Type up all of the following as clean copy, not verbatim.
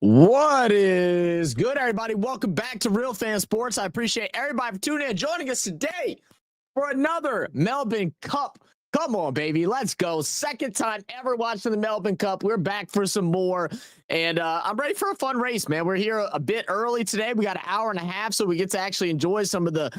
What is good, everybody? Welcome back to Real Fan Sports. I appreciate everybody for tuning in and joining us today for another Melbourne Cup. Come on, baby. Let's go. Second time ever watching the Melbourne Cup. We're back for some more. And I'm ready for a fun race, man. We're here a bit early today. We got an hour and a half, so we get to actually enjoy some of the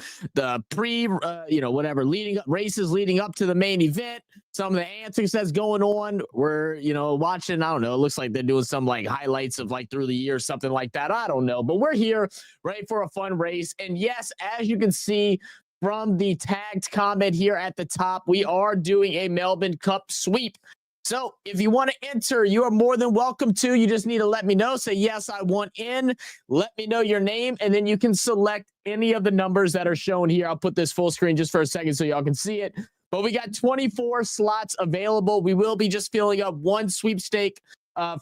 leading up races leading up to the main event. Some of the antics that's going on. We're, watching, I don't know, it looks like they're doing some like highlights of like through the year, something like that. I don't know, but we're here ready for a fun race. And yes, as you can see from the tagged comment here at the top, we are doing a Melbourne Cup sweep. So if you want to enter, you are more than welcome to. You just need to let me know. Say, yes, I want in. Let me know your name, and then you can select any of the numbers that are shown here. I'll put this full screen just for a second so y'all can see it. But we got 24 slots available. We will be just filling up one sweepstake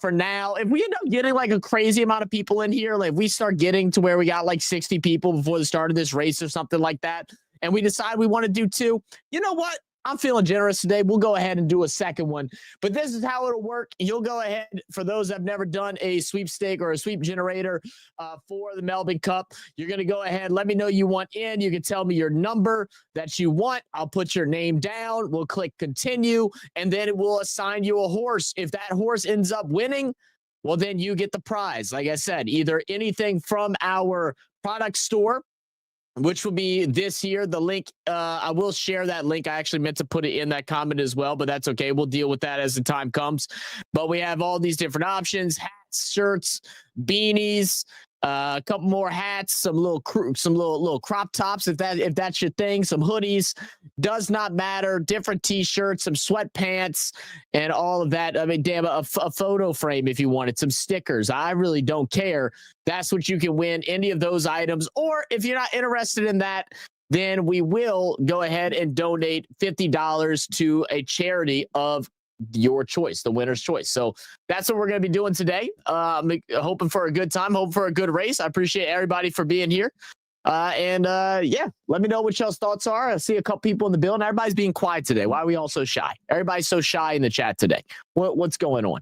for now. If we end up getting like a crazy amount of people in here, like if we start getting to where we got like 60 people before the start of this race or something like that, and we decide we want to do two, you know what? I'm feeling generous today. We'll go ahead and do a second one. But this is how it'll work. You'll go ahead, for those that have never done a sweepstake or a sweep generator for the Melbourne Cup, you're going to go ahead, let me know you want in. You can tell me your number that you want. I'll put your name down. We'll click continue, and then it will assign you a horse. If that horse ends up winning, well, then you get the prize. Like I said, either anything from our product store, which will be this year. The link, I will share that link. I actually meant to put it in that comment as well, but that's okay. We'll deal with that as the time comes. But we have all these different options: hats, shirts, beanies, a couple more hats, some little crop tops if that's your thing, some hoodies, does not matter, different t-shirts, some sweatpants, and all of that. I mean, damn, a photo frame if you wanted, some stickers. I really don't care. That's what you can win, any of those items. Or if you're not interested in that, then we will go ahead and donate $50 to a charity of your choice, the winner's choice. So that's what we're going to be doing today. I'm hoping for a good time, hoping for a good race. I appreciate everybody for being here. Yeah, let me know what y'all's thoughts are. I see a couple people in the building. Everybody's being quiet today. Why are we all so shy? Everybody's so shy in the chat today. What's going on?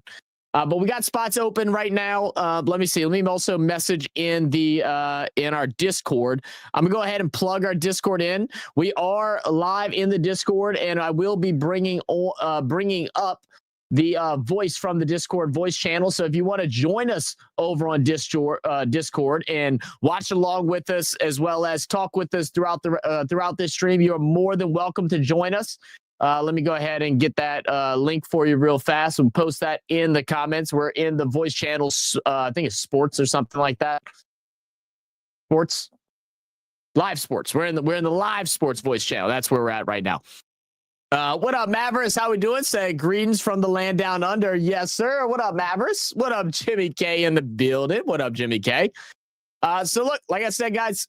But we got spots open right now. Let me see. Let me also message in our Discord. I'm gonna go ahead and plug our Discord in. We are live in the Discord, and I will be bringing up the voice from the Discord voice channel. So if you want to join us over on Discord and watch along with us, as well as talk with us throughout this stream, you are more than welcome to join us. Let me go ahead and get that link for you real fast and post that in the comments. We're in the voice channel. I think it's sports or something like that. Sports, live sports. We're in the live sports voice channel. That's where we're at right now. What up, Mavericks? How we doing? Say greetings from the land down under. Yes, sir. What up, Mavericks? What up, Jimmy K in the building? What up, Jimmy K? So look, like I said, guys,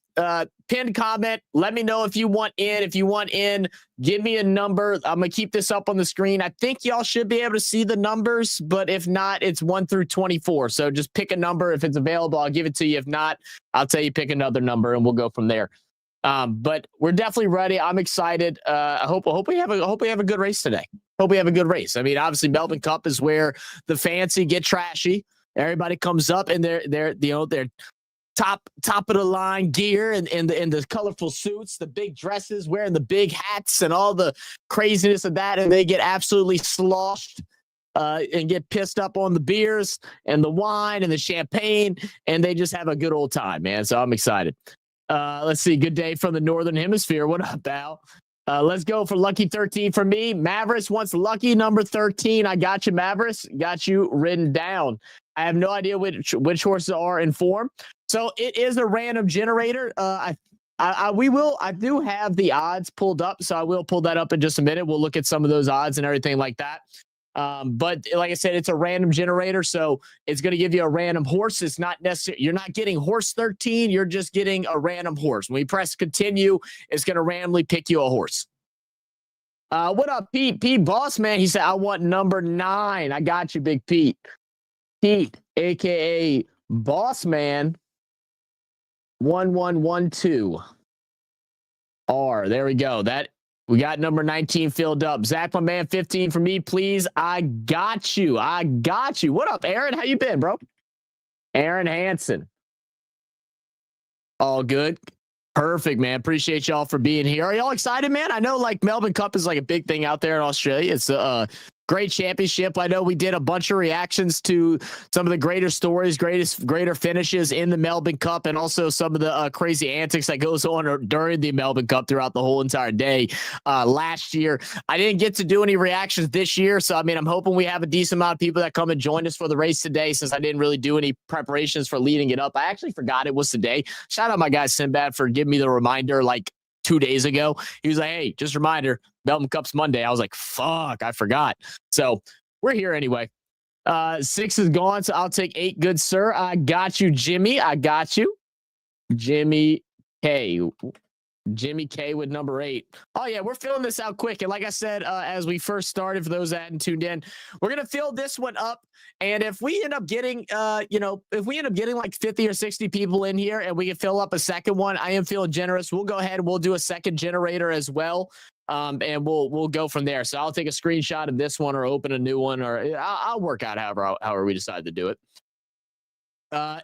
pinned comment. Let me know if you want in. If you want in, give me a number. I'm going to keep this up on the screen. I think y'all should be able to see the numbers, but if not, it's 1 through 24. So just pick a number. If it's available, I'll give it to you. If not, I'll tell you pick another number and we'll go from there. But we're definitely ready. I'm excited. I hope we have a good race today. Hope we have a good race. I mean, obviously Melbourne Cup is where the fancy get trashy. Everybody comes up and they're top of the line gear and the colorful suits, the big dresses, wearing the big hats and all the craziness of that, and they get absolutely sloshed and get pissed up on the beers and the wine and the champagne, and they just have a good old time, man. So I'm excited. Let's see. Good day from the Northern Hemisphere. What up, Al? Let's go for lucky 13 for me. Mavericks wants lucky number 13. I got you, Mavericks. Got you written down. I have no idea which horses are in form. So it is a random generator. I do have the odds pulled up, so I will pull that up in just a minute. We'll look at some of those odds and everything like that. But like I said, it's a random generator, so it's going to give you a random horse. It's not necessarily, you're not getting horse 13. You're just getting a random horse. When you press continue, it's going to randomly pick you a horse. What up, Pete? Pete, boss man. He said, I want number 9. I got you, Big Pete. Pete, aka Boss Man 1112 R. There we go. We got number 19 filled up. Zach, my man, 15 for me, please. I got you. What up, Aaron? How you been, bro? Aaron Hansen. All good. Perfect, man. Appreciate y'all for being here. Are y'all excited, man? I know like Melbourne Cup is like a big thing out there in Australia. It's a great championship. I know we did a bunch of reactions to some of the greater stories, greater finishes in the Melbourne Cup, and also some of the crazy antics that goes on during the Melbourne Cup throughout the whole entire day. Last year, I didn't get to do any reactions this year, so I mean, I'm hoping we have a decent amount of people that come and join us for the race today, since I didn't really do any preparations for leading it up. I actually forgot it was today. Shout out my guy Sinbad for giving me the reminder like 2 days ago. He was like, hey, just a reminder, Melbourne Cup's Monday. I was like, fuck, I forgot. So we're here anyway. 6 is gone, so I'll take 8. Good, sir. I got you, Jimmy. I got you. Jimmy K. Jimmy K with number 8. Oh, yeah, we're filling this out quick. And like I said, as we first started, for those that hadn't tuned in, we're going to fill this one up. And if we end up getting, if we end up getting like 50 or 60 people in here and we can fill up a second one, I am feeling generous. We'll go ahead and we'll do a second generator as well. And we'll go from there. So I'll take a screenshot of this one or open a new one, or I'll work out however we decide to do it.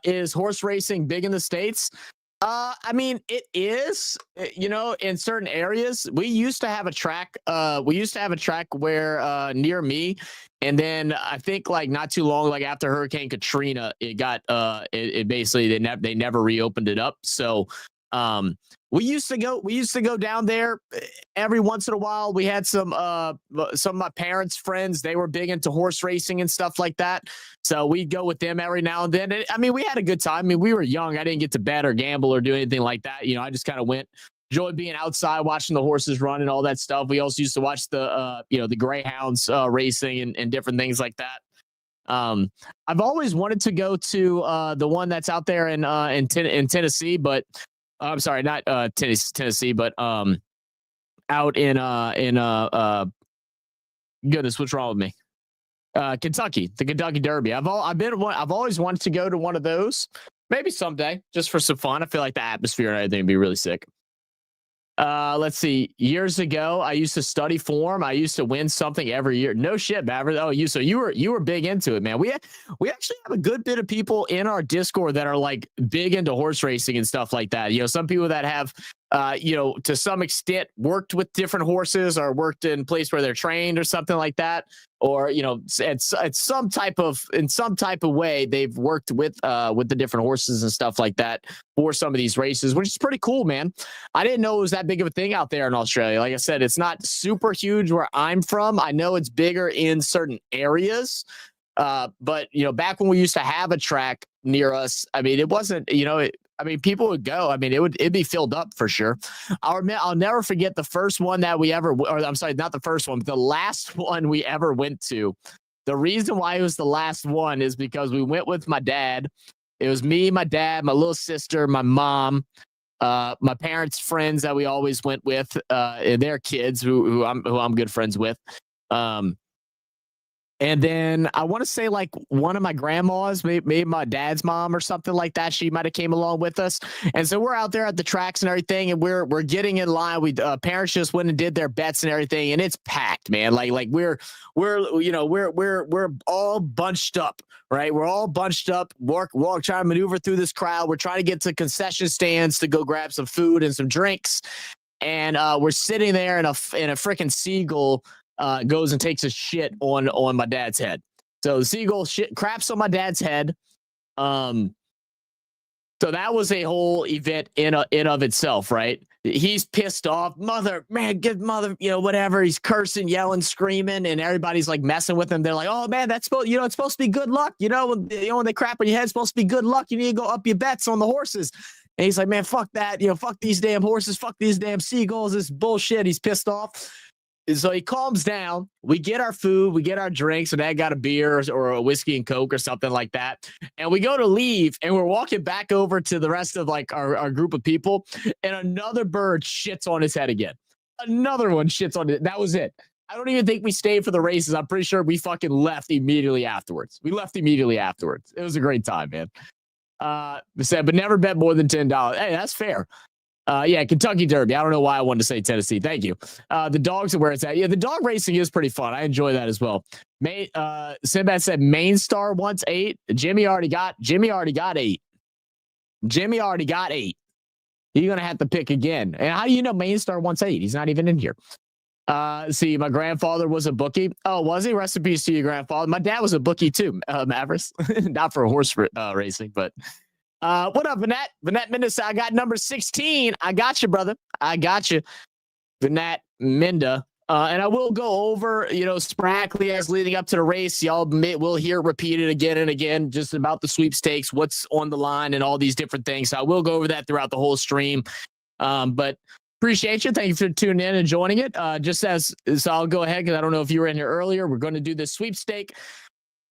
Is horse racing big in the States? I mean, it is, in certain areas. We used to have a track. Where near me, and then I think like not too long, like after Hurricane Katrina, it got it basically they never reopened it up. So we used to go down there every once in a while. We had some of my parents' friends. They were big into horse racing and stuff like that. So we'd go with them every now and then. And, I mean, we had a good time. I mean, we were young. I didn't get to bet or gamble or do anything like that. I just kind of enjoyed being outside, watching the horses run and all that stuff. We also used to watch the greyhounds racing and different things like that. I've always wanted to go to the one that's out there in Tennessee, but I'm sorry, not Tennessee, but out in goodness, what's wrong with me? Kentucky, the Kentucky Derby. I've always wanted to go to one of those. Maybe someday, just for some fun. I feel like the atmosphere and everything would be really sick. Let's see. Years ago, I used to study form. I used to win something every year. No shit, Bavers. Oh, you were big into it, man. We actually have a good bit of people in our Discord that are like big into horse racing and stuff like that. Some people that have to some extent worked with different horses or worked in place where they're trained or something like that. Or, in some type of way, they've worked with the different horses and stuff like that for some of these races, which is pretty cool, man. I didn't know it was that big of a thing out there in Australia. Like I said, it's not super huge where I'm from. I know it's bigger in certain areas. But, back when we used to have a track near us, I mean, it wasn't, people would go. I mean, it'd be filled up for sure. I'll never forget the first one that we ever, or I'm sorry, not the first one, but the last one we ever went to. The reason why it was the last one is because we went with my dad. It was me, my dad, my little sister, my mom, my parents' friends that we always went with, and their kids who I'm good friends with. And then I want to say like one of my grandmas, maybe my dad's mom or something like that. She might have came along with us. And so we're out there at the tracks and everything, and we're getting in line. We parents just went and did their bets and everything, and it's packed, man. Like we're all bunched up, right? We're all bunched up. We're trying to maneuver through this crowd. We're trying to get to concession stands to go grab some food and some drinks. And we're sitting there in a freaking seagull goes and takes a shit on my dad's head. So the seagull craps on my dad's head. So that was a whole event in of itself, right? He's pissed off, whatever. He's cursing, yelling, screaming, and everybody's like messing with him. They're like, "Oh man, it's supposed to be good luck. When they crap on your head, it's supposed to be good luck. You need to go up your bets on the horses." And he's like, "Man, fuck that. Fuck these damn horses. Fuck these damn seagulls. This bullshit." He's pissed off. So he calms down. We get our food, we get our drinks, and I got a beer or a whiskey and Coke or something like that. And we go to leave, and we're walking back over to the rest of like our group of people, and another bird shits on his head again. Another one shits on it. That was it. I don't even think we stayed for the races. I'm pretty sure we fucking left immediately afterwards. It was a great time, man. But never bet more than $10. Hey, that's fair. Yeah, Kentucky Derby. I don't know why I wanted to say Tennessee. Thank you. The dogs are where it's at. Yeah, the dog racing is pretty fun. I enjoy that as well. Sinbad said Main Star wants 8. Jimmy already got 8. Jimmy already got 8. You're gonna have to pick again. And how do you know Main Star wants 8? He's not even in here. See, my grandfather was a bookie. Oh, was he? Rest in peace to your grandfather. My dad was a bookie too, Mavericks. Not for horse racing, but what up, Vanette? Vanette Minda, I got number 16. I got you, brother. I got you. Vanette Minda. And I will go over, sporadically as leading up to the race. Y'all will hear repeated again and again just about the sweepstakes, what's on the line, and all these different things. So I will go over that throughout the whole stream. But appreciate you. Thank you for tuning in and joining it. So I'll go ahead because I don't know if you were in here earlier. We're going to do the sweepstake.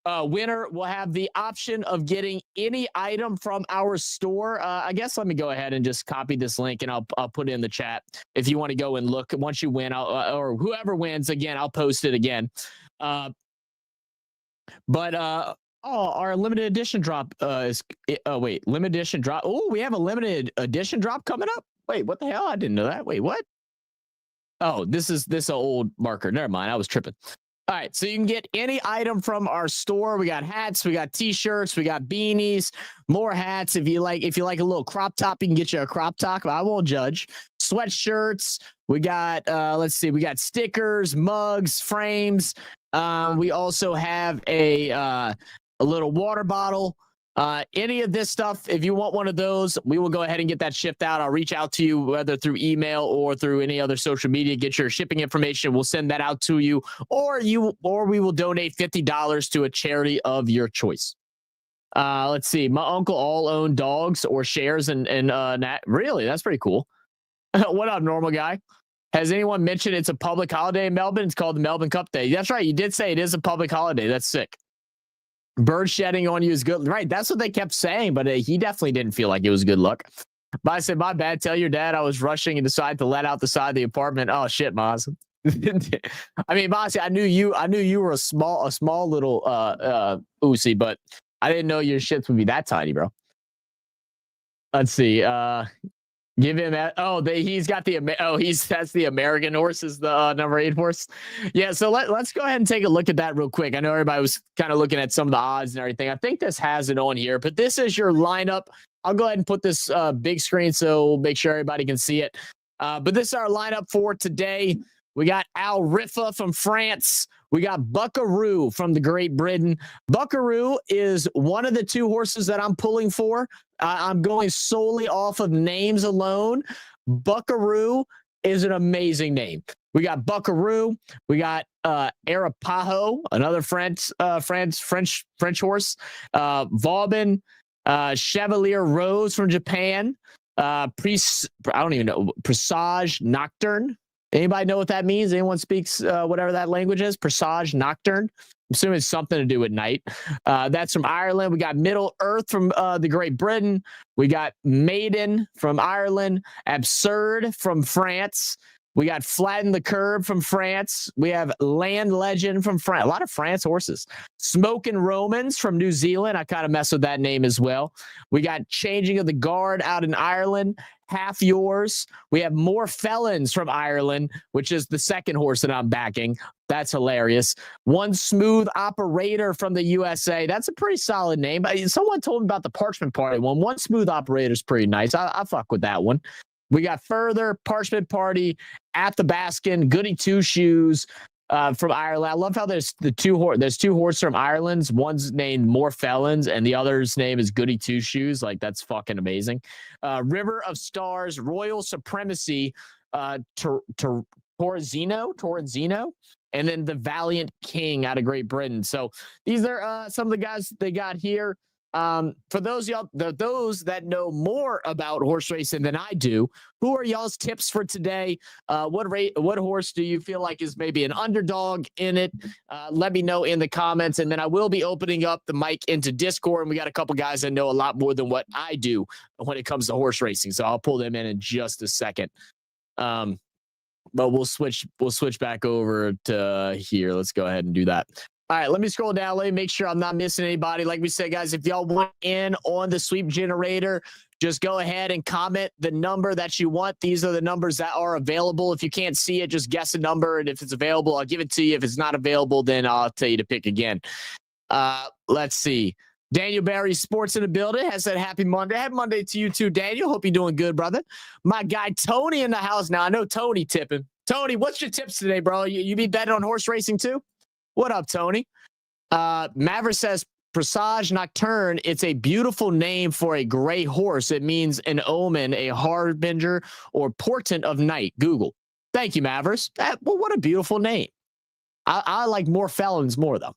Winner will have the option of getting any item from our store. I guess let me go ahead and just copy this link and I'll put it in the chat if you want to go and look. Once you win, or whoever wins again, I'll post it again. Our limited edition drop limited edition drop. Oh, we have a limited edition drop coming up. Wait, what the hell? I didn't know that. Wait, what? Oh, this is an old marker. Never mind. I was tripping. All right, so you can get any item from our store. We got hats, we got t-shirts, we got beanies, more hats. If you like a little crop top, you can get you a crop top. I won't judge. Sweatshirts. We got we got stickers, mugs, frames. We also have a little water bottle. Any of this stuff, if you want one of those, we will go ahead and get that shipped out. I'll reach out to you, whether through email or through any other social media, get your shipping information. We'll send that out to you, or we will donate $50 to a charity of your choice. Let's see. My uncle all owned dogs or shares and really, that's pretty cool. What up, normal guy? Has anyone mentioned it's a public holiday in Melbourne? It's called the Melbourne Cup Day. That's right. You did say it is a public holiday. That's sick. Bird shedding on you is good. Right. That's what they kept saying, but he definitely didn't feel like it was good luck. But I said, my bad. Tell your dad I was rushing and decided to let out the side of the apartment. Oh, shit, Maz. I mean, Maz, I knew you were a small little Uzi, but I didn't know your shits would be that tiny, bro. Let's see. Give him he's got that's the American horse is the number 8 horse. Yeah, so let's go ahead and take a look at that real quick. I know everybody was kind of looking at some of the odds and everything. I think this has it on here, but this is your lineup. I'll go ahead and put this big screen so make sure everybody can see it. But this is our lineup for today. We got Al Rifa from France. We got Buckaroo from the Great Britain. Buckaroo is one of the 2 horses that I'm pulling for. I'm going solely off of names alone. Buckaroo is an amazing name. We got Buckaroo. We got Arapaho, another French horse. Vauban, Chevalier Rose from Japan. I don't even know. Presage Nocturne. Anybody know what that means? Anyone speaks whatever that language is? Presage Nocturne. I'm assuming it's something to do with night. That's from Ireland. We got Middle Earth from the Great Britain. We got Maiden from Ireland. Absurd from France. We got Flatten the Curb from France. We have Land Legend from France. A lot of France horses. Smokin' Romans from New Zealand. I kind of mess with that name as well. We got Changing of the Guard out in Ireland. Half Yours. We have More Felons from Ireland, which is the second horse that I'm backing. That's hilarious. One Smooth Operator from the USA. That's a pretty solid name. Someone told me about the Parchment Party one. One Smooth Operator is pretty nice. I fuck with that one. We got Further, Parchment Party, At the Baskin, Goody Two Shoes from Ireland. I love how there's 2 horses from Ireland. One's named More Felons, and the other's name is Goody Two Shoes. Like, that's fucking amazing. River of Stars, Royal Supremacy, Torrenzino, and then the Valiant King out of Great Britain. So these are some of the guys they got here. For those that know more about horse racing than I do, who are y'all's tips for today? What horse do you feel like is maybe an underdog in it? Let me know in the comments, and then I will be opening up the mic into Discord, and we got a couple guys that know a lot more than what I do when it comes to horse racing, so I'll pull them in just a second. But we'll switch back over to here. Let's go ahead and do that. All right, let me scroll down. Let me make sure I'm not missing anybody. Like we said, guys, if y'all want in on the sweep generator, just go ahead and comment the number that you want. These are the numbers that are available. If you can't see it, just guess a number. And if it's available, I'll give it to you. If it's not available, then I'll tell you to pick again. Let's see. Daniel Barry Sports in the building has said happy Monday. Happy Monday to you too, Daniel. Hope you're doing good, brother. My guy Tony in the house. Now, I know Tony tipping. Tony, what's your tips today, bro? You be betting on horse racing too? What up, Tony? Maverick says, Presage Nocturne. It's a beautiful name for a gray horse. It means an omen, a harbinger, or portent of night. Google. Thank you, Mavericks. Well, what a beautiful name. I like more felons more, though.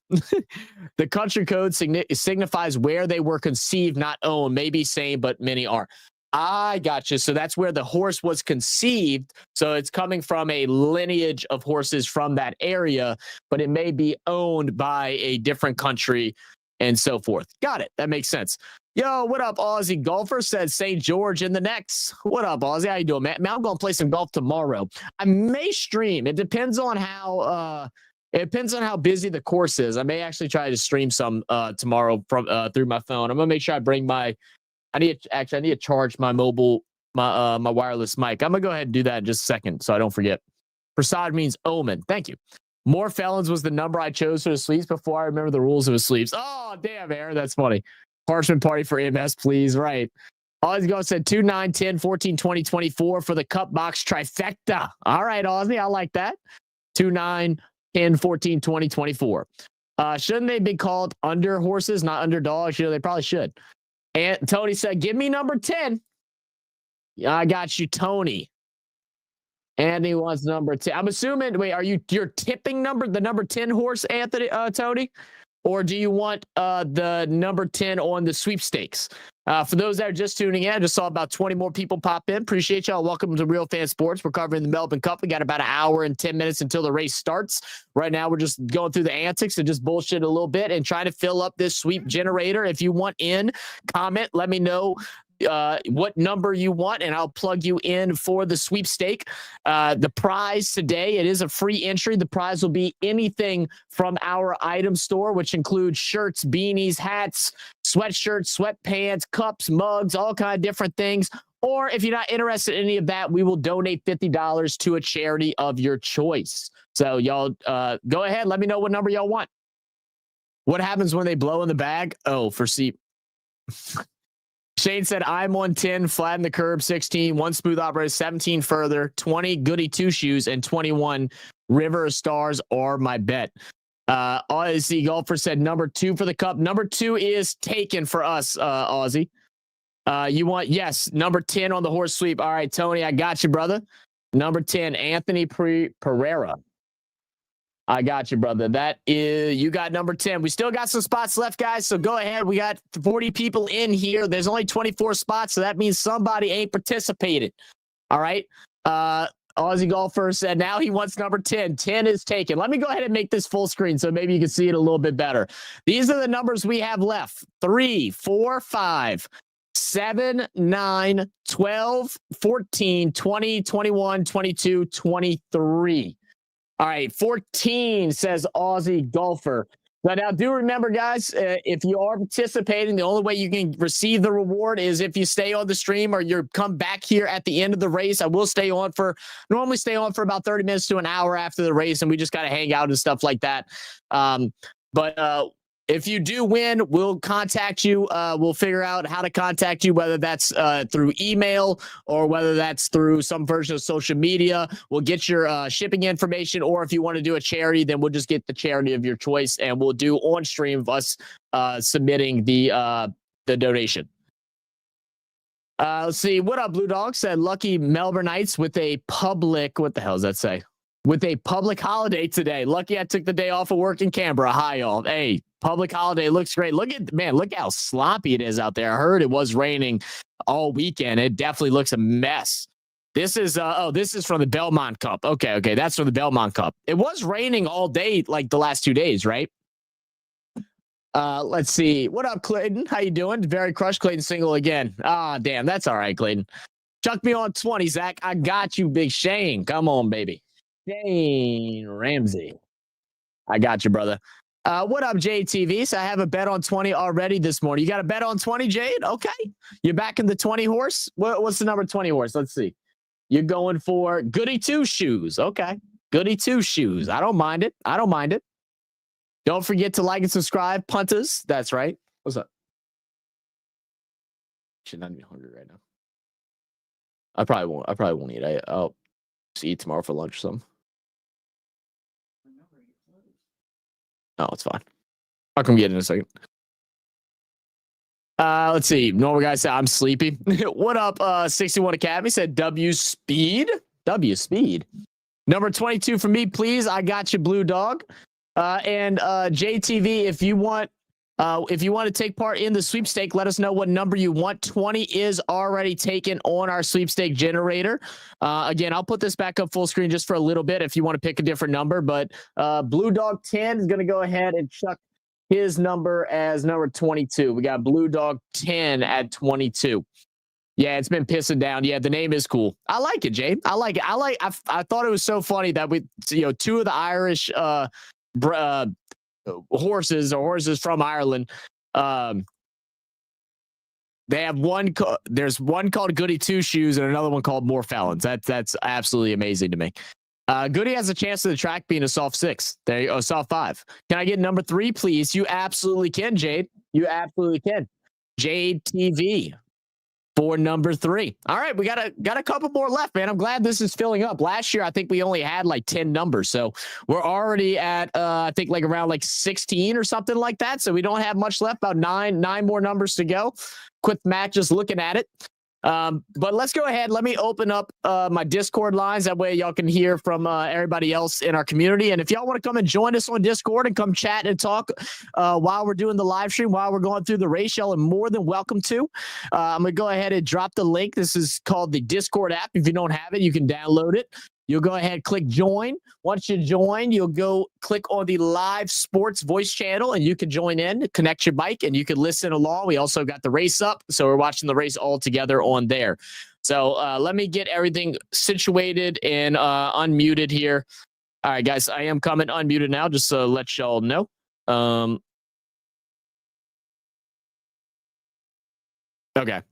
The country code signifies where they were conceived, not owned. Maybe same, but many are. I got you. So that's where the horse was conceived. So it's coming from a lineage of horses from that area, but it may be owned by a different country and so forth. Got it. That makes sense. Yo, what up, Aussie Golfer? Said St. George in the next. What up, Aussie? How you doing, man? I'm going to play some golf tomorrow. I may stream. It depends on how busy the course is. I may actually try to stream some tomorrow from through my phone. I'm gonna make sure I bring my. I need to charge my mobile, my wireless mic. I'm gonna go ahead and do that in just a second so I don't forget. Prasad means omen. Thank you. More felons was the number I chose for the sleeves before I remember the rules of the sleeves. Oh, damn, Aaron. That's funny. Parchment party for MS, please. Right. Ozzy Go said 2, 9, 10, 14, 20, 24 for the cup box trifecta. All right, Ozzy. I like that. 2, 9, 10, 14, 20, 24. Shouldn't they be called under horses, not underdogs? You know, they probably should. And Tony said, give me number 10. Yeah, I got you, Tony. Andy wants number 10. I'm assuming, wait, you're tipping the number 10 horse, Anthony, Tony? Or do you want the number 10 on the sweepstakes? For those that are just tuning in, I just saw about 20 more people pop in. Appreciate y'all. Welcome to Real Fan Sports. We're covering the Melbourne Cup. We got about an hour and 10 minutes until the race starts. Right now, we're just going through the antics and just bullshit a little bit and trying to fill up this sweep generator. If you want in, comment. Let me know what number you want, and I'll plug you in for the sweepstake. The prize today, it is a free entry. The prize will be anything from our item store, which includes shirts, beanies, hats, sweatshirts, sweatpants, cups, mugs, all kind of different things. Or if you're not interested in any of that, we will donate $50 to a charity of your choice. So y'all go ahead. Let me know what number y'all want. What happens when they blow in the bag? Oh, for seat. Shane said, I'm 110, flatten the curb, 16, one smooth operator, 17 further, 20 goody two shoes, and 21 River of Stars are my bet. Aussie Golfer said number 2 for the cup. Number 2 is taken for us, Aussie. You want, yes, number 10 on the horse sweep. All right, Tony, I got you, brother. Number 10, Anthony Pereira. I got you, brother. That is, you got number 10. We still got some spots left, guys. So go ahead. We got 40 people in here. There's only 24 spots. So that means somebody ain't participated. All right. Aussie Golfer said now he wants number 10. 10 is taken. Let me go ahead and make this full screen so maybe you can see it a little bit better. These are the numbers we have left. 3, 4, 5, 7, 9, 12, 14, 20, 21, 22, 23. All right, 14 says Aussie Golfer. Now, do remember, guys, if you are participating, the only way you can receive the reward is if you stay on the stream or you come back here at the end of the race. I will normally stay on for about 30 minutes to an hour after the race, and we just got to hang out and stuff like that. But if you do win, we'll contact you. We'll figure out how to contact you, whether that's through email or whether that's through some version of social media. We'll get your shipping information, or if you want to do a charity, then we'll just get the charity of your choice, and we'll do on stream of us submitting the donation. Let's see. What up, Blue Dog? Said lucky Melbourneites with a public. What the hell does that say? With a public holiday today. Lucky I took the day off of work in Canberra. Hi, y'all. Hey, public holiday looks great. Look how sloppy it is out there. I heard it was raining all weekend. It definitely looks a mess. This is from the Belmont Cup. Okay, that's from the Belmont Cup. It was raining all day, like the last 2 days, right? Let's see. What up, Clayton? How you doing? Very crushed. Clayton single again. Ah, damn. That's all right, Clayton. Chuck me on 20, Zach. I got you, Big Shane. Come on, baby. Shane Ramsey. I got you, brother. What up, JTV? So I have a bet on 20 already this morning. You got a bet on 20, Jade? Okay. You're back in the 20 horse. What's the number 20 horse? Let's see. You're going for Goody Two Shoes. Okay. Goody Two Shoes. I don't mind it. Don't forget to like and subscribe, punters. That's right. What's up? Should not be hungry right now. I probably won't eat. I'll just eat tomorrow for lunch or something. No, it's fine. I'll come get it in a second. Let's see. Normal guy said I'm sleepy. What up? 61 Academy said W Speed. Number 22 for me, please. I got you, Blue Dog. And JTV, if you want to take part in the sweepstake, let us know what number you want. 20 is already taken on our sweepstake generator. Again, I'll put this back up full screen just for a little bit if you want to pick a different number. But Blue Dog 10 is going to go ahead and chuck his number as number 22. We got Blue Dog 10 at 22. Yeah, it's been pissing down. Yeah, the name is cool. I like it, Jay. I like it. I thought it was so funny that two of the Irish horses from Ireland. They have there's one called Goody Two Shoes and another one called More Fallons. That's absolutely amazing to me. Goody has a chance of the track being a soft 6. There you go, soft 5. Can I get number 3, please? You absolutely can, Jade. You absolutely can. Jade TV for number 3. All right, we got a couple more left, man. I'm glad this is filling up. Last year, I think we only had like 10 numbers, so we're already at I think like around like 16 or something like that. So we don't have much left. About nine more numbers to go. Quick match, just looking at it. But let's go ahead. Let me open up my Discord lines. That way y'all can hear from everybody else in our community. And if y'all want to come and join us on Discord and come chat and talk while we're doing the live stream, while we're going through the race, y'all are more than welcome to. I'm going to go ahead and drop the link. This is called the Discord app. If you don't have it, you can download it. You'll go ahead, click join. Once you join, you'll go click on the live sports voice channel and you can join in, connect your mic, and you can listen along. We also got the race up, so we're watching the race all together on there. So let me get everything situated and unmuted here. All right, guys, I am coming unmuted now, just to let y'all know. Okay.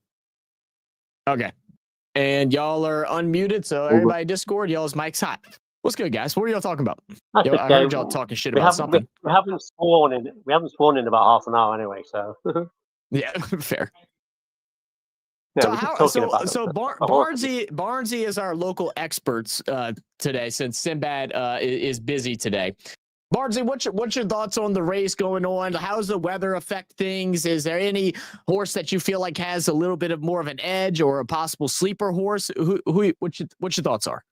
And y'all are unmuted, so everybody Discord, y'all's mic's hot. What's good, guys? What are y'all talking about? I heard y'all talking shit about something. We haven't sworn in about half an hour anyway, so yeah, fair. Yeah, so Barnesy is our local experts today, since Sinbad is busy today. Barnesy, what's your thoughts on the race going on? How's the weather affect things? Is there any horse that you feel like has a little bit of more of an edge or a possible sleeper horse? What's your thoughts are?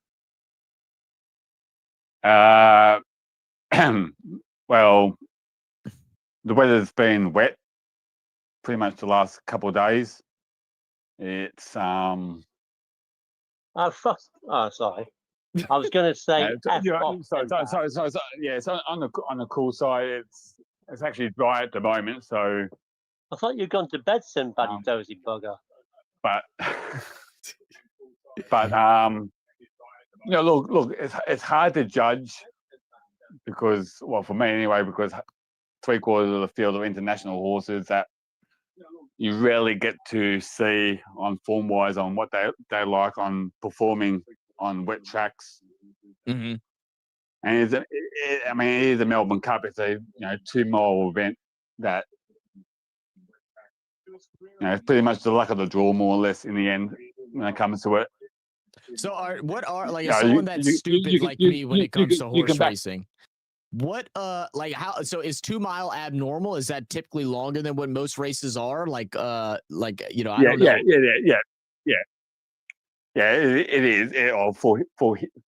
Well, the weather's been wet pretty much the last couple of days. It's sorry. I was going to say. So yeah. So on the cool side, it's actually dry at the moment. So I thought you'd gone to bed, Sinbad, you dozy bugger. But look, it's hard to judge because, well, for me anyway, because 3/4 of the field are international horses that you rarely get to see on form wise on what they like on performing on wet tracks. Mm-hmm. And it is a Melbourne Cup. It's a 2-mile event that it's pretty much the luck of the draw, more or less, in the end when it comes to it. So someone that's stupid like me when it comes to horse racing? What so is 2 mile abnormal? Is that typically longer than what most races are? I don't know. Yeah, it is.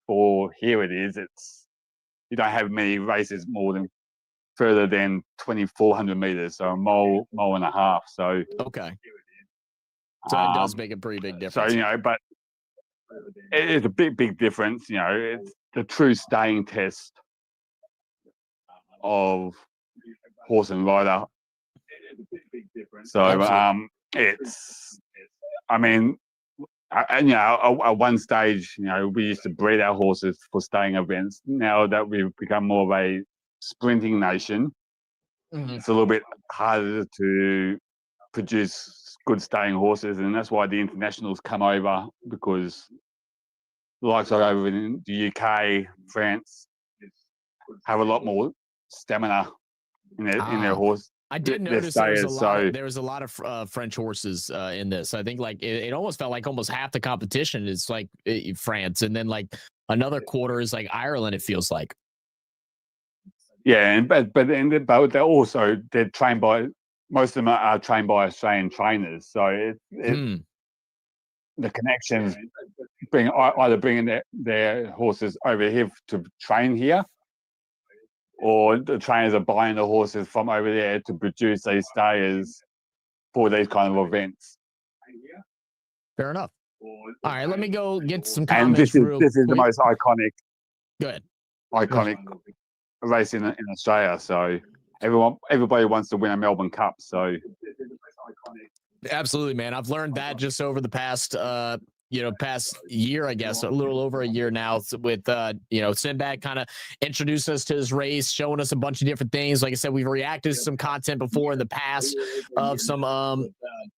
For here it is. You don't have many races more than further than 2,400 meters, so a mile and a half. So okay, so it does make a pretty big difference. So but it is a big difference. It's the true staying test of horse and rider. So at one stage, we used to breed our horses for staying events. Now that we've become more of a sprinting nation, it's a little bit harder to produce good staying horses, and that's why the internationals come over, because the likes of over in the UK, France, have a lot more stamina in their horse. I did their notice stayers, there was a lot of French horses in this. I think like it almost felt like almost half the competition is like France, and then like another quarter is like Ireland. It feels like. Yeah, and but they're also trained by, most of them are trained by Australian trainers, so the connections either bringing their horses over here to train here, or the trainers are buying the horses from over there to produce these stayers for these kind of events. Fair enough. All right, let me go get some comments. And this is the most iconic. Good. Iconic race in Australia. So everybody wants to win a Melbourne Cup. So absolutely, man. I've learned that just over the past past year, I guess, a little over a year now, with Sinbad kind of introduced us to his race, showing us a bunch of different things. Like I said, we've reacted to some content before in the past of some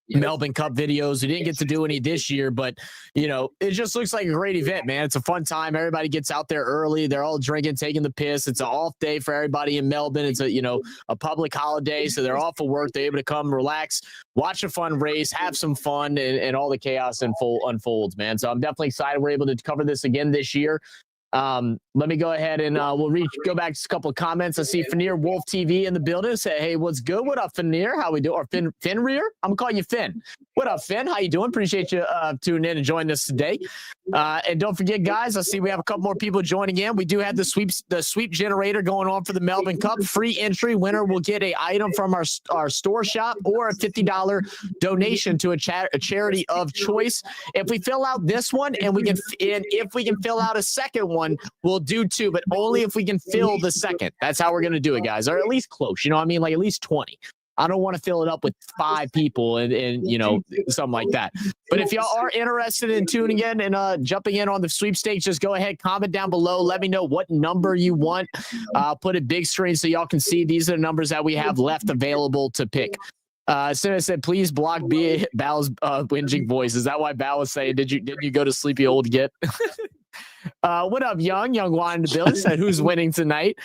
Melbourne Cup videos. We didn't get to do any this year, but it just looks like a great event, man. It's a fun time. Everybody gets out there early. They're all drinking, taking the piss. It's an off day for everybody in Melbourne. It's a public holiday, so they're off of work. They're able to come relax, watch a fun race, have some fun, and all the chaos unfolds, man. So I'm definitely excited we're able to cover this again this year. Let me go ahead and we'll go back to a couple of comments. I see Fenrir Wolf TV in the building. Say, hey, what's good? What up, Fenrir? How we doing? Or Fenrir? I'm calling you Finn. What up, Finn? How you doing? Appreciate you tuning in and joining us today. And don't forget, guys, I see we have a couple more people joining in. We do have the sweep generator going on for the Melbourne Cup. Free entry. Winner will get an item from our store shop or a $50 donation to a charity of choice. If we fill out this one and if we can fill out a second one, we'll do two, but only if we can fill the second. That's how we're going to do it, guys, or at least close. You know what I mean? Like at least 20. I don't want to fill it up with 5 people and something like that. But if y'all are interested in tuning in and jumping in on the sweepstakes, just go ahead, comment down below. Let me know what number you want. I'll put it big screen so y'all can see these are the numbers that we have left available to pick. Sinna said, please block Bal's whinging voice. Is that why Bal was saying, did you go to sleepy old git? What up, Young Wine in the building? Said, who's winning tonight?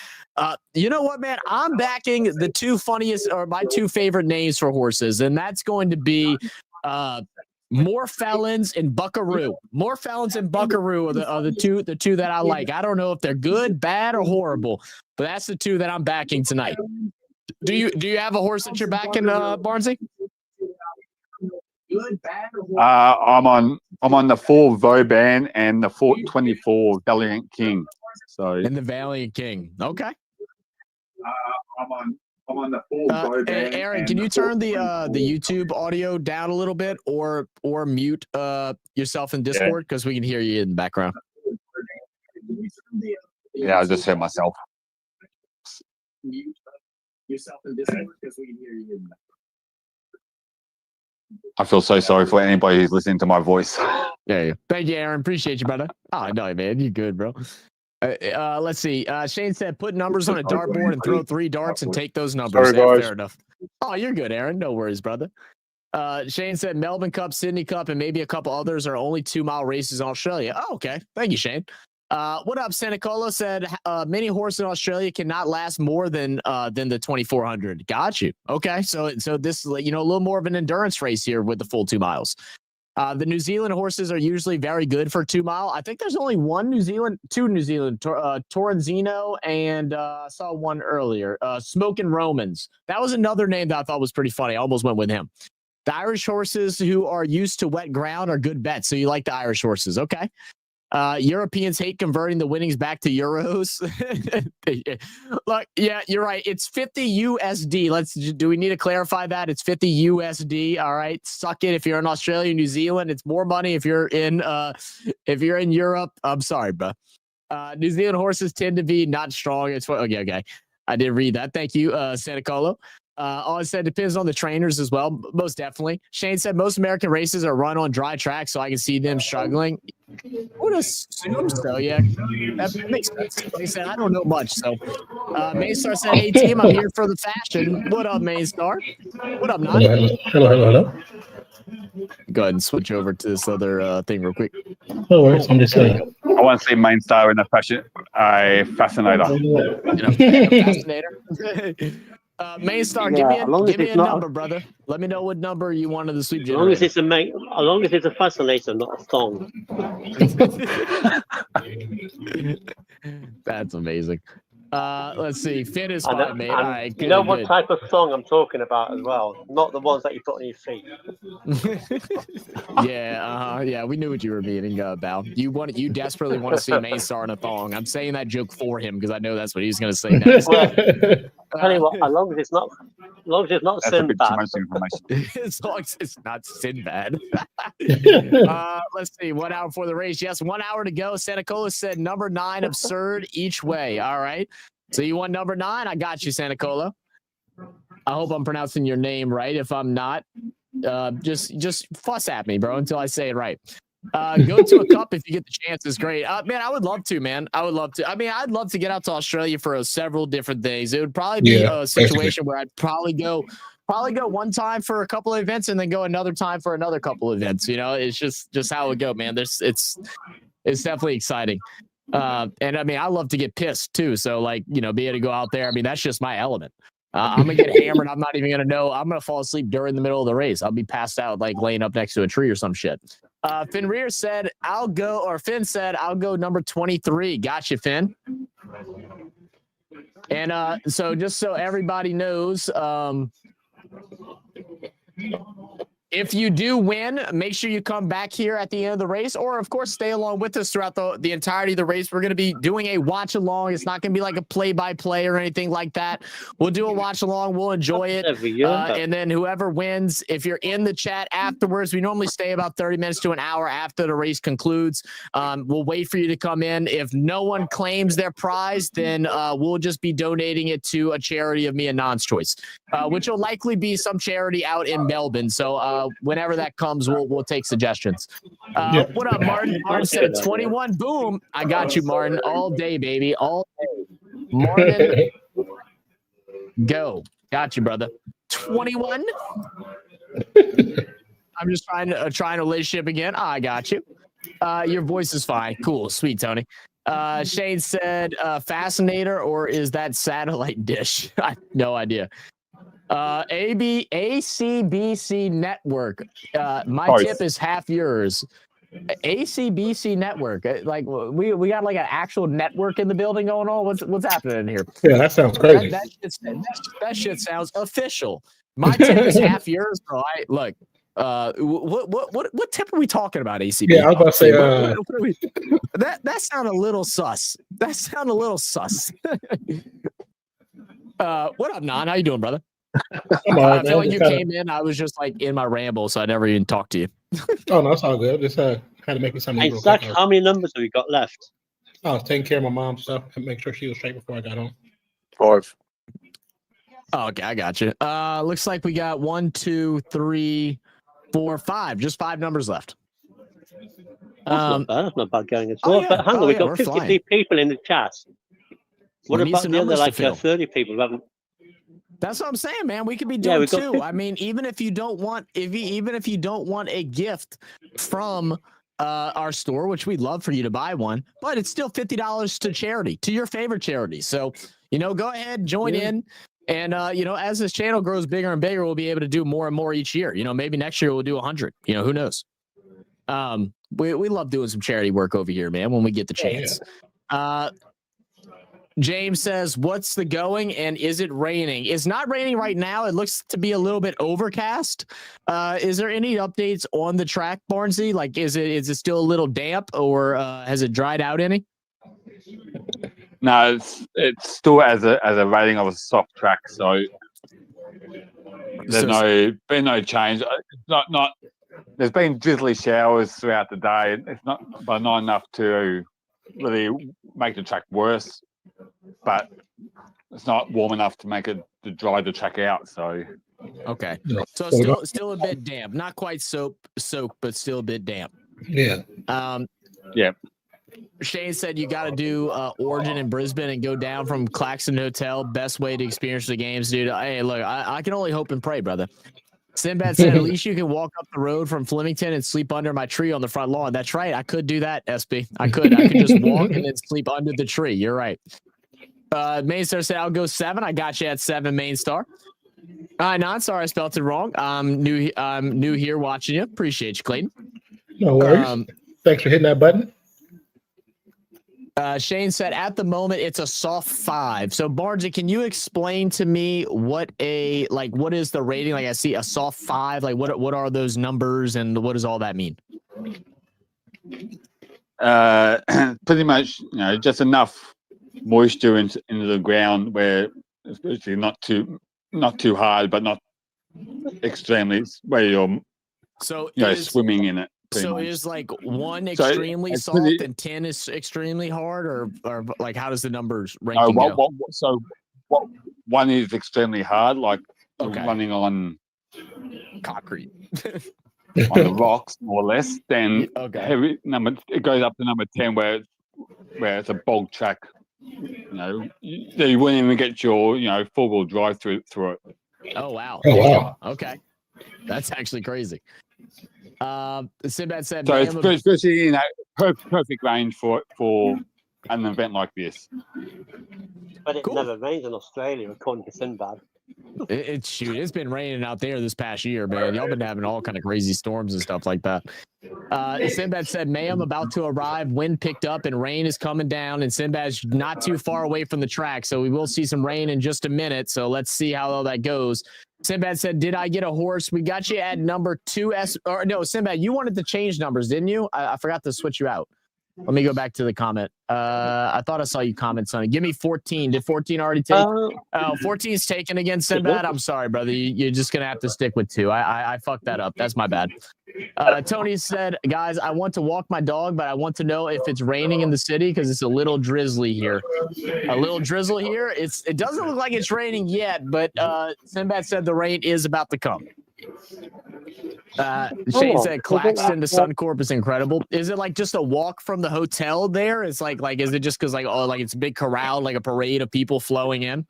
You know what, man? I'm backing the two funniest, or my two favorite names for horses, and that's going to be More Felons and Buckaroo. More Felons and Buckaroo are the two that I like. I don't know if they're good, bad, or horrible, but that's the two that I'm backing tonight. Do you have a horse that you're backing, Barnesy? Good, bad, or I'm on the 4 Vauban and the 424 Valiant King. So and the Valiant King. Okay. I'm on the 4 Vauban. Hey, Aaron, can you turn the YouTube audio down a little bit, or mute yourself in Discord, because we can hear you in the background. Yeah, I just heard myself. Mute yourself in Discord because we can hear you in the background. I feel so sorry for anybody who's listening to my voice. Yeah. Thank you, Aaron. Appreciate you, brother. Oh, no, man. You good, bro. Let's see. Shane said, put numbers on a dartboard and throw 3 darts and take those numbers. Sorry, fair enough. Oh, you're good, Aaron. No worries, brother. Shane said, Melbourne Cup, Sydney Cup, and maybe a couple others are only 2-mile races in Australia. Oh, okay. Thank you, Shane. What up, Senecolo said, many horses in Australia cannot last more than the 2400. Got you. Okay, so this is a little more of an endurance race here with the full 2 miles. The New Zealand horses are usually very good for 2 mile. I think there's only two New Zealand, Torrenzino, and I saw one earlier, Smoking Romans. That was another name that I thought was pretty funny. I almost went with him. The Irish horses who are used to wet ground are good bets. So you like the Irish horses. Okay. Europeans hate converting the winnings back to euros. Look, yeah, you're right. It's 50 USD. Do we need to clarify that? It's 50 USD. All right. Suck it. If you're in Australia, New Zealand, it's more money. If you're in Europe, I'm sorry, bro. New Zealand horses tend to be not strong. It's okay. I did read that. Thank you, Santa Colo. I said depends on the trainers as well, most definitely. Shane said most American races are run on dry tracks, so I can see them struggling. I would assume so, yeah. That makes sense. Like I said, I don't know much. So Maystar said, hey team, I'm here for the fashion. What up, Maystar? What up, Nani? Hello. Go ahead and switch over to this other thing real quick. No worries. I'm just saying. I want to see main star in a fascinator. Fascinator. Maystar, Yeah, give me a number, brother. Let me know what number you want of the sweep As long as generator. it's a fascinator, not a thong. That's amazing. Let's see. Finn is And, fine, mate. All and right, you good, know what good. type of thong I'm talking about as well, not the ones that you put on your feet. Yeah, we knew what you were meaning about. You desperately want to see Maystar in a thong. I'm saying that joke for him because I know that's what he's going to say next. Well, tell you what, as long as it's not That's a bit too Sinbad. much information. As long as it's not Sinbad. Let's see. 1 hour before the race. Yes, 1 hour to go. Santa Cola said number 9 absurd each way. All right. So you want number 9? I got you, Santa Cola. I hope I'm pronouncing your name right. If I'm not, just fuss at me, bro, until I say it right. Go to a cup if you get the chance. It's great. Man, I would love to, man. I would love to. I mean, I'd love to get out to Australia for several different things. It would probably be a situation where I'd probably go one time for a couple of events and then go another time for another couple of events. You know, it's just how it would go, man. It's definitely exciting. And I mean, I love to get pissed too. So like, you know, be able to go out there. I mean, that's just my element. I'm gonna get hammered. I'm not even gonna know. I'm gonna fall asleep during the middle of the race. I'll be passed out, like laying up next to a tree or some shit. Finn said, Finn said, I'll go number 23. Gotcha, Finn. And so just so everybody knows, if you do win, make sure you come back here at the end of the race, or of course, stay along with us throughout the entirety of the race. We're going to be doing a watch along. It's not going to be like a play-by-play or anything like that. We'll do a watch along. We'll enjoy it. And then whoever wins, if you're in the chat afterwards, we normally stay about 30 minutes to an hour after the race concludes. We'll wait for you to come in. If no one claims their prize, then we'll just be donating it to a charity of me and Non's choice, which will likely be some charity out in Melbourne. So whenever that comes, we'll take suggestions. What up, Martin? Martin said 21. Boom. I got you, Martin. All day, baby. All day. Martin, go. Got you, brother. 21. I'm just trying to lay ship again. I got you. Your voice is fine. Cool. Sweet, Tony. Shane said fascinator, or is that satellite dish? I have no idea. ACBC network. My tip is half yours. ACBC network. Like we got like an actual network in the building going on. What's happening here? Yeah, that sounds crazy. That shit sounds official. My tip is half yours, bro. Look. What tip are we talking about, ACB? Yeah, I was about to say that sounded a little sus. What up, Nan? How you doing, brother? I feel like you came in. I was just like in my ramble, so I never even talked to you. Oh no, it's all good. Just had to make it something. Hey, Zach, how many numbers have we got left? I was taking care of my mom's stuff and make sure she was straight before I got on. 5. Oh, okay, I got you. Looks like we got 1, 2, 3, 4, 5. Just 5 numbers left. That's not bad going at all. Yeah. But hang on, we've got 53 flying. people in the chat. What We need about some the other numbers to like fill. 30 people who haven't? That's what I'm saying, man. We could be doing we've got 2. I mean, even if you don't want, even if you don't want a gift from our store, which we'd love for you to buy one, but it's still $50 to charity, to your favorite charity. So, you know, go ahead, join in. And, you know, as this channel grows bigger and bigger, we'll be able to do more and more each year. You know, maybe next year we'll do 100. You know, who knows? We love doing some charity work over here, man, when we get the chance. James says, what's the going and is it raining? It's not raining right now. It looks to be a little bit overcast. Is there any updates on the track, Barnesy? Like, is it still a little damp, or has it dried out any? No, it's still as a rating of a soft track, so there's been no change. It's not. There's been drizzly showers throughout the day. It's not enough to really make the track worse. But it's not warm enough to make it to dry the track out. So Okay. Yeah. So still a bit damp. Not quite soak, but still a bit damp. Yeah. yeah, Shane said you got to do Origin in Brisbane and go down from Claxton Hotel. Best way to experience the games, dude. Hey, look, I can only hope and pray, brother. Sinbad said, at least you can walk up the road from Flemington and sleep under my tree on the front lawn. That's right. I could do that, SB. I could just walk and then sleep under the tree. You're right. Main Star said, I'll go 7. I got you at 7, Main Star. Not sorry, I spelled it wrong. I'm new here watching you. Appreciate you, Clayton. No worries. Thanks for hitting that button. Shane said, at the moment, it's a soft 5. So, Barnesy, can you explain to me what is the rating? Like, I see a soft 5. Like, what are those numbers and what does all that mean? pretty much, just enough moisture into the ground where it's basically not too hard, but not extremely where you're swimming in it. So much. is like 1 extremely soft and 10 is extremely hard, or like how does the numbers ranking go? What 1 is extremely hard, like running on concrete, on the rocks more or less. Then heavy it goes up to number 10 where it's a bog track. You wouldn't even get your 4-wheel drive through it. Oh wow! Oh wow! Okay, that's actually crazy. Sinbad said, so it's especially perfect range for an event like this. But it never rains in Australia, according to Sinbad. It's been raining out there this past year, man. Y'all been having all kind of crazy storms and stuff like that. Sinbad said, Mayhem about to arrive, wind picked up and rain is coming down, and Sinbad's not too far away from the track, so we will see some rain in just a minute, so let's see how all that goes. Sinbad said, did I get a horse? We got you at number 2. Sinbad, you wanted to change numbers, didn't you? I forgot to switch you out. Let me go back to the comment. I thought I saw you comment something. Give me 14. Did 14 already take? 14 is taken again, Sinbad. I'm sorry, brother. You're just going to have to stick with 2. I fucked that up. That's my bad. Tony said, guys, I want to walk my dog, but I want to know if it's raining in the city because it's a little drizzly here. A little drizzle here. It doesn't look like it's raining yet, but Sinbad said the rain is about to come. Shane said Claxton to Suncorp is incredible. Is it like just a walk from the hotel there? It's like is it just because it's a big corral, like a parade of people flowing in?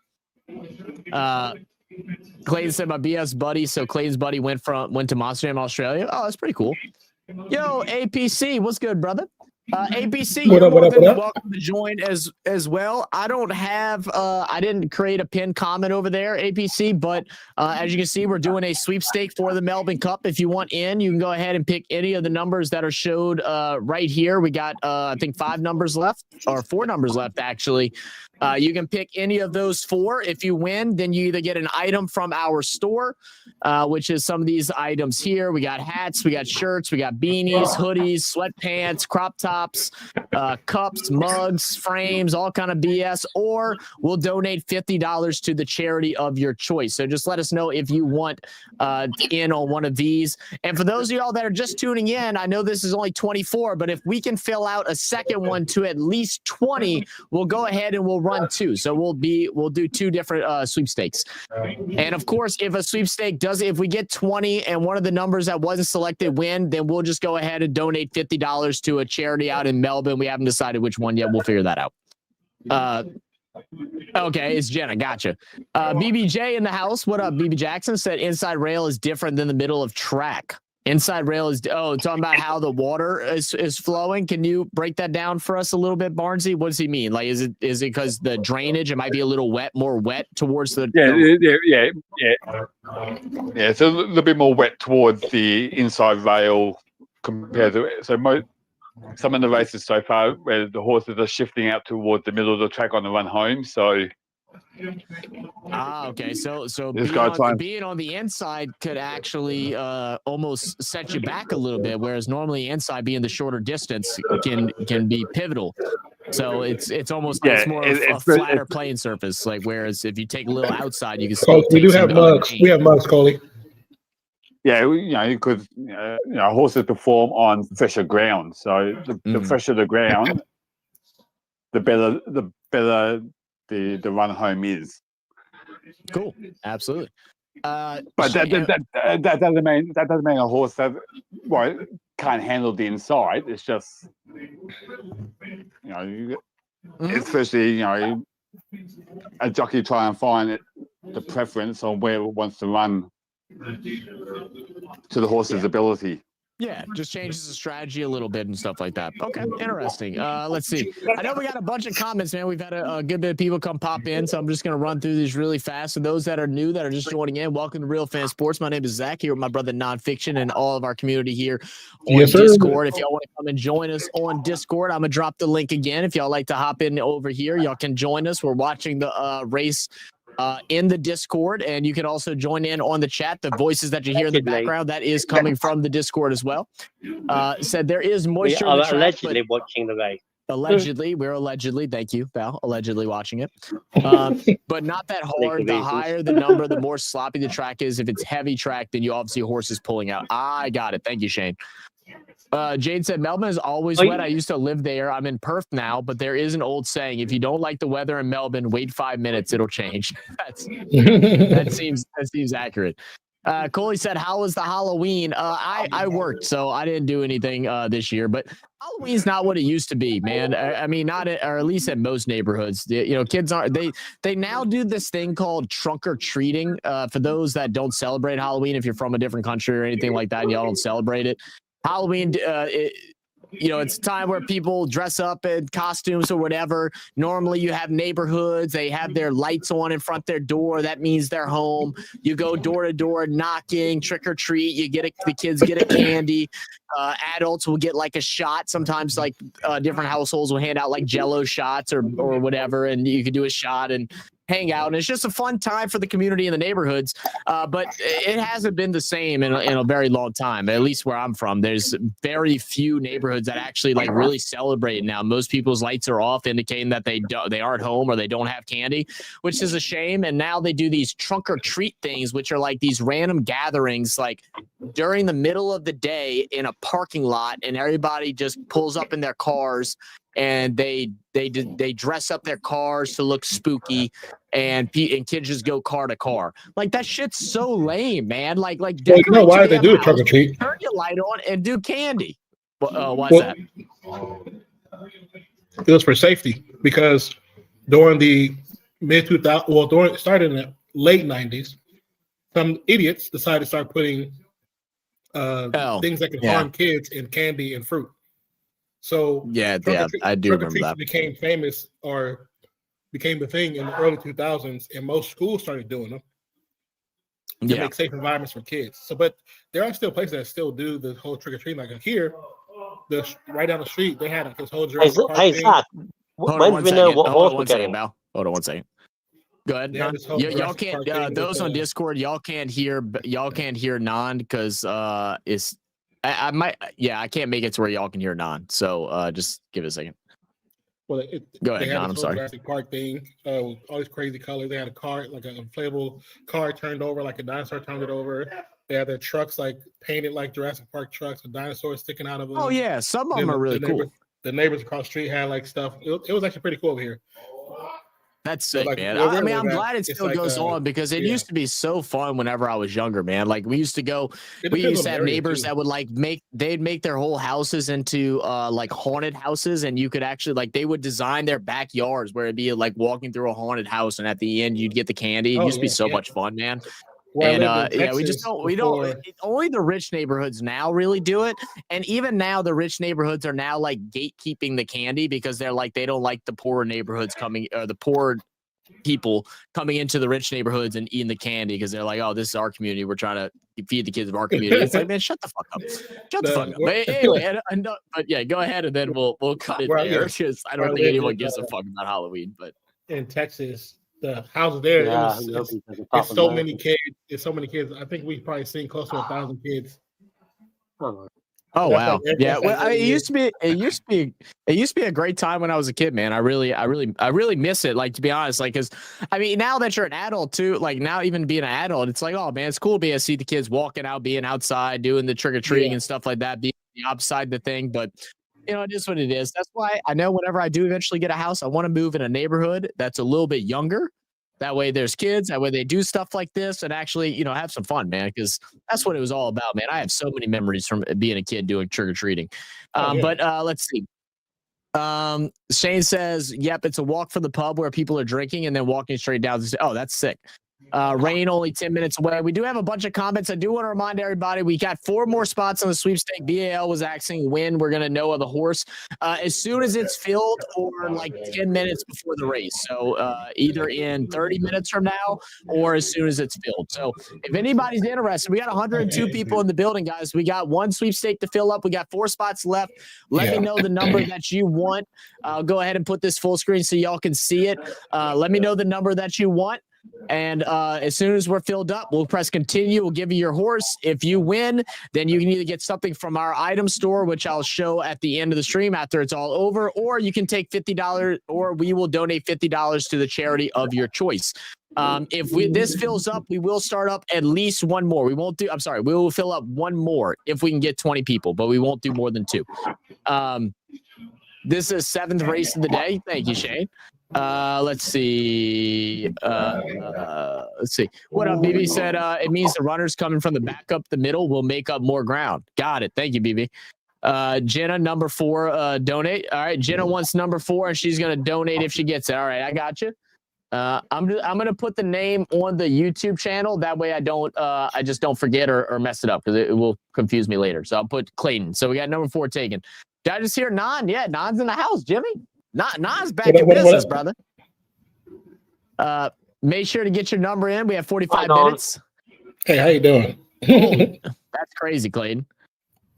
Clayton said my BS buddy. So Clayton's buddy went to Monster Jam Australia. Oh, that's pretty cool. Yo, APC, what's good, brother? APC, you're more than welcome to join as well. I don't have I didn't create a pinned comment over there, APC, but as you can see, we're doing a sweepstake for the Melbourne Cup. If you want in, you can go ahead and pick any of the numbers that are showed right here. We got I think 5 numbers left, or 4 numbers left actually. You can pick any of those 4. If you win, then you either get an item from our store, which is some of these items here. We got hats, we got shirts, we got beanies, hoodies, sweatpants, crop tops, cups, mugs, frames, all kind of BS, or we'll donate $50 to the charity of your choice. So just let us know if you want in on one of these. And for those of y'all that are just tuning in, I know this is only 24, but if we can fill out a second one to at least 20, we'll go ahead and we'll run 2. So we'll do 2 different sweepstakes. And of course, if a sweepstake if we get 20 and one of the numbers that wasn't selected win, then we'll just go ahead and donate $50 to a charity out in Melbourne. We haven't decided which one yet. We'll figure that out. Okay, it's Jenna. Gotcha. BBJ in the house. What up? BB Jackson said inside rail is different than the middle of track. Inside rail is talking about how the water is flowing. Can you break that down for us a little bit, Barnesy? What does he mean? Like, is it because the drainage? It might be a little more wet towards the yeah. It's a little bit more wet towards the inside rail compared to it. So some of the races so far where the horses are shifting out towards the middle of the track on the run home. So. Okay. So being on the inside could actually almost set you back a little bit, whereas normally inside being the shorter distance can be pivotal. So it's almost it's more of a flatter playing surface. Like whereas if you take a little outside, you can still we do have mugs. We have mugs, Coley. Yeah, because horses perform on fresher ground. So the fresher the ground, the better the run home is. Cool. Absolutely. But that doesn't mean a horse that can't handle the inside. It's just especially a jockey try and find the preference on where it wants to run to the horse's ability. Yeah, just changes the strategy a little bit and stuff like that. Okay, interesting. Let's see. I know we got a bunch of comments, man. We've had a good bit of people come pop in, so I'm just going to run through these really fast. And those that are new, that are just joining in, welcome to Real Fan Sports. My name is Zach, here with my brother Nonfiction and all of our community here on Discord. If y'all want to come and join us on Discord, I'm going to drop the link again. If y'all like to hop in over here, y'all can join us. We're watching the race in the Discord, and you can also join in on the chat. The voices that you hear in the background, that is coming from the Discord as well. Said there is moisture in the track, allegedly watching the race. Allegedly, we're allegedly, thank you, Val, allegedly watching it. But not that hard. The higher the number, the more sloppy the track is. If it's heavy track, then you obviously horses pulling out. I got it. Thank you, Shane. Jade said, Melbourne is always wet. I used to live there. I'm in Perth now, but there is an old saying, if you don't like the weather in Melbourne, wait 5 minutes, it'll change. That seems accurate. Coley said, how was the Halloween? I worked, so I didn't do anything this year, but Halloween's not what it used to be, man. I mean, not at, or at least at most neighborhoods. Kids aren't, they now do this thing called trunk or treating. For those that don't celebrate Halloween, if you're from a different country or anything like that, and y'all don't celebrate it. Halloween, it's a time where people dress up in costumes or whatever. Normally you have neighborhoods. They have their lights on in front of their door. That means they're home. You go door to door knocking, trick or treat. The kids get a candy. Adults will get like a shot. Sometimes like different households will hand out like Jello shots or whatever. And you can do a shot and hang out, and it's just a fun time for the community and the neighborhoods. But it hasn't been the same in a very long time. At least where I'm from, there's very few neighborhoods that actually like really celebrate now. Most people's lights are off, indicating that they aren't home or they don't have candy, which is a shame. And now they do these trunk or treat things, which are like these random gatherings, like during the middle of the day in a parking lot, and everybody just pulls up in their cars. And they dress up their cars to look spooky, and kids just go car to car. Like that shit's so lame, man. Like why do they do a trunk or treat? Turn your light on and do candy. Why's that? It was for safety, because during the mid 2000s, started in the late 90s, some idiots decided to start putting things that can harm kids in candy and fruit. So I do remember that. Became famous, or became the thing in the early 2000s, and most schools started doing them to make safe environments for kids. So, but there are still places that still do the whole trick or treat. Like here, right down the street, they had this whole Jurassic Park thing. Zach, when do we know what horse we're getting? Hold on one second. Go ahead. Y'all can't. Those on Discord, y'all can't hear Non, because it's. I might, I can't make it to where y'all can hear Non. So just give it a second. Well, go ahead, Non. I'm sorry. Jurassic Park thing, all these crazy colors. They had a car, like an inflatable car turned over, like a dinosaur turned it over. They had their trucks like painted like Jurassic Park trucks with dinosaurs sticking out of them. Oh yeah, some of them are really cool. The neighbors across the street had like stuff. It was actually pretty cool over here. That's sick, man. I mean, I'm glad it still goes on, because it used to be so fun whenever I was younger, man. Like we used to have neighbors that would like they'd make their whole houses into like haunted houses, and you could actually like they would design their backyards where it'd be like walking through a haunted house, and at the end you'd get the candy. It used to be so much fun, man. Well, and we don't only the rich neighborhoods now really do it. And even now the rich neighborhoods are now like gatekeeping the candy, because they're like, they don't like the poorer neighborhoods the poor people coming into the rich neighborhoods and eating the candy, because they're like, oh, this is our community, we're trying to feed the kids of our community. It's like, man, shut the fuck up. Shut the fuck up. But anyway, but yeah, go ahead, and then we'll cut it there, because I don't think anyone gives a fuck about Halloween. But in Texas, the houses there, it's so many kids. It's so many kids. I think we've probably seen close to 1,000 kids. Oh wow! Yeah, well, it used to be a great time when I was a kid, man. I really miss it. Like, to be honest, like, because I mean, now that you're an adult too, like now even being an adult, it's like, oh man, it's cool to be able to see the kids walking out, being outside, doing the trick or treating and stuff like that, being outside the thing. But You know, it is what it is. That's why I know whenever I do eventually get a house, I want to move in a neighborhood that's a little bit younger. That way there's kids. That way they do stuff like this and actually, you know, have some fun, man, because that's what it was all about, man. I have so many memories from being a kid doing trick-or-treating. But let's see. Shane says, yep, it's a walk from the pub where people are drinking and then walking straight down. Oh, that's sick. Rain only 10 minutes away. We do have a bunch of comments. I do want to remind everybody we got 4 more spots on the sweepstake. BAL was asking when we're going to know of the horse. As soon as it's filled or like 10 minutes before the race. So either in 30 minutes from now or as soon as it's filled. So if anybody's interested, we got 102 people in the building, guys. We got 1 sweepstake to fill up. We got 4 spots left. Let me know the number that you want. I'll go ahead and put this full screen so y'all can see it. Let me know the number that you want. And as soon as we're filled up, we'll press continue. We'll give you your horse. If you win, then you can either get something from our item store, which I'll show at the end of the stream after it's all over, or you can take $50, or we will donate $50 to the charity of your choice. If this fills up, we will start up at least 1 more. We will fill up 1 more if we can get 20 people, but we won't do more than 2. This is 7th race of the day. Thank you, Shane. Let's see. What up, BB said, it means the runners coming from the back up the middle will make up more ground. Got it. Thank you, BB. Jenna, number 4, donate. All right. Jenna wants number 4 and she's going to donate if she gets it. All right. I got you. I'm going to put the name on the YouTube channel. That way I just don't forget or mess it up because it will confuse me later. So I'll put Clayton. So we got number 4 taken. Did I just hear Nan? Yeah. Nan's in the house, Jimmy. Nan's back in business, brother. Make sure to get your number in. We have 45 minutes. Hey, how you doing? That's crazy, Clayton.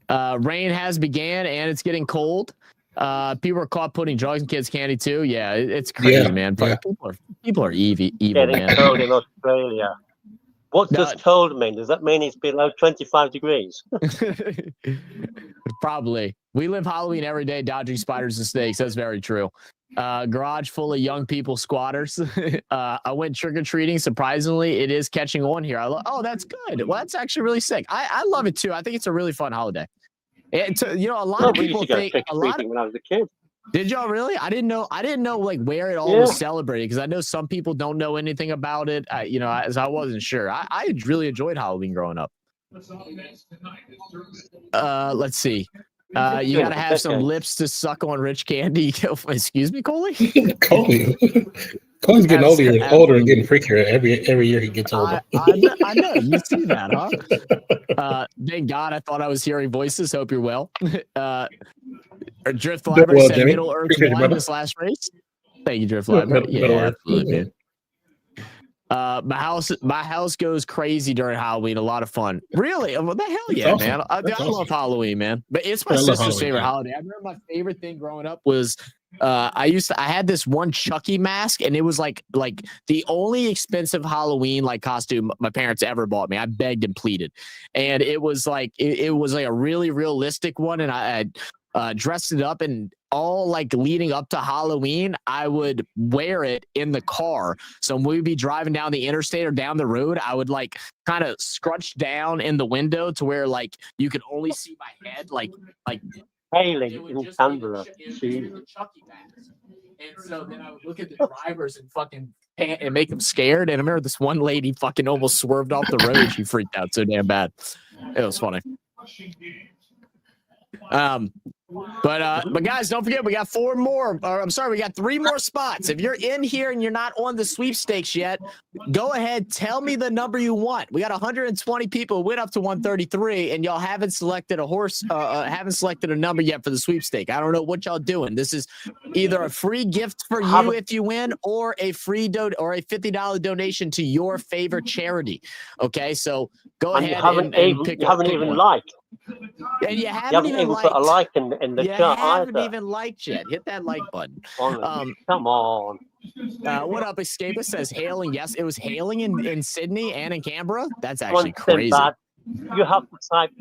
Rain has began and it's getting cold. People are caught putting drugs in kids' candy too. Yeah, it's crazy, man. Yeah. People are evil, getting cold in Australia. What does cold mean? Does that mean it's below 25 degrees? Probably. We live Halloween every day, dodging spiders and snakes. That's very true. Garage full of young people, squatters. I went trick-or-treating. Surprisingly, it is catching on here. Oh, that's good. Well, that's actually really sick. I love it too. I think it's a really fun holiday. You know, a lot of people think when I was a kid. Did y'all really? I didn't know like where it all was celebrated because I know some people don't know anything about it. As I wasn't sure. I really enjoyed Halloween growing up. Let's see. You gotta have some lips to suck on rich candy. Excuse me, Coley? Colin's getting older and getting freakier every year he gets older. I know. You see that, huh? Thank God I thought I was hearing voices. Hope you're well. Drift Library said Jimmy. Middle Earth won this last race. Thank you, Drift Library. Yeah, absolutely, man. My house goes crazy during Halloween. A lot of fun. Really? What the hell? Yeah, awesome. Man. I love Halloween, man. But it's my sister's favorite holiday. I remember my favorite thing growing up was I had this one Chucky mask, and it was like the only expensive Halloween like costume my parents ever bought me. I begged and pleaded, and it was like it was like a really realistic one, and I dressed it up, and all like leading up to Halloween, I would wear it in the car. So when we'd be driving down the interstate or down the road, I would like kind of scrunch down in the window to where like you could only see my head, like hailing in Canberra. And so then I would look at the drivers and fucking pant and make them scared. And I remember this one lady fucking almost swerved off the road. She freaked out so damn bad. It was funny. But guys, don't forget we got 3 more spots. If you're in here and you're not on the sweepstakes yet, go ahead, tell me the number you want. We got 120 people went up to 133, and y'all haven't selected a horse, haven't selected a number yet for the sweepstake. I don't know what y'all doing. This is either a free gift for you if you win, or a free or a $50 donation to your favorite charity. Okay, so go ahead and pick. You haven't even liked. And you haven't even put a like in the chat either. You haven't even liked yet. Hit that like button. Come on. What up, Escapist says hailing. Yes, it was hailing in Sydney and in Canberra. That's actually crazy. You have to type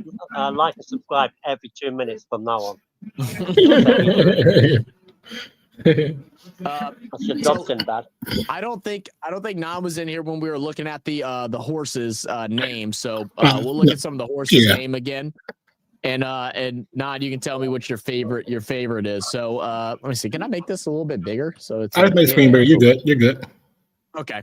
like and subscribe every 2 minutes from now on. I don't think Nam was in here when we were looking at the horses name. So we'll look at some of the horses name again. And Nod, you can tell me what your favorite is. So let me see. Can I make this a little bit bigger? So it's I just made screen bigger. You're good. You're good. Okay.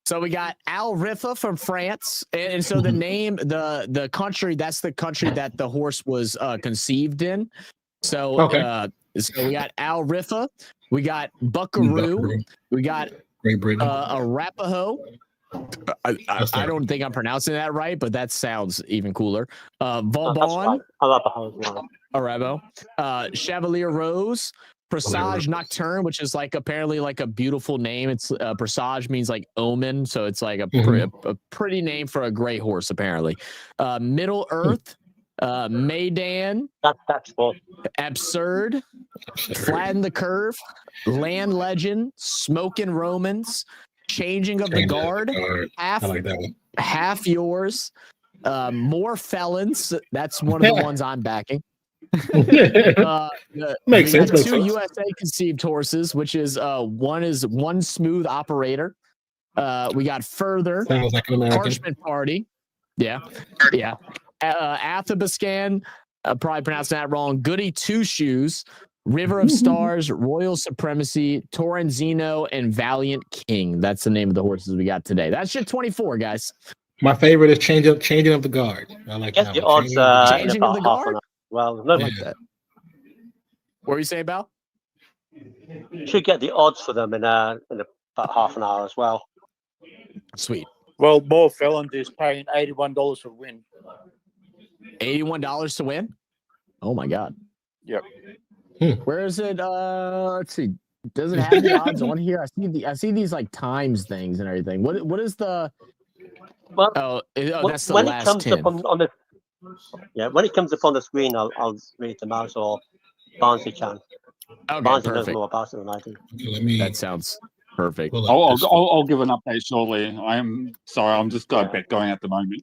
So we got Al Rifa from France, and so the name, the country, that's the country that the horse was conceived in. So so we got Al Rifa, we got Buckaroo, we got Great Britain, Arapaho. I don't think I'm pronouncing that right, but that sounds even cooler. Vauban, Arabo, Chevalier Rose, Presage Nocturne, which is like apparently like a beautiful name. It's Presage means like omen, so it's like a pretty name for a gray horse apparently. Middle Earth, Maidan, that's cool. Absurd, Flatten the Curve, Land Legend, Smoking Romans, Changing of the Guard, half, I like that one. Half Yours, More Felons. That's one of the ones I'm backing. Makes sense. Two USA conceived horses, which is one Smooth Operator. We got Further. Sounds like an American. Parchment Party. Yeah. Athabascan, probably pronouncing that wrong. Goody Two Shoes, River of Stars, Royal Supremacy, Torrenzino, and Valiant King. That's the name of the horses we got today. That's your 24, guys. My favorite is Changing of the Guard. I like that. The odds Changing of the Guard. Well, no, like that. What were you saying, Bal? You should get the odds for them in about half an hour as well. Sweet. Well, More Felons is paying $81 to win. $81 to win? Oh my God. Yep. Where is it? Let's see. Does it have the odds on here? I see these like times things and everything. What is the? Well, that's the when last it comes 10. up on the when it comes up on the screen, I'll read them out, or Barnsley can. Okay, Barnsley knows perfect. more about it than I do. That sounds perfect. I'll give an update shortly. I'm sorry, I'm just going at the moment.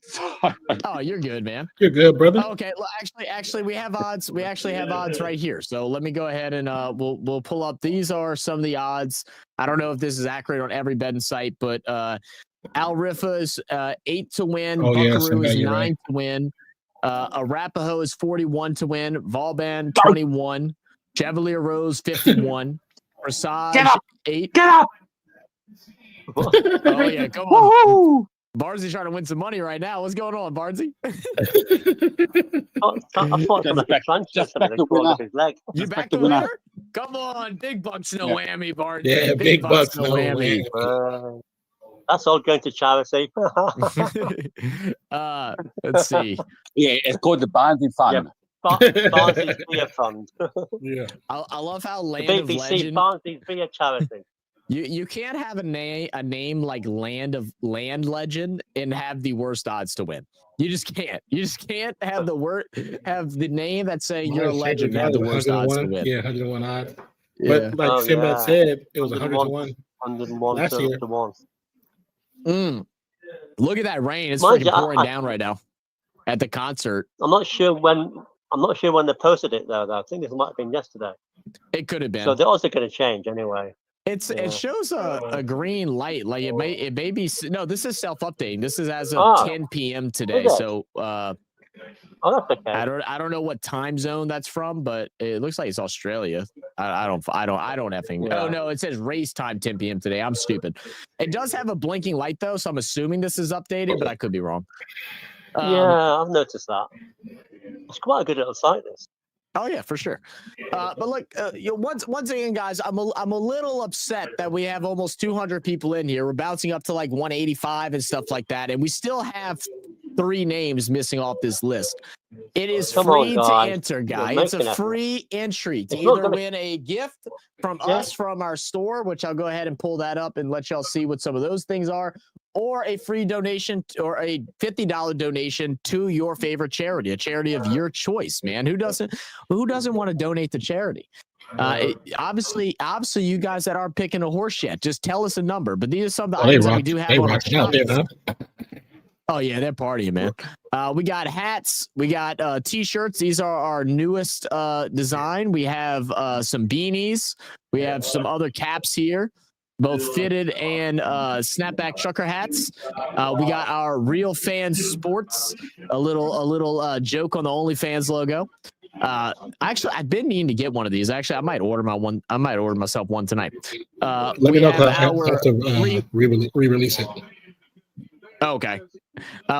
Oh, you're good, man. You're good, brother. Okay, well, actually, we have odds. We actually have odds right here. So let me go ahead and we'll pull up. These are some of the odds. I don't know if this is accurate on every betting site, but Al Rifa is 8 to win. Buckaroo is 9 to win. Arapaho is 41 to win. Vauban 21. Chevalier Rose 51. Presage 8. Get up! Oh yeah, come on. Barnsley's trying to win some money right now. What's going on, Barnsley? I thought Just back the winner. his leg. You back the winner? Come on, big bucks no whammy, Barnsley. Yeah, big bucks no whammy. That's all going to charity. Let's see. Yeah, it's called the Barnsley Fund. Barnsley's Beer Fund. Yeah. I love how Land The of BBC Legend. Barnsley's Beer Charity. You can't have a name like Land Legend and have the worst odds to win. You just can't. You just can't have the name that's saying you're a legend and have the worst odds to win. Yeah, 101 odds. Yeah. But like Sinbad said, it was 101. 101 last year. to 1. Look at that rain. It's Mind freaking pouring down right now at the concert. I'm not sure when they posted it though. I think it might have been yesterday. It could have been. So they're also going to change anyway. It shows a green light. Like it may be. No, this is self-updating. This is as of 10 p.m. today. So that's okay. I don't know what time zone that's from, but it looks like it's Australia. I don't effing. Yeah. Oh no, it says race time 10 p.m. today. I'm stupid. It does have a blinking light though, so I'm assuming this is updated, but I could be wrong. Yeah, I've noticed that. It's quite a good little site. This. Oh yeah, for sure. But look, once again, guys, I'm a little upset that we have almost 200 people in here. We're bouncing up to like 185 and stuff like that, and we still have 3 names missing off this list. It is free to enter, guys. It's a free entry to either win a gift from us from our store, which I'll go ahead and pull that up and let y'all see what some of those things are, or a free donation or a $50 donation to your favorite charity, a charity of your choice, man. Who doesn't want to donate to charity? Obviously, you guys that aren't picking a horse yet, just tell us a number. But these are some of the items that we do have on our shop. Oh yeah, they're partying, man. We got hats, we got t-shirts. These are our newest design. We have some beanies, we have some other caps here. both fitted and snapback trucker hats. We got our Real Fans Sports, a little joke on the OnlyFans logo. Actually, I've been needing to get one of these. Actually, I might order myself one tonight. Let me know because I have to re-release it. Okay.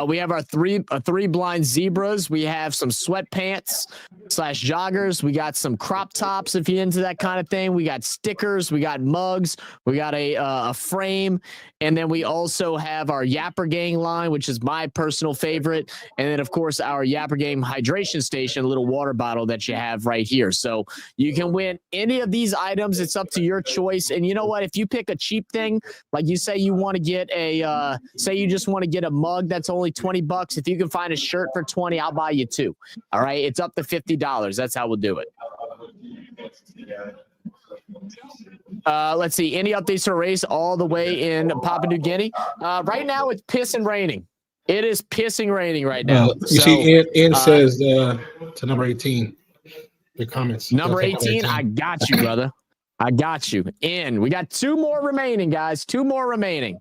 We have our three blind zebras. We have some sweatpants / joggers. We got some crop tops if you're into that kind of thing. We got stickers. We got mugs. We got a frame. And then we also have our Yapper Gang line, which is my personal favorite. And then, of course, our Yapper Gang hydration station, a little water bottle that you have right here. So you can win any of these items. It's up to your choice. And you know what? If you pick a cheap thing, like you say you want to get say you just want to get a mug that's only $20. If you can find a shirt for $20, I'll buy you 2. All right. It's up to $50. That's how we'll do it. Let's see. Any updates to the race all the way in Papua New Guinea? Right now it's pissing raining. It is pissing raining right now. You see, Ian says to number 18. The comments. Number 18, I got you, brother. I got you. We got 2 more remaining, guys. 2 more remaining.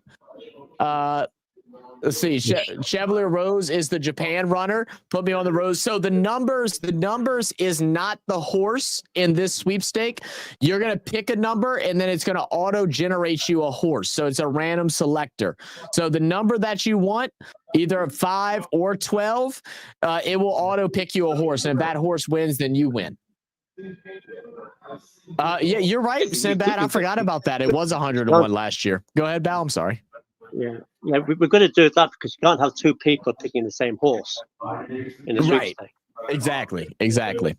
Let's see. Chevalier Rose is the Japan runner. Put me on the Rose. So the numbers is not the horse in this sweepstake. You're going to pick a number and then it's going to auto generate you a horse. So it's a random selector. So the number that you want, either 5 or 12, it will auto pick you a horse. And if that horse wins, then you win. Yeah, you're right, Sinbad. I forgot about that. It was 101 last year. Go ahead, Bal. I'm sorry. Yeah, we're going to do that because you can't have 2 people picking the same horse in a right. sweepstake. Exactly.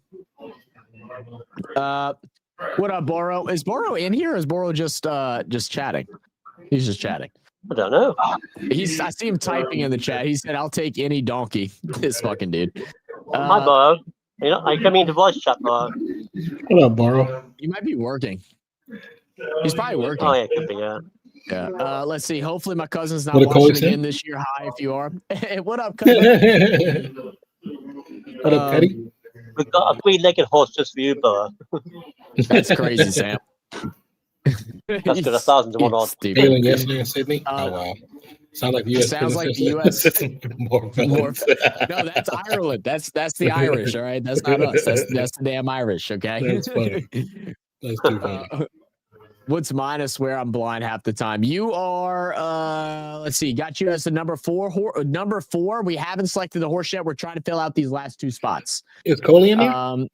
What up, Boro? Is Boro in here? Or is Boro just chatting? He's just chatting. I don't know. I see him typing in the chat. He said, "I'll take any donkey." This fucking dude. Hi, Boro. You know, I come into voice chat, Boro. What up, Boro? He might be working. He's probably working. Oh yeah, could be, yeah. Yeah. Let's see. Hopefully, my cousin's not watching again this year. Hi, if you are. Hey, what up, cousin? What up, Petty? We've got a 3-legged horse just for you, Boro. That's crazy, Sam. That's got 1,000 to 1 odds. Failing yesterday in Sydney. Oh wow. Sounds like the U.S. Sounds like the U.S. No, that's Ireland. That's the Irish. All right, that's not us. That's the damn Irish. Okay. That's funny. That's too funny. What's mine? I swear I'm blind half the time. You are, let's see, got you as the number 4. Number 4, we haven't selected the horse yet. We're trying to fill out these last 2 spots. Is Coley in there?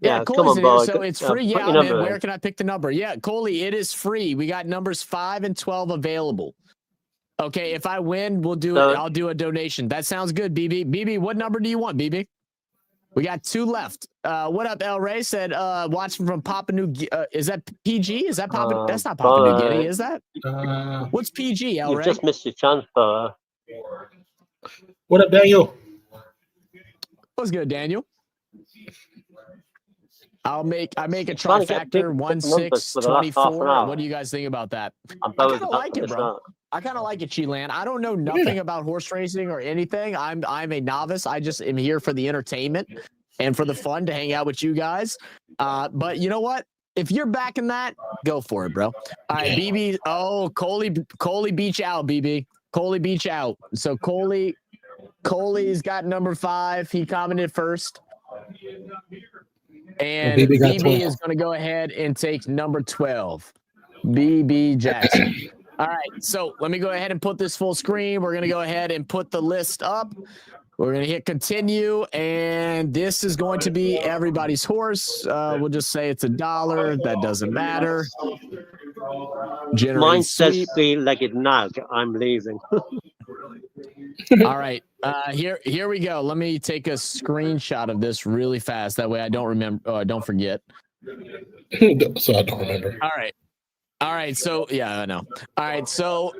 Yeah, Coley's in on, here, so it's free. Yeah, man, where can I pick the number? Yeah, Coley, it is free. We got numbers 5 and 12 available. Okay, if I win, we'll do it. I'll do a donation. That sounds good, BB. BB, what number do you want, BB? We got 2 left. What up, El Ray? Said, watching from Papua New Guinea. Is that PG? Is that Papua? That's not Papua New Guinea, is that? What's PG, El Ray? You just missed your chance, Boro. What up, Daniel? What's good, Daniel? I make a trifecta 1-6-24. What do you guys think about that? I kind of like it, bro. I kind of like it, Chilan. I don't know nothing about horse racing or anything. I'm a novice. I just am here for the entertainment and for the fun to hang out with you guys. But you know what? If you're backing that, go for it, bro. All right, BB. Oh, Coley beach out, BB. Coley beach out. So Coley's got number 5. He commented first. And BB is going to go ahead and take number 12. BB Jackson. All right, so let me go ahead and put this full screen. We're going to go ahead and put the list up. We're going to hit continue, and this is going to be everybody's horse. We'll just say it's $1. That doesn't matter. Mine says 3-legged nag. I'm leaving. All right, here we go. Let me take a screenshot of this really fast. That way I don't remember. Don't forget. So I don't remember. All right, so yeah, I know. All right, so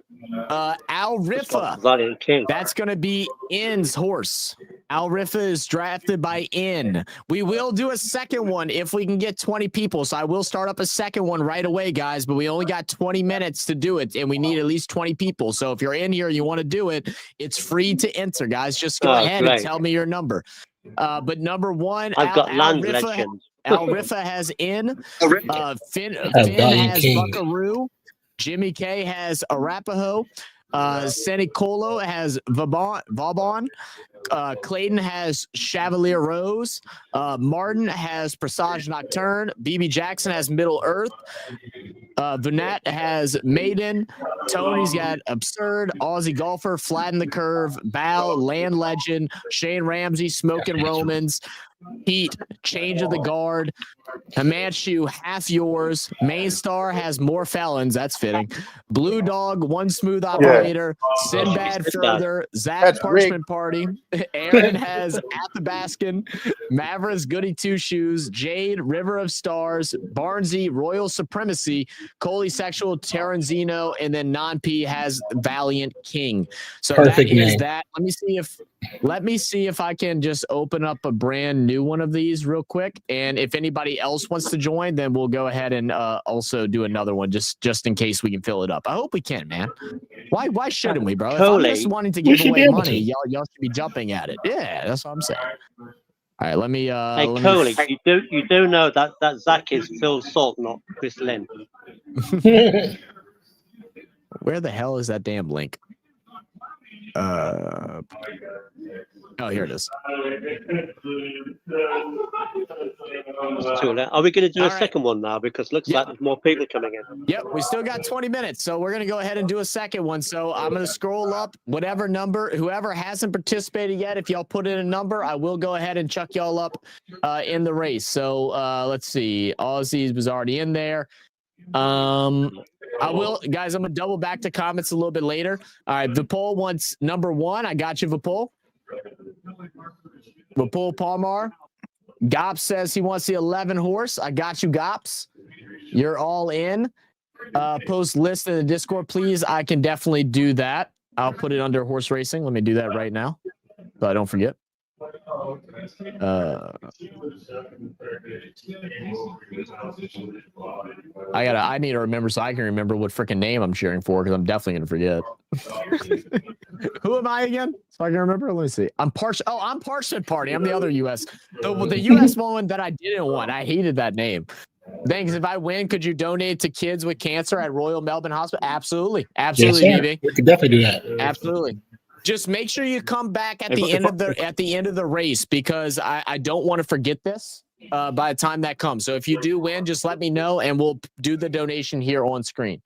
Al Rifa, that's going to be N's horse. Al Rifa is drafted by N. We will do a second one if we can get 20 people. So I will start up a second one right away, guys, but we only got 20 minutes to do it, and we need at least 20 people. So if you're in here and you want to do it, it's free to enter, guys. Just go ahead and tell me your number. But number 1, I've got Land Legend. Al Rifa has In. Finn Valiant has King. Buckaroo. Jimmy K has Arapaho. Senicolo has Vauban. Clayton has Chevalier Rose. Martin has Presage Nocturne. BB Jackson has Middle Earth. Vinat has Maiden. Tony's got Absurd. Aussie Golfer, Flatten the Curve. Bow, Land Legend. Shane Ramsey, Smoking Romans. Heat, Change of the Guard. Himanshu, Half Yours. Main Star has More Felons. That's fitting. Blue Dog, One Smooth Operator. Sinbad Further. Zach That's Parchment Party. Aaron has At the Baskin. Mavericks, Goody Two Shoes. Jade, River of Stars. Barnsey, Royal Supremacy. Coley Sexual, Terenzino. And then Non-P has Valiant King. So Perfect that is name. that. Let me see if I can just open up a brand new one of these real quick. And if anybody else wants to join, then we'll go ahead and also do another one just in case we can fill it up. I hope we can, man. Why shouldn't we, bro? If I'm just wanting to give away money, y'all should be jumping at it. Yeah, that's what I'm saying. All right, let me Hey, Coley, you do know that Zach is Phil Salt, not Chris Lynn. Where the hell is that damn link? Oh, here it is. Are we going to do All a right. second one now? Because looks like there's more people coming in. Yep, we still got 20 minutes, so we're going to go ahead and do a second one. So I'm going to scroll up whatever number, whoever hasn't participated yet, if y'all put in a number, I will go ahead and chuck y'all up in the race. So let's see. Aussies was already in there. I will, guys, I'm going to double back to comments a little bit later. All right, Vipul wants number 1. I got you, Vipul. Vipul Palmar. Gops says he wants the 11 horse. I got you, Gops. You're all in. Post list in the Discord, please. I can definitely do that. I'll put it under horse racing. Let me do that right now so I don't forget. I need to remember so I can remember what freaking name I'm cheering for because I'm definitely gonna forget. Who am I again? So I can remember. Let me see. I'm Parchment Party. I'm the other US. The US one that I didn't want. I hated that name. Thanks. If I win, could you donate to kids with cancer at Royal Melbourne Hospital? Absolutely, absolutely, Yes, baby. we could definitely do that. Absolutely. Just make sure you come back at the end of the race because I don't want to forget this by the time that comes. So if you do win, just let me know and we'll do the donation here on screen.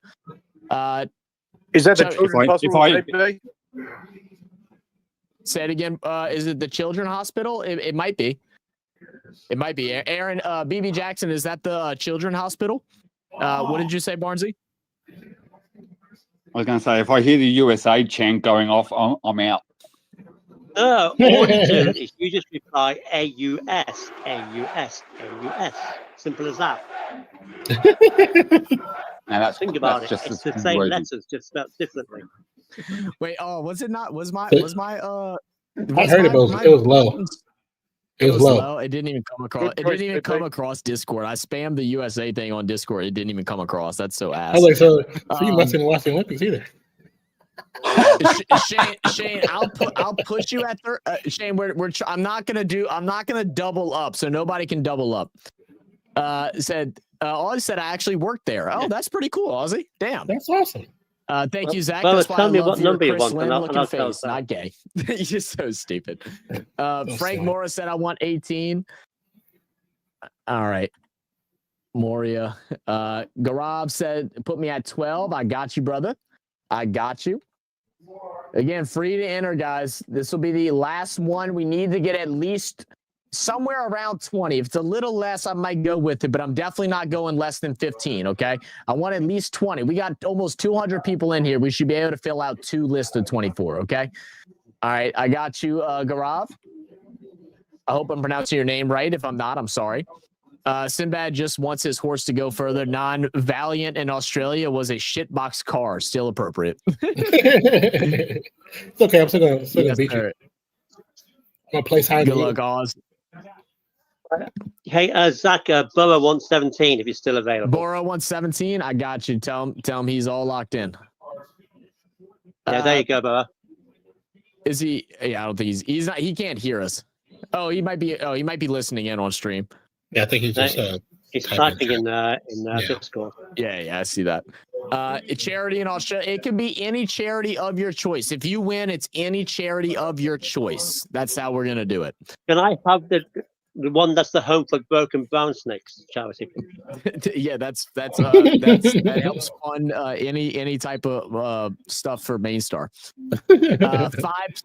Is that the children's hospital? Maybe? Say it again. Is it the Children's Hospital? It might be. It might be. Aaron, BB Jackson, is that the Children's Hospital? What did you say, Barnsey? I was going to say, if I hear the USA chant going off, I'm out. No, all you do is you just reply AUS, AUS, AUS. Simple as that. Now Think about it. Just It's the same letters, just spelled differently. Wait, was it not? Was my I heard it, but it was low. It was low. It didn't even come across. It didn't even come across Discord. I spammed the USA thing on Discord. It didn't even come across. That's so ass. I was like, so you mustn't watch the Olympics either. Shane, I'll push you at Shane. I'm not gonna double up, so nobody can double up. Ozzy said I actually worked there. Oh, that's pretty cool, Ozzy. Damn, that's awesome. Thank you, Zach. Well, That's why tell I me love what your number you Chris want, Lynn and I'll looking tell face. Not gay. You're so stupid. Frank funny. Morris said I want 18. All right. Moria. Garab said, put me at 12. I got you, brother. I got you. Again, free to enter, guys. This will be the last one. We need to get at least somewhere around 20. If it's a little less, I might go with it, but I'm definitely not going less than 15, okay? I want at least 20. We got almost 200 people in here. We should be able to fill out 2 lists of 24, okay? All right, I got you, Garav. I hope I'm pronouncing your name right. If I'm not, I'm sorry. Sinbad just wants his horse to go further. Non-Valiant in Australia was a shitbox car. Still appropriate. It's okay. I'm still gonna beat you. I'm gonna place high. Good luck, Oz. Hey, Zach, Borough wants 17 if you're still available. Borough wants 17. I got you. Tell him he's all locked in. Yeah, there you go, Borough. Is he? Yeah, I don't think he's not. He can't hear us. Oh, he might be. Oh, he might be listening in on stream. Yeah, I think he's just he's typing typing in Discord. Yeah, I see that. A charity in Australia. It can be any charity of your choice. If you win, it's any charity of your choice. That's how we're gonna do it. Can I have the one that's the home for broken brown snakes charity? Yeah, that helps fund any type of stuff for Main Star. 5,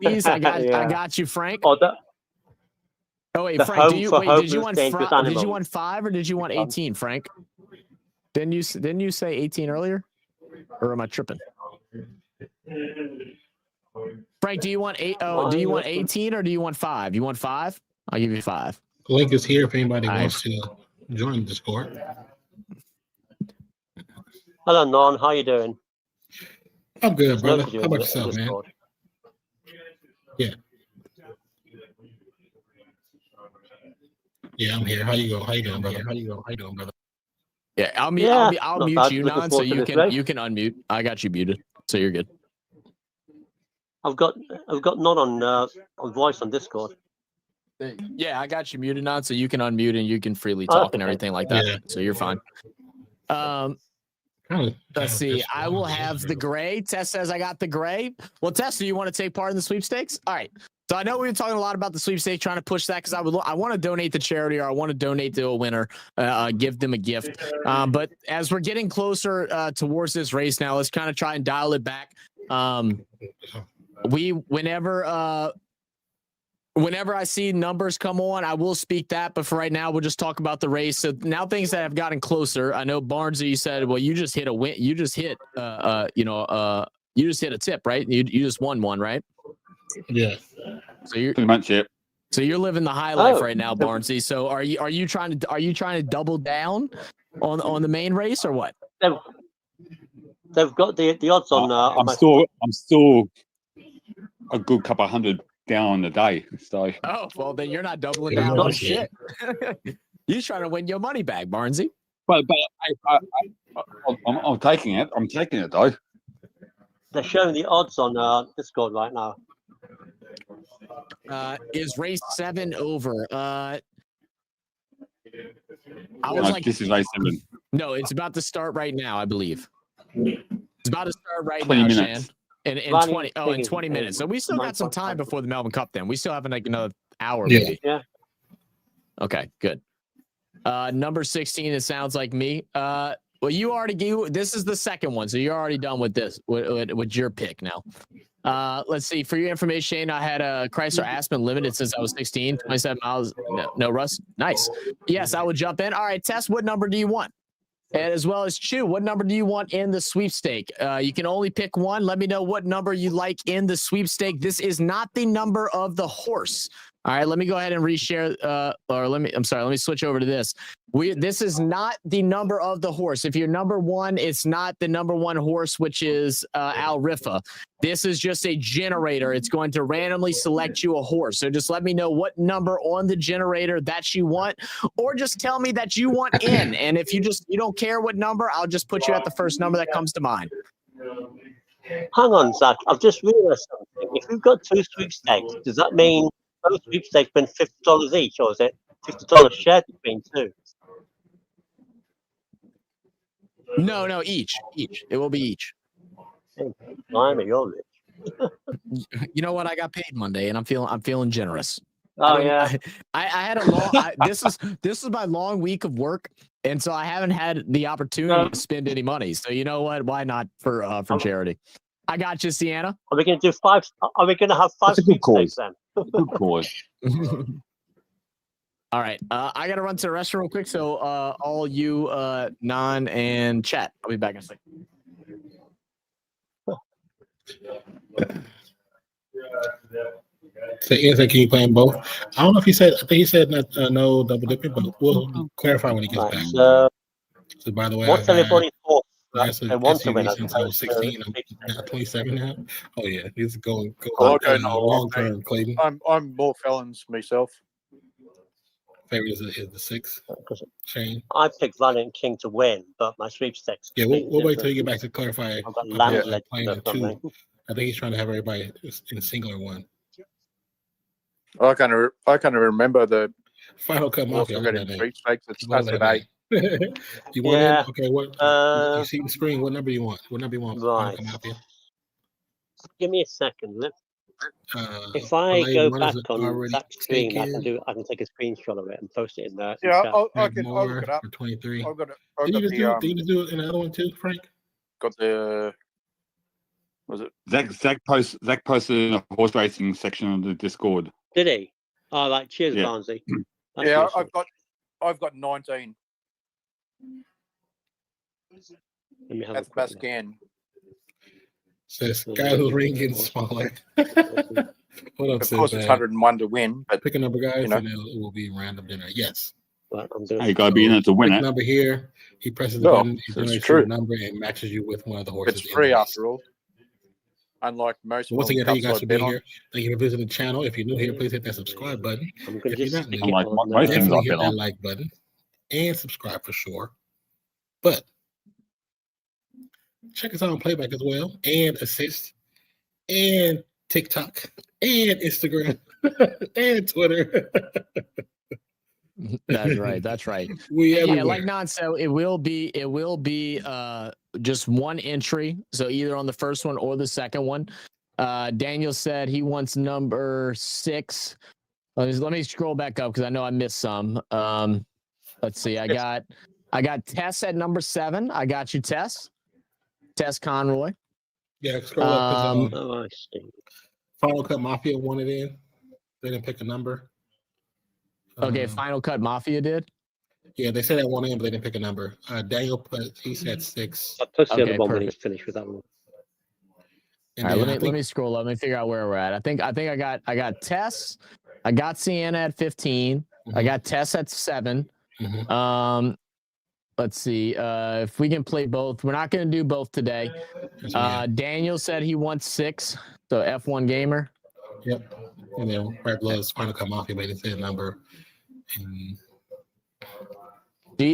please. I got you, Frank. Oh, wait, the Frank. home Did you for want dangerous animals. did you want 5 or did you want 18, Frank? Didn't you say 18 earlier? Or am I tripping? Frank, do you want 8? Oh, do you want 18 or do you want 5? You want 5? I'll give you 5. Link is here if anybody wants to join Discord. Hello, Non. How you doing? I'm good, brother. How about yourself, man? Yeah. Yeah, I'm here. How you doing, brother? Yeah, I'll mute you, Non, so you can unmute. I got you muted, so you're good. I've got Non on voice on Discord. Yeah, I got you muted, Non, so you can unmute and you can freely talk and everything like that. Yeah. So you're fine. Let's see. I will have the gray. Tess says I got the gray. Well, Tess, do you want to take part in the sweepstakes? All right. So I know we've been talking a lot about the sweepstakes, trying to push that because I want to donate to charity or I want to donate to a winner, give them a gift. But as we're getting closer towards this race now, let's kind of try and dial it back. Whenever I see numbers come on, I will speak that. But for right now, we'll just talk about the race. So now things that have gotten closer. I know Barnesy, you said, well, you just hit a win. You just hit, you just hit a tip, right? You just won one, right? Yeah. So you're pretty much it. So you're living the high life right now, Barnesy. So are you trying to double down on the main race or what? They've got the odds on. I'm still a good couple of hundred down on the day. So well, then you're not doubling down on shit. You're trying to win your money back, Barnesy. But I'm taking it. I'm taking it though. They're showing the odds on Discord right now. Is race 7 over? This is race 7. No, it's about to start right now, I believe. It's about to start right 20 now, minutes. Shan. In 20 minutes. So we still got some time before the Melbourne Cup then. We still have like another hour, maybe. Yeah. Okay, good. Number 16, it sounds like me. Well, this is the second one, so you're already done with this, with your pick now. Let's see. For your information, Shane, I had a Chrysler Aspen Limited since I was 16, 27 miles. No, Russ. Nice. Yes, I would jump in. All right, Tess, what number do you want? And as well as Chew, what number do you want in the sweepstake? You can only pick one. Let me know what number you like in the sweepstake. This is not the number of the horse. All right, let me go ahead and reshare. Let me switch over to this. This is not the number of the horse. If you're number 1, it's not the number 1 horse, which is Al Rifa. This is just a generator. It's going to randomly select you a horse. So just let me know what number on the generator that you want, or just tell me that you want in. And if you don't care what number, I'll just put you at the first number that comes to mind. Hang on, Zach. I've just realized something. If we've got 2 sweepstakes, does that mean both sweepstakes been $50 each, or is it $50 shared between 2? No, each. It will be each. Blimey, you're rich. You know what? I got paid Monday, and I'm feeling generous. Oh yeah. I had a long. This is my long week of work, and so I haven't had the opportunity to spend any money. So you know what? Why not for charity? I got you, Sienna. Are we going to do 5? Are we going to have 5 sweepstakes then? Good cause. All right. I got to run to the restroom real quick. So all you non and chat, I'll be back in a second. So Anthony, can you play them both? I don't know if he said. I think he said no double dipping, but we'll clarify when he gets back. So by the way, what's everybody's thoughts? They want to win since I was 16. I'm 27 now. Oh yeah, he's going long term. Clayton. I'm more felons myself. Favorite is the 6. Shane. I picked Valiant King to win, but my sweepstakes. Yeah, we'll wait till you get back to clarify. I've got Land playing the 2. I think he's trying to have everybody in a singular one. I kind of remember the Final Cut Mafia. Also got in Sweepstakes. It starts at 8. You want Yeah. in? Okay, what? You see the screen. What number you want? What number you want? Right. Final Cut Mafia. Give me a second. If I Malay, go one back is on already that screen, I taken. can take a screenshot of it and post it in there. Yeah, chat. I can. I'll More look it up. for 23. I've got Did you the just do another one too, Frank? got the. Was it? Zach posted in the horse racing section of the Discord. Did he? Oh, like cheers, Yeah. Barnsley. That's Yeah, awesome. I've got 19. Let me have That's a the quick best look. scan. Says guy who's ringing smaller. Hold up, Of course, it's 101 to win, but pick a number, guys, you know. and it will be random dinner. Yes. Right, I'm doing You got to be in it to win Pick it. number here. He presses the No, button. He it's generates true. your number and matches you with one of the horses. It's in free the race. after all. Unlike most. So once again, Melbourne thank you guys Cups for I've being been on. here. Thank you for visiting the channel. If you're new here, please hit that subscribe button. I'm going If to you're just not stick new, it Unlike on most things definitely I've hit been that on. like button and subscribe for sure. But check us out on playback as well, and assist, and TikTok, and Instagram, and Twitter. That's right. That's right. We Yeah, everywhere. like Nan said, it will be just one entry. So either on the first one or the second one. Daniel said he wants number 6. Let me scroll back up because I know I missed some. Let's see. I got Tess at number 7. I got you, Tess. Tess Conroy. Yeah, scroll up. Oh, I see. Final Cut Mafia wanted in. They didn't pick a number. Okay, Final Cut Mafia did. Yeah, they said that one in, but they didn't pick a number. Daniel he said 6. I'll post the Okay, other one when perfect. he's finished with that one. And All right, then let me scroll up. Let me figure out where we're at. I think I got Tess. I got Sienna at 15. I got Tess at 7. Let's see if we can play both. We're not going to do both today. Daniel said he wants 6. So F1 Gamer. Yep. And then Red Blood's Final Cut Mafia, but they said a number. And Do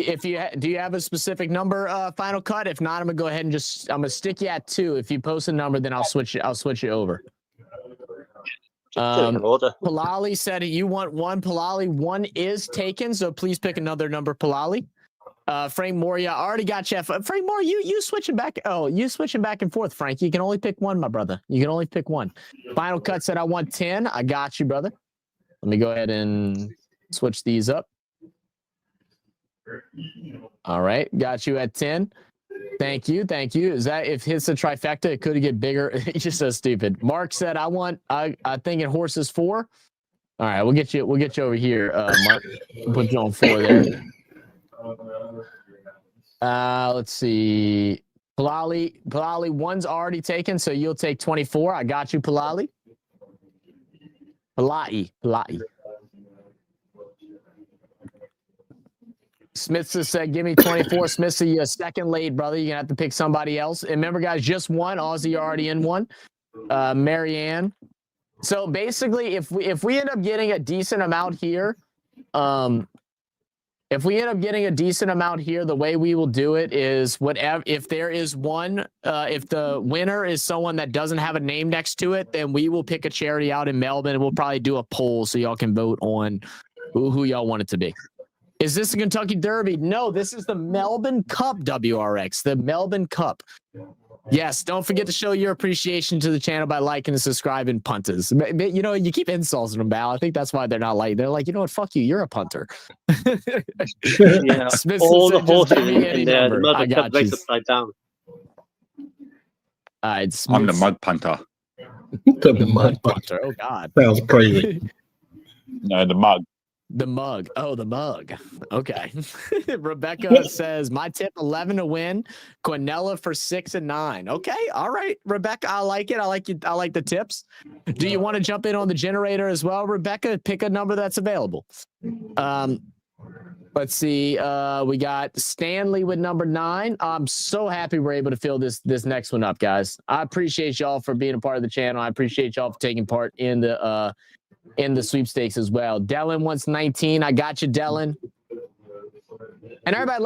you have a specific number, Final Cut? If not, I'm gonna go ahead and I'm gonna stick you at 2. If you post a number, then I'll switch it over. Palali said you want 1. Palali, 1 is taken, so please pick another number, Palali. Frank Moria, I already got you. Frank Moria, you switching back. Oh, you switching back and forth, Frank. You can only pick 1, my brother. You can only pick 1. Final Cut said I want 10. I got you, brother. Let me go ahead and switch these up. All right, got you at 10. Thank you. Is that if it's a trifecta, it could get bigger. He's just so stupid. Mark said I think in horses 4. All right, we'll get you over here, Mark. Put you on 4 there. Let's see. Palali 1's already taken, so you'll take 24. I got you, Palali. Palai. Smith said, give me 24. Smith, you're a second late, brother. You're going to have to pick somebody else. And remember, guys, just 1. Aussie already in 1. Marianne. So basically, if we end up getting a decent amount here, the way we will do it is whatever. If there is one, if the winner is someone that doesn't have a name next to it, then we will pick a charity out in Melbourne and we'll probably do a poll so y'all can vote on who y'all want it to be. Is this the Kentucky Derby? No, this is the Melbourne Cup WRX, the Melbourne Cup. Yes, don't forget to show your appreciation to the channel by liking and subscribing, punters. You know, you keep insulting them, Bal. I think that's why they're not like, they're like, you know what, fuck you, you're a punter. Yeah, Smith all said, the horses in the Melbourne Cup race upside down. All right, I'm the mud punter. the mud punter. Oh, God. Sounds crazy. No, the mug. The mug. Oh, the mug. Okay. Rebecca says, my tip 11 to win. Quinella for 6 and 9. Okay. All right, Rebecca. I like it. I like you. I like the tips. Do you want to jump in on the generator as well, Rebecca? Pick a number that's available. Let's see. We got Stanley with number 9. I'm so happy we're able to fill this next one up, guys. I appreciate y'all for being a part of the channel. I appreciate y'all for taking part in the sweepstakes as well. Dellen wants 19. I got you, Dellen. And everybody,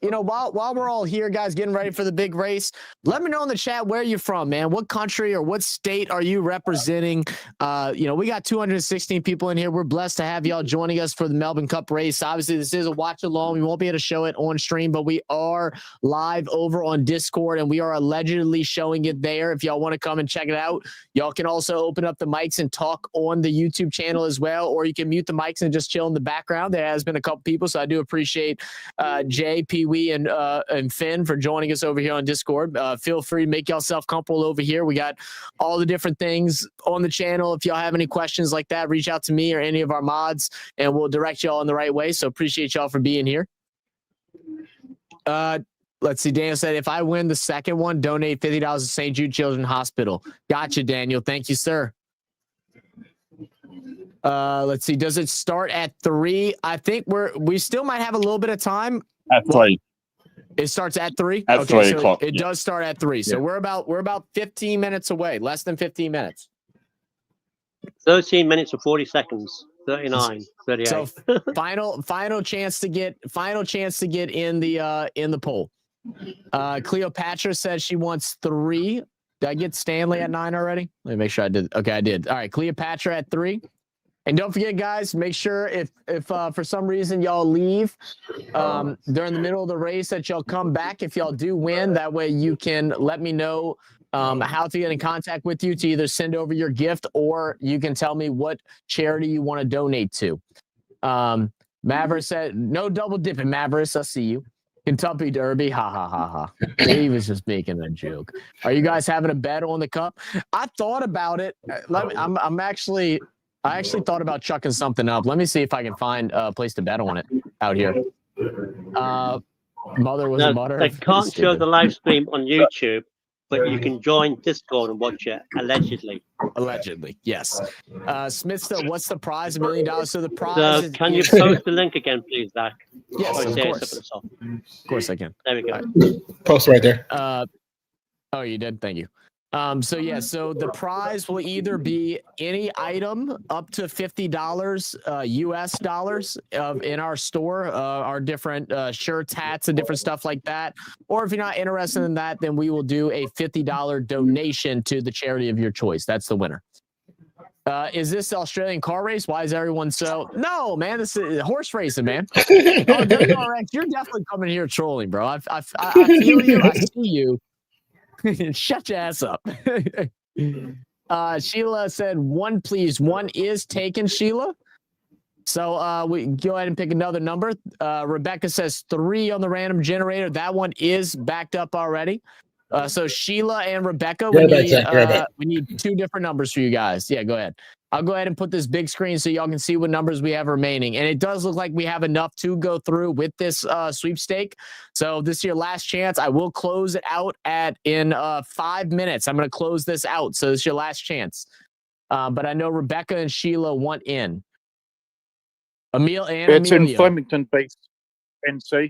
while we're all here, guys, getting ready for the big race, let me know in the chat where you're from, man. What country or what state are you representing? We got 216 people in here. We're blessed to have y'all joining us for the Melbourne Cup race. Obviously, this is a watch along. We won't be able to show it on stream, but we are live over on Discord, and we are allegedly showing it there. If y'all want to come and check it out, y'all can also open up the mics and talk on the YouTube channel as well, or you can mute the mics and just chill in the background. There has been a couple people, so I do appreciate Jay, Pee Wee, and Finn for joining us over here on Discord. Feel free to make yourself comfortable over here. We got all the different things on the channel. If y'all have any questions like that, reach out to me or any of our mods, and we'll direct y'all in the right way. So appreciate y'all for being here. Let's see. Daniel said, if I win the second one, donate $50 to St. Jude Children's Hospital. Gotcha, Daniel. Thank you, sir. Let's see. Does it start at 3? I think we still might have a little bit of time. At 3. It starts at 3? At 3 o'clock. It does start at 3. So we're about 15 minutes away, less than 15 minutes. 13 minutes and 40 seconds. 39, 38. So final chance to get in the poll. Cleopatra says she wants 3. Did I get Stanley at 9 already? Let me make sure I did. Okay, I did. All right, Cleopatra at 3. And don't forget, guys, make sure if for some reason y'all leave during the middle of the race, that y'all come back if y'all do win. That way you can let me know how to get in contact with you to either send over your gift, or you can tell me what charity you want to donate to. Maverick said, no double dipping, Maverick. I see you. Kentucky Derby. Ha, ha, ha, ha. He was just making a joke. Are you guys having a bet on the Cup? I thought about it. I actually thought about chucking something up. Let me see if I can find a place to bet on it out here. Mother was a mother. They can't show the live stream on YouTube, but you can join Discord and watch it, allegedly. Allegedly, yes. Smith said, what's the prize? $1 million. So the prize can you post the link again, please, Zach? Yes, of course. Of course I can. There we go. Post right there. Oh, you did? Thank you. So the prize will either be any item up to $50 US dollars in our store, our different shirts, hats, and different stuff like that. Or if you're not interested in that, then we will do a $50 donation to the charity of your choice. That's the winner. Is this the Australian car race? Why is everyone so? No, man, this is horse racing, man. WRX, you're definitely coming here trolling, bro. I feel you. I see you. Shut your ass up. Sheila said 1, please. 1 is taken, Sheila. So we go ahead and pick another number. Rebecca says 3 on the random generator. That one is backed up already. So Sheila and Rebecca, we need 2 different numbers for you guys. Yeah, go ahead. I'll go ahead and put this big screen so y'all can see what numbers we have remaining. And it does look like we have enough to go through with this sweepstake. So this is your last chance. I will close it out in 5 minutes. I'm going to close this out. So this is your last chance. But I know Rebecca and Sheila want in. It's in Flemington based NC.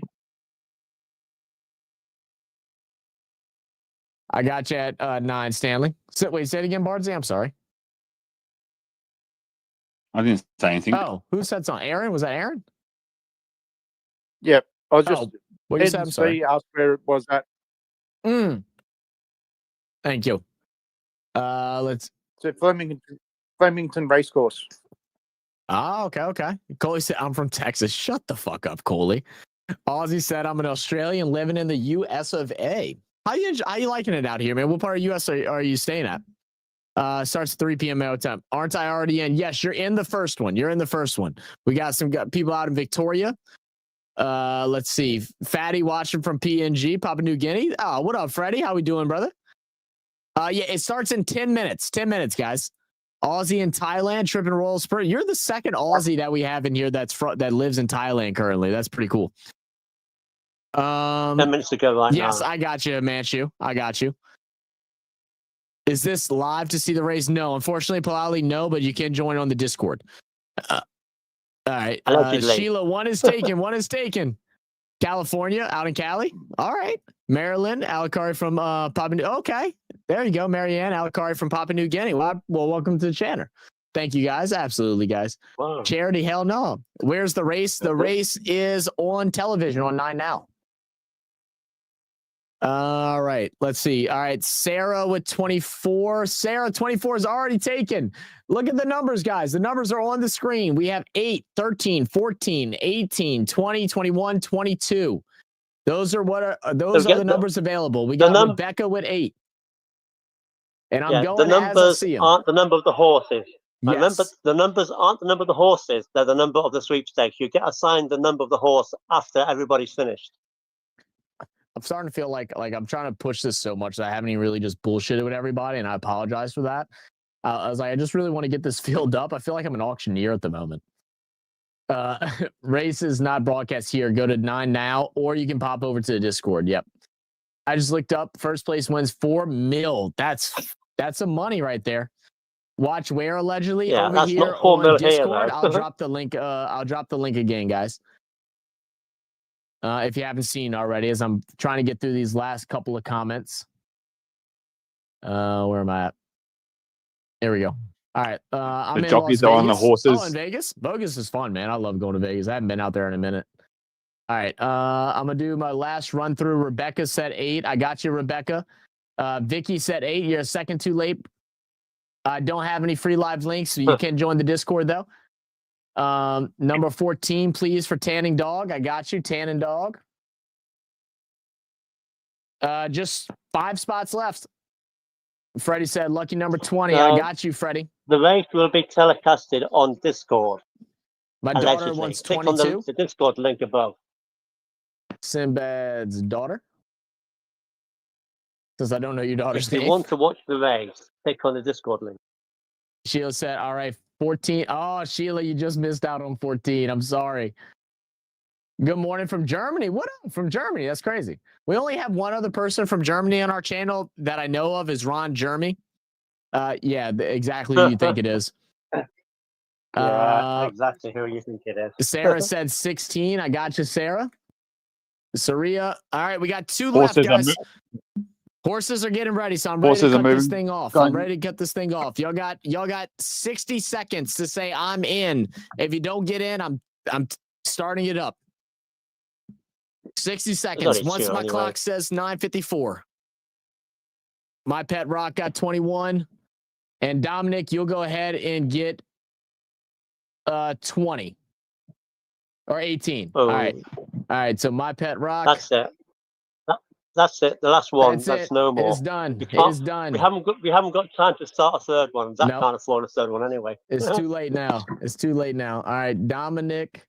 I got you at 9, Stanley. Wait, say it again, Bardsley. I'm sorry. I didn't say anything. Oh, who said something? Aaron? Was that Aaron? Yep. I was just what you said? I'm sorry. Asked where it was at. Thank you. Let's. It's Flemington Racecourse. Oh, okay. Coley said, I'm from Texas. Shut the fuck up, Coley. Ozzy said, I'm an Australian living in the US of A. How you liking it out here, man? What part of US are you staying at? Starts 3 p.m. Mountain time. Aren't I already in? Yes, you're in the first one. We got some people out in Victoria. Let's see. Fatty watching from PNG, Papua New Guinea. Oh, what up, Freddie? How we doing, brother? Yeah, it starts in 10 minutes. 10 minutes, guys. Aussie in Thailand, tripping Royal Spur. You're the second Aussie that we have in here that lives in Thailand currently. That's pretty cool. 10 minutes to go right now. Yes, I got you, Manchu. I got you. Is this live to see the race? No, unfortunately, Palali, no, but you can join on the Discord. All right. Sheila, 1 is taken. 1 is taken. California, out in Cali. All right. Maryland, Alikari from Papua New. Okay. There you go, Marianne, Alikari from Papua New Guinea. Well, welcome to the channel. Thank you, guys. Absolutely, guys. Wow. Charity, hell no. Where's the race? The race is on television on 9 Now. All right, let's see. All right, Sarah with 24. Sarah, 24 is already taken. Look at the numbers, guys. The numbers are on the screen. We have 8, 13, 14, 18, 20, 21, 22. Those are the numbers available. We got Rebecca with 8. And I'm going as I see them. Aren't the number of the horses. Yes. Remember, the numbers aren't the number of the horses. They're the number of the sweepstakes. You get assigned the number of the horse after everybody's finished. I'm starting to feel like I'm trying to push this so much that I haven't even really just bullshitted with everybody, and I apologize for that. I was like, I just really want to get this filled up. I feel like I'm an auctioneer at the moment. Race is not broadcast here. Go to 9 Now, or you can pop over to the Discord. Yep. I just looked up. First place wins $4 million. That's some money right there. Watch where allegedly over here on Discord. I'll drop the link. I'll drop the link again, guys. If you haven't seen already, as I'm trying to get through these last couple of comments. Where am I at? There we go. All right. I'm the in jockeys Las are on the Vegas. horses. Oh, in Vegas? Vegas is fun, man. I love going to Vegas. I haven't been out there in a minute. All right. I'm going to do my last run through. Rebecca said 8. I got you, Rebecca. Vicky said 8. You're a second too late. I don't have any free live links, so you can join the Discord, though. Number 14, please, for Tanning Dog. I got you, Tanning Dog. Just 5 spots left. Freddie said, lucky number 20. I got you, Freddie. The race will be telecasted on Discord. My daughter wants 22. Click on the Discord link above. Sinbad's daughter? Because I don't know your daughter's name. If you want to watch the race, click on the Discord link. Sheila said, all right, 14. Oh, Sheila, you just missed out on 14. I'm sorry. Good morning from Germany. What up from Germany? That's crazy. We only have one other person from Germany on our channel that I know of is Ron Jeremy. Yeah, exactly who you think it is. Yeah, exactly who you think it is. Sarah said 16. I got you, Sarah. Saria. All right, we got 2 left, guys. Horses are getting ready, so I'm ready to cut this thing off. I'm ready to cut this thing off. Y'all got 60 seconds to say I'm in. If you don't get in, I'm starting it up. 60 seconds. Once my clock says 9:54. My Pet Rock got 21. And Dominic, you'll go ahead and get 20. Or 18. Oh. All right. So My Pet Rock. That's it. That's it. The last one. That's no more. It's done. It's done. We haven't got time to start a third one. Zach can't afford a third one anyway. It's too late now. It's too late now. All right, Dominic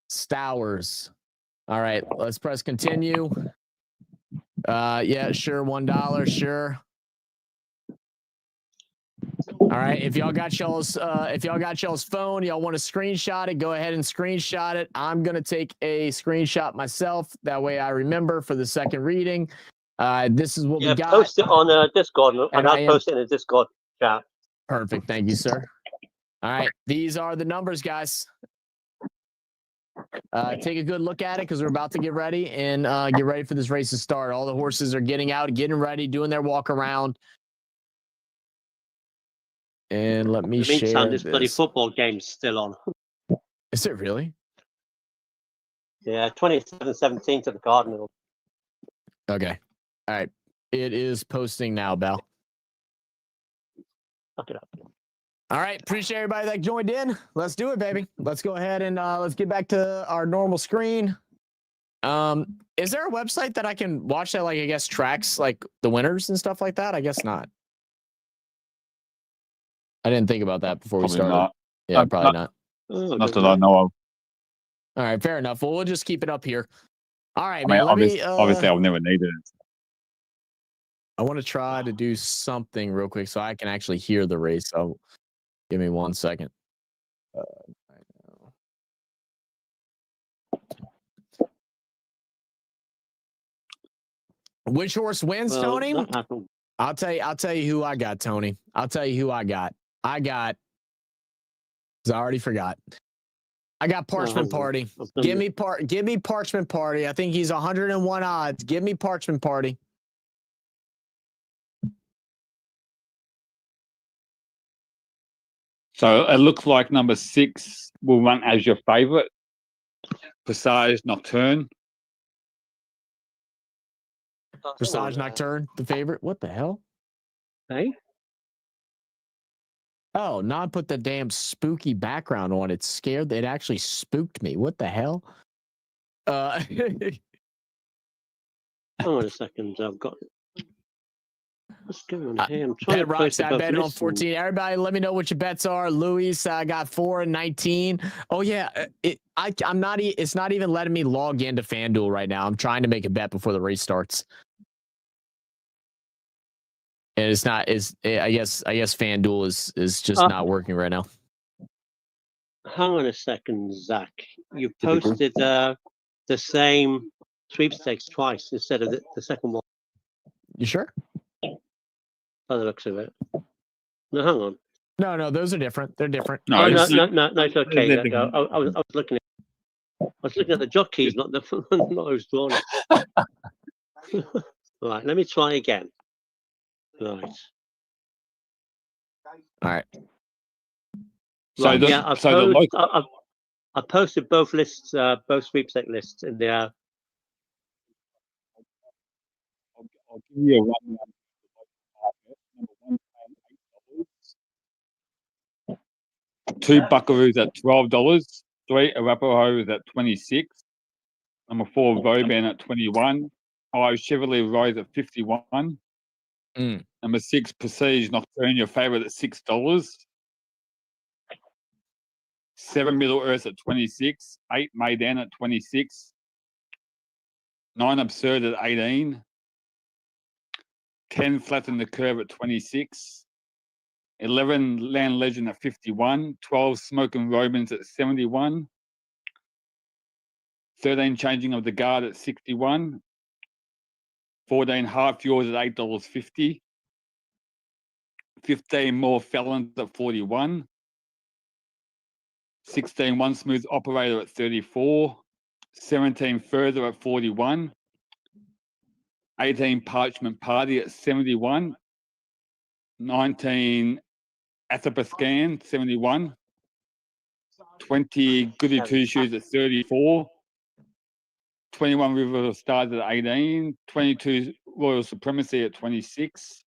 Stowers. All right, let's press continue. Yeah, sure. $1. Sure. All right. If y'all got y'all's phone, y'all want to screenshot it, go ahead and screenshot it. I'm gonna take a screenshot myself. That way I remember for the second reading. This is what we got. Post it on Discord, and I'll post it in the Discord chat. Perfect. Thank you, sir. All right. These are the numbers, guys. Take a good look at it because we're about to get ready and get ready for this race to start. All the horses are getting out, getting ready, doing their walk around. And let me share this bloody football game's still on. Is it really? Yeah, 27-17 to the Cardinals. Okay. All right. It is posting now, Bell. Look it up. All right. Appreciate everybody that joined in. Let's do it, baby. Let's go ahead and let's get back to our normal screen. Is there a website that I can watch that, like, I guess, tracks like the winners and stuff like that? I guess not. I didn't think about that before we started. Not. Yeah, probably not. Not that I know of. All right, fair enough. Well, we'll just keep it up here. All right, I mean, man. obviously, I've never needed it. I want to try to do something real quick so I can actually hear the race. So give me 1 second. Which horse wins, Tony? I'll tell you who I got, Tony. I'll tell you who I got. Because I already forgot. I got Parchment Party. Give me Parchment Party. I think he's 101 odds. Give me Parchment Party. So it looks like number 6 will run as your favourite. Passage Nocturne. Passage Nocturne, the favorite. What the hell? Hey? Oh, Nod put the damn spooky background on. It scared. It actually spooked me. What the hell? Hold on a second. I've got. What's going on here? I'm trying to Rocks, I both bet on listen. 14. Everybody, let me know what your bets are. Luis, I got 4 and 19. Oh yeah, I'm not. It's not even letting me log into FanDuel right now. I'm trying to make a bet before the race starts, and it's not. I guess FanDuel is just not working right now. Hang on a second, Zach. You posted the same sweepstakes twice instead of the second one. You sure? By the looks of it. No, hang on. No, those are different. They're different. No, it's okay. I was looking at the jockeys, not who's drawn it. Right, let me try again. Right. All right. I posted both lists, both sweepstake lists in the. I'll give you a run. Number 1 paying $8. 2 Buckaroos at $12. 3 Arapahoes at $26. Number 4 Vauban at $21. 5 Chevrolet Rise at $51. Number 6 Prestige Nocturne, your favourite, at $6. 7 Middle Earth at $26. 8 Maidan at $26. 9 Absurd at $18. 10 Flatten the Curve at $26. 11 Land Legend at $51. 12 Smoking Romans at $71. 13 Changing of the Guard at $61. 14 Half Yours at $8.50. 15 More Felons at $41. 16 One Smooth Operator at $34. 17 Further at $41. 18 Parchment Party at $71. 19 Athapascan, $71. 20 Goody Two Shoes at $34. 21 River of Stars at $18. 22 Royal Supremacy at $26.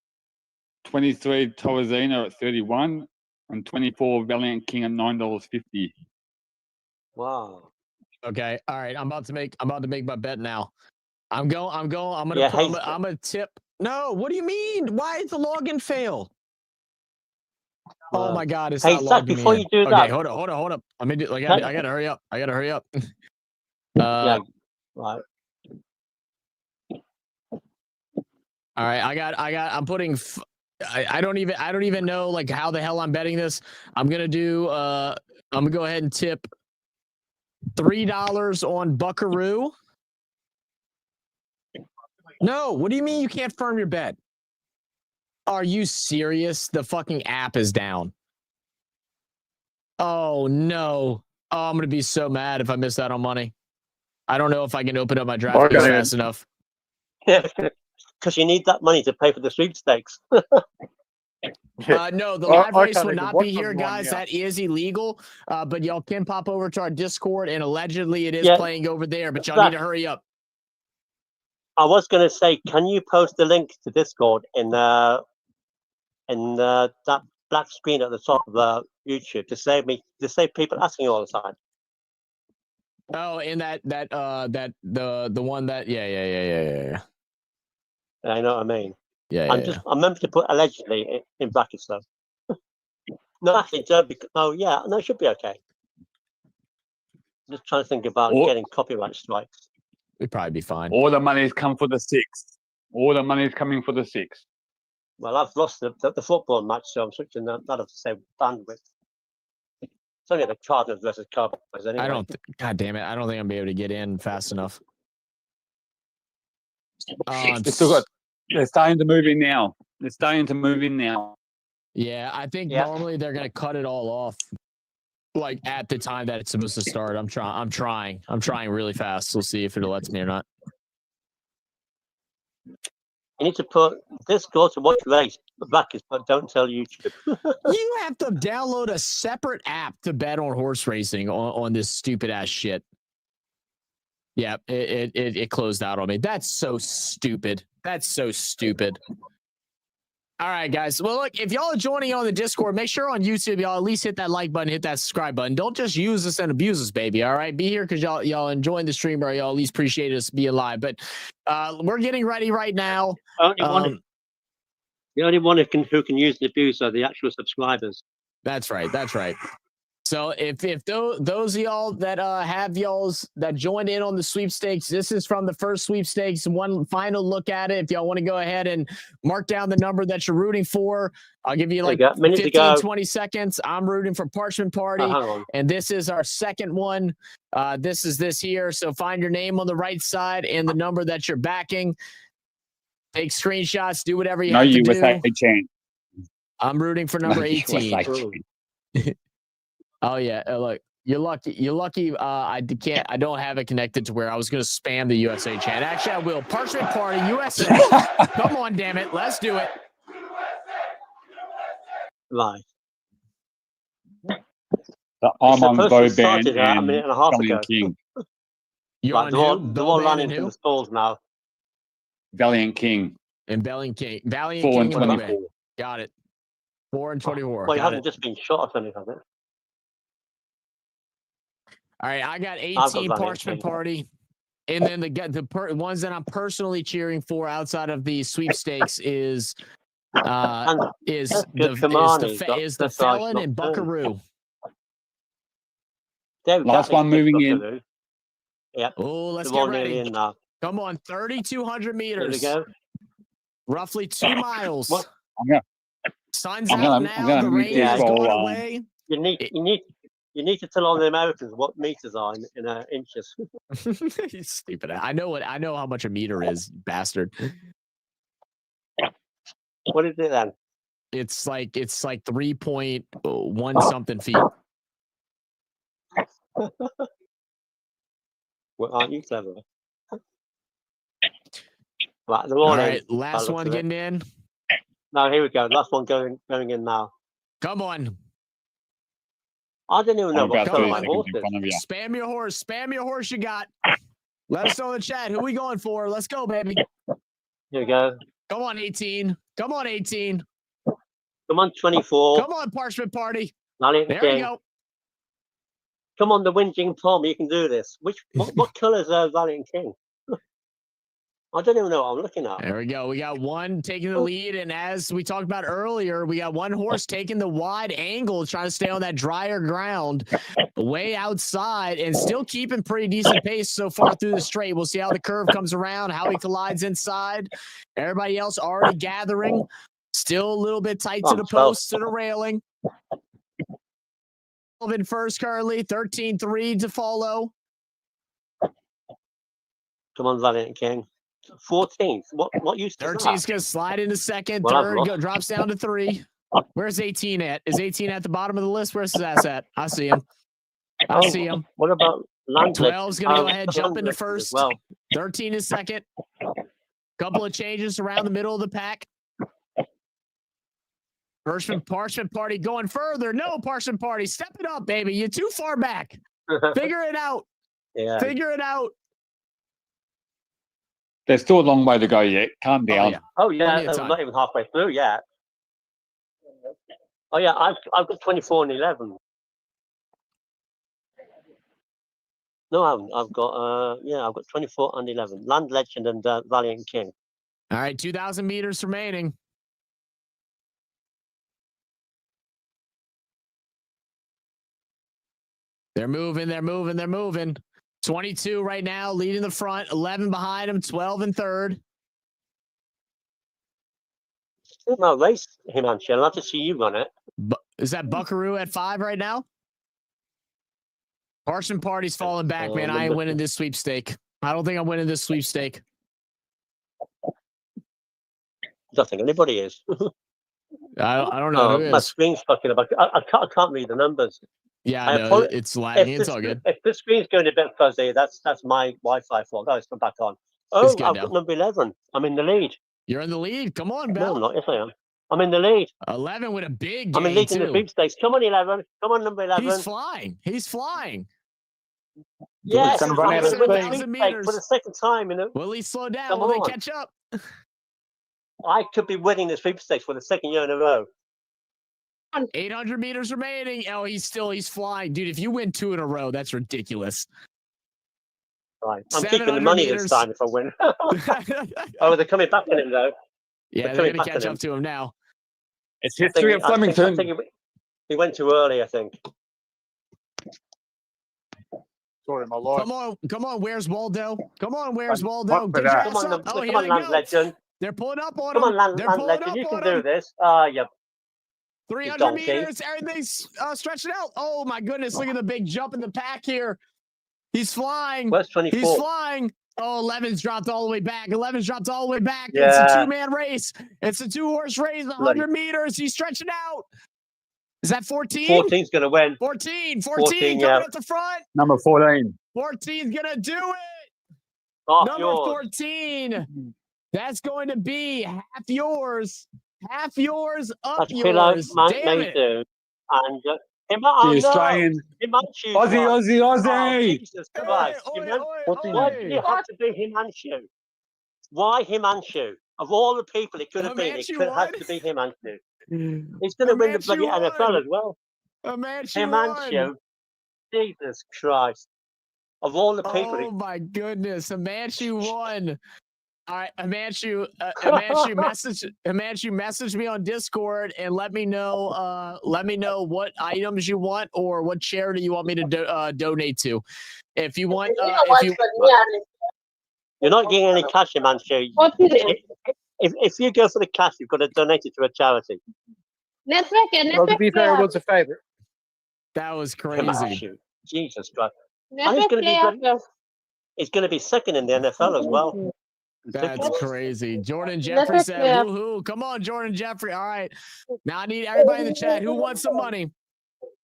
23 Torresino at $31. And 24 Valiant King at $9.50. Wow. Okay. All right. I'm about to make my bet now. I'm gonna tip. No, what do you mean? Why is the login fail? Oh my God, it's not Zach, logging before me you do in. that, Okay, hold up. I gotta hurry up. yeah, right. All right, I'm putting. I don't even know like how the hell I'm betting this. I'm gonna go ahead and tip $3 on Buckaroo. No, what do you mean you can't firm your bet? Are you serious? The fucking app is down. Oh no. Oh, I'm gonna be so mad if I miss out on money. I don't know if I can open up my DraftKings fast enough. Yeah, because you need that money to pay for the sweepstakes. No, the live race will not be here, guys. That is illegal. But y'all can pop over to our Discord, and allegedly it is playing over there. But y'all need to hurry up. I was going to say, can you post the link to Discord in that black screen at the top of YouTube to save people asking you all the time? Oh, in the one that yeah. I know what I mean. Yeah. I'm meant to put allegedly in brackets though. No, actually, don't. It should be okay. Just trying to think about getting copyright strikes. We'd probably be fine. All the money's come for the 6th. All the money's coming for the 6th. Well, I've lost the football match, so I'm switching that up to say bandwidth. It's only the Cardinals versus Cowboys anyway. God damn it! I don't think I'm be able to get in fast enough. They're starting to move in now. Yeah, I think normally they're gonna cut it all off, like at the time that it's supposed to start. I'm trying really fast. We'll see if it lets me or not. You need to put this go to watch race brackets, but don't tell YouTube. You have to download a separate app to bet on horse racing on this stupid ass shit. Yeah, it closed out on me. That's so stupid. That's so stupid. All right, guys. Well, look, if y'all are joining on the Discord, make sure on YouTube, y'all at least hit that like button, hit that subscribe button. Don't just use us and abuse us, baby. All right, be here because y'all enjoying the stream, or y'all at least appreciate us being live. But we're getting ready right now. The only one who can use the abuse are the actual subscribers. That's right. That's right. So if those of y'all that have y'all's that joined in on the sweepstakes, this is from the first sweepstakes. One final look at it. If y'all want to go ahead and mark down the number that you're rooting for, I'll give you like 15, 20 seconds. I'm rooting for Parchment Party, and this is our second one. This is this here. So find your name on the right side and the number that you're backing. Take screenshots. Do whatever you have to do. Chain. I'm rooting for number 18. Oh yeah, look, you're lucky. You're lucky. I don't have it connected to where I was going to spam the USA chant. Actually, I will. Parchment Party USA. Come on, damn it, let's do it. Live. I'm on Bo Band and a minute and a half ago. King. You're on who? The one running from the stalls now. Valiant King. And Valiant King. 4 and 24. Got it. 4 and 24. Well, you haven't just been shot or anything, have it? All right, I got 18 Parchment Party, and then the ones that I'm personally cheering for outside of the sweepstakes is the Felon and Buckaroo. Last one moving in. Yeah. Oh, let's get ready. Come on, 3,200 meters. There we go. Roughly 2 miles. What? Sun's out now. The rain is going away. You need to tell all the Americans what meters are in inches. You stupid. I know how much a meter is, bastard. What is it then? It's like 3.1 something feet. Well, aren't you clever? Right, all right, last one getting in. No, here we go. Last one going in now. Come on. I don't even know what color my horse is. Spam your horse. Spam your horse you got. Let us know in the chat. Who we going for? Let's go, baby. Here we go. Come on, 18. Come on, 18. Come on, 24. Come on, Parchment Party. There we go. Come on, the whinging Tom. You can do this. What color is Valiant King? I don't even know what I'm looking at. There we go. We got one taking the lead, and as we talked about earlier, we got one horse taking the wide angle, trying to stay on that drier ground, way outside, and still keeping pretty decent pace so far through the straight. We'll see how the curve comes around, how he collides inside. Everybody else already gathering, still a little bit tight to the post, to the railing. In first currently, 13-3 to follow. Come on, Valiant King. 14th. What used to 13's gonna slide into second. Third drops down to 3. Where's 18 at? Is 18 at the bottom of the list? Where's his ass at? I see him. What about 12's gonna go ahead, jump into first. 13 is second. Couple of changes around the middle of the pack. Parchment Party going further. No, Parchment Party, step it up, baby. You're too far back. Figure it out. Yeah. Figure it out. There's still a long way to go yet. Calm down. Oh yeah, I'm not even halfway through yet. Oh yeah, I've got 24 and 11. No, I haven't. I've got 24 and 11. Land Legend and Valiant King. All right, 2,000 meters remaining. They're moving. 22 right now, leading the front, 11 behind him, 12 in third. No, race him, I'd love to see you run it. Is that Buckaroo at 5 right now? Parchment Party's falling back, man. I ain't winning this sweepstake. I don't think I'm winning this sweepstake. I don't think anybody is. I don't know who is. My screen's fucking about. I can't read the numbers. Yeah, I know. It's lagging. It's all good. If the screen's going a bit fuzzy, that's my Wi-Fi fault. Oh, it's come back on. Oh, I've got number 11. I'm in the lead. You're in the lead. Come on, No, Bell. I'm not. Yes, I am. I'm in the lead. 11 with a big I'm in gain, lead in the too. sweepstakes. Come on, 11. Come on, number 11. He's flying. He's flying. Yes, Gonna I'm run out going of to win the speed. sweepstakes for the second time. Will he slow down? Come Will they on. catch up? I could be winning the sweepstakes for the second year in a row. 800 meters remaining. Oh, he's flying. Dude, if you win 2 in a row, that's ridiculous. Right. I'm 700 keeping the money meters. this time if I win. Oh, they're coming back on him, though. Yeah, they're going to catch up to him now. It's history at Flemington. I think he went too early, I think. Sorry, my life. Come on, where's Waldo? Come on, where's Waldo? fuck for Get your that. ass Come on, up. Oh, come here on, they Land go. Legend. They're pulling up on Come him. on, Land They're pulling Legend. up You can on do him. this. Yeah. 300 donkey. meters. Everything's stretching out. Oh, my goodness. Look at the big jump in the pack here. He's flying. Where's 24? He's flying. Oh, 11's dropped all the way back. 11's dropped all the way back. Yeah. It's a 2-man race. It's a 2-horse race. 100 Bloody. meters. He's stretching out. Is that 14? 14's going to win. 14 14, coming yeah. up the front. Number 14. 14's going to do it. Half Number yours. 14. That's going to be half yours. Half yours, up That's Pillow, yours. Mount Damn it. Mason. And The Australian. Himanshu. Aussie. Oh, Jesus Christ. Oi, Himan- oi, Why oi. did it have to be Himanshu? Why Himanshu? Of all the people it could have been, it Himanshu could have won. to be Himanshu. He's going to win the Himanshu bloody won. NFL as well. Himanshu Himanshu. won. Jesus Christ. Of all the people, Oh my goodness, Himanshu won. All right, Himanshu, message me on Discord and let me know what items you want or what charity you want me to donate to. If you want, you're not getting any cash, Himanshu. If you go for the cash, you've got to donate it to a charity. Well, to be fair, it was a favourite. that was crazy. Himanshu. Jesus Christ. And he's going to be second in the NFL as well. That's crazy. Jordan Jeffrey said, woohoo. Come on, Jordan Jeffrey. All right. Now I need everybody in the chat who wants some money.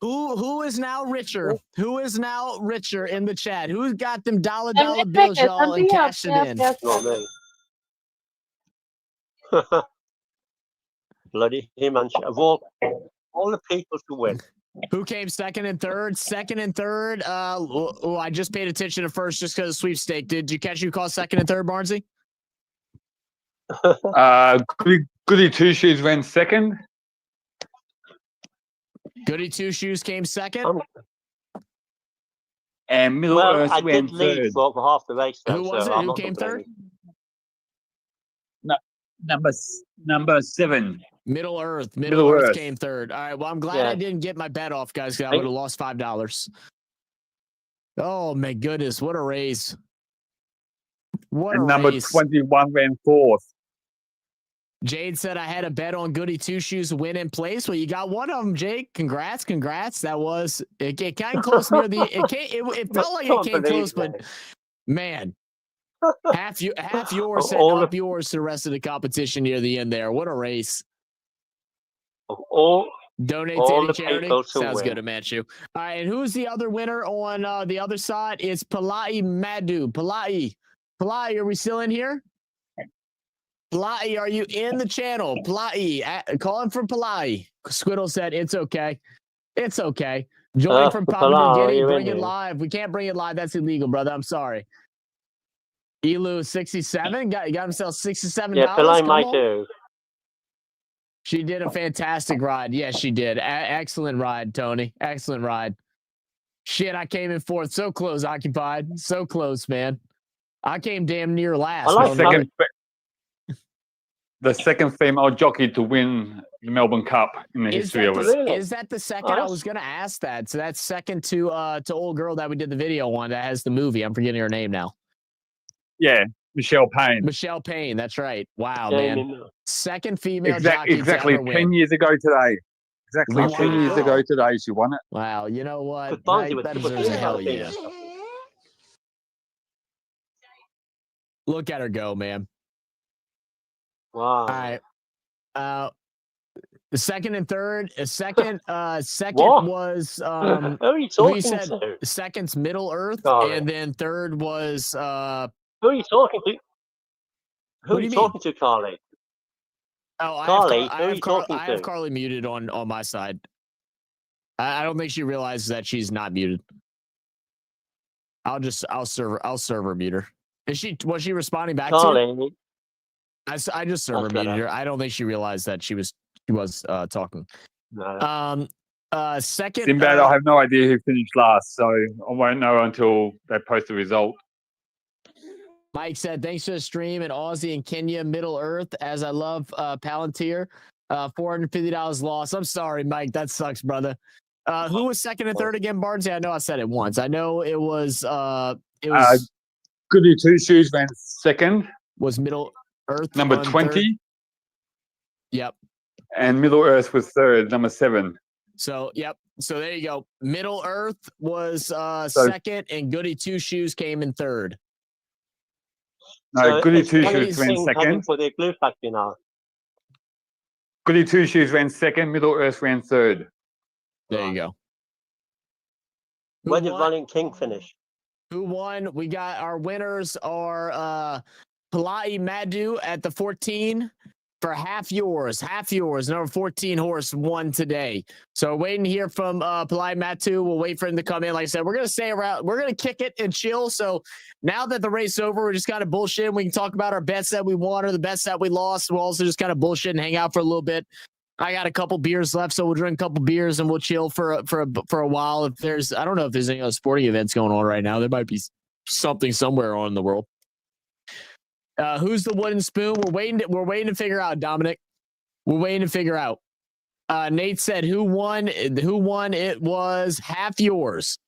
Who is now richer? Who is now richer in the chat? Who's got them dollar bills, y'all, and cash it in? Not me. Bloody Himanshu. Of all the people to win. Who came second and third? Second and third. I just paid attention to first just because of sweepstake. Did you catch who called second and third, Barnesy? Goody Two Shoes ran second. Goody Two Shoes came second. And Middle Earth I ran did lead third. for half the race. Who was it? I'm Who not came third? Number 7. Middle Earth. Middle Earth Earth. came third. All right. Well, I'm glad Yeah. I didn't get my bet off, guys, because I would have lost $5. Oh my goodness, what a race! What And a number race! 21 ran fourth. Jade said I had a bet on Goody Two Shoes win in place. Well, you got one of them, Jake. Congrats. That was it came close near the. It felt like it came close, but man, half yours set up yours to the rest of the competition near the end there. What a race! Donate to any charity. Sounds good, Himanshu. All right, and who's the other winner on the other side? It's Palai Madu. Palai, are we still in here? Palai, are you in the channel? Palai, calling from Palai. Squiddle said it's okay. It's okay. Join from Papua New Guinea. Bring it live. We can't bring it live. That's illegal, brother. I'm sorry. Elu 67 got himself $67. Yeah, Palai might do. She did a fantastic ride. Yes, she did. Excellent ride, Tony. Excellent ride. Shit, I came in fourth. So close, occupied. So close, man. I came damn near last. The second female jockey to win the Melbourne Cup in the history of it. Is that the second? I was going to ask that. So that's second to old girl that we did the video on that has the movie. I'm forgetting her name now. Yeah, Michelle Payne. Michelle Payne. That's right. Wow, man. Second female jockey exactly to ever 10 win. years ago today. Exactly 10 years ago today, she won it. Wow, you know what? That deserves a hell yeah. Look at her go, man. Wow. All right. The second and third. Second was Who are you talking to? second's Middle Earth, and then third was Who are you talking to? Who are you talking to, Carly? Oh, Carly, who are you talking I have to? Carly muted on my side. I don't think she realizes that she's not muted. I'll server mute her. Was she responding back to you? Carly, I just server That's muted better. her. I don't think she realized that she was talking. no. Second. Sinbad, I have no idea who finished last, so I won't know until they post the result. Mike said, thanks for the stream in Aussie and Kenya, Middle Earth, as I love Palantir. $450 loss. I'm sorry, Mike. That sucks, brother. Who was second and third again, Barnes? I know I said it once. I know it was Goody Two Shoes ran second. Was Middle Earth number 20. Third? Yep. And Middle Earth was third, number 7. So, yep. So there you go. Middle Earth was second, and Goody Two Shoes came in third. No, Goody Two Shoes ran second. For the glue factory now. Goody Two Shoes ran second. Middle Earth ran third. There you go. Where did Running King finish? Who won? We got our winners are Palai Madu at the 14 for half yours. Number 14 horse won today. So we're waiting to hear from Palai Matu. We'll wait for him to come in. Like I said, we're going to stay around. We're going to kick it and chill. So now that the race is over, we're just kind of bullshit. We can talk about our bets that we won or the bets that we lost. We'll also just kind of bullshit and hang out for a little bit. I got a couple beers left, so we'll drink a couple beers and we'll chill for a while. If there's, I don't know if there's any other sporting events going on right now. There might be something somewhere on in the world. Who's the wooden spoon? We're waiting to figure out, Dominic. We're waiting to figure out. Nate said, who won? It was half yours.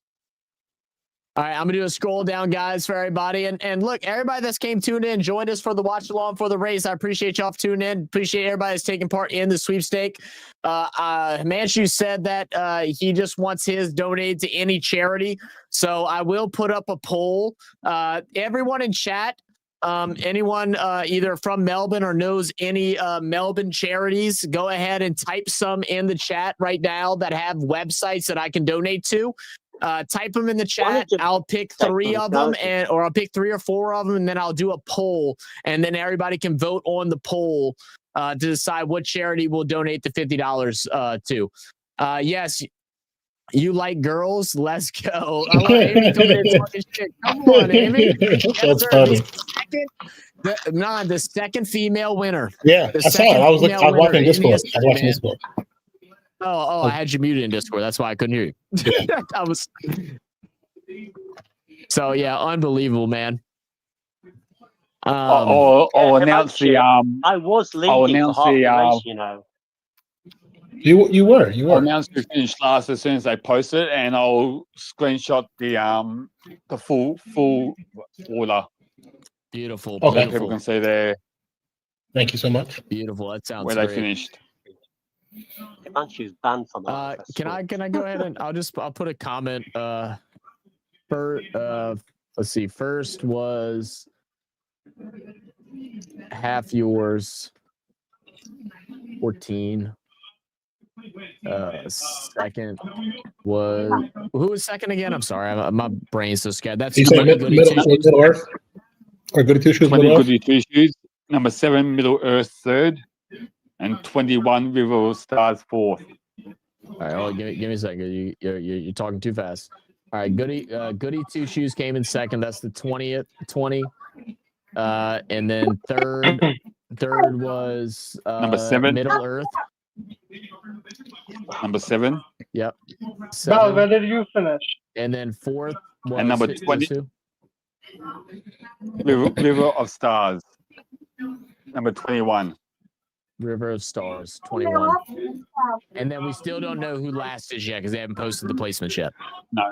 All right, I'm going to do a scroll down, guys, for everybody. And look, everybody that's tuned in, joined us for the watch along for the race. I appreciate y'all for tuning in. Appreciate everybody that's taking part in the sweepstake. Manchu said that he just wants his donated to any charity. So I will put up a poll. Everyone in chat, anyone either from Melbourne or knows any Melbourne charities, go ahead and type some in the chat right now that have websites that I can donate to. Type them in the chat. I'll pick 3 of them, or I'll pick 3 or 4 of them, and then I'll do a poll, and then everybody can vote on the poll to decide what charity will donate the $50 to. Yes, you like girls? Let's go. Oh, Amy talking shit. Come on, Amy. That's funny. The second female winner. Yeah, I saw it. I was watching Discord. Oh, I had you muted in Discord. That's why I couldn't hear you. Yeah. So yeah, unbelievable, man. I'll announce the I was leading for half the race, you know. You were. I'll announce who finished last as soon as they post it, and I'll screenshot the full order. Beautiful. Okay. Beautiful. People can see there. Thank you so much. Beautiful. That sounds where great. they finished. Manchu's banned from that. Can I go ahead and I'll put a comment. Let's see. First was half yours, 14. Second was who was second again? I'm sorry, my brain's so scared. That's Middle Earth or Goody Two Shoes. Goody Two Shoes. Number 7, Middle Earth third, and 21 River of Stars fourth. All right, give me a second. You're talking too fast. All right, Goody Two Shoes came in second. That's the 20. And then third was number 7, Middle Earth. Number 7. Yep. Val, where did you finish? And then fourth was and number 20. River of Stars. Number 21. River of Stars, 21. And then we still don't know who last is yet because they haven't posted the placements yet. No.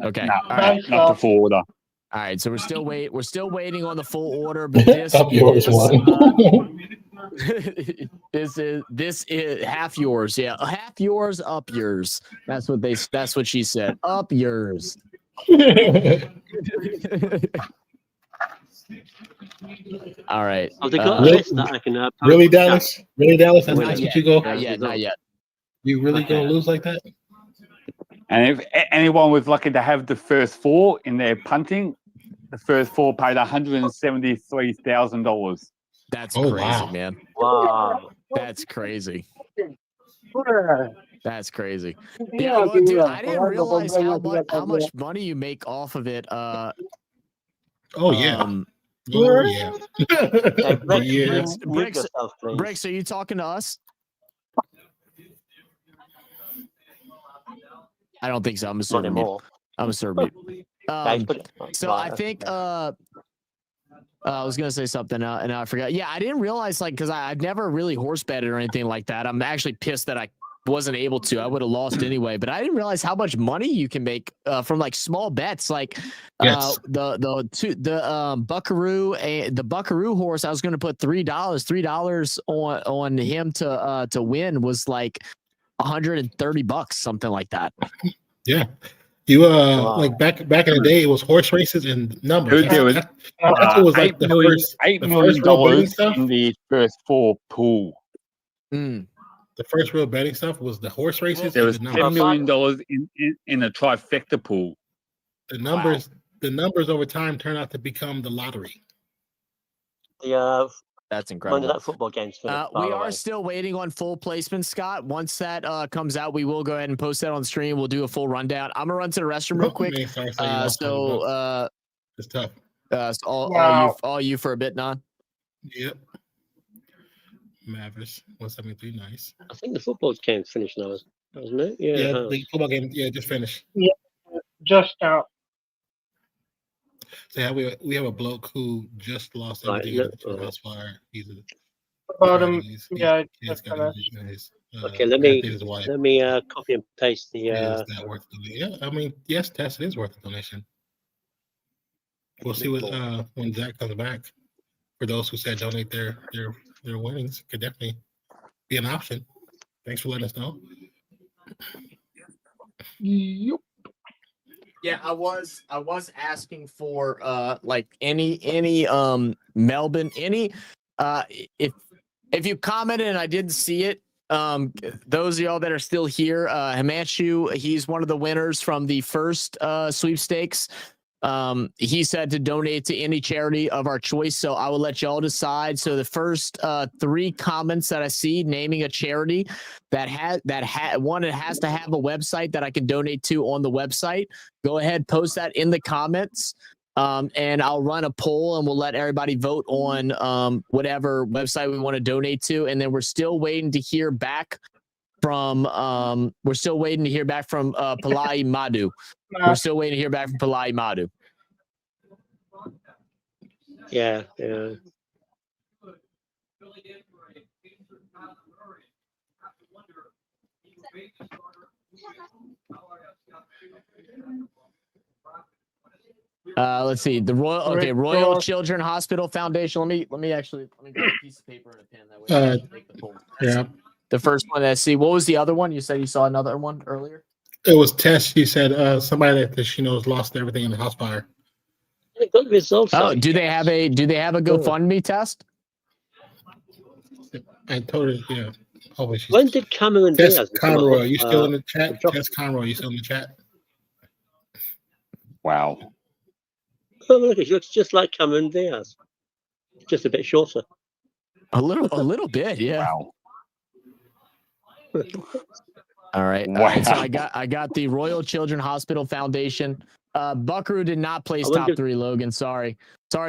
Okay. No, all right. Not the full order. All right. So we're still waiting on the full order, but this this is half yours. Yeah. Half yours, up yours. That's what she said. Up yours. All right. Oh, they got a list that I can really, Dallas? Really, Dallas? That's what you go? Not yet. You really gonna lose like that? And if anyone was lucky to have the first 4 in their punting, the first 4 paid $173,000. That's crazy, wow. man. Wow. That's crazy. That's crazy. Yeah, well, dude, I didn't realize how much money you make off of it. Oh yeah. Oh yeah. Bricks, are you talking to us? I don't think so. I'm assuming you. So I think I was gonna say something and I forgot. Yeah, I didn't realize because I've never really horse betted or anything like that. I'm actually pissed that I wasn't able to. I would have lost anyway, but I didn't realize how much money you can make from small bets. The Buckaroo the Buckaroo horse. I was going to put $3 on him to win was $130, something like that. Yeah. You back in the day, it was horse races and numbers. There was that was $8 million in the first 4 pool. The first real betting stuff was the horse races. There was $10 million in a trifecta pool. The numbers over time turn out to become the lottery. That's incredible. When did that football game's finished? We are still waiting on full placement, Scott. Once that comes out, we will go ahead and post that on stream. We'll do a full rundown. I'm gonna run to the restroom real quick. It's tough. All you for a bit, Non. Yep. Mavericks 173, nice. I think the football game finished now, hasn't it? Yeah, the football game, just finished. Yeah, just out. So yeah, we have a bloke who just lost everything at the house fire. He's okay, let me copy and paste the. Is that worth the donation? Yeah, I mean, yes, Tess, it is worth the donation. We'll see what when Zach comes back. For those who said donate their winnings, could definitely be an option. Thanks for letting us know. Yep. Yeah, I was asking for any Melbourne if you commented and I didn't see it, those of y'all that are still here, Himanshu, he's one of the winners from the first sweepstakes. He said to donate to any charity of our choice, so I will let y'all decide. So the first 3 comments that I see naming a charity that has it has to have a website that I can donate to on the website. Go ahead, post that in the comments, and I'll run a poll and we'll let everybody vote on whatever website we want to donate to. And then we're still waiting to hear back from Palai Madhu. We're still waiting to hear back from Palai Madhu. Yeah. Let's see. The Royal Children Hospital Foundation. Let me get a piece of paper and a pen. That way I can make the poll. Yeah. The first one I see. What was the other one? You said you saw another one earlier? It was Tess. She said somebody that she knows lost everything in the house fire. Good results. Oh, do they have a GoFundMe test? I told her, yeah. When did Cameron Tess Diaz? Conroy, you still in the chat? Tess Conroy, you still in the chat? Wow. Oh, look, it looks just like Cameron Diaz, just a bit shorter. A little bit, yeah. Wow. All right. Wow. All right. So I got the Royal Children Hospital Foundation. Buckaroo did not place top 3, Logan. Sorry,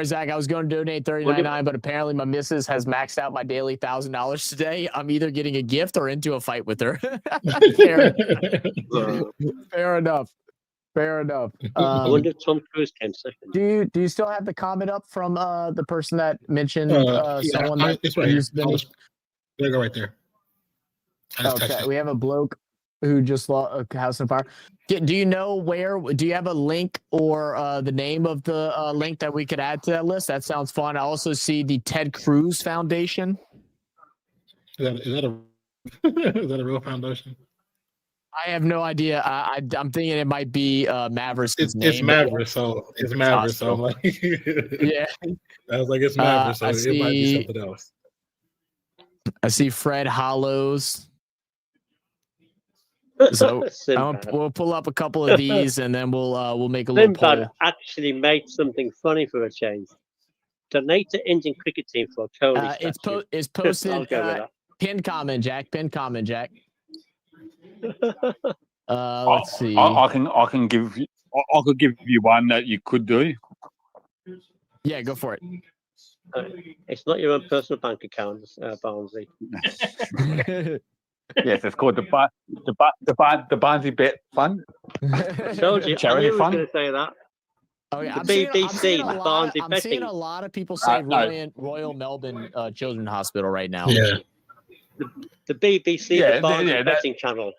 Zach. I was going to donate $39.99, but apparently my missus has maxed out my daily $1,000 today. I'm either getting a gift or into a fight with her. Fair enough. I wonder if Tom Cruise came second. Do you still have the comment up from the person that mentioned someone that it's right here. There, go right there. Okay, we have a bloke who just lost a house on fire. Do you know where? Do you have a link or the name of the link that we could add to that list? That sounds fun. I also see the Ted Cruz Foundation. Is that a real foundation? I have no idea. I'm thinking it might be Mavericks. It's Mavericks, so it's Mavericks. So I'm like, yeah. I was like, it's Mavericks, so it might be something else. I see Fred Hollows. So we'll pull up a couple of these and then we'll make a little poll. Actually made something funny for a change. Donate to Indian cricket team for Kohli. It's posted. Pin comment, Jack. Let's see. I can give you. I could give you one that you could do. Yeah, go for it. It's not your own personal bank account, Barnsley. Yes, it's called the Barnsley Bet Fund. I told you. I Charity knew he was fund. going to say that. Okay, The I'm seeing BBC, the Barnsley I'm seeing betting. a lot of people say No. Royal Melbourne Children's Hospital right now. Yeah. The BBC, Yeah, the Barnsley that- betting channel.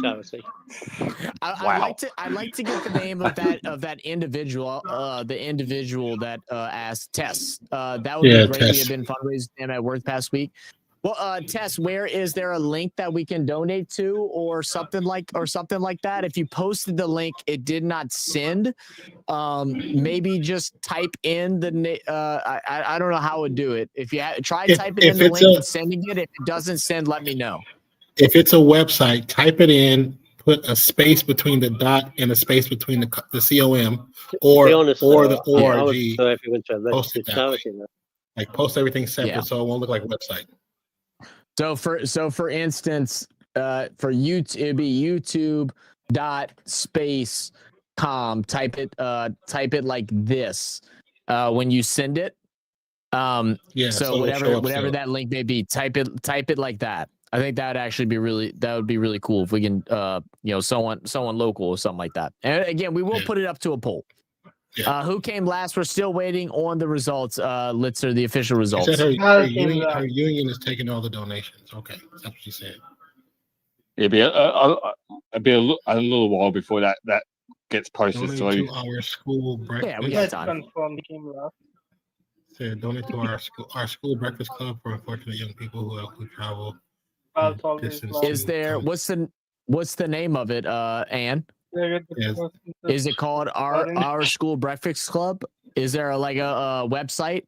Charity. Wow. I'd like to get the name of that individual, the individual that asked Tess. That would be great. Tess. We have been fundraising them at Worth past week. Well, Tess, where is there a link that we can donate to, or something like that? If you posted the link, it did not send. Maybe just type in the. I don't know how to do it. If you try typing in the link and sending it, if it doesn't send, let me know. If it's a website, type it in. Put a space between the dot and a space between the com or the org. If you went to a Post registered it that charity, Like post everything separate Yeah. so it won't look like a website. So for instance, for YouTube, it'd be youtube.space.com. Type it like this when you send it. So whatever that link may be, type it like that. I think that would actually be really cool if we can someone local or something like that. And again, we will put it up to a poll. Yeah. Who came last? We're still waiting on the results. Litzer, the official results. She said her union is taking all the donations. Okay, that's what she said. It'd be a little while before that gets posted. Donate to our school breakfast. Yeah, we got time. Said donate to our school breakfast club for unfortunate young people who travel. Is there what's the name of it, Anne? Yes. Is it called our school breakfast club? Is there a website?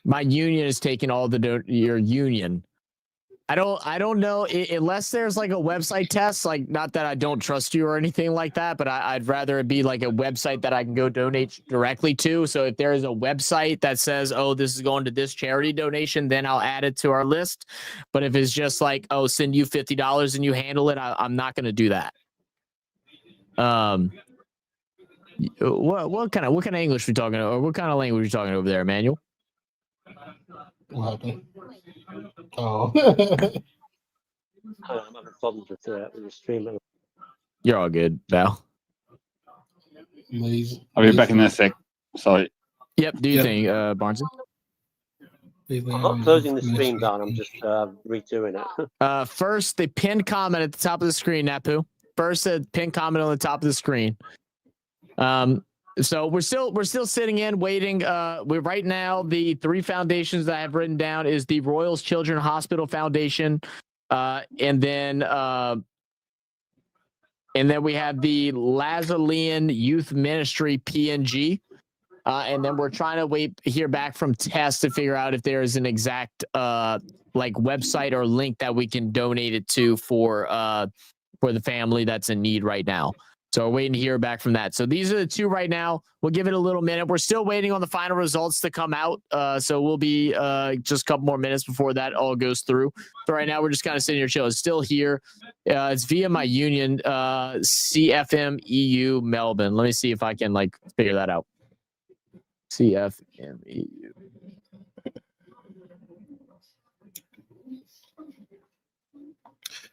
My union is taking all your union. I don't know unless there's like a website test. Like, not that I don't trust you or anything like that, but I'd rather it be like a website that I can go donate directly to. So if there is a website that says, "Oh, this is going to this charity donation," then I'll add it to our list. But if it's just like, "Oh, send you $50 and you handle it," I'm not going to do that. What kind of English we talking, or what kind of language we talking over there, Emmanuel? What happened? Oh. I'm having problems with the stream. You're all good, Val. I'll be back in a sec. Sorry. Yep. Do you think, Barnsley? I'm not closing the stream down. I'm just redoing it. First, the pinned comment at the top of the screen, Napu. First, the pinned comment on the top of the screen. So we're still sitting in waiting. We're right now, the three foundations that I have written down is the Royals Children's Hospital Foundation, and then we have the Lasallian Youth Ministry PNG, and then we're trying to hear back from Tess to figure out if there is an exact website or link that we can donate it to for the family that's in need right now. So we're waiting to hear back from that. So these are the two right now. We'll give it a little minute. We're still waiting on the final results to come out. So we'll be just a couple more minutes before that all goes through. So right now we're just kind of sitting here chill. It's still here. It's via my union, CFMEU Melbourne. Let me see if I can figure that out. CFMEU.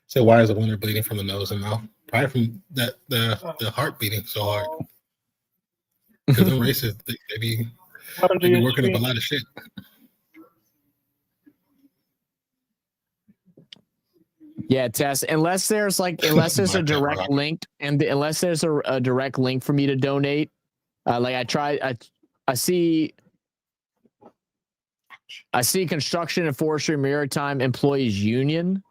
So why is the winner bleeding from the nose and mouth? Probably from the heart beating so hard. Because the races, they be working up a lot of shit. Yeah, Tess. Unless there's a direct link, unless there's a direct link for me to donate, I see Construction and Forestry Maritime Employees Union.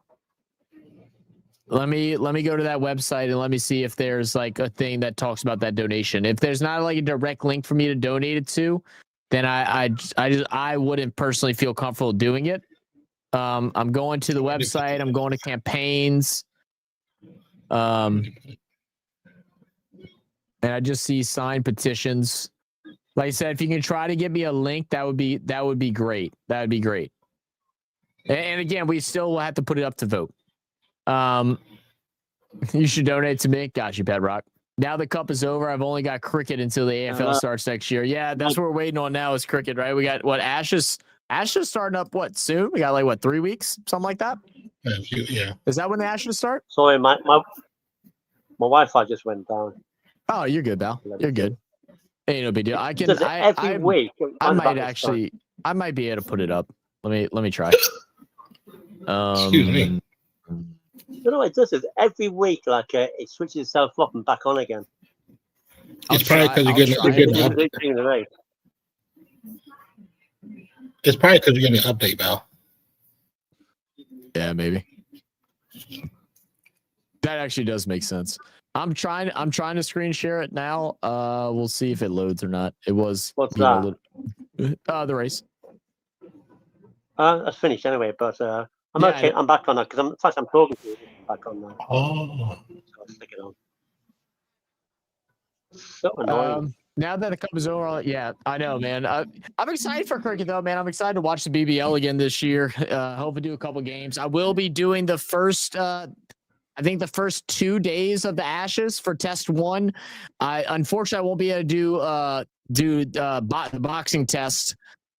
Let me go to that website and let me see if there's a thing that talks about that donation. If there's not a direct link for me to donate it to, then I wouldn't personally feel comfortable doing it. I'm going to the website. I'm going to campaigns. And I just see signed petitions. Like I said, if you can try to get me a link, that would be great. That would be great. And again, we still will have to put it up to vote. You should donate to me. Got you, Pet Rock. Now the cup is over. I've only got cricket until the AFL starts next year. Yeah, that's what we're waiting on now is cricket, right? We got what Ashes starting up what soon? We got like what 3 weeks, something like that. Yeah. Is that when the Ashes start? Sorry, my Wi-Fi just went down. Oh, you're good, Val. You're good. Ain't no big deal. I can. Does it every week. I might be able to put it up. Let me try. Excuse me. You know, it does it every week. Like it switches itself up and back on again. It's probably because you're getting an update. It's probably because you're getting an update, Val. Yeah, maybe. That actually does make sense. I'm trying to screen share it now. We'll see if it loads or not. It was. What's that? The race. That's finished anyway, but I'm okay. I'm back on that because I'm talking to you. Back on that. Oh. So I'll stick it on. So annoying. Now that the cup is over, yeah, I know, man. I'm excited for cricket, though, man. I'm excited to watch the BBL again this year. Hope to do a couple games. I will be doing the first, I think the first 2 days of the Ashes for Test 1. Unfortunately, I won't be able to do the boxing test,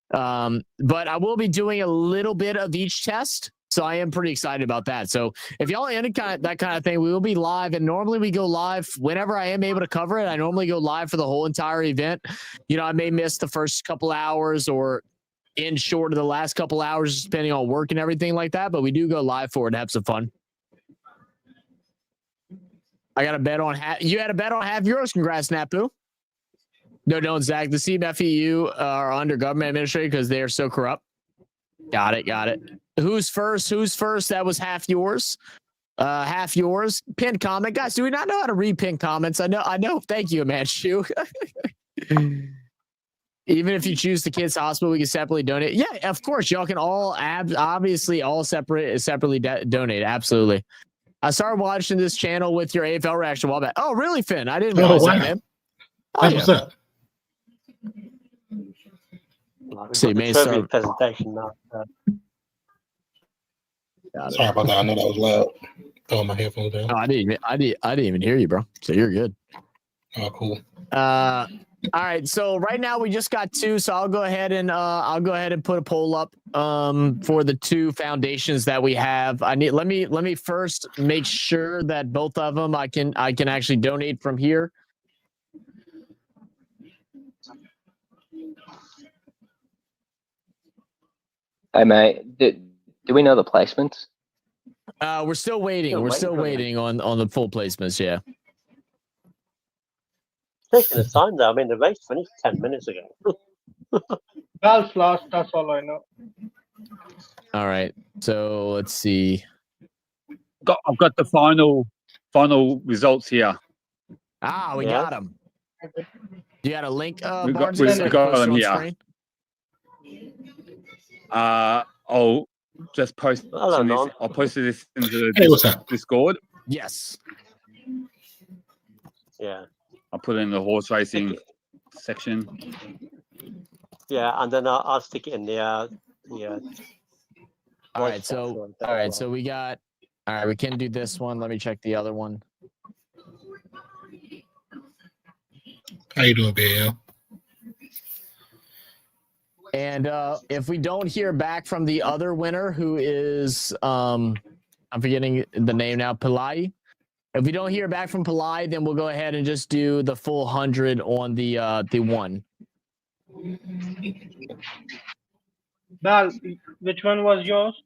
but I will be doing a little bit of each test. So I am pretty excited about that. So if y'all are into that kind of thing, we will be live. And normally we go live whenever I am able to cover it. I normally go live for the whole entire event. You know, I may miss the first couple hours or end short of the last couple hours, depending on work and everything like that. But we do go live for it and have some fun. I got a bet on you had a bet on half yours. Congrats, Napu. No, don't, Zach. The CMFEU are under government administration because they are so corrupt. Got it. Who's first? That was half yours. Half yours. Pinned comment. Guys, do we not know how to read pinned comments? I know. Thank you, Amanchu. Even if you choose the kids' hospital, we can separately donate. Yeah, of course. Y'all can all obviously all separately donate. Absolutely. I started watching this channel with your AFL reaction a while back. Oh, really, Finn? I didn't realize that, man. What's up? See, presentation now. Sorry about that. I know that was loud. Throwing my headphones down. Oh, I didn't even hear you, bro. So you're good. Oh, cool. All right. So right now we just got 2. So I'll go ahead and put a poll up for the 2 foundations that we have. Let me first make sure that both of them I can actually donate from here. Hey mate, do we know the placements? We're still waiting. We're still waiting on the full placements. Yeah. Taking the time though. I mean, the race finished 10 minutes ago. Val's last. That's all I know. All right. So let's see. I've got the final results here. We got them. You got a link? We got them here. Screen? I'll just post this. I'll post this into the Discord. Yes. Yeah. I'll put it in the horse racing section. Yeah, and then I'll stick it in the All right. So we got. All right. We can do this one. Let me check the other one. How you doing, BL? And if we don't hear back from the other winner, who is I'm forgetting the name now, Pillai. If we don't hear back from Pillai, then we'll go ahead and just do the full 100 on the one. Val, which one was yours?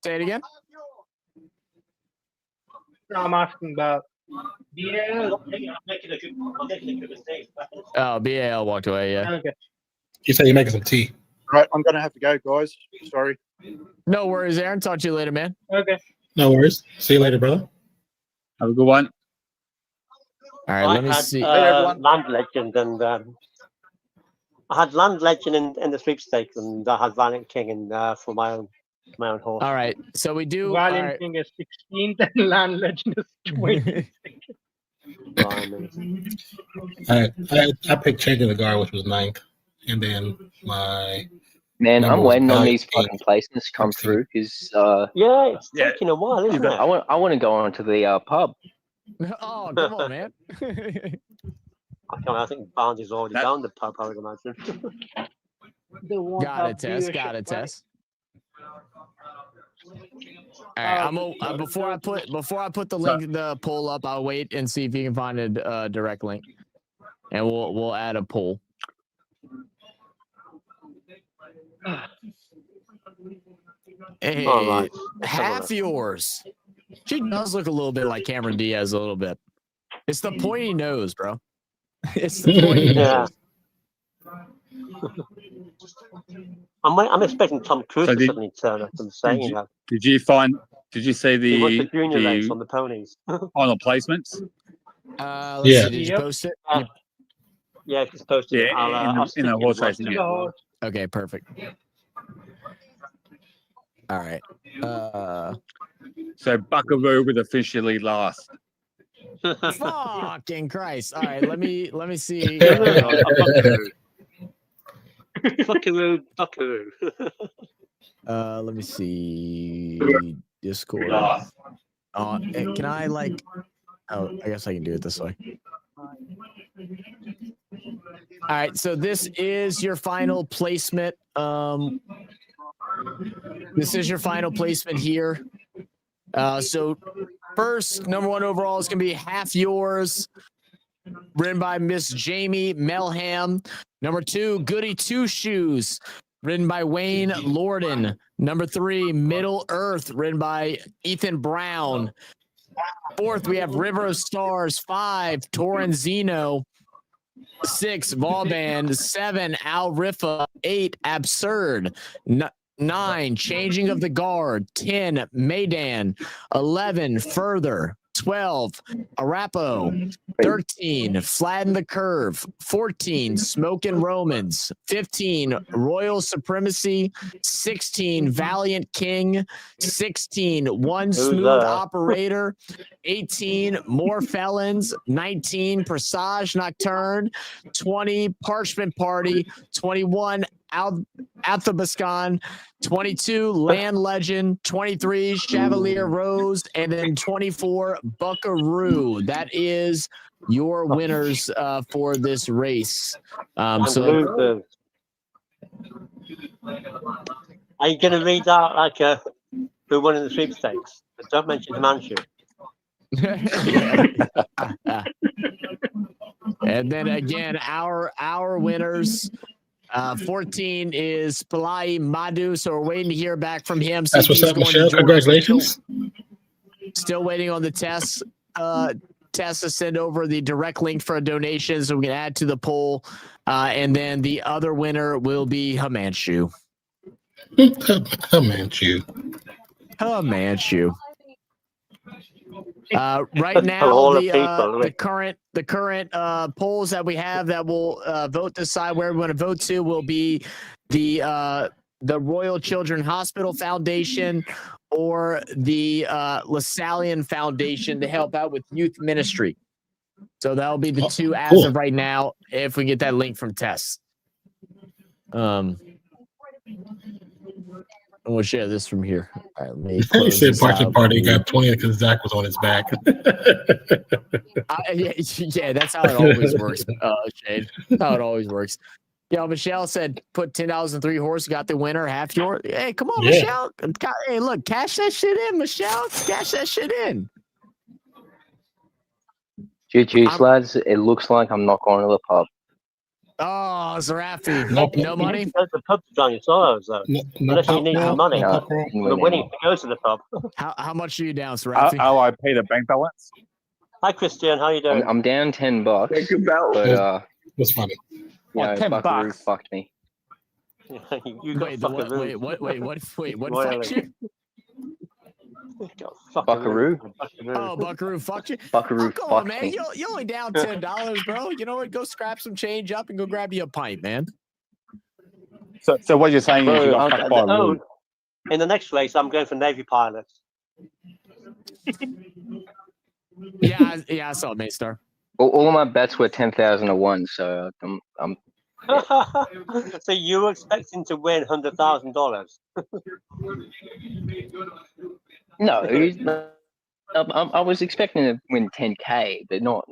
Say it again. No, I'm asking Val. Oh, BAL walked away. Yeah. Okay. You say you're making some tea. Right, I'm gonna have to go, guys. Sorry. No worries, Aaron. Talk to you later, man. Okay. No worries. See you later, brother. Have a good one. All right, let me see. Land Legend and I had Land Legend in the sweepstakes, and I had Valiant King in for my own horse. All right, so we do. Valiant King is 16th and Land Legend is 20. Blimey. I picked changing the guard, which was 9th, and then my Man, I'm number was waiting on Valiant these fucking placements to come 16. through because Yeah, it's Yeah. taking a while, isn't it? I want to go on to the pub. Oh, come on, man. I think Barnes already That- down the pub, I would imagine. Got it, Tess. Got it, Tess. All right, before I put the link, the poll up, I'll wait and see if you can find a direct link, and we'll add a poll. Hey, All right. half yours. She does look a little bit like Cameron Diaz, a little bit. It's the pointy nose, bro. It's the pointy Yeah. nose. I'm expecting Tom Cruise So to did- suddenly turn up and saying that. Did you see He was the the, junior race on the the ponies. final placements? Let's Yeah. see. Did you post it? Yeah, he's posted it. I'll in stick a it horse once racing. again. Yeah. Okay, perfect. All right. So Buckaroo was officially last. Fucking Christ! All right, let me see. Buckaroo, Buckaroo. Let me see Discord. Can I like? Oh, I guess I can do it this way. All right, so this is your final placement. This is your final placement here. So first, number 1 overall is going to be Half Yours, written by Miss Jamie Melham. Number 2, Goody Two Shoes, written by Wayne Lorden. Number 3, Middle Earth, written by Ethan Brown. 4th, we have River of Stars. 5, Torrenzino. 6, Vauban. 7, Al Rifa. 8, Absurd. 9, Changing of the Guard. 10, Maydan. 11, Further. 12, Arapo. 13, Flatten the Curve. 14, Smokin' Romans. 15, Royal Supremacy. 16, Valiant King. 16, One Smooth Operator. 18, More Felons. 19, Presage Nocturne. 20, Parchment Party. 21, Athabascan. 22, Land Legend. 23, Chevalier Rose. And then 24, Buckaroo. That is your winners for this race. So are you going to read out like who won in the sweepstakes? But don't mention Himanshu. And then again, our winners. 14 is Palai Madhu, so we're waiting to hear back from him. That's what's up, Michelle. Congratulations. Still waiting on the test to send over the direct link for a donation so we can add to the poll. And then the other winner will be Himanshu. Himanshu. Right now, the current polls that we have that will vote decide where we want to vote to will be the Royal Children's Hospital Foundation or the LaSallian Foundation to help out with youth ministry. So that'll be the two as of right now. If we get that link from Tess, and we'll share this from here. All right, let me He said Party Party got 20 because Zach was on his back. Yeah, that's how it always works, Shade. That's how it always works. Michelle said put $10 in 3 horse, got the winner, half your. Hey, come on, Michelle. Hey, look, cash that shit in, Michelle. Cash that shit in. GG's, lads. It looks like I'm not going to the pub. Oh, Zarafi. No money? The pub to drown your sorrows, though. Unless you need some money. The winning goes to the pub. How much are you down, Zarafi? LIP, the bank balance. Hi, Christian. How you doing? I'm down $10. Thank you, Bell. But What's funny? Buckaroo fucked me. You got Wait, what fucked you? Buckaroo. Oh, Buckaroo fucked you? Buckaroo come fucked on, man. me. You're only down $10, bro. You know what? Go scrap some change up and go grab you a pint, man. So what you're saying is you got fucked by a rule. In the next race, I'm going for Navy pilots. Yeah, I saw it, Maystar. All of my bets were 10,000 to 1, so I'm So you were expecting to win $100,000? no. I was expecting to win 10K, but not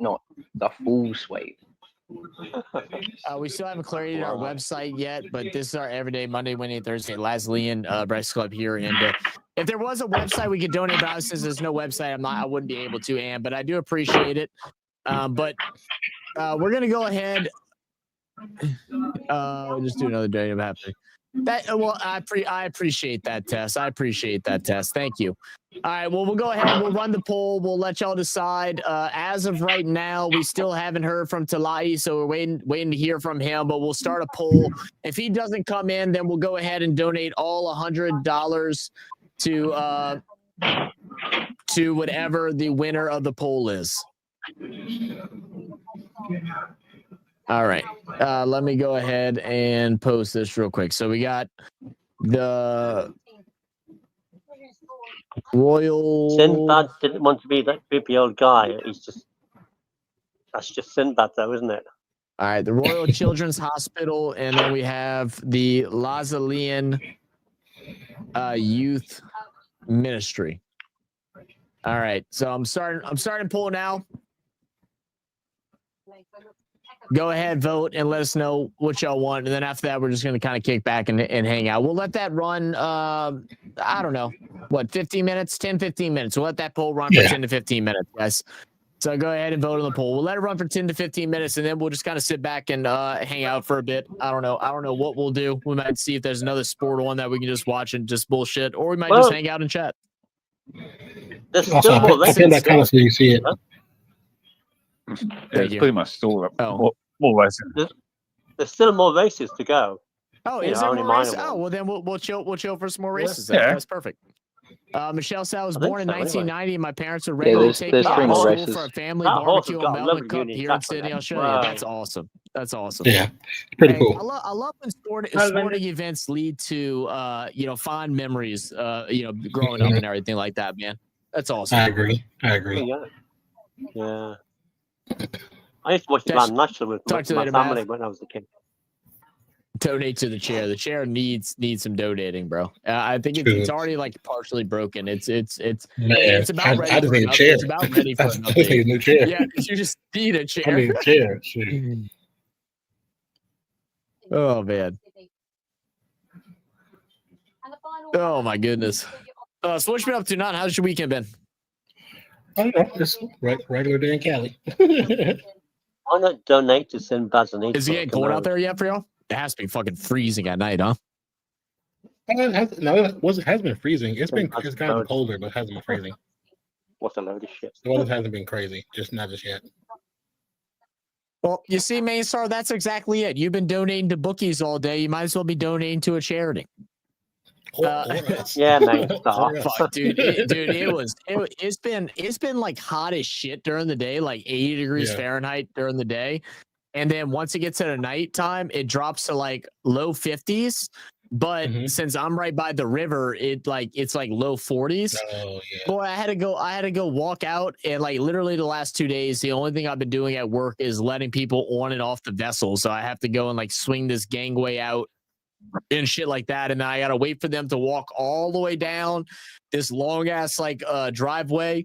the full sweep. We still haven't created our website yet, but this is our everyday Monday, Wednesday, Thursday Lasleyan Breakfast Club here. And if there was a website we could donate, but since there's no website, I wouldn't be able to, but I do appreciate it. But we're gonna go ahead. Just do another day of happening. I appreciate that, Tess. I appreciate that, Tess. Thank you. All right, well, we'll go ahead. We'll run the poll. We'll let y'all decide. As of right now, we still haven't heard from Talai, so we're waiting to hear from him. But we'll start a poll. If he doesn't come in, then we'll go ahead and donate all $100 to whatever the winner of the poll is. All right. Let me go ahead and post this real quick. So we got the Royal. Sinbad didn't want to be that creepy old guy. That's just Sinbad, though, isn't it? All right. The Royal Children's Hospital. And then we have the Lasleyan Youth Ministry. All right. So I'm starting poll now. Go ahead, vote, and let us know what y'all want. And then after that, we're just going to kind of kick back and hang out. We'll let that run, I don't know, 15 minutes? 10, 15 minutes. We'll let that poll run for 10 to 15 minutes, guys. So go ahead and vote on the poll. We'll let it run for 10 to 15 minutes, and then we'll just kind of sit back and hang out for a bit. I don't know what we'll do. We might see if there's another sport on that we can just watch and just bullshit, or we might just hang out and chat. There's still more I think that kind of so you see it. Yeah, it's pretty much still more racing. There's still more races to go. Oh, is there more races? Oh, well then we'll chill for some more races. Yeah. That's perfect. Michelle said I was born in 1990. And my parents would Yeah, regularly take me there's out three of more school races. for a family That horse barbecue has on got a Melbourne lovely Cup unique here in back on Sydney, it. Australia. Wow. That's awesome. That's awesome. Yeah, it's pretty cool. I love when sporting events lead to fond memories. Growing up and everything like that, man. That's awesome. I agree. Yeah. I used to watch the Grand National with my family when I was a kid. Donate to the chair. The chair needs some donating, bro. I think it's already like partially broken. It's about ready. I just need a chair. It's about ready for an I just need a new chair. Yeah, you just need a chair. I need a chair. Oh man. Oh my goodness. So what you been up to, Nan? How's your weekend been? I don't know. Just regular day in Cali. Why not donate to Sinbad's and Is it getting cold out there yet for y'all? It has to be fucking freezing at night, huh? It hasn't been freezing. It's kind of been colder, but it hasn't been freezing. What a load of shit. The weather hasn't been crazy, not just yet. Well, you see, Mainstar, that's exactly it. You've been donating to bookies all day. You might as well be donating to a charity. Yeah, man. Fuck, dude. It's been like hot as shit during the day, like 80 degrees Fahrenheit during the day. And then once it gets to the nighttime, it drops to like low 50s. But since I'm right by the river, it's like low 40s. Oh, yeah. Boy, I had to go walk out, and like literally the last 2 days, the only thing I've been doing at work is letting people on and off the vessel. So I have to go and like swing this gangway out and shit like that, and then I gotta wait for them to walk all the way down this long ass like driveway,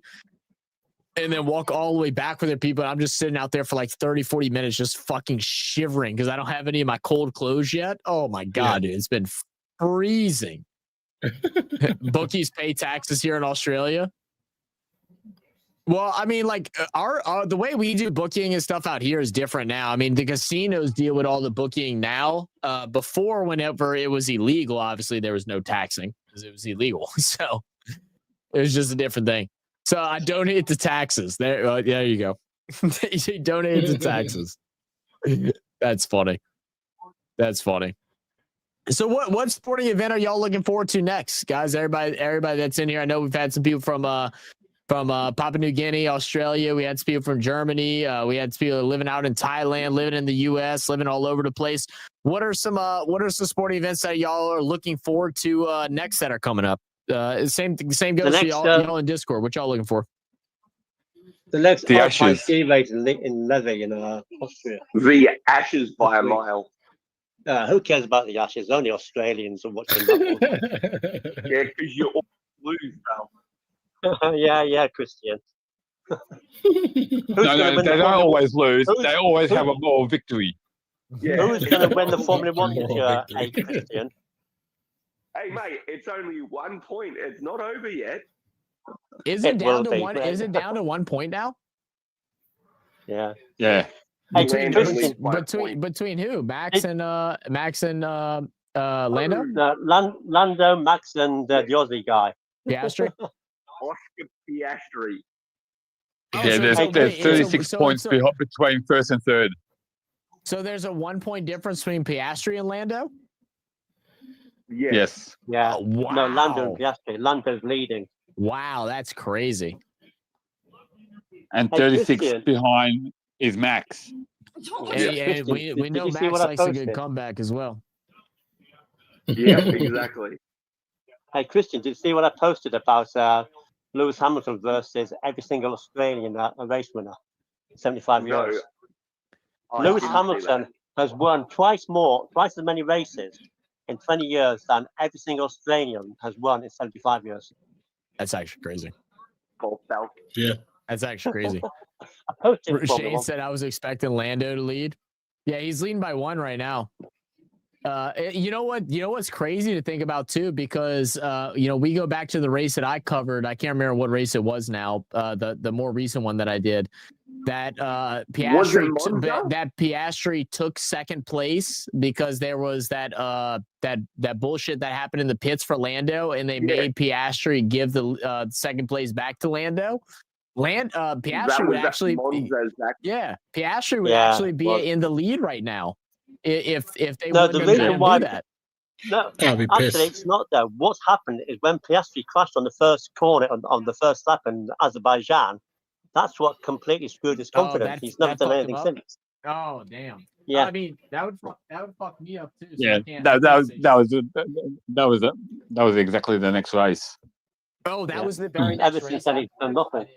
and then walk all the way back with their people. I'm just sitting out there for like 30-40 minutes just fucking shivering because I don't have any of my cold clothes yet. Oh my god, dude, it's been freezing. Bookies pay taxes here in Australia. Well, I mean, like our the way we do booking and stuff out here is different now. I mean, the casinos deal with all the booking now. Before, whenever it was illegal, obviously there was no taxing because it was illegal. So it was just a different thing. So I donate to taxes. There you go. You donate to taxes. That's funny. That's funny. So what sporting event are y'all looking forward to next, guys? Everybody that's in here. I know we've had some people from Papua New Guinea, Australia. We had some people from Germany. We had some people living out in Thailand, living in the U.S., living all over the place. What are some sporting events that y'all are looking forward to next that are coming up? Same goes to y'all in Discord. What y'all looking for? The next The Alpine Ashes. ski race in Levy in Austria. The Ashes by a mile. Who cares about the Ashes? Only Australians are watching that one. Yeah, because you all lose, pal. yeah, Christian. No, they don't always lose. They always have a moral victory. Yeah. Who's going to win the Formula One this Moral year? victory. Christian. Hey, mate, it's only 1 point. It's not over yet. Is it It down will to be, one? right? Is it down to 1 point now? Yeah. Yeah. Hey, Between- Christian, Between who? Max and Lando? Lando, Max, and the Aussie guy. Piastri? Oscar Piastri. Yeah, there's wait, 36 points between first and third. So there's a 1 point difference between Piastri and Lando? Yes. Yes. Yeah. Oh, wow. No, Lando and Piastri. Lando's leading. Wow, that's crazy. And Hey, 36 Christian. behind is Max. And we Did know you see Max what I likes a good posted? comeback as well. Yeah, exactly. Hey, Christian, did you see what I posted about Lewis Hamilton versus every single Australian race winner? 75 No. years. I Lewis didn't see Hamilton has won twice as many races in 20 years than every single Australian has won in 75 years. That's actually crazy. that. False belt. Yeah. That's actually crazy. I posted Formula Shane One. said I was expecting Lando to lead. Yeah, he's leading by 1 right now. You know what's crazy to think about too, because we go back to the race that I covered. I can't remember what race it was now. The more recent one that I did. That Piastri took second place because there was that bullshit that happened in the pits for Lando, and they made Piastri give the second place back to Lando. Piastri would actually Piastri would actually be in the lead right now if they wouldn't have tried to do that. No, I'll be actually, pissed. it's not though. What's happened is when Piastri crashed on the first corner on the first lap in Azerbaijan, that's what completely screwed his confidence. He's never done anything since. Oh damn! Yeah, I mean that would fuck me up too. So Yeah, I can't- that was exactly the next race. Oh, that Yeah. was the very next Ever race. since then, he's done nothing.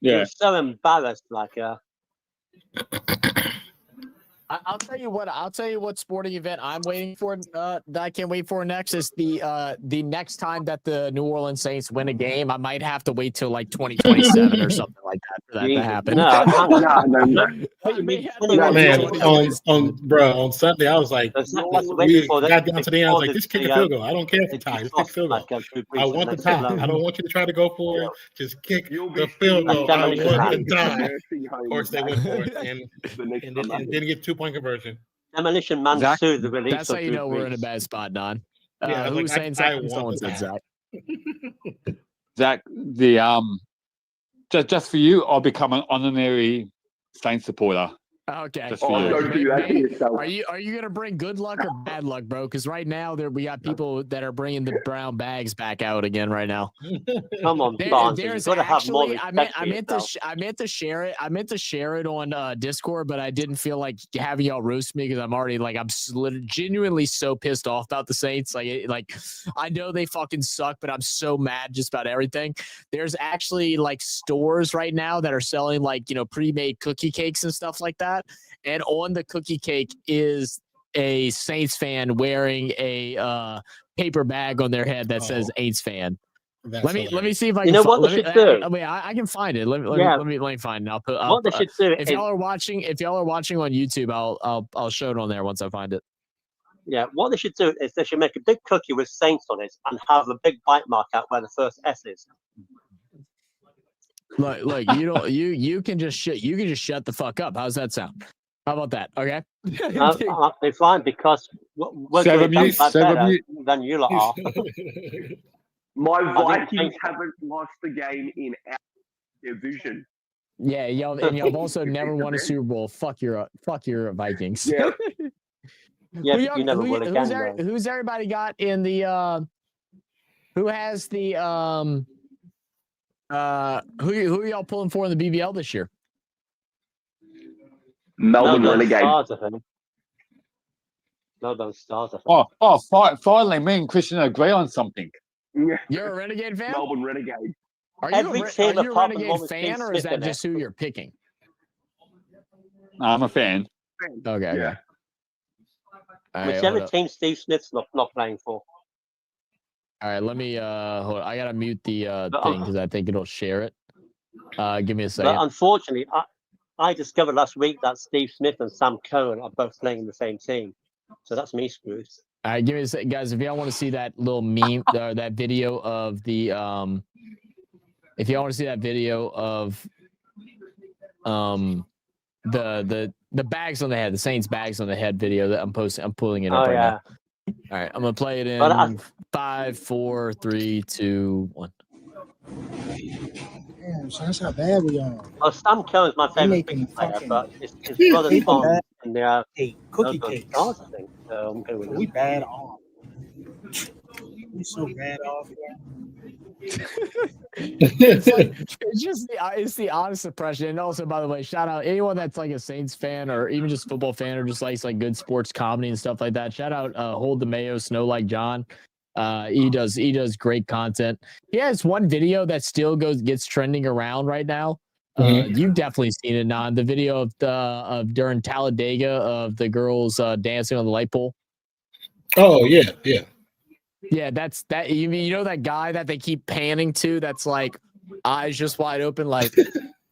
He Yeah. was so embarrassed. Like, I'll tell you what sporting event I'm waiting for that I can't wait for next is the next time that the New Orleans Saints win a game. I might have to wait till like 2027 or something like that for that to happen. No, hang on. I may have to Man, wait Man, till on Sunday, I was like, That's not we got down to the end. I was like, just kick a field goal. I don't care if it's tied. Just kick a field goal. I want the tie. I don't want you to try to go for it. Just kick the field goal. I want the tie. Of course, they went for it and didn't get 2-point conversion. Demolition Man Zach, sued the release. That's how of you Drew know we're in a Brees. bad spot, Don. Yeah, I was Who's like, saying I Zach? want Someone the said tie. Zach. Zach, just for you, I'll become an honorary Saints supporter. Okay. Just for you. Don't do that to yourself. Are you gonna bring good luck or bad luck, bro? Because right now we got people that are bringing the brown bags back out again right now. Come on, Barnes. There's You've got to have more actually respect I for meant to share it. I meant to share it on Discord, but I didn't feel like having y'all roast me because I'm already like I'm genuinely so pissed off about the Saints. Like I know they fucking suck, but I'm so mad just about everything. There's actually like stores right now that are selling like pre-made cookie cakes and stuff like that. And on the cookie cake is a Saints fan wearing a paper bag on their head that says Saints fan. Let me see if I can. You know what they should do? I mean, I can find it. Let me find it. What they should do if y'all are watching on YouTube, I'll show it on there once I find it. Yeah, what they should do is they should make a big cookie with Saints on it and have a big bite mark out where the first S is. Look, you can just shut the fuck up. How's that sound? How about that? Okay. They're fine because we're doing better than you lot are. My Vikings haven't lost a game in our division. Yeah, y'all also never won a Super Bowl. Fuck your Vikings. Yeah. Yeah, you never will again. Who's everybody got in the? Who has the? Who are y'all pulling for in the BBL this year? Melbourne Renegade. Melbourne Stars, I think. Finally, me and Christian agree on something. Yeah. You're a Renegade fan? Melbourne Renegade. Are every you team a apart from Renegade one with fan, Steve or is Smith that in it. just who you're picking? I'm a fan. Okay, Yeah. okay. All right, Whichever hold up. team Steve Smith's not playing for. All right, let me hold on. I gotta mute the But, thing because I think it'll share it. Give me a But second. unfortunately, I discovered last week that Steve Smith and Sam Cohen are both playing in the same team. So that's me screwed. All right, give me a second, guys. If y'all want to see that little meme, that video of the if y'all want to see that video of the bags on the head, the Saints bags on the head video that I'm posting, I'm pulling it up right now. All right, I'm gonna play it in 5, 4, 3, 2, 1. Damn, son, that's how bad we are. Well, Sam Cohen's my They favorite making player, fucking but his brother paper Tom bag and they are cookie good cakes. stars, I think. So I'm going with We them. bad off. We so bad off. It's like it's just it's the honest impression. And also, by the way, shout out anyone that's like a Saints fan or even just football fan or just likes like good sports comedy and stuff like that. Shout out Hold the Mayo, Snow Like John. He does great content. He has one video that still gets trending around right now. You've definitely seen it, Nan. The video of during Talladega of the girls dancing on the light pole. Oh yeah, yeah. Yeah, that's that. You know that guy that they keep panning to? That's like eyes just wide open, like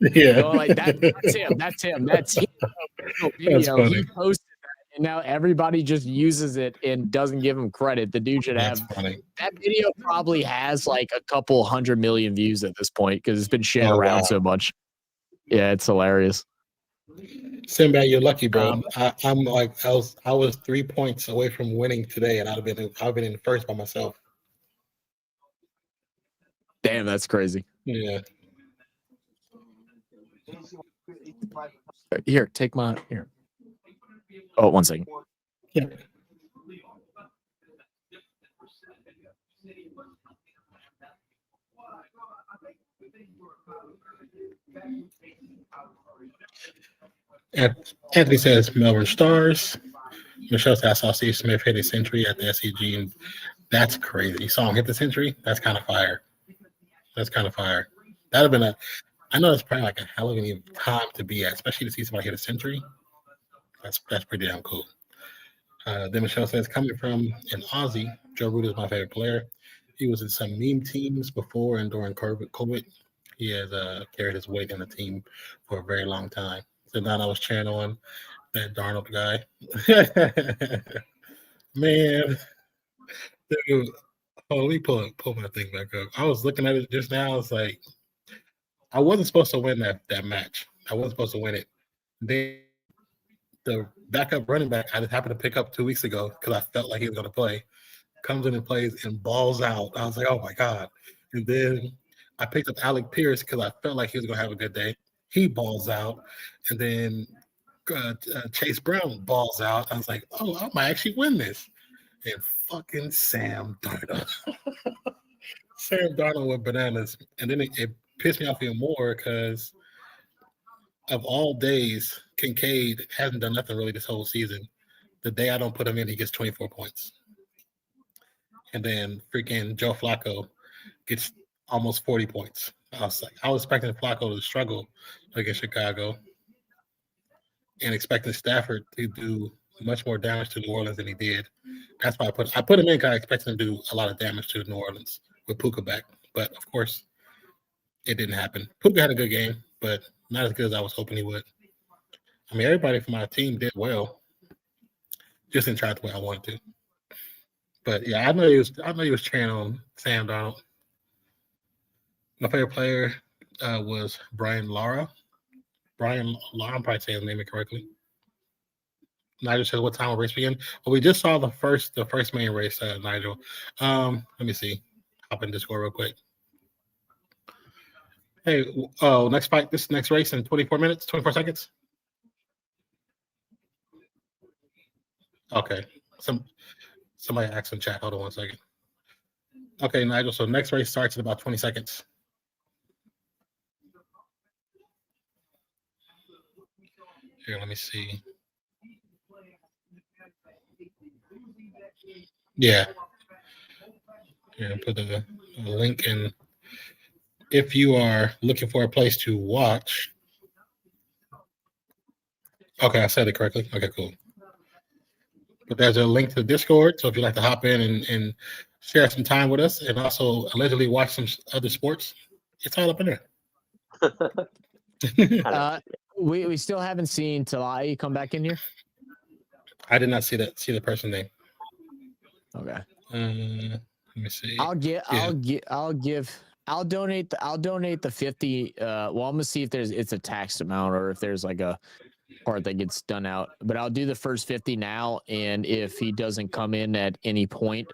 Yeah. going like that. That's him. That's him. That's him. That's funny. He posted that, and now everybody just uses it and doesn't give him credit. The dude should That's have funny. that video. Probably has like a couple 100 million views at this point because it's been shared Oh, around wow. so much. Yeah, it's hilarious. Sinbad, you're lucky, bro. I'm like I was 3 points away from winning today, and I've been in first by myself. Damn, that's crazy. Yeah. Here, take my here. Oh, 1 second. Yeah. Anthony says Melbourne Stars. Michelle says I saw Steve Smith hit a century at the SCG, and that's crazy. You saw him hit the century? That's kind of fire. That's kind of fire. That'd have been I know that's probably like a hell of a time to be at, especially to see somebody hit a century. That's pretty damn cool. Then Michelle says, coming from an Aussie, Joe Root is my favorite player. He was in some meme teams before and during COVID. He has carried his weight in the team for a very long time. So now I was cheering on that Darnold guy. Man, dude, let me pull my thing back up. I was looking at it just now. I was like, I wasn't supposed to win that match. I wasn't supposed to win it. Then the backup running back I just happened to pick up 2 weeks ago because I felt like he was going to play, comes in and plays and balls out. I was like, oh my God. And then I picked up Alec Pierce because I felt like he was going to have a good day. He balls out. And then Chase Brown balls out. I was like, oh, I might actually win this. And fucking Sam Darnold. Sam Darnold with bananas. And then it pissed me off even more because of all days, Kincaid hasn't done nothing really this whole season. The day I don't put him in, he gets 24 points. And then freaking Joe Flacco gets almost 40 points. I was expecting Flacco to struggle against Chicago and expecting Stafford to do much more damage to New Orleans than he did. That's why I put him in because I expected him to do a lot of damage to New Orleans with Puka back. But of course, it didn't happen. Puka had a good game, but not as good as I was hoping he would. I mean, everybody from my team did well, just didn't try the way I wanted to. But yeah, I know he was cheering on Sam Darnold. My favorite player was Brian Lara. I'm probably saying his name incorrectly. Nigel says, "What time will race begin?" Well, we just saw the first main race, Nigel. Let me see. Hop in Discord real quick. Hey, next fight, this next race in 24 minutes, 24 seconds. Okay. Somebody asked in chat. Hold on 1 second. Okay, Nigel. So next race starts in about 20 seconds. Here, let me see. Yeah. Put the link in if you are looking for a place to watch. Okay, I said it correctly. Okay, cool. But there's a link to the Discord, so if you'd like to hop in and share some time with us, and also allegedly watch some other sports, it's all up in there. We still haven't seen Talai come back in here. I did not see the person name. Okay. Let me see. I'll donate the 50. Well, I'm gonna see if it's a taxed amount or if there's like a part that gets done out. But I'll do the first 50 now, and if he doesn't come in at any point,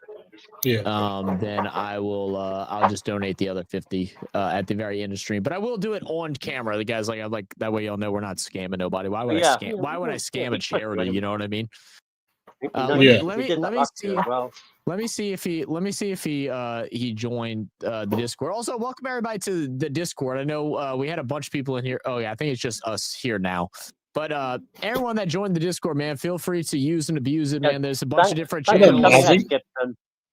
then I will. I'll just donate the other 50 at the very end of stream. But I will do it on camera. The guys I'm like that way y'all know we're not scamming nobody. Why would I scam? Why would I scam a charity? You know what I mean? Let me see if he joined the Discord. Also, welcome everybody to the Discord. I know we had a bunch of people in here. Oh yeah, I think it's just us here now. But everyone that joined the Discord, man, feel free to use and abuse it, man. There's a bunch of different channels.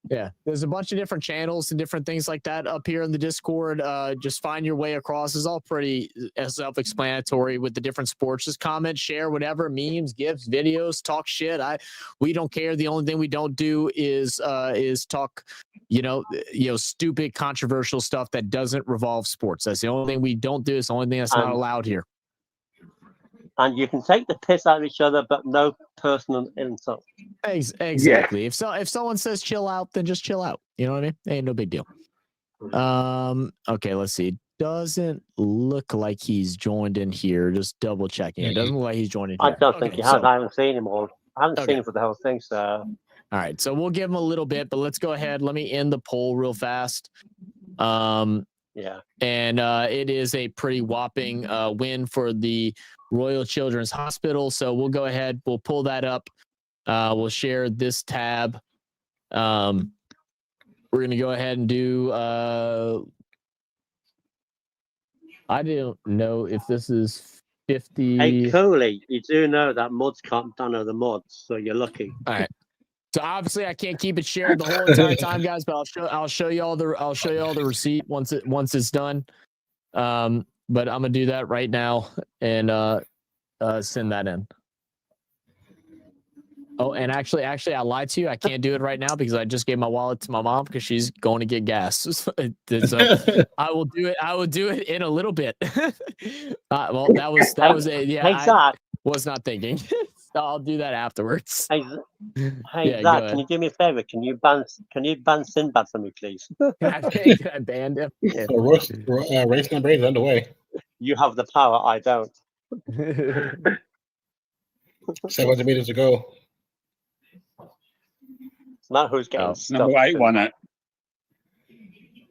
Yeah, there's a bunch of different channels and different things like that up here in the Discord. Just find your way across. It's all pretty self-explanatory with the different sports. Just comment, share, whatever, memes, gifs, videos, talk shit. We don't care. The only thing we don't do is talk, stupid, controversial stuff that doesn't revolve sports. That's the only thing we don't do. It's the only thing that's not allowed here. And you can take the piss out of each other, but no personal insult. Exactly. Yeah. If someone says chill out, then just chill out. You know what I mean? Ain't no big deal. Okay, let's see. Doesn't look like he's joined in here. Just double checking. It doesn't look like he's joined in here. I don't think he has. I haven't seen him all. I haven't seen him for the whole thing, so. All right, so we'll give him a little bit, but let's go ahead. Let me end the poll real fast. Yeah. And it is a pretty whopping win for the Royal Children's Hospital. So we'll go ahead. We'll pull that up. We'll share this tab. We're going to go ahead and do... I don't know if this is 50... Hey, Cooley, you do know that mods can't download the mods, so you're lucky. All right. So obviously I can't keep it shared the whole entire time, guys, but I'll show you all the receipt once it's done. But I'm gonna do that right now and send that in. Oh, and actually I lied to you. I can't do it right now because I just gave my wallet to my mom because she's going to get gas. So I will do it. I will do it in a little bit. Well, that was I was not thinking. So I'll do that afterwards. Hey, Zach, can you do me a favor? Can you ban Sinbad for me, please? Can I ban him? Yeah. So race number 8 is underway. You have the power. I don't. 700 meters to go. It's not who's getting stuck. Number 8 won it.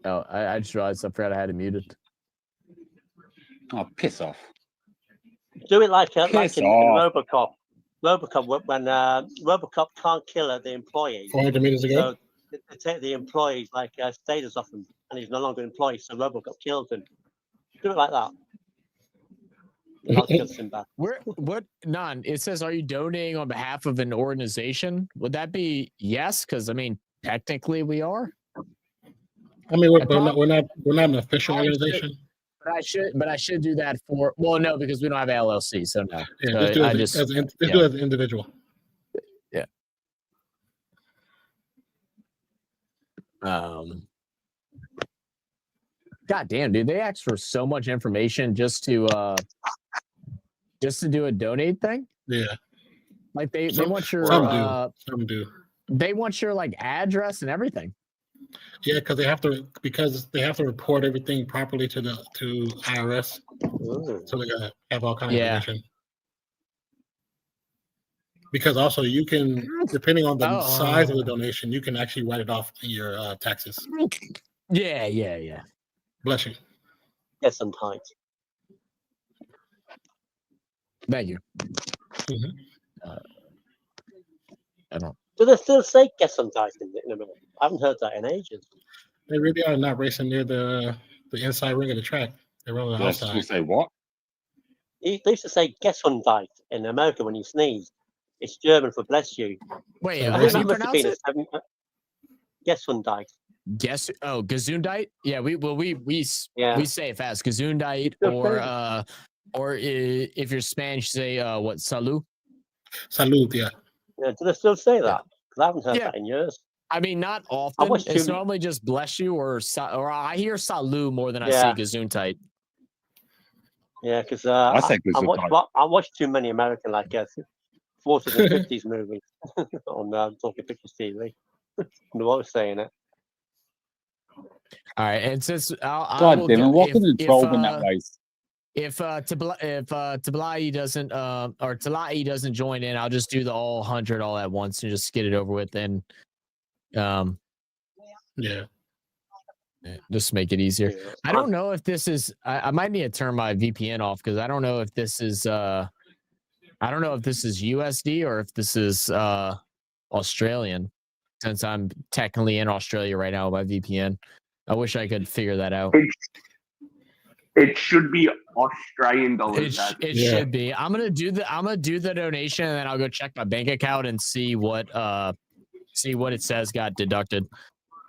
Oh, I just realized I forgot I had it muted. Oh, piss off. Do it like in Robocop. Robocop, when Robocop can't kill the employee. 400 meters ago. So they take the employees like status off him, and he's no longer employed, so Robocop kills him. Do it like that. I'll kill Sinbad. What? None. It says, "Are you donating on behalf of an organization?" Would that be yes? Because I mean, technically, we are. I mean, we're not an official organization. But I should do that for. Well, no, because we don't have LLC, so no. Yeah, so just do it as an individual. Yeah. God damn, dude! They asked for so much information just to do a donate thing. Yeah. Like they want your some do. They want your like address and everything. Yeah, because they have to report everything properly to IRS. Ooh. So they gotta have all kinds of information. Because also you can, depending on the size of the donation, you can actually write it off in your taxes. Yeah. Bless you. Get some time. Thank you. Mm-hmm. I don't. Do they still say get some dice in a minute? I haven't heard that in ages. They really are not racing near the inside ring of the track. They're on the outside. You say what? They used to say Gesundheit in America when you sneeze. It's German for bless you. Wait, how do you pronounce it? Gesundheit. Gesundheit. Yeah, we say it fast. Gesundheit, or if you're Spanish, say what? Salud. Salud, yeah. Yeah, do they still say that? Yeah. Because I haven't heard that in years. I mean, not often. watched It's too- normally just bless you or I hear salud more than I say Gesundheit. Yeah, because I say I watch too many American 40s and 50s movies on Talking Pictures TV. No, I was saying it. All right, and since God damn it, what can the 12 in that race? If Tablai doesn't or Talai doesn't join in, I'll just do the all 100 all at once and just get it over with. And just make it easier. Yeah. I don't know if this is. I might need to turn my VPN off because I don't know if this is. I don't know if this is USD or if this is Australian. Since I'm technically in Australia right now with my VPN, I wish I could figure that out. It should be Australian dollars. It should be. I'm gonna do the donation and then I'll go check my bank account and see what it says got deducted.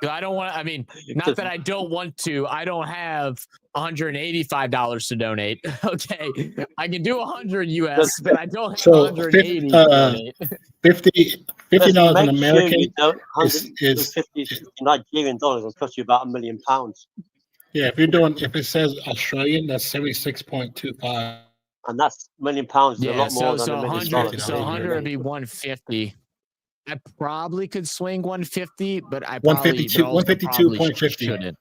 I don't want. I mean, not that I don't want to. I don't have $185 to donate. Okay, I can do 100 US, but I don't have 180 to donate. $50 in American is Nigerian dollars will cost you about £1 million. Yeah, if it says Australian, that's 76.25. And that's £1 million is a lot more than $1 million. So 100 would be 150. I probably could swing 150, but I probably 152.50 shouldn't.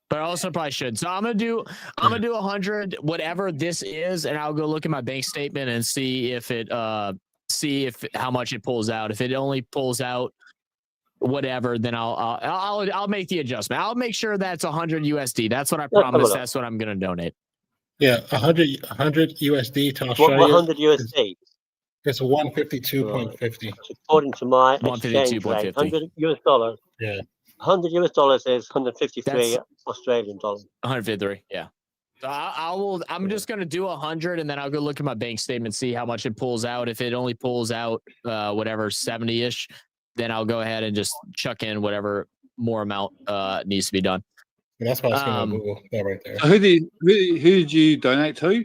But I also probably should. So I'm gonna do 100, whatever this is, and I'll go look at my bank statement and see if how much it pulls out. If it only pulls out whatever, then I'll make the adjustment. I'll make sure that's 100 USD. That's what I promised. That's what I'm gonna donate. Yeah, 100 USD to Australia. 100 USD. It's 152.50. According to my exchange rate, 100 US dollars. Yeah. 100 US dollars is 153 Australian dollars. 153. Yeah. So I'm just gonna do 100, and then I'll go look at my bank statement, see how much it pulls out. If it only pulls out whatever 70-ish, then I'll go ahead and just chuck in whatever more amount needs to be done. And that's why I was gonna Google that right there. So who did you donate to?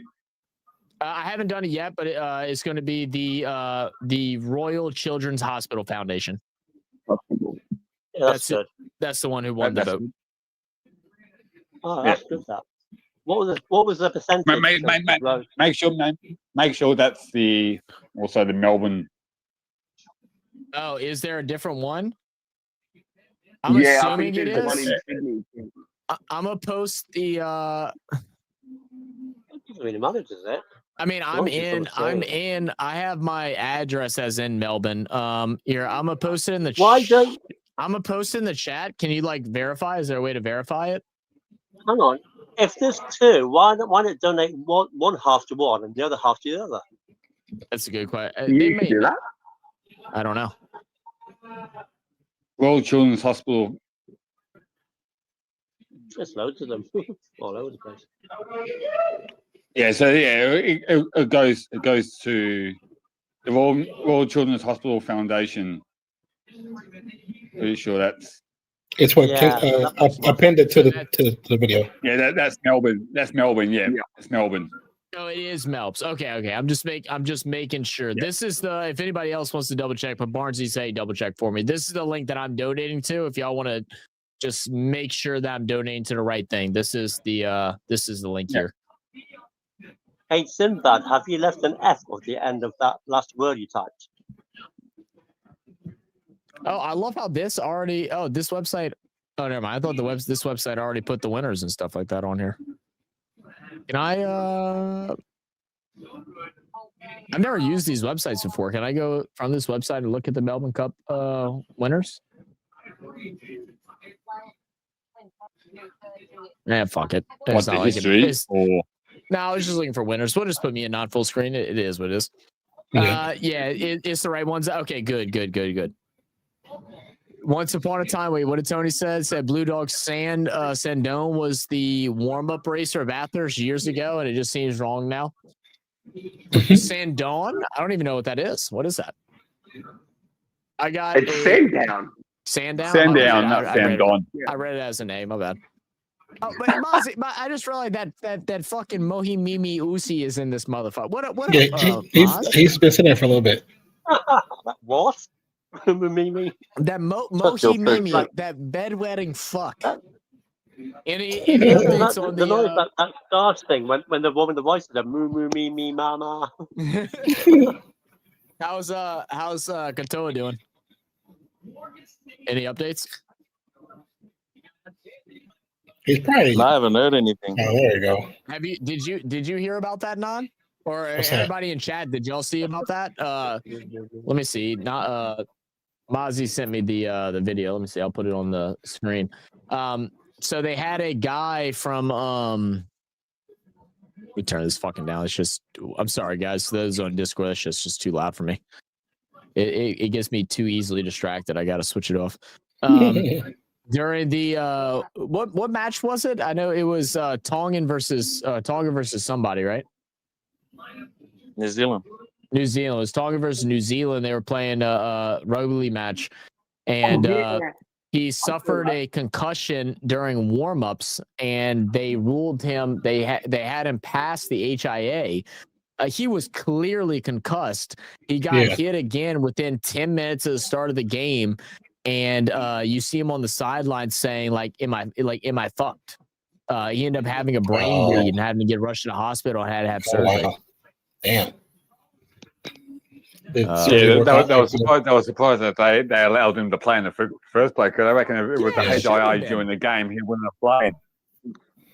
I haven't done it yet, but it's going to be the Royal Children's Hospital Foundation. Yeah, that's good. That's the one who won the vote. Oh, that's good. That. What was the percentage? Make sure that's also the Melbourne. Oh, is there a different one? I'm assuming it is. I'm gonna post the. Doesn't really matter, does it? I mean, I'm in. I have my address as in Melbourne. Here, I'm gonna post it in the. I'm gonna post it in the chat. Can you verify? Is there a way to verify it? Hang on. If there's two, why not donate one half to one and the other half to the other? That's a good question. You can do that. I don't know. Royal Children's Hospital. There's loads of them all over the place. Yeah, so it goes to the Royal Children's Hospital Foundation. Pretty sure that's. It's what I pinned it to the video. Yeah, that's Melbourne. That's Melbourne. Yeah, it's Melbourne. Oh, it is Melps. Okay. I'm just making sure. Yeah. This is the. If anybody else wants to double check, but Barnesy say double check for me. This is the link that I'm donating to. If y'all want to just make sure that I'm donating to the right thing, this is the link here. Hey, Sinbad, have you left an F at the end of that last word you typed? Oh, I love how this already. Oh, this website. Oh, never mind. I thought this website already put the winners and stuff like that on here. Can I? I've never used these websites before. Can I go from this website and look at the Melbourne Cup winners? Yeah, fuck it. What's the history? No, I was just looking for winners. We'll just put me in not full screen. It is what it is. It's the right ones. Okay, good. Once upon a time, wait, what did Tony say? Said Blue Dog Sandone was the warm-up racer of Bathurst years ago, and it just seems wrong now. Sandone? I don't even know what that is. What is that? It's Sandown. Sandown. Sandown, Oh, not Sandown. I read it as a name. My bad. Oh, but Mozzie, I just realized that fucking Mohimimi Usi is in this motherfucker. What? Yeah, he's been sitting there for a little bit. What? Mimi. That Mohimimi, that bedwetting fuck. Any updates on the noise, the? that Stars thing when the woman the voice is a moo moo me mama. How's Katoa doing? Any updates? He's probably. I haven't heard anything. Oh, there you go. Did you hear about that, Non? Or What's everybody in chat? Did y'all see about that? Let me see. Not Mozzie sent me the video. Let me see. I'll put it on the screen. So they had a guy from let me turn this fucking down. It's just, I'm sorry guys. Those on Discord, that's just too loud for me. It gets me too easily distracted. I gotta switch it off. During the what match was it? I know it was Tongan versus somebody, right? New Zealand. New Zealand. It was Tonga versus New Zealand. They were playing a rugby league match, and he suffered a concussion during warm-ups, and they ruled him. They had him pass the HIA. He was clearly concussed. He got hit again within 10 minutes of the start of the game, and you see him on the sideline saying, "Like, am I fucked?" He ended up having a brain bleed and having to get rushed to the hospital and had to have surgery. Wow. Damn. They were surprised that they allowed him to play in the first place, because I reckon if it was the HIA during the game, he wouldn't have played.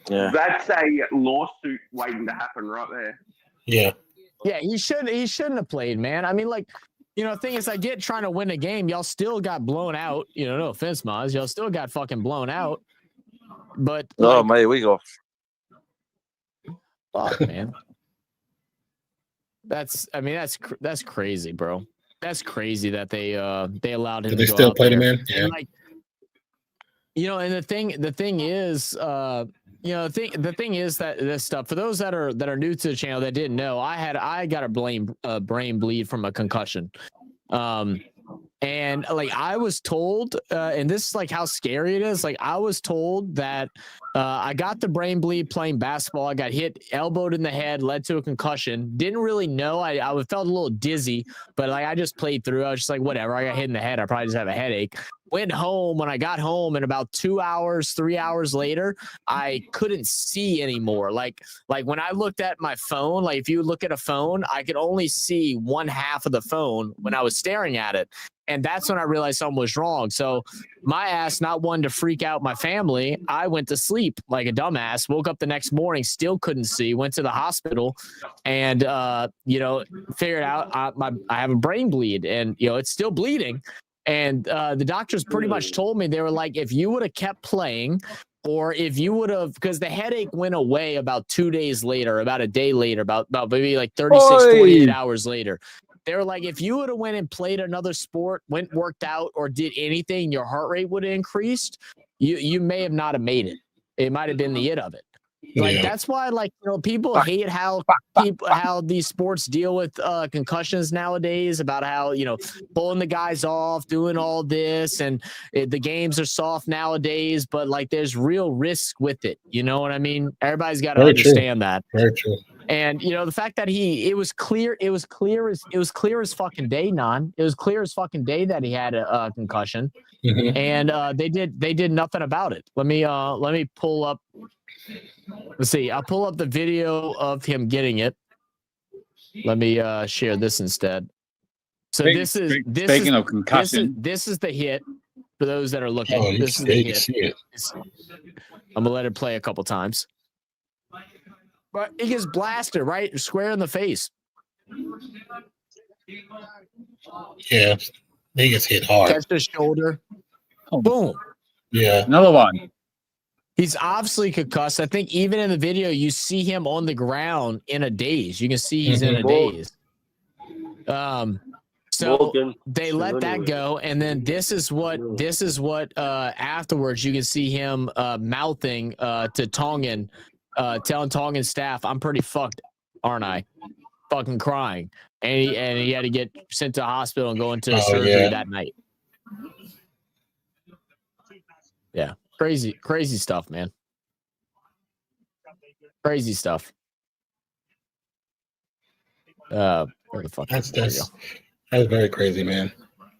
Yeah. That's a lawsuit waiting to happen right there. Yeah. Yeah, he shouldn't have played, man. I mean, like, the thing is, I get trying to win a game. Y'all still got blown out. No offense, Maz. Y'all still got fucking blown out. But mate, we got. Fuck, man. That's crazy, bro. That's crazy that they allowed him. Did they still play him in? Yeah. And and the thing is, the thing is that this stuff, for those that are new to the channel that didn't know, I got a brain bleed from a concussion. And like I was told, and this is like how scary it is. Like I was told that I got the brain bleed playing basketball. I got hit, elbowed in the head, led to a concussion. Didn't really know. I felt a little dizzy, but like I just played through. I was just like, whatever. I got hit in the head. I probably just have a headache. Went home. When I got home, and about 3 hours later, I couldn't see anymore. Like when I looked at my phone, like if you look at a phone, I could only see one half of the phone when I was staring at it. And that's when I realized something was wrong. So my ass, not one to freak out my family, I went to sleep like a dumbass, woke up the next morning, still couldn't see, went to the hospital, and, figured out I have a brain bleed, and, it's still bleeding. And the doctors pretty much told me, they were like, if you would have kept playing, or if you would have, because the headache went away about 2 days later, about a day later, about maybe like 36, 48 hours later. They were like, if you would have went and played another sport, worked out, or did anything, your heart rate would have increased. You may have not have made it. It might have been the it of it. Like that's why, like, people hate how these sports deal with concussions nowadays. About how pulling the guys off, doing all this, and the games are soft nowadays. But like, there's real risk with it. You know what I mean? Everybody's got to understand that. Very true. And the fact that it was clear as fucking day, Non. It was clear as fucking day that he had a concussion, and they did nothing about it. Let me pull up. Let's see. I'll pull up the video of him getting it. Let me share this instead. So speaking of concussion, this is the hit for those that are looking. This is the hit. I'm gonna let it play a couple times. But he gets blasted right square in the face. Yeah, he gets hit hard. Catch the shoulder. Boom. Yeah. Another one. He's obviously concussed. I think even in the video, you see him on the ground in a daze. You can see he's in a daze. So they let that go, and then this is what afterwards you can see him mouthing to Tongan. Telling Tongan staff, I'm pretty fucked, aren't I? Fucking crying. And he had to get sent to the hospital and go into surgery that night. Yeah, crazy stuff, man. Crazy stuff. Where the fuck? That's very crazy, man.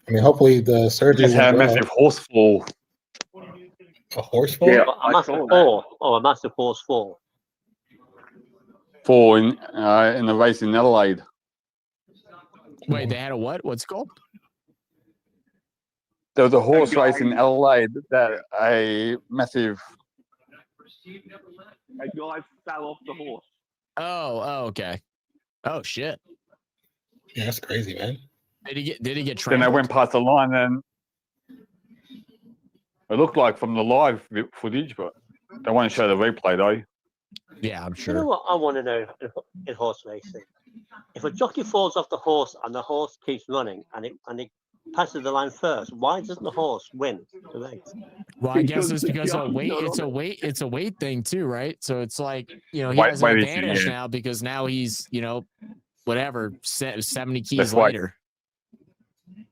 I mean, hopefully the surgery Just had a went well. massive horse fall. A horse fall? Yeah, A massive fall or a massive horse fall. Fall in the race in Adelaide. Wait, they had a what? What's it called? There was a horse guy- race in Adelaide that a massive. A guy fell off the horse. Oh, okay. Oh shit. Yeah, that's crazy, man. Did he get Then they trampled? went past the line, and it looked like from the live footage, but they won't show the replay though. Yeah, I'm You know sure. what I want to know in horse racing? If a jockey falls off the horse and the horse keeps running and it passes the line first, why doesn't the horse win the race? Well, I guess it's Because the because of jockey's weight. not It's on a it. weight. It's a weight thing too, right? So it's like, he Weight- has an weight issue, advantage yeah. now because now he's, whatever, 70 keys That's why- later.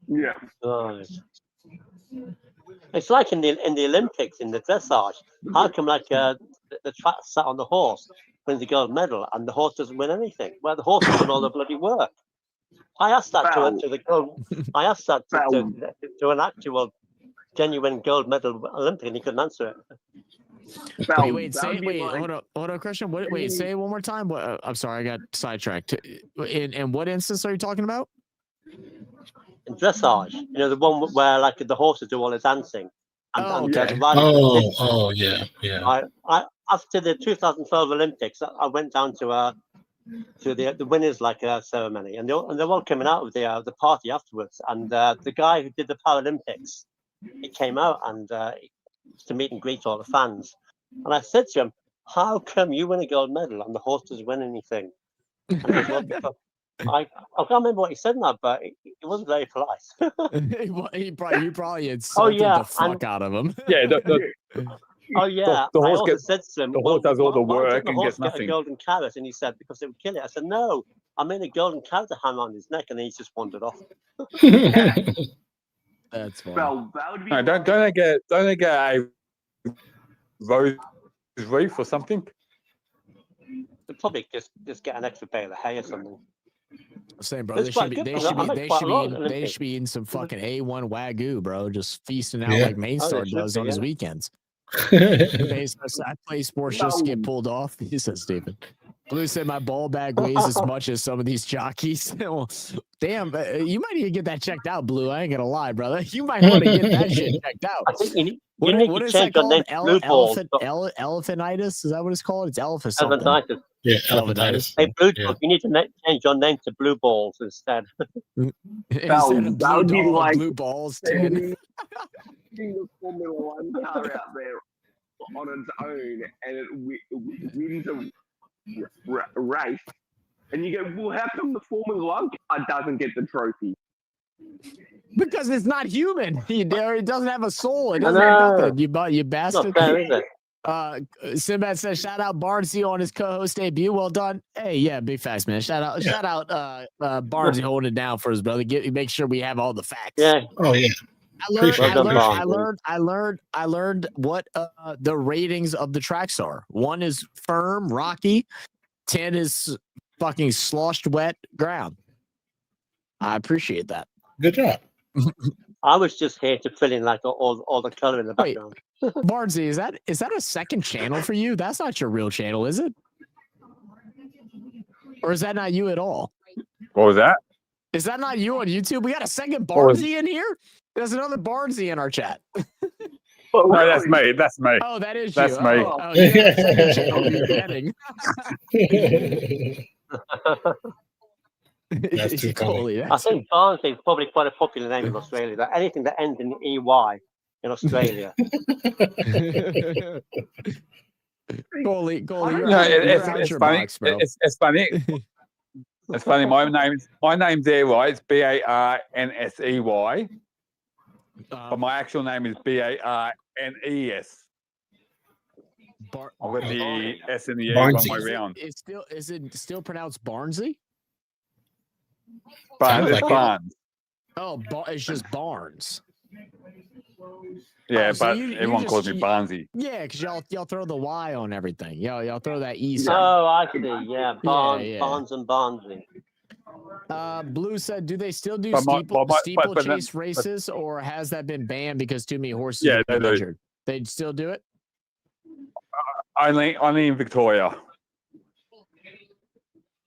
Yeah. Right. It's like in the Olympics in the dressage. How come the track sat on the horse wins the gold medal and the horse doesn't win anything? Well, the horse has done all the bloody work. I asked that to the gold. I asked that to an actual genuine gold medal Olympic, and he couldn't answer it. Hold on, Christian. Say it one more time. What? I'm sorry, I got sidetracked. In what instance are you talking about? In dressage, the one where the horses do all the dancing. And okay. the riding. Yeah. After the 2012 Olympics, I went down to the winners ceremony, and they're all coming out of the party afterwards. And the guy who did the Paralympics, he came out and to meet and greet all the fans. And I said to him, "How come you win a gold medal and the horse doesn't win anything?" And he goes, "Well, I can't remember what he said now, but it wasn't very polite. he probably insulted the fuck out of him. Yeah, Oh yeah, the I horse also said to him, the horse does all the why work didn't the and horse gets get a nothing. golden carrot?" And he said, "Because it would kill it." I said, "No, I made a golden carrot to hang on his neck," and then he just wandered off. That's funny. Well, that would be No, don't they get a rose wreath or something? They'd probably just get an extra bale of hay or something. Same, bro. It's They quite should be. good, They bro. should I be. make They quite should a lot be. of They Olympics. should be eating some fucking A1 Wagyu, bro. Just feasting out Yeah. like Main Oh, Star they should does be, on his yeah. weekends. I play sports just to get pulled off. He said, "Stephen, Blue said my ball bag weighs as much as some of these jockeys." Well, damn, you might need to get that checked out, Blue. I ain't gonna lie, brother. You might want to get that shit checked out. I think you need What to is that change your name called? to Blue Balls. Elephantitis? Is that what it's called? It's elephant something. Elephantitis. Yeah, Elephantitis. Hey, Blue Yeah. Dog, you need to change your name to Blue Balls instead. Instead of that would be like blue balls, 10. the Formula One car out there on its own, and it wins a race, and you go, "Well, how come the Formula One car doesn't get the trophy?" Because it's not human. It doesn't have a soul. It I doesn't have know. nothing. You It's bastard. not fair, is it? Sinbad says, "Shout out Barnesy on his co-host debut. Well done." Hey, yeah, big facts, man. Shout out, Barnesy holding it down for his brother. Make sure we have all the facts. Yeah. Oh yeah. I learned what the ratings of the tracks are. 1 is firm, rocky. 10 is fucking sloshed wet ground. I appreciate that. Good job. I was just here to fill in all the color in the Wait. background. Barnesy, is that a second channel for you? That's not your real channel, is it? Or is that not you at all? What was that? Is that not you on YouTube? We got a second What was- Barnesy in here? There's another Barnesy in our chat. No, that's me. That's me. Oh, that is That's you. me. Oh, you got a second channel you're getting. That's too funny. Coley, I that's think Barnsley is probably quite a popular name in Australia. That anything that ends in EY in Australia. Coley, you're No, out it's your funny. box, bro. It's funny. It's funny. My name's there, right? It's Barnsey, but my actual name is Barnes. I've got the S and the E one Barnesy. way round. Is it still pronounced Barnesy? But Sounds it's like it. Barnes. Oh, it's just Barnes. Yeah, so but you everyone just- calls me you- Barnesy. Yeah, because y'all throw the Y on everything. Y'all throw that E Oh, sound. I see. Yeah, yeah. Barnes and Barnsley. Blue said, do they still do But my- but steeplechase then- races, or has that been banned because too many horses Yeah, have been they do. injured? They still do it? Only in Victoria.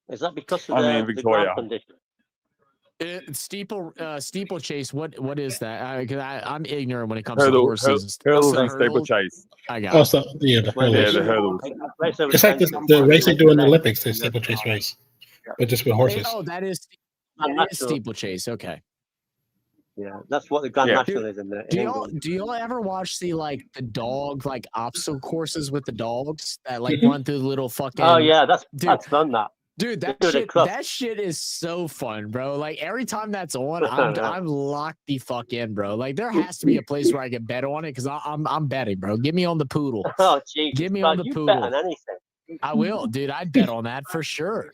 Is that because of Only in the Victoria. ground condition? Steeplechase. What is that? Because I'm ignorant when it comes to Hurdle, horses. hurdles The and steeplechase. I got it. Also, yeah, the Well, Yeah, hurdles. the hurdles. It's like the race they do in the Olympics, the steeplechase race, but just with horses. Oh, that is National. steeplechase. Okay. Yeah, that's what the Grand Yeah. National is in there. Do y'all ever watch the dog obstacle courses with the dogs that run through the little fucking? Oh yeah, that's Dude. fun. That Dude, They do it at clubs. that shit is so fun, bro. Like every time that's on, I'm locked the fuck in, bro. Like there has to be a place where I can bet on it because I'm betting, bro. Get me on the poodle. Oh jeez, Give me well, on the you poodle. bet on anything. I will, dude. I'd bet on that for sure.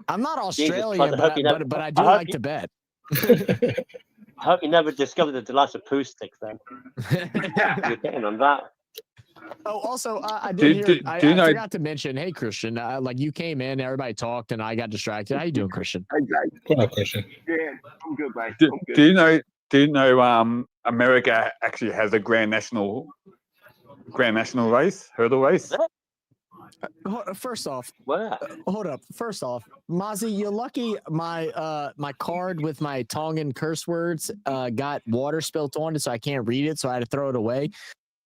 I'm not Australian, Christ, I hope you never- but I do I hope like you- to bet. I hope you never discovered the delights of poo sticks. Then you're getting on that. Oh, also, I Do- did do- hear. I do you know- forgot to mention. Hey, Christian. You came in, everybody talked, and I got distracted. How you doing, Christian? Exactly. What up, Christian? Yeah, I'm good, mate. Do, I'm good. do you know? Do you know? America actually has a Grand National race, hurdle race. First off, Where? hold up. First off, Mozzie, you're lucky. My card with my Tongan curse words got water spilt on it, so I can't read it. So I had to throw it away.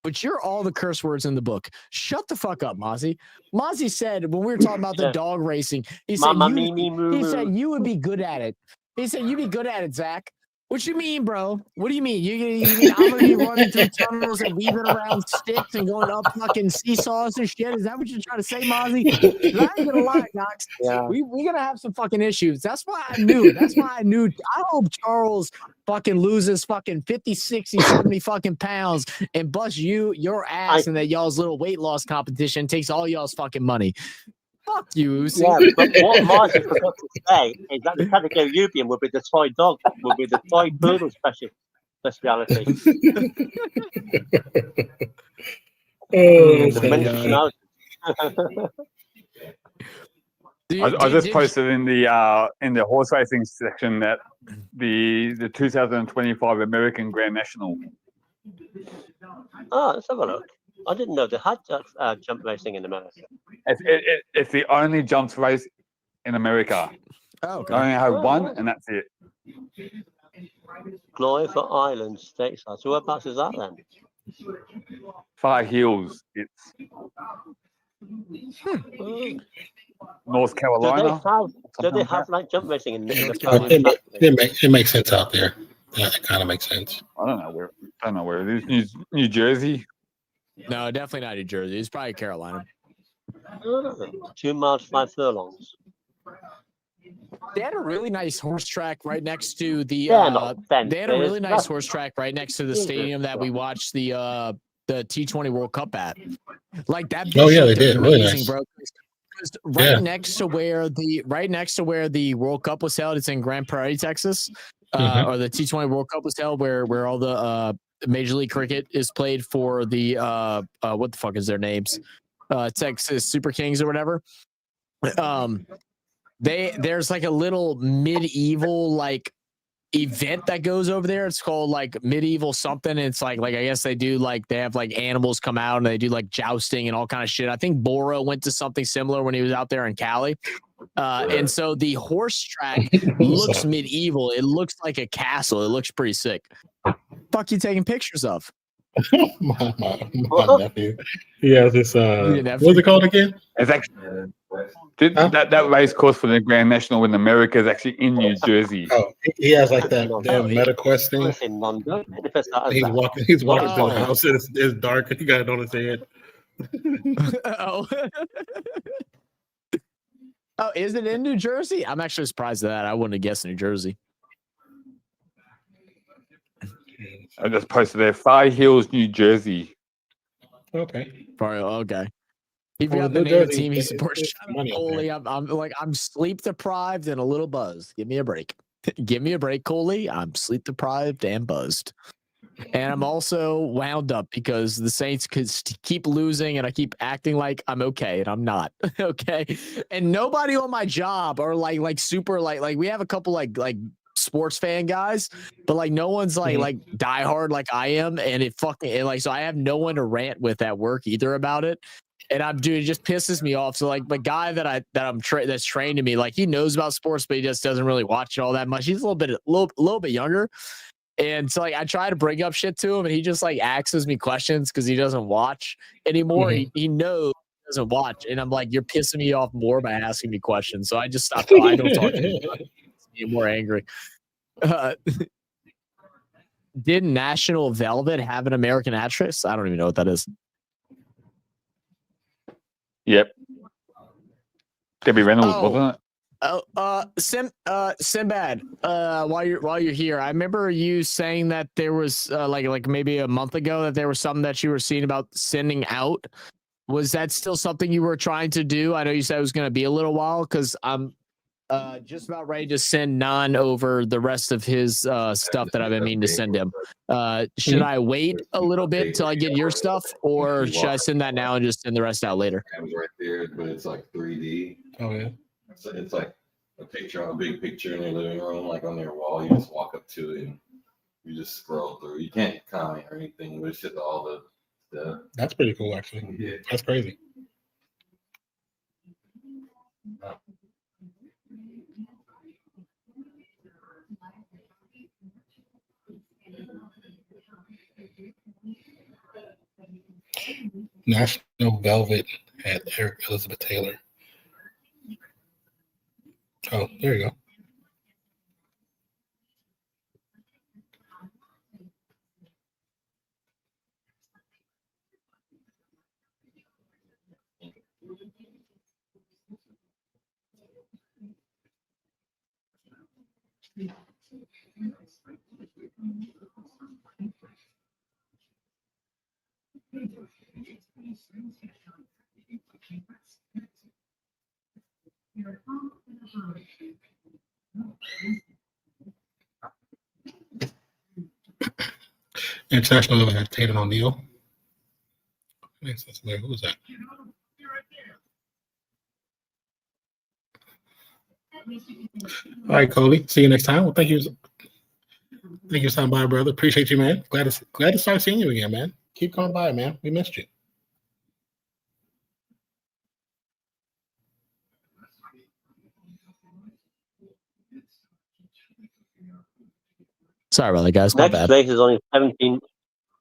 But you're all the curse words in the book. Shut the fuck up, Mozzie. Mozzie said when we were talking about the Yeah. dog racing, he said Mama, you, me, me, moo, he moo. said you would be good at it. He said you'd be good at it, Zach. What you mean, bro? What do you mean? You mean I'm gonna be running through tunnels and weaving around sticks and going up fucking seesaws and shit? Is that what you're trying to say, Mozzie? 'Cause I ain't gonna lie, Knox. Yeah. We're gonna have some fucking issues. That's why I knew. I hope Charles fucking loses fucking 50, 60, 70 fucking pounds and busts your ass in that y'all's little weight loss competition, takes all y'all's fucking money. Fuck you, Uzi. Yeah, but what Martin forgot to say is that the category Ubian would be the toy dog, would be the toy poodle speciality. Oh The my many god! personalities. I just posted in the horse racing section that the 2025 American Grand National. Oh, let's have a look. I didn't know they had jump racing in America. It's the only jumps race in America. Oh, They only have one, and that's it. Glory for Island stateside. So whereabouts is that then? Far Hills. It's North Carolina. Do they have like jump racing in the It makes sense out there. That kind of makes sense. I don't know where it is. New Jersey. No, definitely not New Jersey. It's probably Carolina. 2 miles, 5 furlongs. They had a really nice horse track right next to the. Yeah, not fenced. They had a really nice That's- horse track right next to the stadium that we watched the T20 World Cup at. Like that. Oh, yeah, they bitch did. looked Really amazing, nice. bro. 'Cause right Yeah. next to where the World Cup was held, it's in Grand Prairie, Texas, Mhm. or the T20 World Cup was held, where all the Major League Cricket is played for the what the fuck is their names? Texas Super Kings or whatever. There's like a little medieval like event that goes over there. It's called like medieval something. And it's like I guess they do they have like animals come out and they do like jousting and all kind of shit. I think Boro went to something similar when he was out there in Cali. And so the horse track looks medieval. It looks like a castle. It looks pretty sick. Fuck you taking pictures of? my nephew. He has this. Your nephew? What's it called again? It's actually that race course for the Grand National in America is actually in New Jersey. Oh, he has like that Oh, damn yeah. MetaQuest thing. It's in London. It depends on He's that. walking. He's walking through Oh. the house. It's dark. He got it on his head. Oh. Oh, is it in New Jersey? I'm actually surprised at that. I wouldn't have guessed New Jersey. I just posted there, Far Hills, New Jersey. Okay. Probably okay. He Well, forgot the New name of the Jersey, team he it's- supports. it's money up Coley, I'm sleep deprived and a little buzzed. Give me a break. Give me a break, Coley. I'm sleep deprived and buzzed. And I'm also wound up because the Saints could keep losing and I keep acting like I'm okay and I'm not. Okay. And nobody on my job are like super like we have a couple like sports fan guys, but like no one's like diehard like I am. And so I have no one to rant with at work either about it. And it just pisses me off. So like the guy that's trained to me, like he knows about sports, but he just doesn't really watch it all that much. He's a little bit younger. And so like I try to bring up shit to him and he just like asks me questions because he doesn't watch anymore. He knows he doesn't watch. And I'm like, you're pissing me off more by asking me questions. So I just stopped. I don't talk to him. I'm more angry. Did National Velvet have an American actress? I don't even know what that is. Yep. Debbie Reynolds, wasn't it? Sinbad, while you're here, I remember you saying that there was like maybe a month ago that there was something that you were seeing about sending out. Was that still something you were trying to do? I know you said it was going to be a little while because I'm just about ready to send Nan over the rest of his stuff that I've been meaning to send him. Should I wait a little bit till I get your stuff, or should I send that now and just send the rest out later? Right there, but it's like 3D. Oh yeah. It's like a big picture in your living room, like on your wall. You just walk up to it and you just scroll through. You can't comment or anything, but it's just all the stuff. That's pretty cool, actually. Yeah. That's crazy. National Velvet had Eric Elizabeth Taylor. Oh, there you go. International Level had Tatum O'Neal. Who was that? All right, Coley. See you next time. Well, thank you. Thank you for stopping by, brother. Appreciate you, man. Glad to start seeing you again, man. Keep coming by, man. We missed you. Sorry about that, guys. Next race is only 17.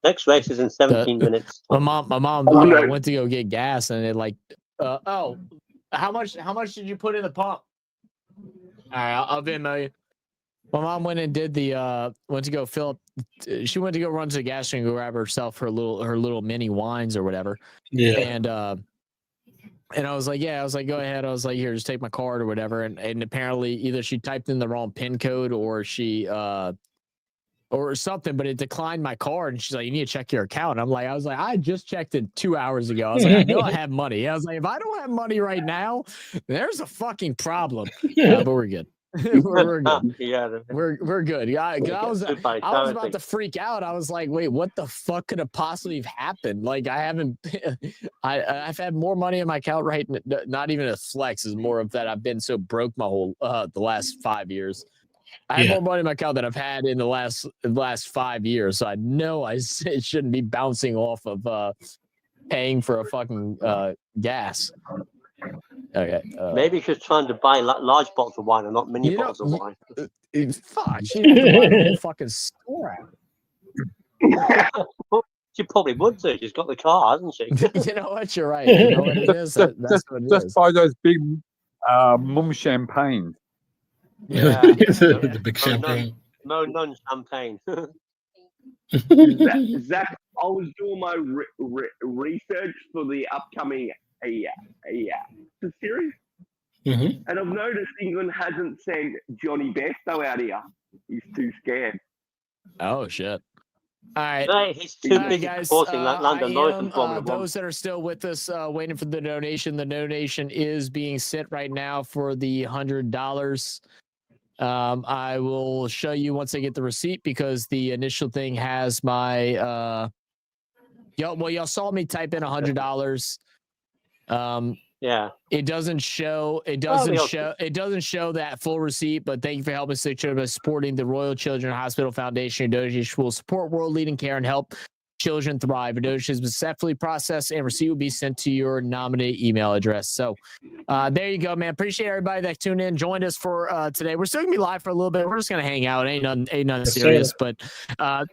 Next race is in 17 minutes. My mom went to go get gas, and it like, how much did you put in the pump? All right, I'll Venmo you. My mom went and did went to go fill up. She went to go run to the gas station and go grab herself her little mini wines or whatever. Yeah. And I was like, go ahead. I was like, here, just take my card or whatever. And apparently either she typed in the wrong PIN code or she or something, but it declined my card. And she's like, you need to check your account. And I was like, I just checked it 2 hours ago. I was like, I know I have money. I was like, if I don't have money right now, there's a fucking problem. But we're good. we're good. Yeah, we're good. Yeah, I was about to freak out. I was like, wait, what the fuck could have possibly have happened? Like I've had more money in my account, right? Not even a flex, is more of that I've been so broke my whole the last 5 years. I have more money in my account than I've had in the last 5 years. So I know it shouldn't be bouncing off of paying for a fucking gas. Okay. Maybe she's trying to buy large bottles of wine and not mini bottles of wine. Fuck, she had to buy the whole fucking store out. She probably would too. She's got the car, hasn't she? You know what? You're right. You know what it is? That's what it is. Just buy those big mum champagne. Yeah. The big champagne. No non-champagne. Zach, I was doing my research for the upcoming series, and I've noticed England hasn't sent Johnny Bairstow out here. He's too scared. Oh shit! All right, no, he's too busy supporting that London Norton Formula One. Those that are still with us, waiting for the donation. The donation is being sent right now for the $100. I will show you once I get the receipt because the initial thing has my y'all saw me type in $100. Yeah. It doesn't show that full receipt, but thank you for helping sick children by supporting the Royal Children Hospital Foundation. Your donation will support world leading care and help children thrive. A donation has been successfully processed and receipt will be sent to your nominee email address. So there you go, man. Appreciate everybody that tuned in, joined us for today. We're still gonna be live for a little bit. We're just gonna hang out. Ain't nothing serious, but a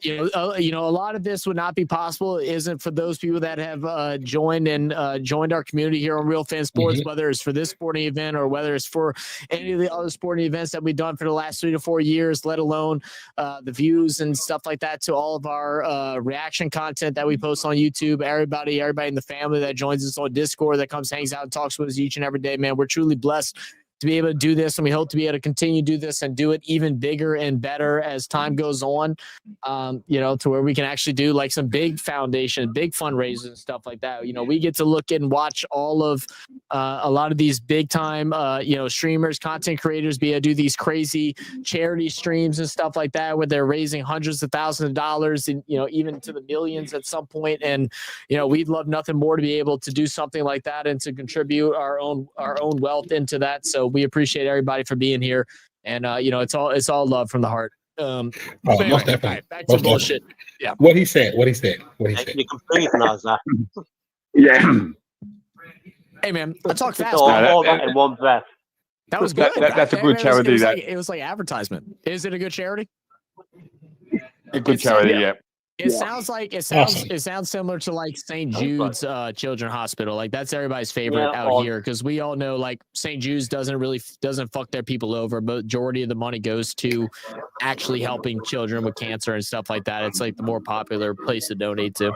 lot of this would not be possible isn't for those people that have joined our community here on Real Fan Sports, whether it's for this sporting event or whether it's for any of the other sporting events that we've done for the last 3 to 4 years, let alone the views and stuff like that, to all of our reaction content that we post on YouTube. Everybody in the family that joins us on Discord, that comes, hangs out, and talks with us each and every day, man. We're truly blessed to be able to do this, and we hope to be able to continue to do this and do it even bigger and better as time goes on, to where we can actually do like some big foundation, big fundraisers and stuff like that. We get to look and watch all of a lot of these big time streamers, content creators be able to do these crazy charity streams and stuff like that where they're raising hundreds of thousands of dollars and even to the millions at some point. And we'd love nothing more to be able to do something like that and to contribute our own wealth into that. So we appreciate everybody for being here, and it's all love from the heart. Most Anyway, definitely. right, back to bullshit. Yeah. What he said. You can breathe now, Zach. Yeah. Hey man, I talk fast. All that in one breath. That was good. That's a good charity. It was like advertisement. Is it a good charity? A good charity, yeah. It sounds similar to like St. Jude's Children's Hospital. Like that's everybody's favorite out here, because we all know like St. Jude's doesn't fuck their people over. Majority of the money goes to actually helping children with cancer and stuff like that. It's like the more popular place to donate to.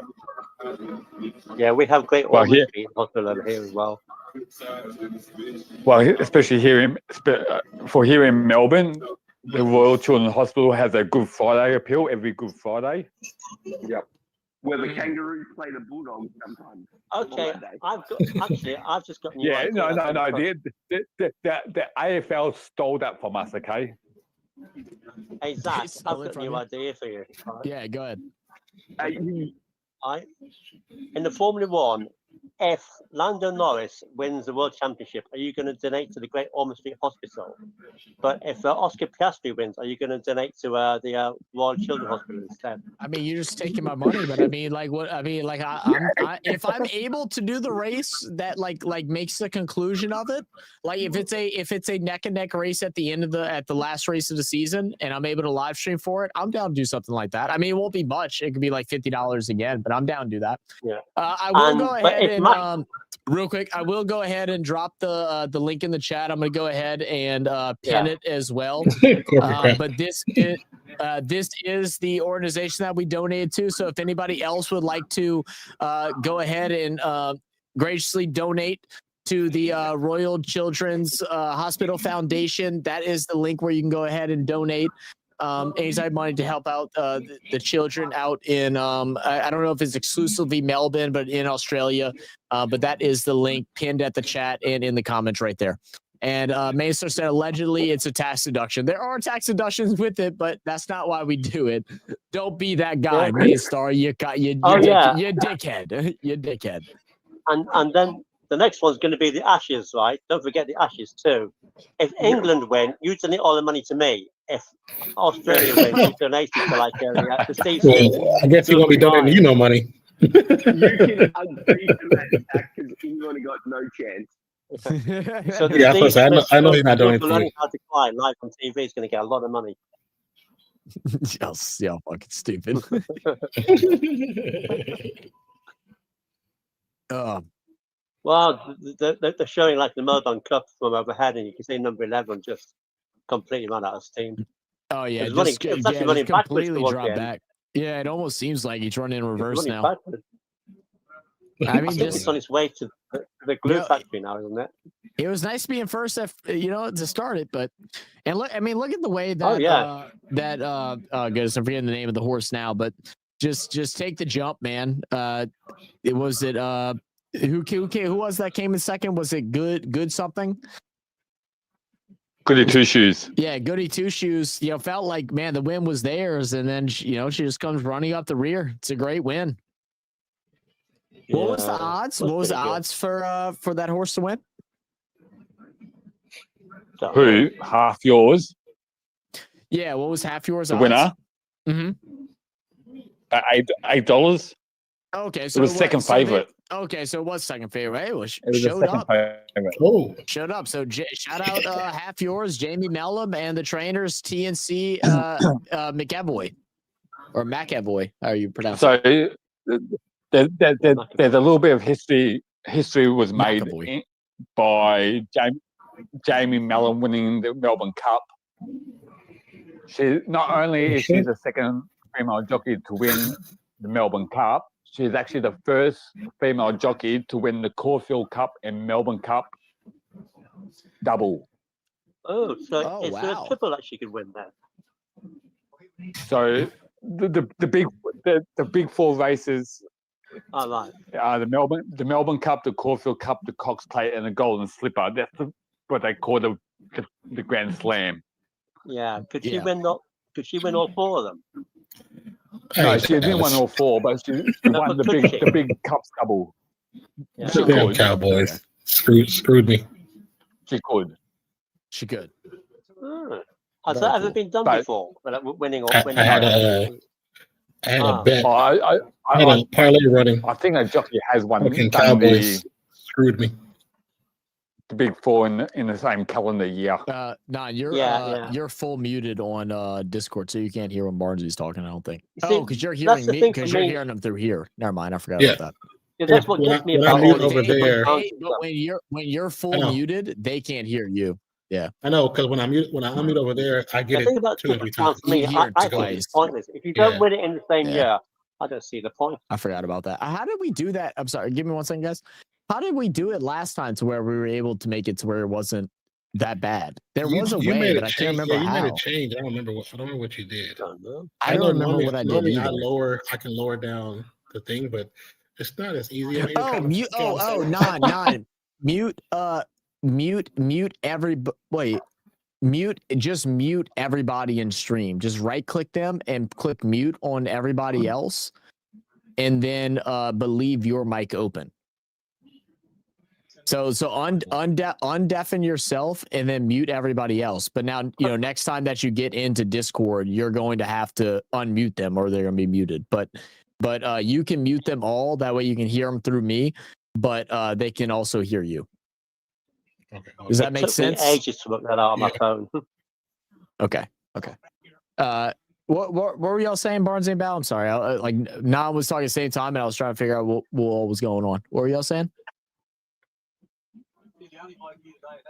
Yeah, we have great hospital over here as well. Well, especially here in Melbourne, the Royal Children's Hospital has a Good Friday appeal every Good Friday. Yep. Where the kangaroos play the bulldogs sometimes. Okay, I've just got new idea. No. The AFL stole that from us. Okay. Hey Zach, I've got a new idea for you. Right? Yeah, go ahead. In the Formula One, if Lando Norris wins the World Championship, are you going to donate to the Great Ormond Street Hospital? But if Oscar Piastri wins, are you going to donate to the Royal Children's Hospital instead? I mean, you're just taking my money, but I mean, like, what? I mean, like, if I'm able to do the race that like makes the conclusion of it, like if it's a neck and neck race at the end of the last race of the season, and I'm able to live stream for it, I'm down to do something like that. I mean, it won't be much; it could be like $50 again, but I'm down to do that. Yeah. I will go ahead and real quick, I will go ahead and drop the link in the chat. I'm going to go ahead and pin it as well. But this is the organization that we donated to. So if anybody else would like to go ahead and graciously donate to the Royal Children's Hospital Foundation, that is the link where you can go ahead and donate. Anytime money to help out the children out in I don't know if it's exclusively Melbourne, but in Australia. But that is the link pinned at the chat and in the comments right there. And Maester said allegedly it's a tax deduction. There are tax deductions with it, but that's not why we do it. Don't be that guy, Maester. You dickhead. You dickhead. And then the next one's going to be the Ashes, right? Don't forget the Ashes too. If England win, you donate all the money to me. If Australia wins, you donate it to like the Steve. I guess you won't be donating money. You can agree to that because England got no chance. So I know you're not donating. Learning how to cry live on TV is going to get a lot of money. Yeah, fucking stupid. Well, they're showing like the Melbourne Cup from overhead, and you can see number 11 just completely run out of steam. Oh yeah, it's running completely dropped back. Yeah, it almost seems like he's running in reverse now. Backwards. I mean, it's on its way to the glue factory now, isn't it? It was nice being first, to start it, but look at the way that goodness, I'm forgetting the name of the horse now, but just take the jump, man. Who was that came in second? Was it good something? Goody two shoes. Yeah, Goody Two Shoes, felt like, man, the win was theirs. And then, she just comes running up the rear. It's a great win. What was the odds? What was the odds for that horse to win? Who? Half yours. Yeah, what was half yours? The odds? winner. Mm-hmm. $8. Okay, so it was second favorite. Okay, so it was second favorite. It was It was the showed second up. favorite. Oh, Showed up. So shout out half yours, Jamie Mellum, and the trainers TNC McEvoy or McEvoy. How you pronounce it? So there's a little bit of history. History was made McEvoy. by Jamie Mellon winning the Melbourne Cup. She not only is she the second female jockey to win the Melbourne Cup, she's actually the first female jockey to win the Caulfield Cup and Melbourne Cup double. Oh, so it's wow. a triple that she could win there. So the big four races I like. the Melbourne Cup, the Caulfield Cup, the Cox Plate, and the Golden Slipper. That's what they call the Grand Slam. Yeah, could she win? Could she win all four of them? No, she didn't win all four, but she won the big Cups double. Yeah. She damn could. Cowboys screwed me. She could. She could. Has that ever been done before? Winning or I winning? had a bet. Oh, I had a parlay running. I think a jockey has won Fucking Cowboys screwed me. the big four in the same calendar year. You're full muted on Discord, so you can't hear when Barnsley's talking. I don't think. See, Because you're hearing me. Because you're hearing them through here. Never mind. I forgot about that. Yeah, that's what gets me When I about mute all over these there. But when you're full muted, they can't hear you. Yeah, I know, because when I unmute over there, I get The thing it about 2 or 3 times. for me, You hear it I think twice. it's pointless. If you don't Yeah. win it in the same Yeah. year, I don't see the point. I forgot about that. How did we do that? I'm sorry. Give me 1 second, guys. How did we do it last time to where we were able to make it to where it wasn't that bad? There was a You way, made but I can't remember you how. made a change. I don't remember what you did. I don't remember what I did normally either. I can lower down the thing, but it's not as easy. I mean, Oh, mute. Nine. Mute everybody. Wait. Just mute everybody in stream. Just right click them and click mute on everybody else, and then leave your mic open. So undeafen yourself and then mute everybody else. But now next time that you get into Discord, you're going to have to unmute them or they're going to be muted. But you can mute them all. That way you can hear them through me, but they can also hear you. Okay. Does that make sense? It took me ages to work that out on my phone. Okay. What were y'all saying, Barnes and Bow? I'm sorry. Nam was talking at the same time, and I was trying to figure out what was going on. What were y'all saying?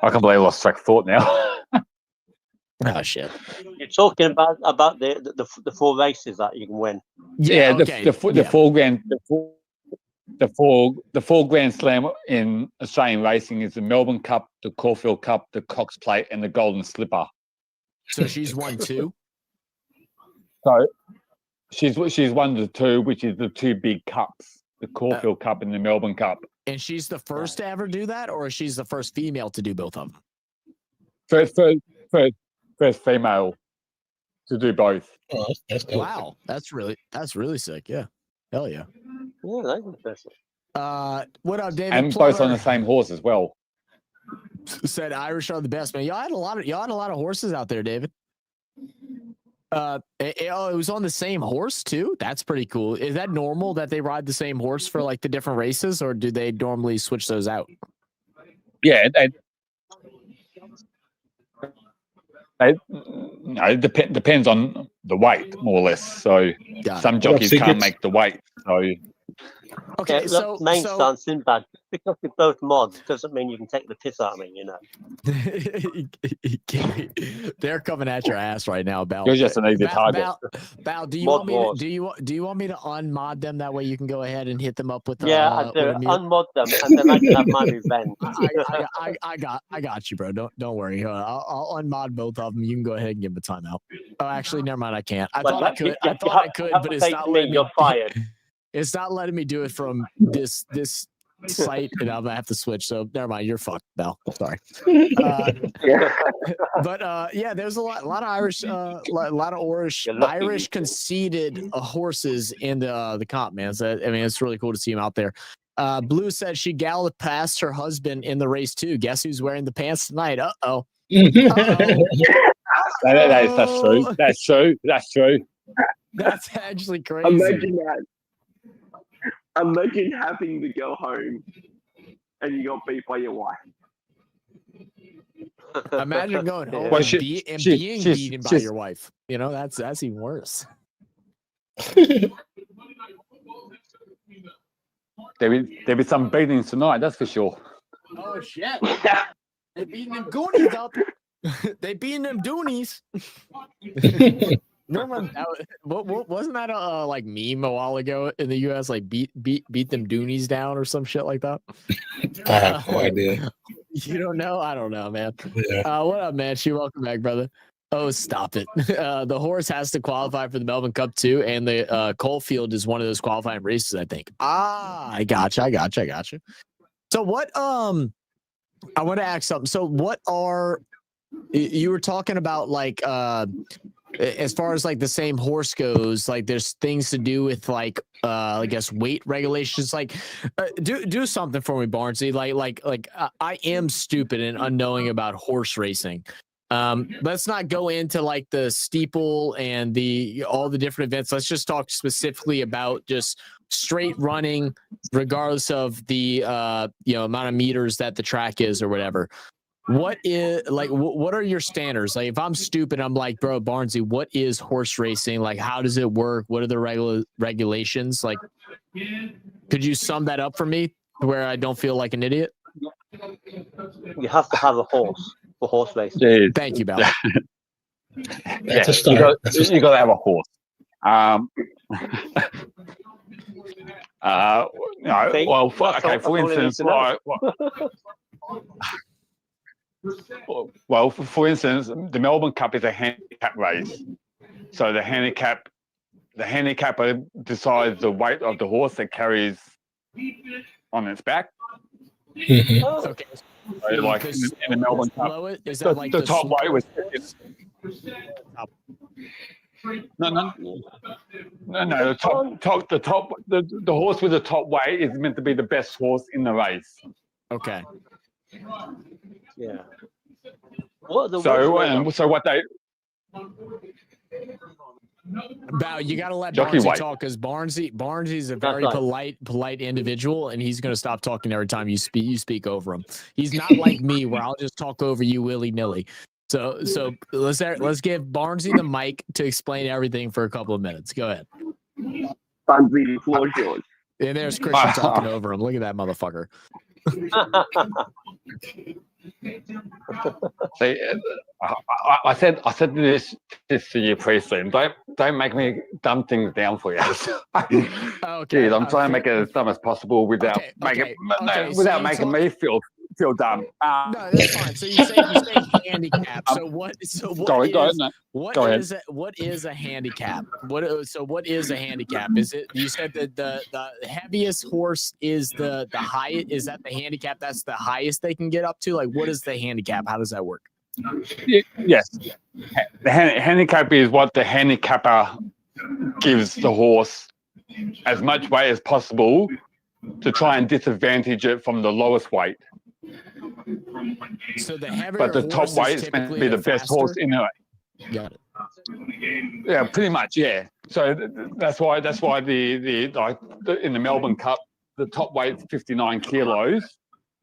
I completely lost track of thought now. Oh shit! You're talking about the 4 races that you can win. Yeah. The 4 Grand Slam in Australian racing is the Melbourne Cup, the Caulfield Cup, the Cox Plate, and the Golden Slipper. So she's won 2. So she's won the 2, which is the 2 big cups, the Caulfield Cup and the Melbourne Cup. And she's the first to ever do that, or she's the first female to do both of them? First female to do both. Oh, that's dope. Wow, that's really sick. Yeah, hell yeah. Yeah, that's impressive. What up, David? And both on the same horse as well. Said Irish are the best, man. Y'all had a lot of horses out there, David. It was on the same horse too. That's pretty cool. Is that normal that they ride the same horse for like the different races, or do they normally switch those out? Yeah, it depends on the weight, more or less. So some jockeys can't make the weight. So okay, so main stance Sinbad, because we're both mods doesn't mean you can take the piss out of me, They're coming at your ass right now, Bal. you're just an easy target. Bal, do you want me to unmod them? That way you can go ahead and hit them up with I do. Unmod them, and then I can have my revenge. I got you, bro. Don't worry. I'll unmod both of them. You can go ahead and give them a timeout. Oh, actually, never mind. I can't. I thought I could, but it's not letting me. You're fired. It's not letting me do it from this site, and I'm gonna have to switch. So never mind. You're fucked, Bell. Sorry. But yeah, there's a lot of Irish, lot of Irish conceded horses in the comp, man. So, I mean, it's really cool to see him out there. Blue said she galloped past her husband in the race too. Guess who's wearing the pants tonight? Uh-oh. That's true. That's true. That's true. That's actually crazy. Imagine that. Imagine having to go home and you got beat by your wife. Imagine going home and being beaten by your wife. You know, that's even worse. There'll be some beatings tonight, that's for sure. Oh shit! They beating them Goonies up. They beating them Doonies. Remember what wasn't that a like meme a while ago in the US? Like beat them Doonies down or some shit like that. I have no idea. You don't know? I don't know, man. Yeah. What up, man? Welcome back, brother. Oh, stop it. The horse has to qualify for the Melbourne Cup too, and the Coalfield is one of those qualifying races, I think. I gotcha. So what I want to ask something. So what are you were talking about, like as far as like the same horse goes, like there's things to do with like I guess weight regulations, like do something for me, Barnsley. Like I am stupid and unknowing about horse racing. Let's not go into like the steeple and all the different events. Let's just talk specifically about just straight running, regardless of the amount of meters that the track is or whatever. What are your standards? Like if I'm stupid, I'm like, bro, Barnsley, what is horse racing? Like, how does it work? What are the regulations? Like, could you sum that up for me where I don't feel like an idiot? You have to have a horse for horse racing. Dude. Thank you, Bell. That's a start. You got to have a horse. No, for instance, for instance, the Melbourne Cup is a handicap race. So the handicapper decides the weight of the horse that carries on its back. Mm-hmm. Okay. So like in the Melbourne Cup, is that like the top weight was no. The horse with the top weight is meant to be the best horse in the race. Okay. Yeah. So what they. Bow, you got to let Jockey Barnsley White. talk, because Barnsley's a very polite individual, and he's going to stop talking every time you speak over him. He's not like me, where I'll just talk over you willy nilly. So let's give Barnsley the mic to explain everything for a couple of minutes. Go ahead. Barnsley, the floor is yours. And there's Christian talking over him. Look at that motherfucker. See, I said this to you previously. Don't make me dumb things down for you. Okay. Jeez, I'm trying to make it as dumb as possible without making me feel dumb. No, that's fine. So you say handicap. So what is a handicap? What is a handicap? Is it, you said that the heaviest horse is the highest? Is that the handicap? That's the highest they can get up to? Like, what is the handicap? How does that work? Yes. The handicap is what the handicapper gives the horse as much weight as possible to try and disadvantage it from the lowest weight. So the heavier, but the top weight is meant to be the best horse in it. Got it. Yeah, pretty much. Yeah. So that's why in the Melbourne Cup, the top weight's 59 kilos.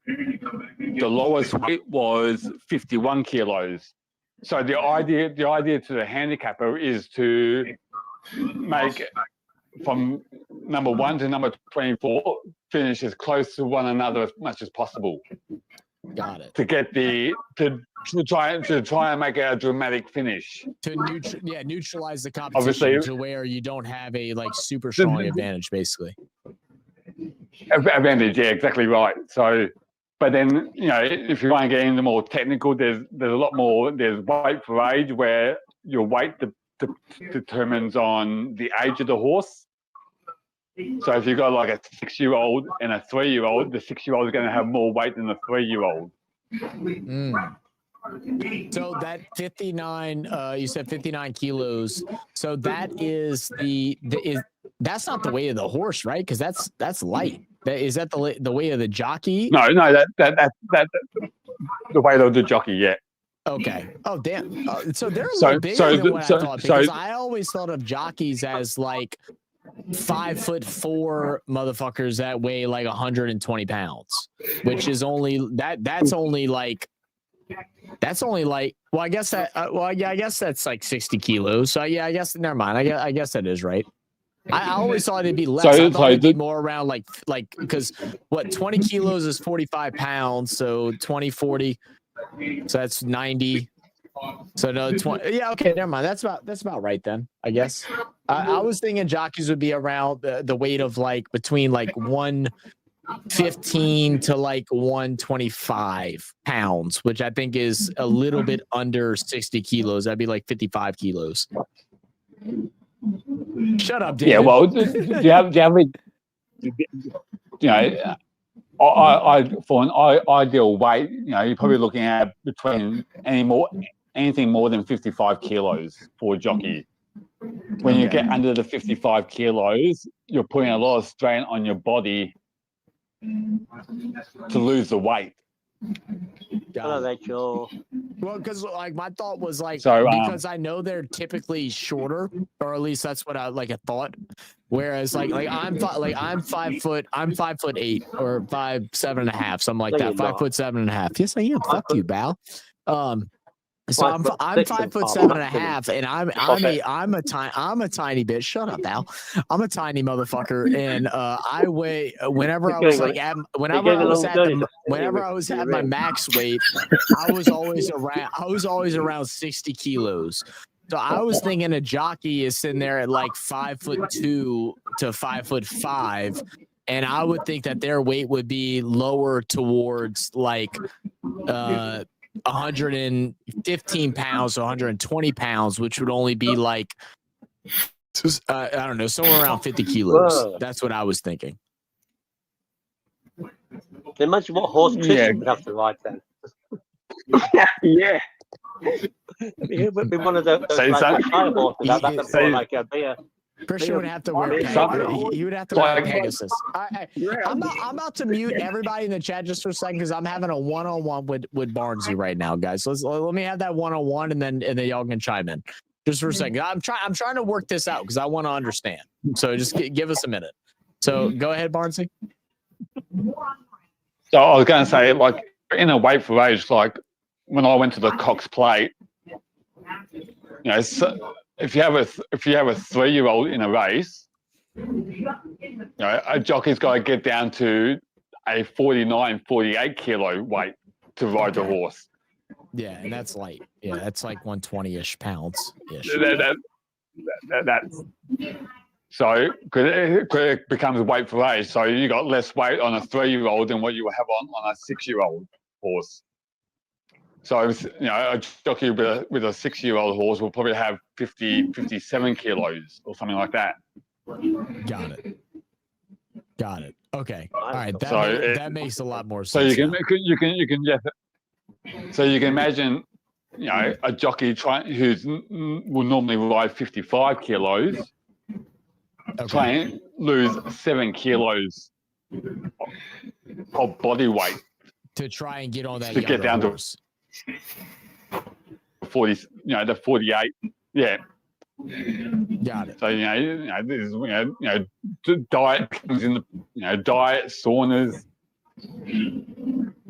The lowest weight was 51 kilos. So the idea to the handicapper is to make from number 1 to number 24 finish as close to one another as much as possible. Got it. To get to try and make a dramatic finish. To neutralize the competition. Obviously, to where you don't have a super strong advantage, basically. Advantage, yeah, exactly right. So, but then if you want to get into more technical, there's a lot more. There's weight for age, where your weight determines on the age of the horse. So if you've got like a 6-year-old and a 3-year-old, the 6-year-old is going to have more weight than the 3-year-old. So that 59, you said 59 kilos. So that is that's not the weight of the horse, right? Because that's light. Is that the weight of the jockey? No, that the weight of the jockey. Yeah. Okay. Oh damn. So they're a little bigger than what I thought, because I always thought of jockeys as like 5'4" motherfuckers that weigh like 120 pounds, which is only that's only like well, I guess that I guess that's like 60 kilos. So yeah, I guess never mind. I guess that is right. I always thought it'd be less. I thought it'd be more around like because what 20 kilos is 45 pounds, so 20, 40, so that's 90. So no 20. Yeah, okay, never mind. That's about right then, I guess. I was thinking jockeys would be around the weight of like between like 115 to like 125 pounds, which I think is a little bit under 60 kilos. That'd be like 55 kilos. Shut up, David. Yeah, well, do you have for an ideal weight, you're probably looking at between anything more than 55 kilos for a jockey. When you get under the 55 kilos, you're putting a lot of strain on your body to lose the weight. Hello, Rachel. Well, because like my thought was like, so, because I know they're typically shorter, or at least that's what I thought. Whereas I'm 5'8" or 5'7.5", something like that. 5'7.5". Yes, I am. Fuck you, Bal. So I'm 5'7.5", and I'm a tiny bitch. Shut up, Al. I'm a tiny motherfucker, and I weigh whenever I was at my max weight, I was always around 60 kilos. So I was thinking a jockey is sitting there at like 5'2" to 5'5", and I would think that their weight would be lower towards like 115 pounds to 120 pounds, which would only be like I don't know, somewhere around 50 kilos. Whoa. That's what I was thinking. Imagine what horse Christian would have to ride then. Yeah. He would be one of those like high horses. That's more like a beer. Christian would have to wear Pegasus. He would have to wear Pegasus. I'm about to mute everybody in the chat just for a second because I'm having a one-on-one with Barnesy right now, guys. So let me have that one-on-one and then y'all can chime in just for a second. I'm trying to work this out because I want to understand. So just give us a minute. So go ahead, Barnesy. So I was going to say, like in a weight for age, like when I went to the Cox Plate, so if you have a 3-year-old in a race, a jockey's got to get down to a 49, 48 kilo weight to ride the horse. Yeah, and that's light. Yeah, that's like 120-ish pounds. So it becomes weight for age. So you got less weight on a 3-year-old than what you have on a 6-year-old horse. So, a jockey with a 6-year-old horse will probably have 57 kilos or something like that. Got it. Okay. All right. That makes a lot more sense. So you can imagine, a jockey will normally ride 55 kilos, try and lose 7 kilos of body weight to try and get on that to get down horse. To 40, the 48. Yeah. Got it. So this is diet comes in the diet, saunas.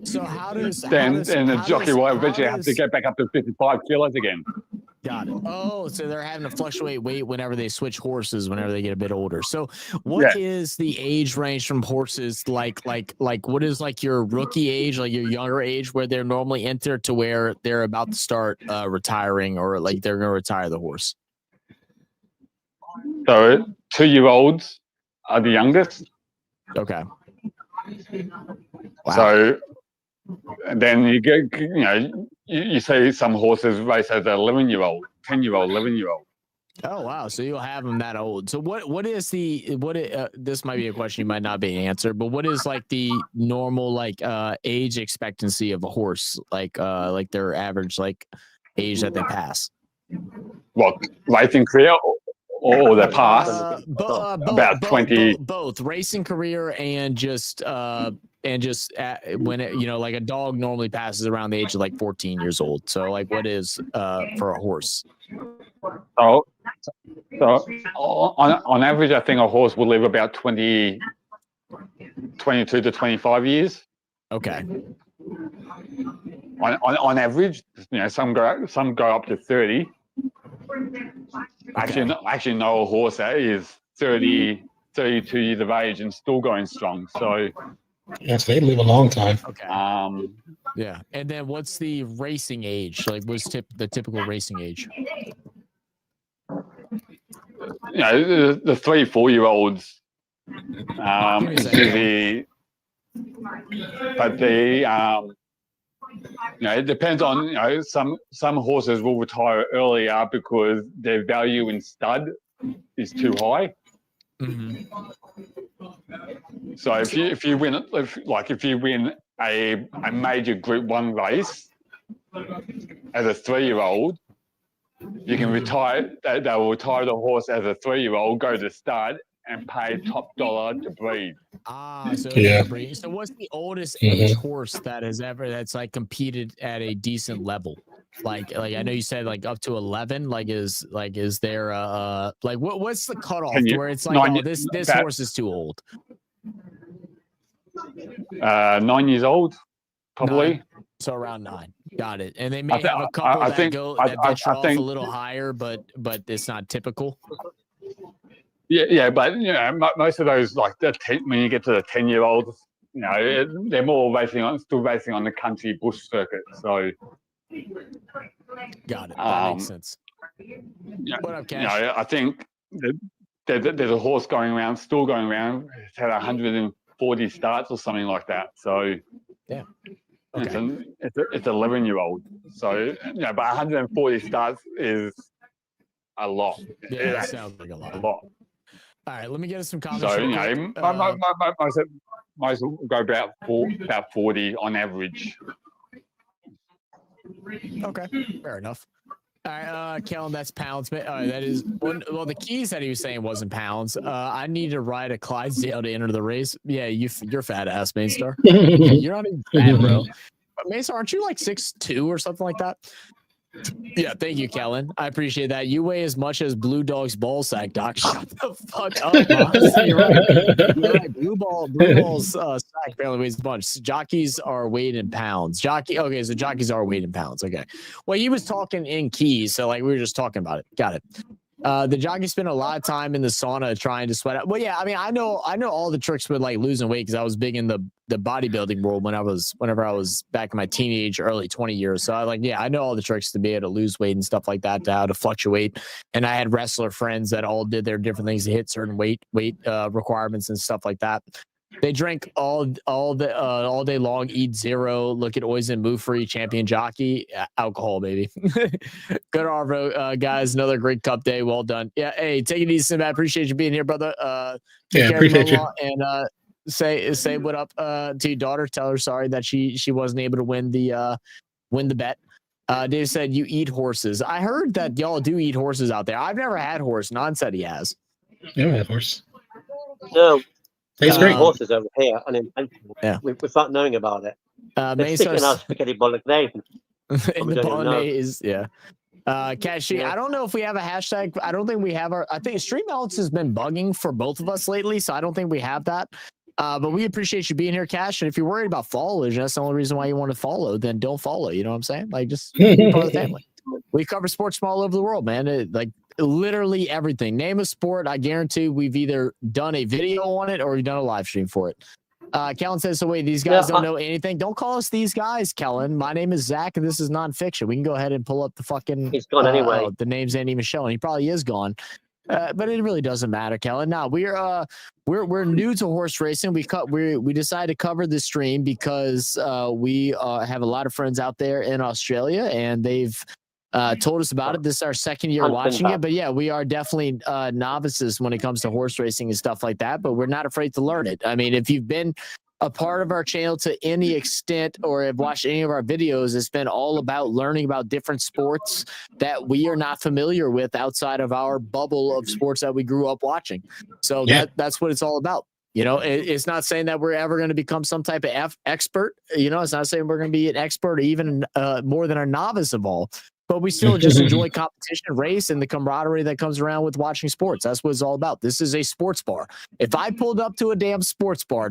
So how does the jockey will eventually have to get back up to 55 kilos again. Got it. Oh, so they're having to fluctuate weight whenever they switch horses, whenever they get a bit older. So what is the age range from horses? Like what is like your rookie age, like your younger age where they're normally enter to where they're about to start retiring or like they're going to retire the horse? So 2-year-olds are the youngest. Okay. Wow. So and then you get, you see some horses race as an 11-year-old, 10-year-old, 11-year-old. Oh wow! So you'll have them that old. So what is this might be a question you might not be able to answer, but what is like the normal like age expectancy of a horse, like their average like age that they pass? What, racing career or the pass? About 20. Both racing career and just when it, like a dog normally passes around the age of like 14 years old. So like what is for a horse? So on average, I think a horse will live about 22 to 25 years. Okay. On average, some go up to 30. Okay. Actually know a horse that is 30, 32 years of age and still going strong. So yes, they live a long time. Okay. Yeah. And then what's the racing age? Like what's the typical racing age? The 3-4-year-olds. It depends on, some horses will retire earlier because their value in stud is too high. Mm-hmm. So if you win a major Group 1 race as a 3-year-old, you can retire. They will retire the horse as a 3-year-old, go to stud, and pay top dollar to breed. So yeah. So what's the oldest age horse that's like competed at a decent level? Like I know you said like up to 11. Is there what's the cutoff where it's like this horse is too old? 9 years old, probably. 9. So around 9. Got it. And they may have a couple that venture off a little higher, but it's not typical. Yeah, but most of those when you get to the 10-year-olds, they're more still racing on the country bush circuit. So got it. That makes sense. What up, Cash? I think there's a horse still going around. It's had 140 starts or something like that. So yeah. Okay. It's 11-year-old. So but 140 starts is a lot. Yeah, that sounds like a lot. All right, let me get us some comments. So most will go about 40 on average. Okay, fair enough. All right, Kellen, that's pounds. That is one. Well, the keys that he was saying wasn't pounds. I need to ride a Clydesdale to enter the race. Yeah, you're fat ass, Mainstar. You're not even fat, bro. But Mainstar, aren't you like 6'2" or something like that? Yeah, thank you, Kellen. I appreciate that. You weigh as much as Blue Dog's ball sack, Doc. Shut the fuck up, Moss. You're right. You're right. Blue Ball's sack apparently weighs a bunch. Jockeys are weighed in pounds. Okay, so jockeys are weighed in pounds. Okay. Well, he was talking in keys, so we were just talking about it. Got it. The jockeys spend a lot of time in the sauna trying to sweat out. Well, yeah, I mean, I know all the tricks with losing weight because I was big in the bodybuilding world whenever I was back in my teenage, early 20 years. So I know all the tricks to be able to lose weight and stuff like that, to how to fluctuate. And I had wrestler friends that all did their different things to hit certain weight requirements and stuff like that. They drink all day long, eat zero, look at Oisin, move free, champion jockey, alcohol, baby. Good Arvo, guys. Another great cup day. Well done. Yeah, hey, take it easy, Sinbad. Appreciate you being here, brother. Appreciate you. And say what up to your daughter. Tell her sorry that she wasn't able to win the bet. Dave said you eat horses. I heard that y'all do eat horses out there. I've never had horse. Non said he has. Never had horse. No. Tastes great. Horses over here, unintentional. Yeah. Without knowing about it. They're sticking out spaghetti bolognese. In the bolognese, yeah. Cashy, I don't know if we have a hashtag. I don't think we have I think Stream Outs has been bugging for both of us lately, so I don't think we have that. But we appreciate you being here, Cash. And if you're worried about followers, that's the only reason why you want to follow, then don't follow. You know what I'm saying? Just be part of the family. We cover sports from all over the world, man. Literally everything. Name a sport, I guarantee we've either done a video on it or we've done a live stream for it. Kellen says, so wait, these guys don't know anything. Don't call us these guys, Kellen. My name is Zach, and this is nonfiction. We can go ahead and pull up the fucking. He's gone anyway. The names ain't even showing. He probably is gone. But it really doesn't matter, Kellen. No, we're new to horse racing. We decided to cover the stream because we have a lot of friends out there in Australia, and they've told us about it. This is our second year And watching Finbar. it, but yeah, we are definitely novices when it comes to horse racing and stuff like that, but we're not afraid to learn it. I mean, if you've been a part of our channel to any extent or have watched any of our videos, it's been all about learning about different sports that we are not familiar with outside of our bubble of sports that we grew up watching. So that's what it's all about. You know, it's not saying that we're ever going to become some type of expert. You know, it's not saying we're going to be an expert or even more than a novice of all. But we still just enjoy competition, race, and the camaraderie that comes around with watching sports. That's what it's all about. This is a sports bar. If I pulled up to a damn sports bar,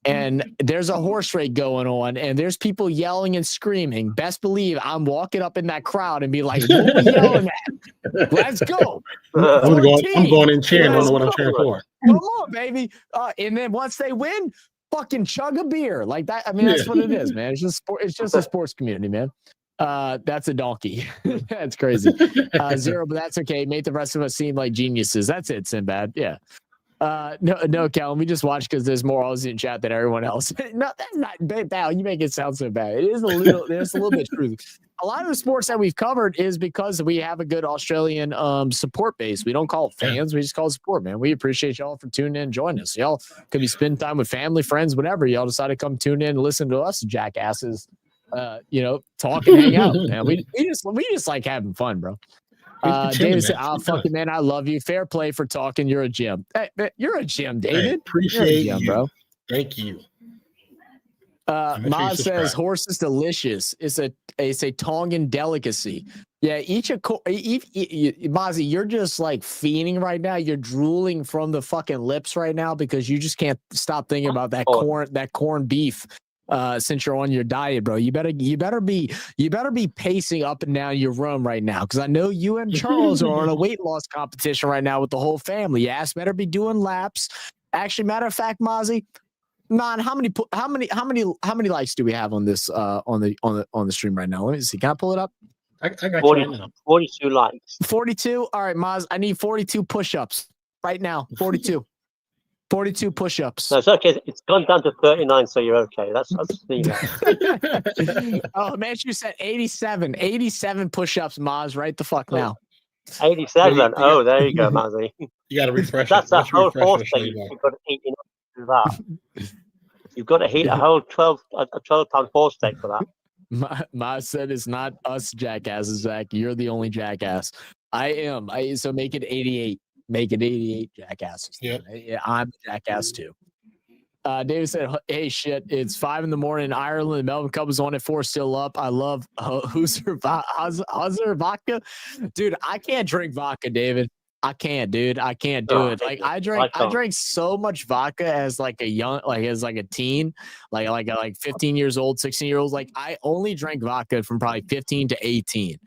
and there's a horse race going on, and there's people yelling and screaming, best believe I'm walking up in that crowd and be like, what we yelling at? Let's go. I'm going in cheering. I don't know what I'm cheering for. Come on, baby. And then once they win, fucking chug a beer. Like that. I mean, that's what it is, man. It's just sport. It's just a sports community, man. That's a donkey. That's crazy. Zero, but that's okay. Made the rest of us seem like geniuses. That's it, Sinbad. Yeah. No, Cal. We just watch because there's more Aussie in chat than everyone else. No, that's not bad. Val, you make it sound so bad. It is a little. There's a little bit true. A lot of the sports that we've covered is because we have a good Australian support base. We don't call it fans. We just call it support, man. We appreciate y'all for tuning in and joining us. Y'all could be spending time with family, friends, whatever. Y'all decide to come tune in and listen to us jackasses. You know, talk and hang out, man. We just like having fun, bro. David said, "Oh, fucking man, I love you. Fair play for talking. You're a gym. Hey, man, you're a gym, David. Hey, appreciate you, bro. Thank you." Maz says, "Horse is delicious. It's a Tongan delicacy." Yeah, Mozzie, you're just like fiending right now. You're drooling from the fucking lips right now because you just can't stop thinking about that corn beef. Since you're on your diet, bro, you better be pacing up and down your room right now, because I know you and Charles are on a weight loss competition right now with the whole family. Your ass better be doing laps. Actually, matter of fact, Mozzie, man, how many likes do we have on this on the stream right now? Let me see. Can I pull it up? I got 40, you right now. 42 likes. 42. All right, Moz, I need 42 push-ups right now. 42. 42 push-ups. No, it's okay. It's gone down to 39, so you're okay. That's the. Oh, man, you said 87. 87 push-ups, Maz, right the fuck now. 87. Oh, there you go, Mazzy. You got to refresh. That's a whole horse thing. You've got to eat enough to do that. You've got to eat a whole 12-pound horse steak for that. Maz said it's not us jackasses, Zach. You're the only jackass. I am. So make it 88. Make it 88 jackasses. Yep. Yeah, I'm a jackass too. David said, "Hey, shit, it's 5 a.m. in Ireland. The Melbourne Cup is on at 4, still up. I love Huzzer vodka. Dude, I can't drink vodka, David. I can't, dude. I can't do it. Like I drank so much vodka as like as a teen, like 15 years old, 16-year-olds. Like I only drank vodka from probably 15 to 18.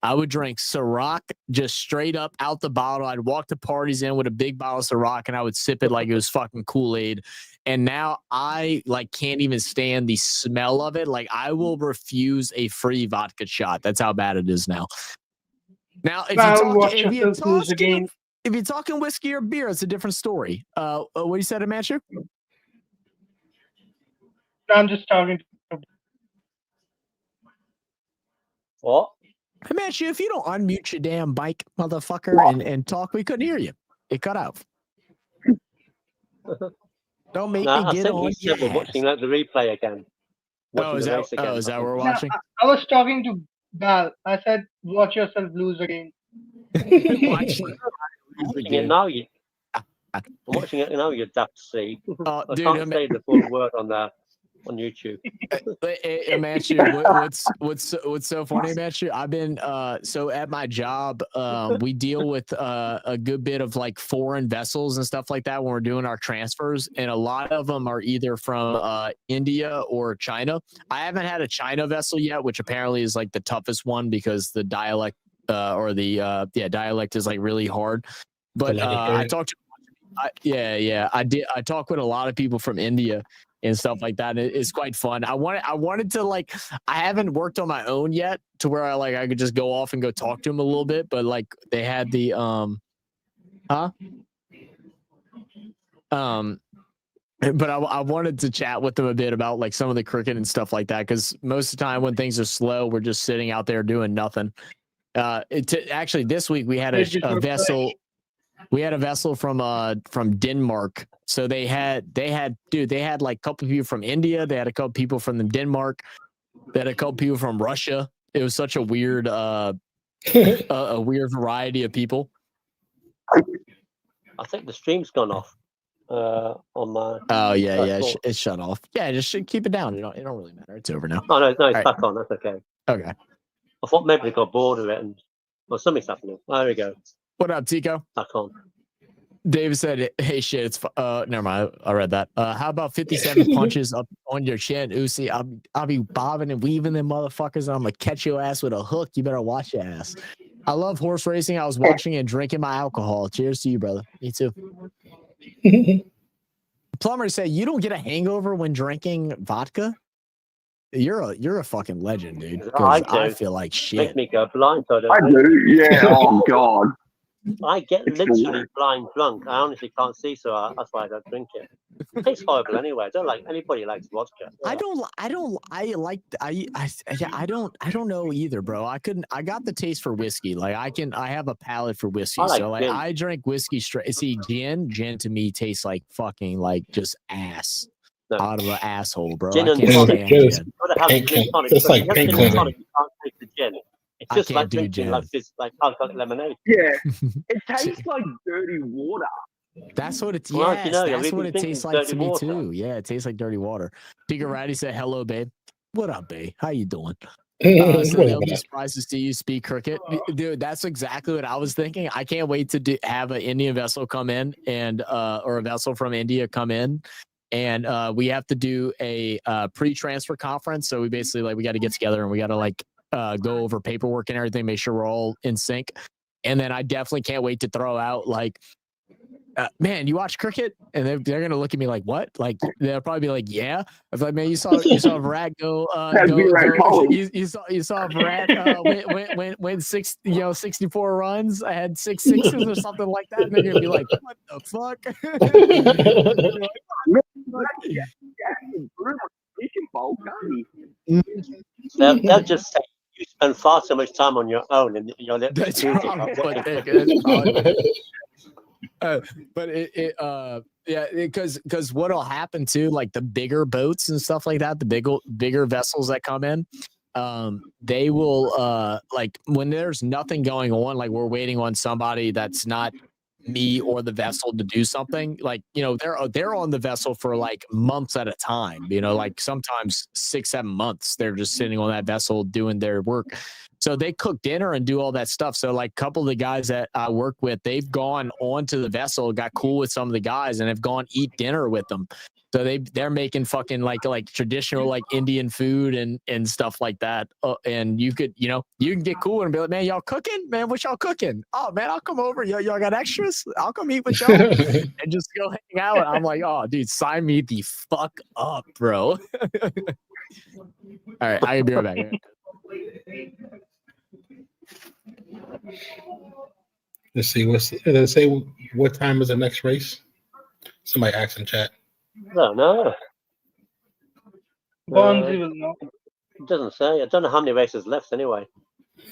I would drink Ciroc just straight up out the bottle. I'd walk to parties in with a big bottle of Ciroc and I would sip it like it was fucking Kool-Aid. And now I can't even stand the smell of it. Like I will refuse a free vodka shot. That's how bad it is now. Now, if you're talking whiskey or beer, it's a different story. What you said, Amanchu? I'm just talking. What? Amanchu, if you don't unmute your damn bike, motherfucker, and talk, we couldn't hear you. It cut out. Don't make me get on. We're watching the replay again. Is that what we're watching? No, I was talking to Val. I said, "Watch yourself lose again." I'm watching it now, you daft C. I can't say the full word on YouTube. Amanchu, what's so funny, Amanchu? I've been so at my job, we deal with a good bit of like foreign vessels and stuff like that when we're doing our transfers, and a lot of them are either from India or China. I haven't had a China vessel yet, which apparently is like the toughest one because the dialect dialect is like really hard. But I talked to I talk with a lot of people from India and stuff like that. It's quite fun. I wanted to I haven't worked on my own yet to where I could just go off and go talk to them a little bit, but like they had the But I wanted to chat with them a bit about like some of the cricket and stuff like that, because most of the time when things are slow, we're just sitting out there doing nothing. Actually, this week we had a vessel. We had a vessel from Denmark. So they had like a couple people from India. They had a couple people from Denmark. They had a couple people from Russia. It was such a weird a weird variety of people. I think the stream's gone off on my. Oh yeah, it's shut off. Yeah, just keep it down. It don't really matter. It's over now. Oh no, it's right. back on. That's okay. Okay. I thought maybe they got bored of it and something's happening. Oh, there we go. What up, Tico? Back on. David said, "Hey, shit, it's never mind. I read that. How about 57 punches up on your chin, Uzi? I'll be bobbing and weaving them motherfuckers. And I'm gonna catch your ass with a hook. You better watch your ass. I love horse racing. I was watching and drinking my alcohol. Cheers to you, brother. Me too." Plumber said, "You don't get a hangover when drinking vodka. You're a fucking legend, dude. I feel like shit. Makes me go blind. So I do. Yeah. Oh God. I get literally blind drunk. I honestly can't see, so that's why I don't drink it. It tastes horrible anyway. I don't like anybody likes vodka. I don't know either, bro. I got the taste for whiskey. Like I have a palate for whiskey. I drink whiskey straight. See, gin to me tastes like fucking like just ass out of an asshole, bro. Gin I can't stand gin. It's like paint cleaning. You can't taste the gin. It's just like drinking like alcoholic lemonade. Yeah, it tastes like dirty water. That's what it's. Well, Yes, that's what it tastes like to me too. Yeah, it tastes like dirty water. Tigger Ratty said, "Hello, babe. What up, babe? How you doing?" So they'll be surprised to see you speak cricket, dude. That's exactly what I was thinking. I can't wait to have an Indian vessel come in and or a vessel from India come in. And we have to do a pre-transfer conference. So we basically we got to get together and we got to go over paperwork and everything, make sure we're all in sync. And then I definitely can't wait to throw out man, you watch cricket? And they're gonna look at me like, what? Like they'll probably be like, yeah. I was like, man, you saw Virat go. You saw Virat win 64 runs. I had 6 sixes or something like that. And they're gonna be like, what the fuck? They'll just say you spend far too much time on your own and you're That's but because what'll happen too, like the bigger boats and stuff like that, the bigger vessels that come in, they will when there's nothing going on, like we're waiting on somebody that's not me or the vessel to do something, they're on the vessel for months at a time, sometimes 6-7 months they're just sitting on that vessel doing their work. So they cook dinner and do all that stuff. So a couple of the guys that I work with, they've gone onto the vessel, got cool with some of the guys, and have gone eat dinner with them. So they're making fucking like traditional Indian food and stuff like that. And you can get cool and be like, man, y'all cooking? Man, what y'all cooking? Oh man, I'll come over. Y'all got extras? I'll come eat with y'all and just go hang out. I'm like, oh dude, sign me the fuck up, bro. All right, I can be right back. Let's see. Let's say what time is the next race? Somebody asked in chat. No. It doesn't say. I don't know how many races left anyway.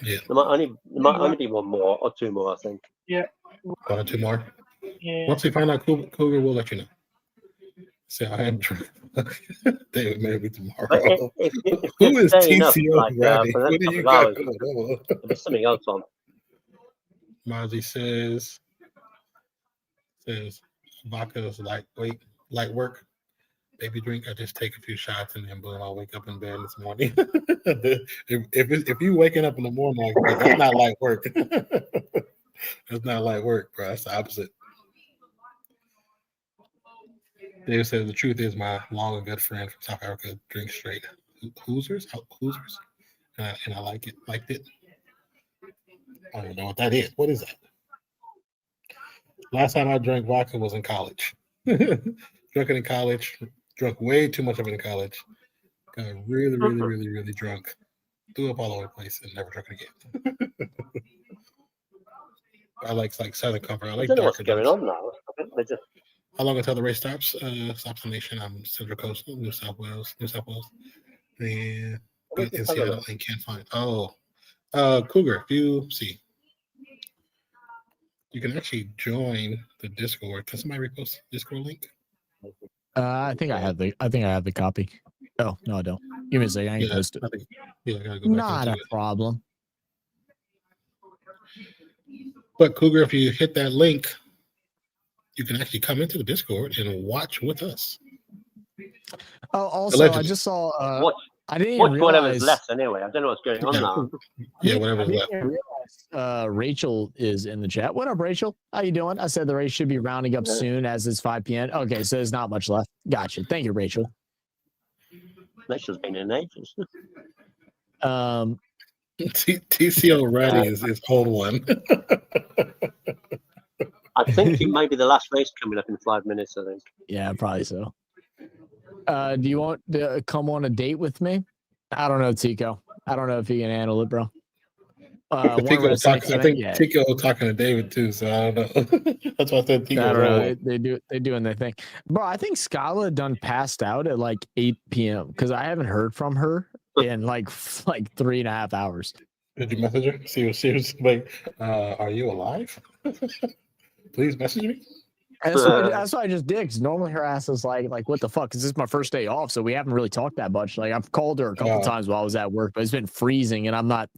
Yeah. There might only be one more or two more, I think. Yeah. 1 or 2 more. Yeah. Once we find out Cougar, we'll let you know. So I am trying. David, maybe tomorrow. Who is TCO Ratty? What do you got going on? There's something else on. Mozzie says vodka is light work. Baby drink. I just take a few shots and then boom, I'll wake up in bed this morning. if you waking up in the morning like that, that's not light work. That's not light work, bro. That's the opposite. David says the truth is my long and good friend from South Africa drinks straight Hoosers, and I liked it. I don't know what that is. What is that? Last time I drank vodka was in college. Drunk it in college. Drunk way too much of it in college. Got really, really, really, really drunk. Threw up all over the place and never drank it again. I like Southern Comfort. I like don't know darker what's going on now. I think How long until the race stops? Stops the nation. I'm Central Coast, New South Wales. And but in Seattle and can't find. Cougar. If you see, you can actually join the Discord. Can somebody repost the Discord link? I think I have the copy. Oh no, I don't. Give me a second. I can post it. I gotta go back Not into a problem. But Cougar, if you hit that link, you can actually come into the Discord and watch with us. Oh, also, Allegedly. I just saw. I didn't Watch even whatever's realize. left anyway. I don't know what's going on now. Yeah, whatever's I left. didn't realize Rachel is in the chat. What up, Rachel? How you doing? I said the race should be rounding up soon as it's 5 p.m. Okay, so there's not much left. Gotcha. Thank you, Rachel. Rachel's been in ages. TCO Ready is old one. I think it might be the last race coming up in 5 minutes, I think. Yeah, probably so. Do you want to come on a date with me? I don't know, Tico. I don't know if you can handle it, bro. I think Tico was talking to David too, so I don't know. That's why I said Tico. I don't know. They're doing their thing. Bro, I think Skyla done passed out at like 8 p.m. because I haven't heard from her in like 3.5 hours. Did you message her? See what she was like, are you alive? Please message me. That's what I just did. Because normally her ass is like, what the fuck? Because this is my first day off, so we haven't really talked that much. Like, I've called her a couple times while I was at work, but it's been freezing, and I'm not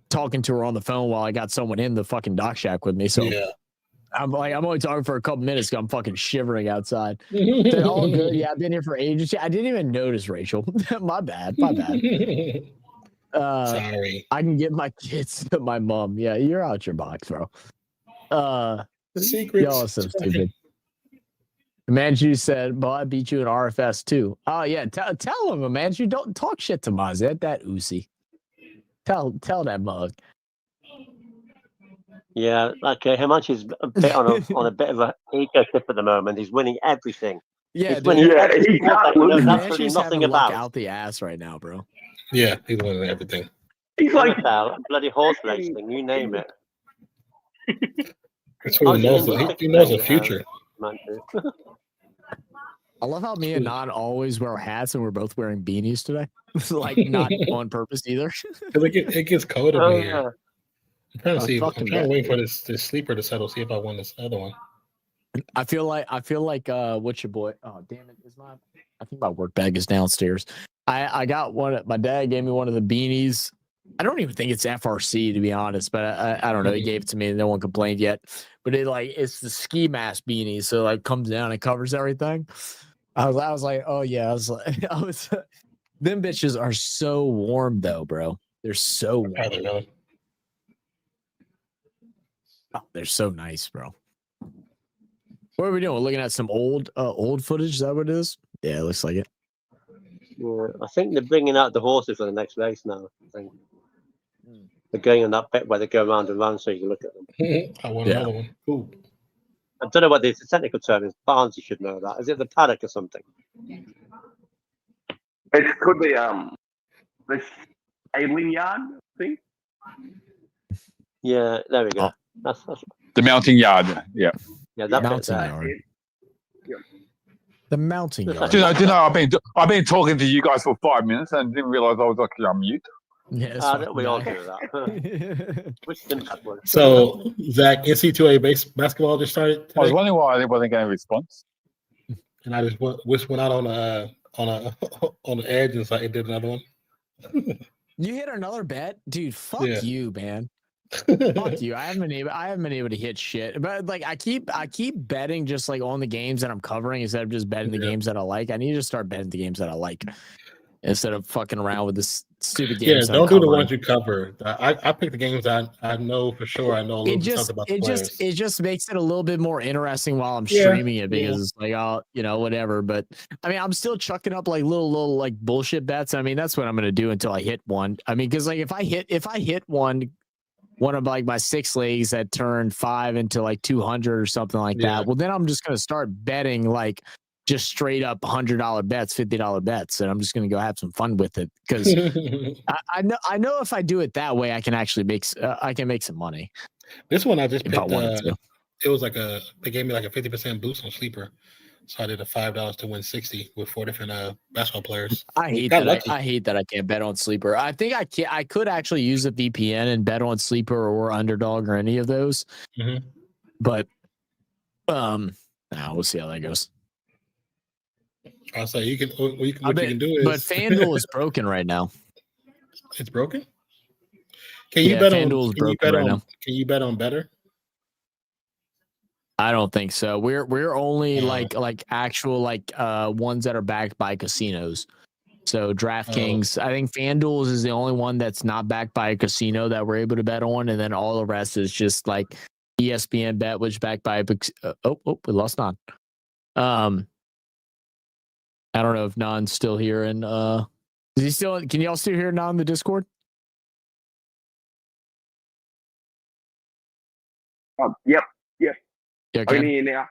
talking to her on the phone while I got someone in the fucking dock shack with me. So yeah. I'm only talking for a couple minutes because I'm fucking shivering outside. They're all good. Yeah, I've been here for ages. I didn't even notice, Rachel. My bad. Sorry. I can get my kids to my mom. Yeah, you're out your box, bro. Secrets. Y'all are so stupid. Manju said, "Well, I beat you in RFS too." Oh yeah, tell him, Manju, don't talk shit to Maz. That Uzi. Tell that mug. Yeah, like Himanshu's a bit on a bit of an ego trip at the moment. He's winning everything. Yeah, he's winning everything. Manju's nothing having luck about out the ass right now, bro. Yeah, he's winning everything. He's like bloody horse racing, you name it. That's what he knows. He knows the future. I love how me and Nan always wear hats and we're both wearing beanies today. Like, not on purpose either. It gets cold over here. I'm trying to see. I'm trying to wait for this sleeper to settle. See if I win this other one. I feel like what's your boy? Oh damn it! I think my work bag is downstairs. I got one. My dad gave me one of the beanies. I don't even think it's FRC, to be honest, but I don't know. He gave it to me and no one complained yet. But it's the ski mask beanie, so like comes down and covers everything. I was like, oh yeah. Them bitches are so warm though, bro. They're so warm. Oh, they're so nice, bro. What are we doing? We're looking at some old footage. Is that what it is? Yeah, it looks like it. Yeah, I think they're bringing out the horses for the next race now. I think they're going on that bit where they go round and round so you can look at them. I want another one. Cool. I don't know what the technical term is. Barnes, you should know that. Is it the paddock or something? it could be the sailing yard thing. Yeah, there we go. That's the mounting yard. Yeah. Yeah, that mounting yard. The mounting yard. Do you know? I've been talking to you guys for 5 minutes and didn't realize I was actually on mute. Yeah, we all do that. Which impact was? So, Zach, NCAA basketball just started today? I was wondering why they wasn't getting a response. And I just went out on the edge and so I did another one. You hit another bet, dude. Fuck you, man. Fuck you. I haven't been able to hit shit. But like I keep betting just like on the games that I'm covering instead of just betting the games that I like. I need to start betting the games that I like instead of fucking around with this stupid games. Yeah, don't do the ones you cover. I pick the games I know for sure. I know a little bit about the players. It just makes it a little bit more interesting while I'm streaming it because it's like I'll whatever. But I mean I'm still chucking up like little like bullshit bets. I mean that's what I'm gonna do until I hit one. I mean because like if I hit one of like my 6 legs that turned 5 into like 200 or something like that. Well, then I'm just going to start betting like just straight up $100 bets, $50 bets. And I'm just going to go have some fun with it. Cause I know if I do it that way, I can actually make some money. This one I just picked it was like they gave me like a 50% boost on sleeper. So I did a $5 to win 60 with 4 different basketball players. I hate that. I hate that I can't bet on sleeper. I think I could actually use a VPN and bet on sleeper or underdog or any of those. Mm-hmm. But we'll see how that goes. I'll say you can do is. But FanDuel is broken right now. It's broken. Can you bet FanDuel is broken right now. Can you bet on better? I don't think so. We're only like actual ones that are backed by casinos. So DraftKings, I think FanDuel is the only one that's not backed by a casino that we're able to bet on, and then all the rest is just like ESPN bet, which backed by we lost Nan. I don't know if Nan's still here, and is he still? Can y'all still hear Nan in the Discord? Yep. Yeah, I'm here now.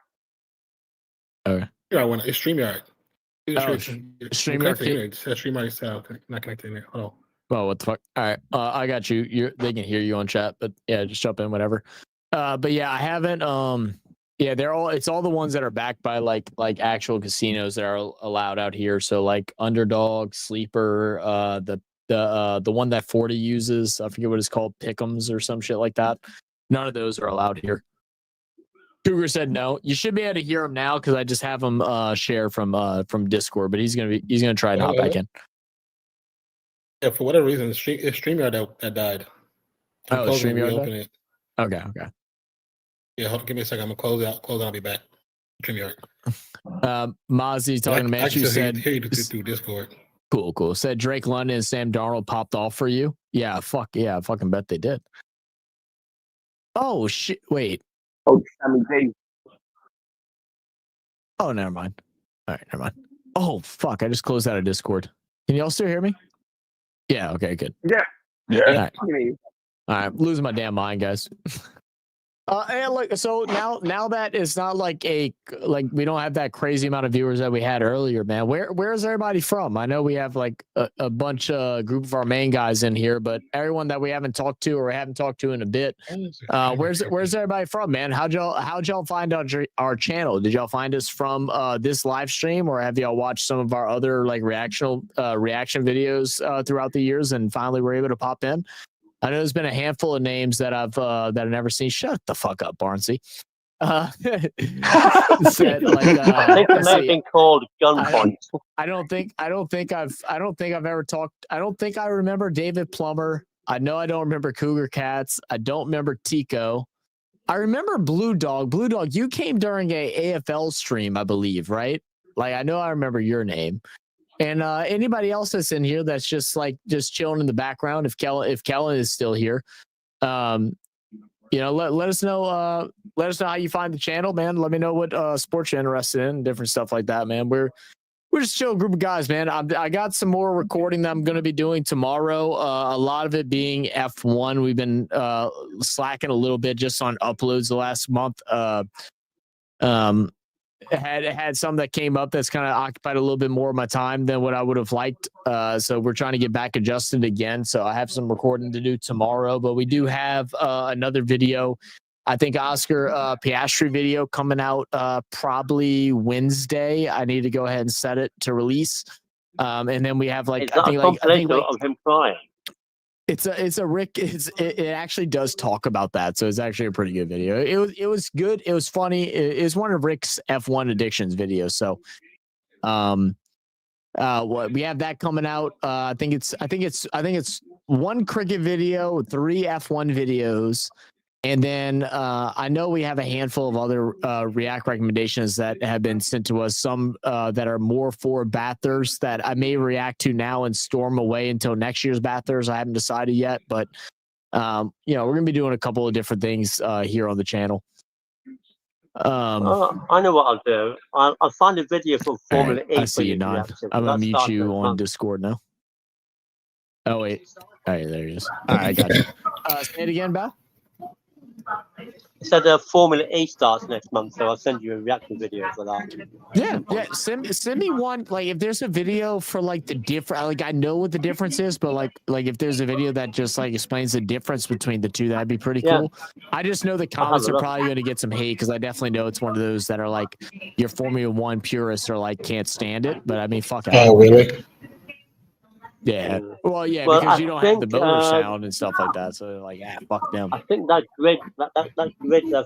Okay. Yeah, I want to StreamYard. StreamYard. StreamYard is not connected in there. Hold on. Oh, what the fuck? All right, I got you. They can hear you on chat, but yeah, just jump in, whatever. But yeah, I haven't. It's all the ones that are backed by like actual casinos that are allowed out here. So like Underdog, Sleeper, the one that 40 uses, I forget what it's called, Pick'ems or some shit like that. None of those are allowed here. Cougar said no. You should be able to hear him now because I just have him share from Discord, but he's gonna try and hop back in. Yeah, for whatever reason, it's StreamYard that died. StreamYard died? It. Okay. Yeah, hold on, give me a second. I'm gonna close out. I'll be back. StreamYard. Mozzie talking to Matthew said hear you through Discord. Cool. Said Drake London and Sam Darnold popped off for you. Yeah, I fucking bet they did. Oh shit! Wait. Oh, Sammy D. Oh, never mind. All right, never mind. Oh fuck! I just closed out of Discord. Can y'all still hear me? Yeah. Okay. Good. Yeah. All right. Losing my damn mind, guys. And like, so now that it's not like we don't have that crazy amount of viewers that we had earlier, man. Where is everybody from? I know we have like a bunch group of our main guys in here, but everyone that we haven't talked to or haven't talked to in a bit, where's everybody from, man? How'd y'all find out our channel? Did y'all find us from this live stream, or have y'all watched some of our other like reaction videos throughout the years and finally were able to pop in? I know there's been a handful of names that I've never seen. Shut the fuck up, Barnsey. Said, like, I think it may have been called Gunpoint. I don't think I've ever talked. I don't think I remember David Plummer. I know I don't remember Cougar Cats. I don't remember Tico. I remember Blue Dog. Blue Dog, you came during a AFL stream, I believe, right? Like, I know I remember your name. And anybody else that's in here that's just chilling in the background, if Kellen is still here, let us know. Let us know how you find the channel, man. Let me know what sports you're interested in, different stuff like that, man. We're just a chill group of guys, man. I got some more recording that I'm going to be doing tomorrow. A lot of it being F1. We've been slacking a little bit just on uploads the last month. Had some that came up that's kind of occupied a little bit more of my time than what I would have liked. So we're trying to get back adjusted again. So I have some recording to do tomorrow, but we do have another video. I think Oscar Piastri video coming out probably Wednesday. I need to go ahead and set it to release. And then we have like, of him crying. It's a Rick. It actually does talk about that, so it's actually a pretty good video. It was good. It was funny. It's one of Rick's F1 addictions videos. So, we have that coming out. I think it's one cricket video, 3 F1 videos, and then I know we have a handful of other React recommendations that have been sent to us. Some that are more for Bathurst that I may react to now and storm away until next year's Bathurst. I haven't decided yet, but we're gonna be doing a couple of different things here on the channel. I know what I'll do. I'll find a video for Formula E. I see you, Don. I'm gonna mute you on Discord now. Oh wait, all right, there he is. All right, I got you. Say it again, Beth. It said Formula E starts next month, so I'll send you a reaction video for that. Yeah. Send me one. Like, if there's a video for like the different, like I know what the difference is, but like if there's a video that just like explains the difference between the two, that'd be pretty cool. I just know the comments are probably going to get some hate because I definitely know it's one of those that are like your Formula One purists are like can't stand it. But I mean, fuck it. Oh, really? Yeah. Well, yeah, Well, because I you don't have the think, motor sound and stuff like that. So like, fuck them. I think that grid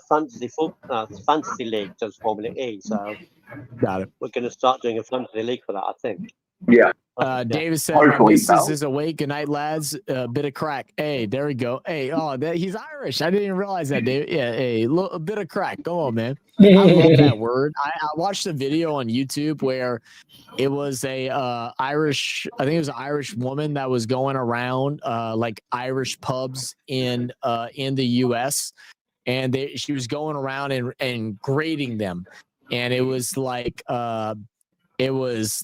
fantasy league does Formula E, so Got it. we're going to start doing a fantasy league for that, I think. Yeah. David said, "My Hopefully, missus pal. is awake. Good night, lads. Bit of crack. Hey, there we go. Hey, he's Irish. I didn't even realize that, David. Yeah, hey, a bit of crack. Go on, man. I love that word. I watched a video on YouTube where it was a Irish. I think it was an Irish woman that was going around like Irish pubs in the U.S. and she was going around and grading them, and it was like prices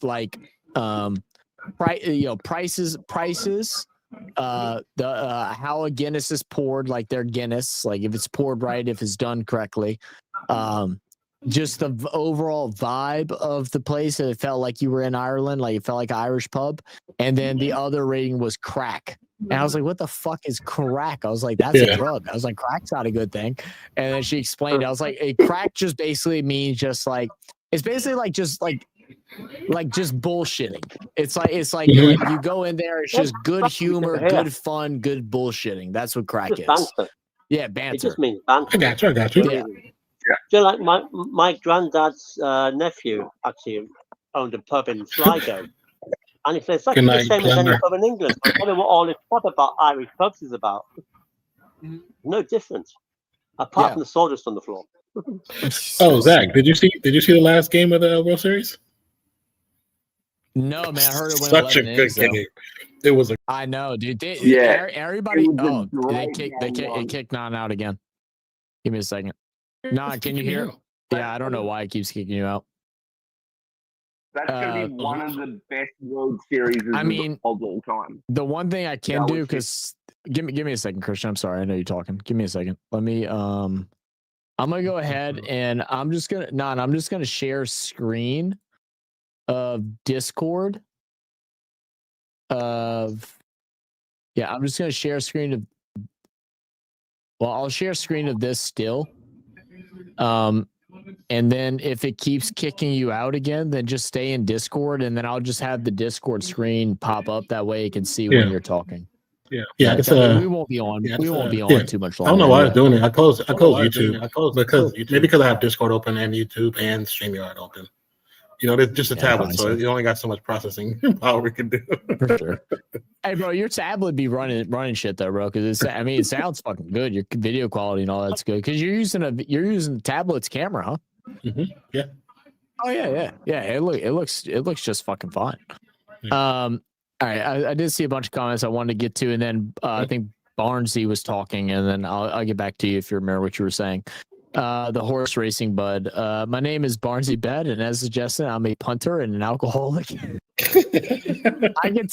how a Guinness is poured, like their Guinness, like if it's poured right, if it's done correctly, just the overall vibe of the place. It felt like you were in Ireland, like it felt like an Irish pub. And then the other rating was crack. And I was like, what the fuck is crack? I was like, that's a drug. I was like, crack's not a good thing. And then she explained, I was like, a crack just basically means just like, it's basically like just bullshitting. It's like you go in there, it's just good humor, good fun, good bullshitting. That's what crack is. Banter. Yeah, banter. It just means banter. I got you. Yeah. So like my granddad's nephew actually owned a pub in Sligo. And it's exactly the same as any pub in England. I don't know what all this stuff about Irish pubs is about. No difference. Apart from the sawdust on the floor. Oh, Zach, did you see the last game of the World Series? No, man, I heard it went such a 11 good innings, game. It was a I know, dude. Everybody it kicked Nan out again. Give me a second. Nan, can you hear? Yeah, I don't know why it keeps kicking you out. That's going to be one of the best World Series of all time. The one thing I can do, because give me a second, Christian. I'm sorry, I know you're talking. Give me a second. Let me I'm gonna go ahead and I'm just gonna share screen of Discord I'm just gonna share screen of I'll share screen of this still. And then if it keeps kicking you out again, then just stay in Discord, and then I'll just have the Discord screen pop up. That way you can see when you're talking. Yeah. We won't be on. We won't be on too much longer. I don't know why I was doing it. I closed YouTube because I have Discord open and YouTube and StreamYard open. You know, it's just a tablet, so you only got so much processing power we can do. For sure. Hey, bro, your tablet be running shit though, bro. Because it sounds fucking good. Your video quality and all that's good. Because you're using the tablet's camera, huh? Mm-hmm. Yeah. Oh yeah. It looks just fucking fine. All right, I did see a bunch of comments I wanted to get to, and then I think Barnesy was talking, and then I'll get back to you if you remember what you were saying. The horse racing bud. My name is Barnesy Bed, and as suggested, I'm a punter and an alcoholic. I can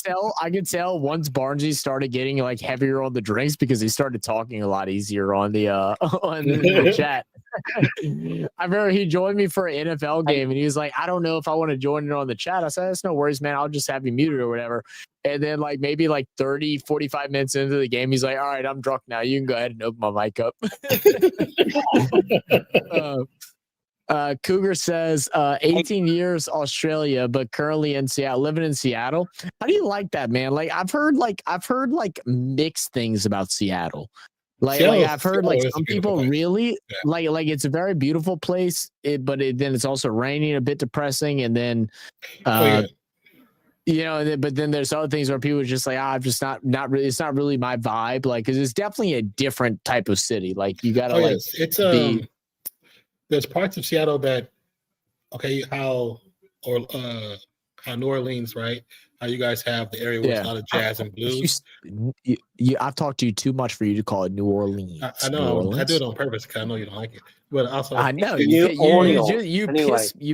tell once Barnesy started getting like heavier on the drinks because he started talking a lot easier on the chat. I remember he joined me for an NFL game, and he was like, I don't know if I want to join it on the chat. I said, that's no worries, man. I'll just have you muted or whatever. And then like maybe like 30, 45 minutes into the game, he's like, all right, I'm drunk now. You can go ahead and open my mic up. Cougar says 18 years Australia, but currently in Seattle, living in Seattle. How do you like that, man? Like I've heard mixed things about Seattle. Like I've heard like some people really like it's a very beautiful place, but then it's also raining, a bit depressing, and then you know, but then there's other things where people are just like, I'm just not really, it's not really my vibe. Like, cause it's definitely a different type of city. Like you gotta there's parts of Seattle that, how New Orleans, right? How you guys have the area where it's a lot of jazz and blues. I've talked to you too much for you to call it New Orleans. I know. I do it on purpose because I know you don't like it. But also, I know you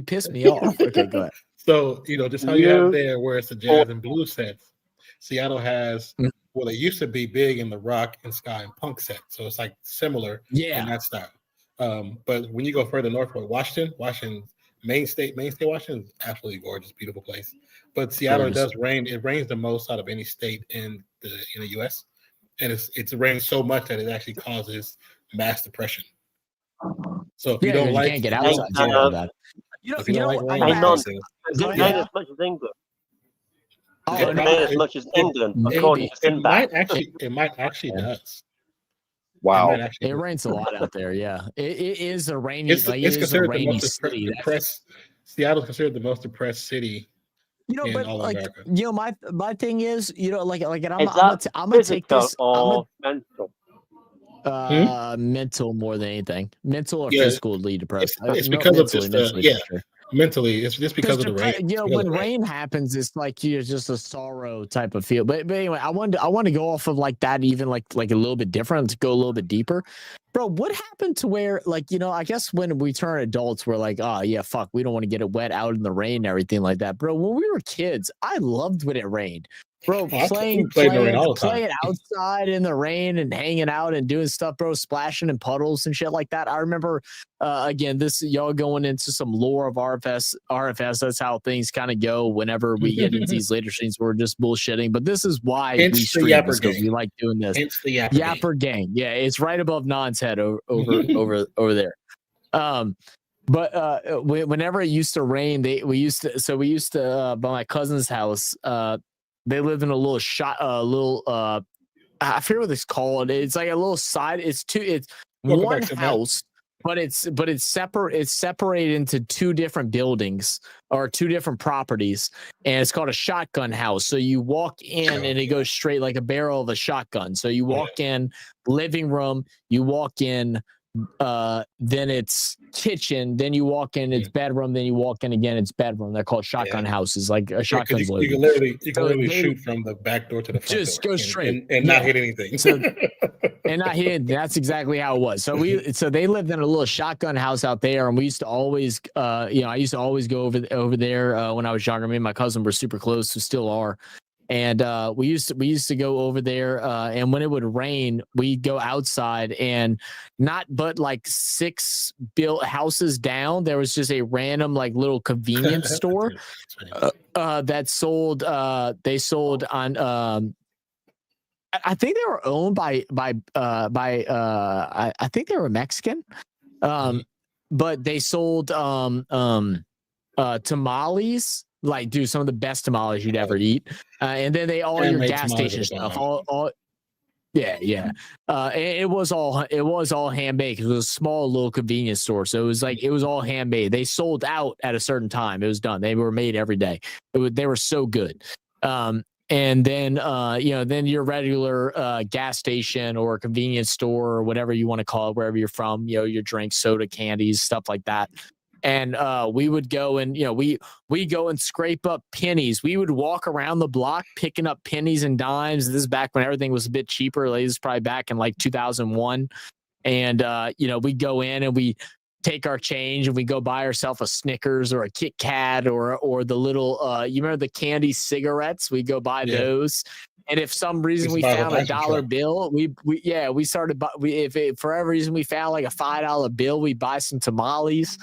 piss me off. Okay, go ahead. So just how you have there where it's the jazz and blues sets. Seattle has Well, they used to be big in the rock and ska and punk set, so it's like similar in that style. But when you go further northward, Washington, Main State Washington is absolutely gorgeous, beautiful place. But Seattle, it does rain. It rains the most out of any state in the U.S. And it's rained so much that it actually causes mass depression. So if you don't like, you can't get outside. If you don't like rain, it's not rain as much as England. It's rain as much as England, according to Finback. It might actually does. Wow, it rains a lot out there. Yeah, it is a rainy. It's considered the most depressed. Seattle's considered the most depressed city. But all like America. my thing is, like and I'm gonna take this. Mental. Mental more than anything. Mental or physically depressed. It's because of just mentally. It's just because of the rain. When rain happens, it's like you're just a sorrow type of feel. But anyway, I want to go off of like that, even like a little bit different, to go a little bit deeper. Bro, what happened to where, like, I guess when we turn adults, we're like, oh yeah, fuck, we don't want to get it wet out in the rain and everything like that. Bro, when we were kids, I loved when it rained. Bro, playing outside in the rain and hanging out and doing stuff, bro, splashing in puddles and shit like that. I remember, again, this y'all going into some lore of RFS. That's how things kind of go whenever we get into these later scenes. We're just bullshitting, but this is why we stream this, because we like doing this. It's the Yapper gang. Yeah, it's right above Non's head over there. But whenever it used to rain, we used to by my cousin's house. They live in a little I forget what it's called. It's like a little side. It's one house, but it's separate. It's separated into two different buildings or two different properties, and it's called a shotgun house. So you walk in and it goes straight like a barrel of a shotgun. So you walk in living room, you walk in. Then it's kitchen, then you walk in, it's bedroom, then you walk in again, it's bedroom. They're called shotgun houses, like a shotgun. You can literally shoot from the back door to the front just door go straight and not hit anything. And not hit. That's exactly how it was. So they lived in a little shotgun house out there, and we used to always, I used to always go over there when I was younger. Me and my cousin were super close, who still are. And we used to go over there, and when it would rain, we'd go outside, and not but like 6 built houses down, there was just a random like little convenience store that sold. They sold on. I think they were owned by I think they were Mexican, but they sold tamales. Like, dude, some of the best tamales you'd ever eat. And then your gas station stuff. It was all handmade. It was a small little convenience store. So it was all handmade. They sold out at a certain time. It was done. They were made every day. They were so good. And then, then your regular gas station or convenience store or whatever you want to call it, wherever you're from, your drinks, soda, candies, stuff like that. And we would go and, we go and scrape up pennies. We would walk around the block picking up pennies and dimes. This is back when everything was a bit cheaper. Like, this is probably back in like 2001. And, we go in and we take our change and we go buy ourselves a Snickers or a Kit Kat or the little, you remember the candy cigarettes? We go buy those. And if some reason we found a dollar bill, we started, if for every reason we found like a $5 bill, we buy some tamales.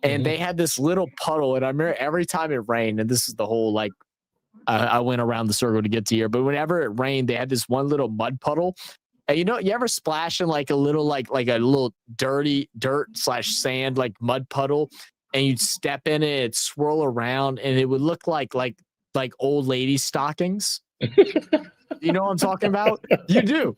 And they had this little puddle, and I remember every time it rained, and this is the whole, like, I went around the circle to get to here, but whenever it rained, they had this one little mud puddle. And you ever splash in like a little, like a little dirty dirt/sand, like mud puddle, and you'd step in it, it'd swirl around, and it would look like old lady stockings. You know what I'm talking about? You do.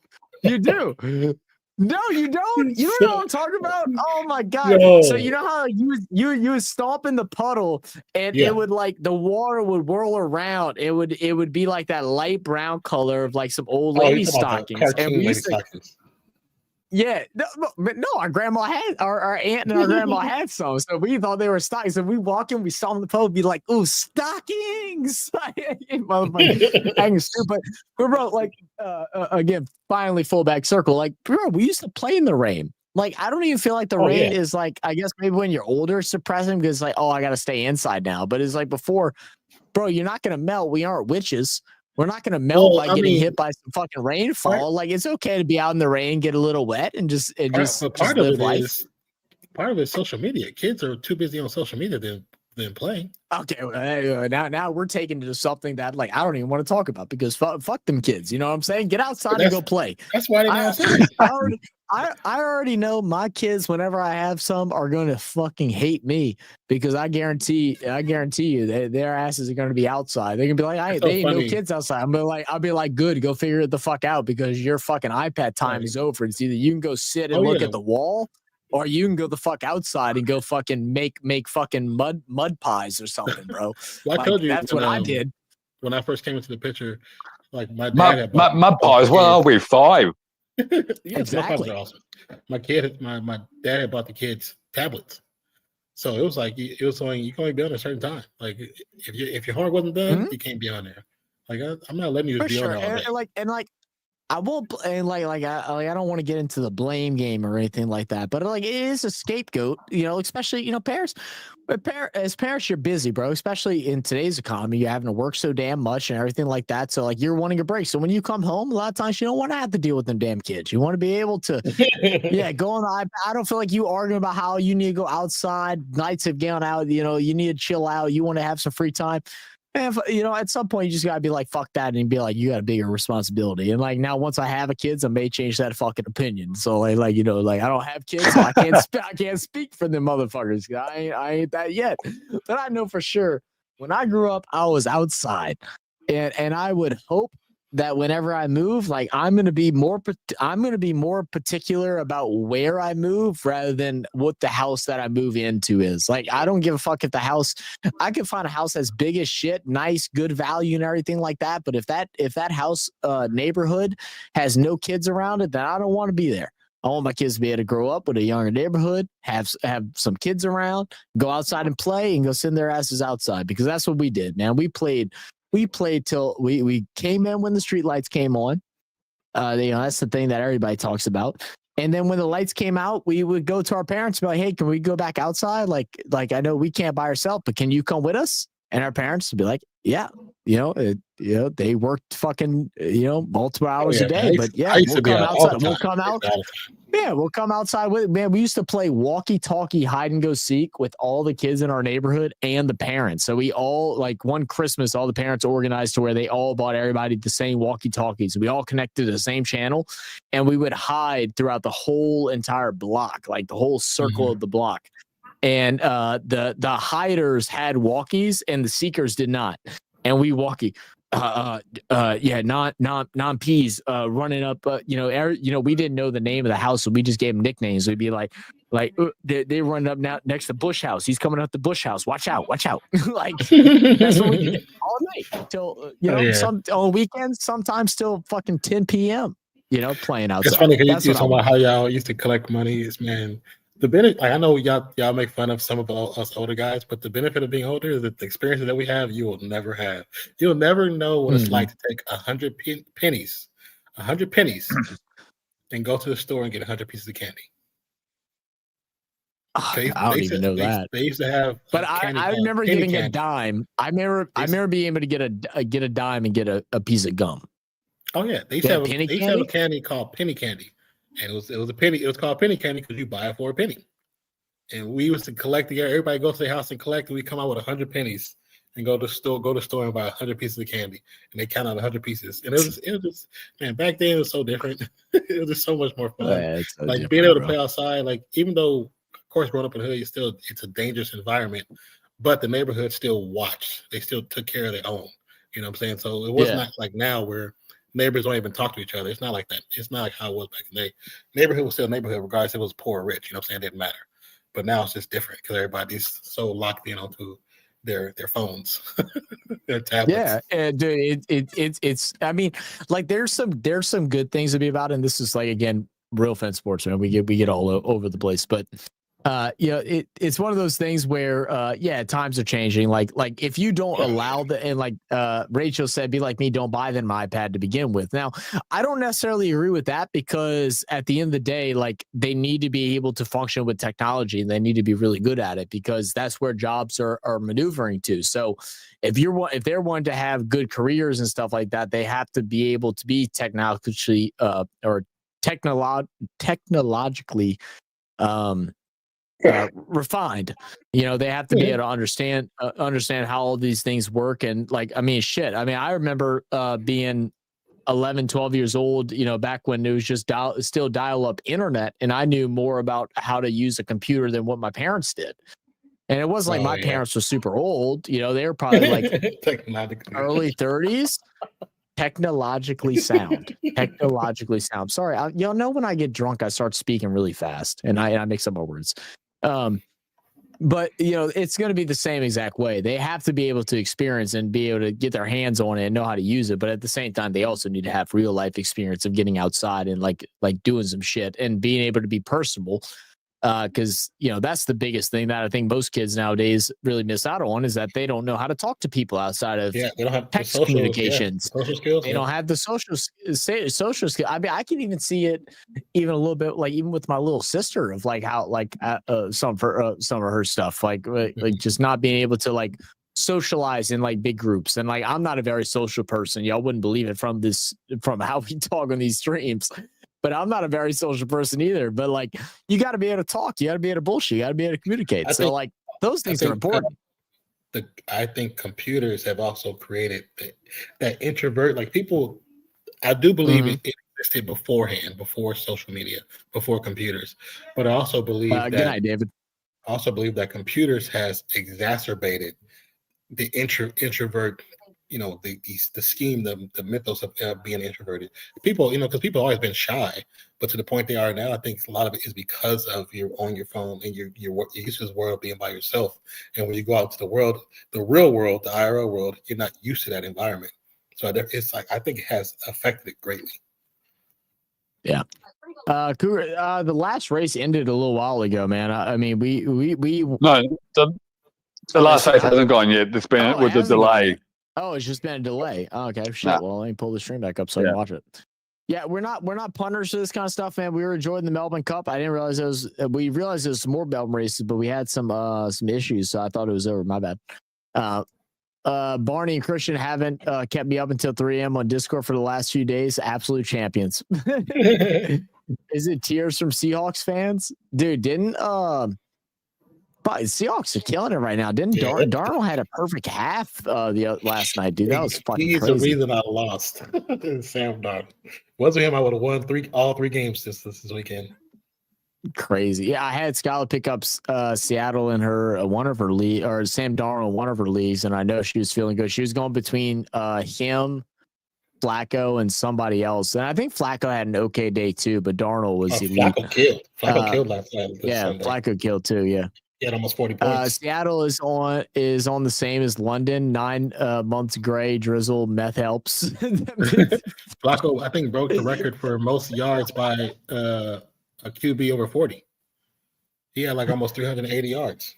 No, you don't. You don't know what I'm talking about. Oh my god! No. So you know how you would stomp in the puddle, and it would like the water would whirl around. It would be like that light brown color of like some old lady stockings. And we used to, our grandma had our aunt and our grandma had some, so we thought they were stockings. So we walk in, we saw them in the puddle, be like, "Ooh, stockings!" Acting stupid. But bro, like again, finally full back circle. Like, bro, we used to play in the rain. Like, I don't even feel like the rain is like. I guess maybe when you're older, suppressing because like, oh, I got to stay inside now. But it's like before, bro, you're not gonna melt. We aren't witches. We're not gonna melt Well, by getting hit by some fucking rainfall. Like it's okay to be out in the rain, get a little wet, and just part of live it life. is social media. Kids are too busy on social media than playing. Okay, well, now we're taking to something that like I don't even want to talk about because fuck them kids. You know what I'm saying? Get outside and go play. That's why they're outside. I already know my kids. Whenever I have some, are going to fucking hate me because I guarantee you their asses are going to be outside. They're gonna be like, they ain't no kids outside. I'll be like, good, go figure it the fuck out because your fucking iPad time is over. It's either you can go sit and look at the wall. Or you can go the fuck outside and go fucking make fucking mud pies or something, bro. Well, I told you that's what I did when I first came into the picture. Like my dad, mud pies. What are we, 5? Yeah, exactly. Are awesome. My dad had bought the kids tablets, so it was like you can only be on a certain time. Like if your homework wasn't done, you can't be on there. Like I'm not letting you just be on there all day. And I won't, and I don't want to get into the blame game or anything like that, but like it is a scapegoat, especially parents. As parents, you're busy, bro. Especially in today's economy, you're having to work so damn much and everything like that. So like you're wanting a break. So when you come home, a lot of times you don't want to have to deal with them damn kids. You want to be able to, go on the iPad. I don't feel like you arguing about how you need to go outside. Nights have gone out. You need to chill out. You want to have some free time. And at some point you just gotta be like, fuck that, and be like, you got a bigger responsibility. And like now, once I have a kids, I may change that fucking opinion. So I don't have kids, so I can't speak for them motherfuckers. I ain't that yet, but I know for sure when I grew up, I was outside, and I would hope that whenever I move, like I'm gonna be more particular about where I move rather than what the house that I move into is. Like I don't give a fuck if the house, I can find a house that's big as shit, nice, good value and everything like that. But if that house neighborhood has no kids around it, then I don't want to be there. I want my kids to be able to grow up with a younger neighborhood, have some kids around, go outside and play, and go send their asses outside, because that's what we did, man. We played till we came in when the street lights came on. That's the thing that everybody talks about. And then when the lights came out, we would go to our parents and be like, hey, can we go back outside? Like I know we can't by ourselves, but can you come with us? And our parents would be like, yeah, they worked fucking, multiple hours a day, but yeah, we'll come outside. We'll come out. Yeah, we'll come outside with it. Man, we used to play walkie-talkie hide and go seek with all the kids in our neighborhood and the parents. So we all, like one Christmas, all the parents organized to where they all bought everybody the same walkie-talkies. We all connected to the same channel, and we would hide throughout the whole entire block, like the whole circle of the block. And the hiders had walkies and the seekers did not. And we non-Ps running up, we didn't know the name of the house, so we just gave them nicknames. We'd be like they running up now next to Bush House. He's coming up the Bush House. Watch out. Like that's what we did all night till some on weekends, sometimes till fucking 10 p.m. Playing outside. It's funny because you talking about how y'all used to collect money. Man, the benefit, I know y'all make fun of some of us older guys, but the benefit of being older is that the experiences that we have, you will never have. You'll never know what it's like to take 100 pennies, and go to the store and get 100 pieces of candy. I don't even know that. They used to have, but I remember getting a dime. I remember being able to get a dime and get a piece of gum. Oh yeah, they used to have a candy called penny candy. And it was a penny. It was called penny candy because you buy it for a penny. And we used to collect together. Everybody go to the house and collect. And we come out with 100 pennies and go to the store and buy 100 pieces of candy. And they count out 100 pieces. And it was just man. Back then it was so different. It was just so much more fun. Yeah, like being able to play outside. Like even though, of course, growing up in the hood, it's a dangerous environment. But the neighborhood still watched. They still took care of their own. You know what I'm saying? So it was not like now where neighbors don't even talk to each other. It's not like that. It's not like how it was back in the day. Neighborhood was still a neighborhood, regardless if it was poor or rich. You know what I'm saying? It didn't matter. But now it's just different because everybody's so locked in onto their phones, their tablets. Yeah, and it's. I mean, like there's some good things to be about, and this is like again, real fan sports, man. We get all over the place, but It's one of those things where, times are changing. Like if you don't allow and like Rachel said, be like me, don't buy them an iPad to begin with. Now, I don't necessarily agree with that because at the end of the day, like they need to be able to function with technology and they need to be really good at it because that's where jobs are maneuvering to. So if they're wanting to have good careers and stuff like that, they have to be able to be technologically refined. They have to be able to understand how all these things work. And like, I mean, I remember being 11, 12 years old, back when it was just still dial-up internet, and I knew more about how to use a computer than what my parents did. And it wasn't like my parents were super old. They were probably like early 30s. Technologically sound. Sorry, y'all know when I get drunk, I start speaking really fast, and I mix up my words. But it's going to be the same exact way. They have to be able to experience and be able to get their hands on it and know how to use it. But at the same time, they also need to have real life experience of getting outside and like doing some shit and being able to be personable. Because that's the biggest thing that I think most kids nowadays really miss out on is that they don't know how to talk to people outside of they don't have text social communications. Social skills. They don't have the social skills. I mean, I can even see it even a little bit like even with my little sister of like how like some of her stuff like just not being able to like socialize in like big groups. And like I'm not a very social person. Y'all wouldn't believe it from how we talk on these streams. But I'm not a very social person either. But like, you got to be able to talk. You got to be able to bullshit. You got to be able to communicate. Like those things are important. I think computers have also created that introvert. Like people, I do believe it existed beforehand, before social media, before computers. But I also believe good night, David. I also believe that computers has exacerbated the introvert. The scheme, the mythos of being introverted. People, because people have always been shy, but to the point they are now, I think a lot of it is because of you're on your phone and you're used to this world being by yourself. And when you go out to the world, the real world, the IRL world, you're not used to that environment. So it's like I think it has affected it greatly. Yeah. Cougar, the last race ended a little while ago, man. I mean, we no, the last race hasn't gone yet. It's been with the delay. Oh, it's just been a delay. Oh, okay, shit. Nah. Well, let me pull the stream back up so I can watch it. Yeah, we're not punters to this kind of stuff, man. We were enjoying the Melbourne Cup. I didn't realize we realized there was some more Melbourne races, but we had some issues, so I thought it was over. My bad. Barney and Christian haven't kept me up until 3 a.m. on Discord for the last few days. Absolute champions. Is it tears from Seahawks fans? Dude, didn't but Seahawks are killing it right now. Didn't Darnold had a perfect half the last night, dude? That was fucking He's crazy. the reason I lost. Sam Darnold. Wasn't him, I would have won all three games this weekend. Crazy. Yeah, I had Skylar pick up Seattle in one of her league, or Sam Darnold in one of her leagues, and I know she was feeling good. She was going between him, Flacco, and somebody else. And I think Flacco had an okay day too, but Darnold was elite. Flacco killed last night. Sunday. Flacco killed too. Yeah. He had almost 40 points. Seattle is on the same as London. 9 months gray, drizzle, meth helps. Flacco, I think, broke the record for most yards by a QB over 40. He had like almost 380 yards.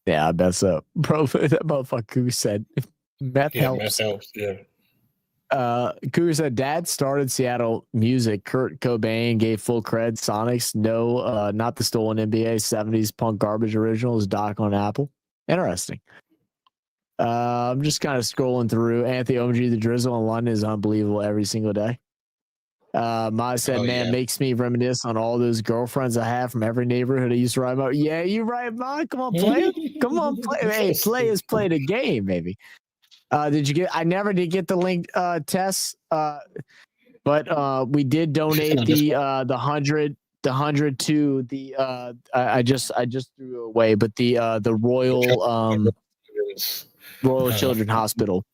Yeah, I bet so. Bro, that motherfucker who said meth helps. Meth helps, yeah. Cougar said, Dad started Seattle music. Kurt Cobain gave full cred. Sonics, no, not the stolen NBA 70s punk garbage originals. Doc on Apple. Interesting. I'm just kind of scrolling through. Anthony OMG, the drizzle in London is unbelievable every single day. Ma said, makes me reminisce on all those girlfriends I have from every neighborhood I used to ride. Yeah, you're right, Ma. Come on, play it. Come on, play. Hey, play the game, baby. I never did get the link, Tess. But we did donate the 100 to the I just threw it away, but the Royal Children's Hospital.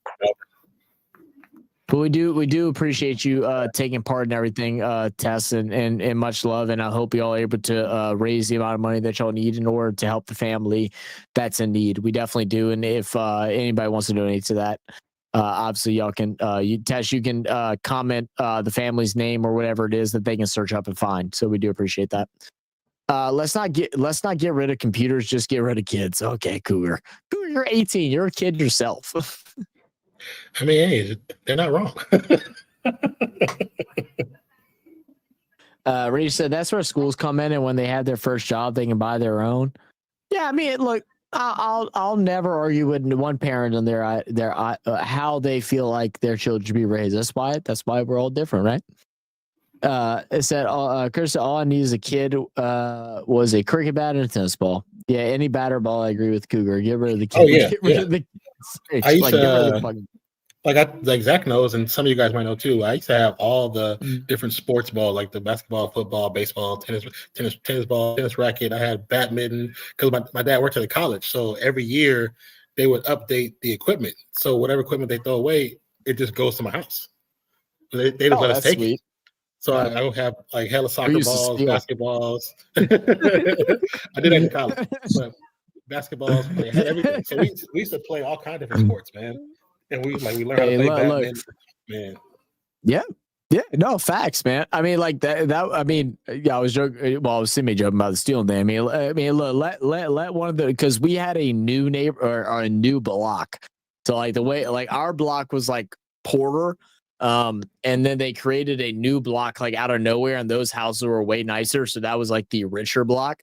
But we do appreciate you taking part in everything, Tess, and much love. And I hope you all are able to raise the amount of money that y'all need in order to help the family that's in need. We definitely do. And if anybody wants to donate to that, obviously y'all can, Tess, you can comment the family's name or whatever it is that they can search up and find. So we do appreciate that. Let's not get rid of computers. Just get rid of kids. Okay, Cougar, you're 18. You're a kid yourself. I mean, hey, they're not wrong. Reed said that's where schools come in, and when they have their first job, they can buy their own. Yeah, I mean, look, I'll never argue with one parent on their how they feel like their children should be raised. That's why we're all different, right? It said, Chris, all I need as a kid was a cricket bat and a tennis ball. Yeah, any bat or ball, I agree with Cougar. Get rid of the kid. Oh, yeah, Get rid of the kids. I used Like, to, get rid of the fucking. Like Zach knows, and some of you guys might know too. I used to have all the different sports balls, like the basketball, football, baseball, tennis ball, tennis racket. I had badminton because my dad worked at a college, so every year they would update the equipment. So whatever equipment they throw away, it just goes to my house. They just let us take it. So I don't have like hella soccer balls, basketballs. I did that in college, but basketballs, they had everything. So we used to play all kinds of different sports, man. And we learned how to play badminton, man. Yeah, no facts, man. I mean, like that. I mean, yeah, I was joking. Well, I was joking about the stealing thing. I mean, look, let one of the, because we had a new neighbor or a new block. So like the way, like our block was like Porter, and then they created a new block like out of nowhere, and those houses were way nicer. So that was like the richer block.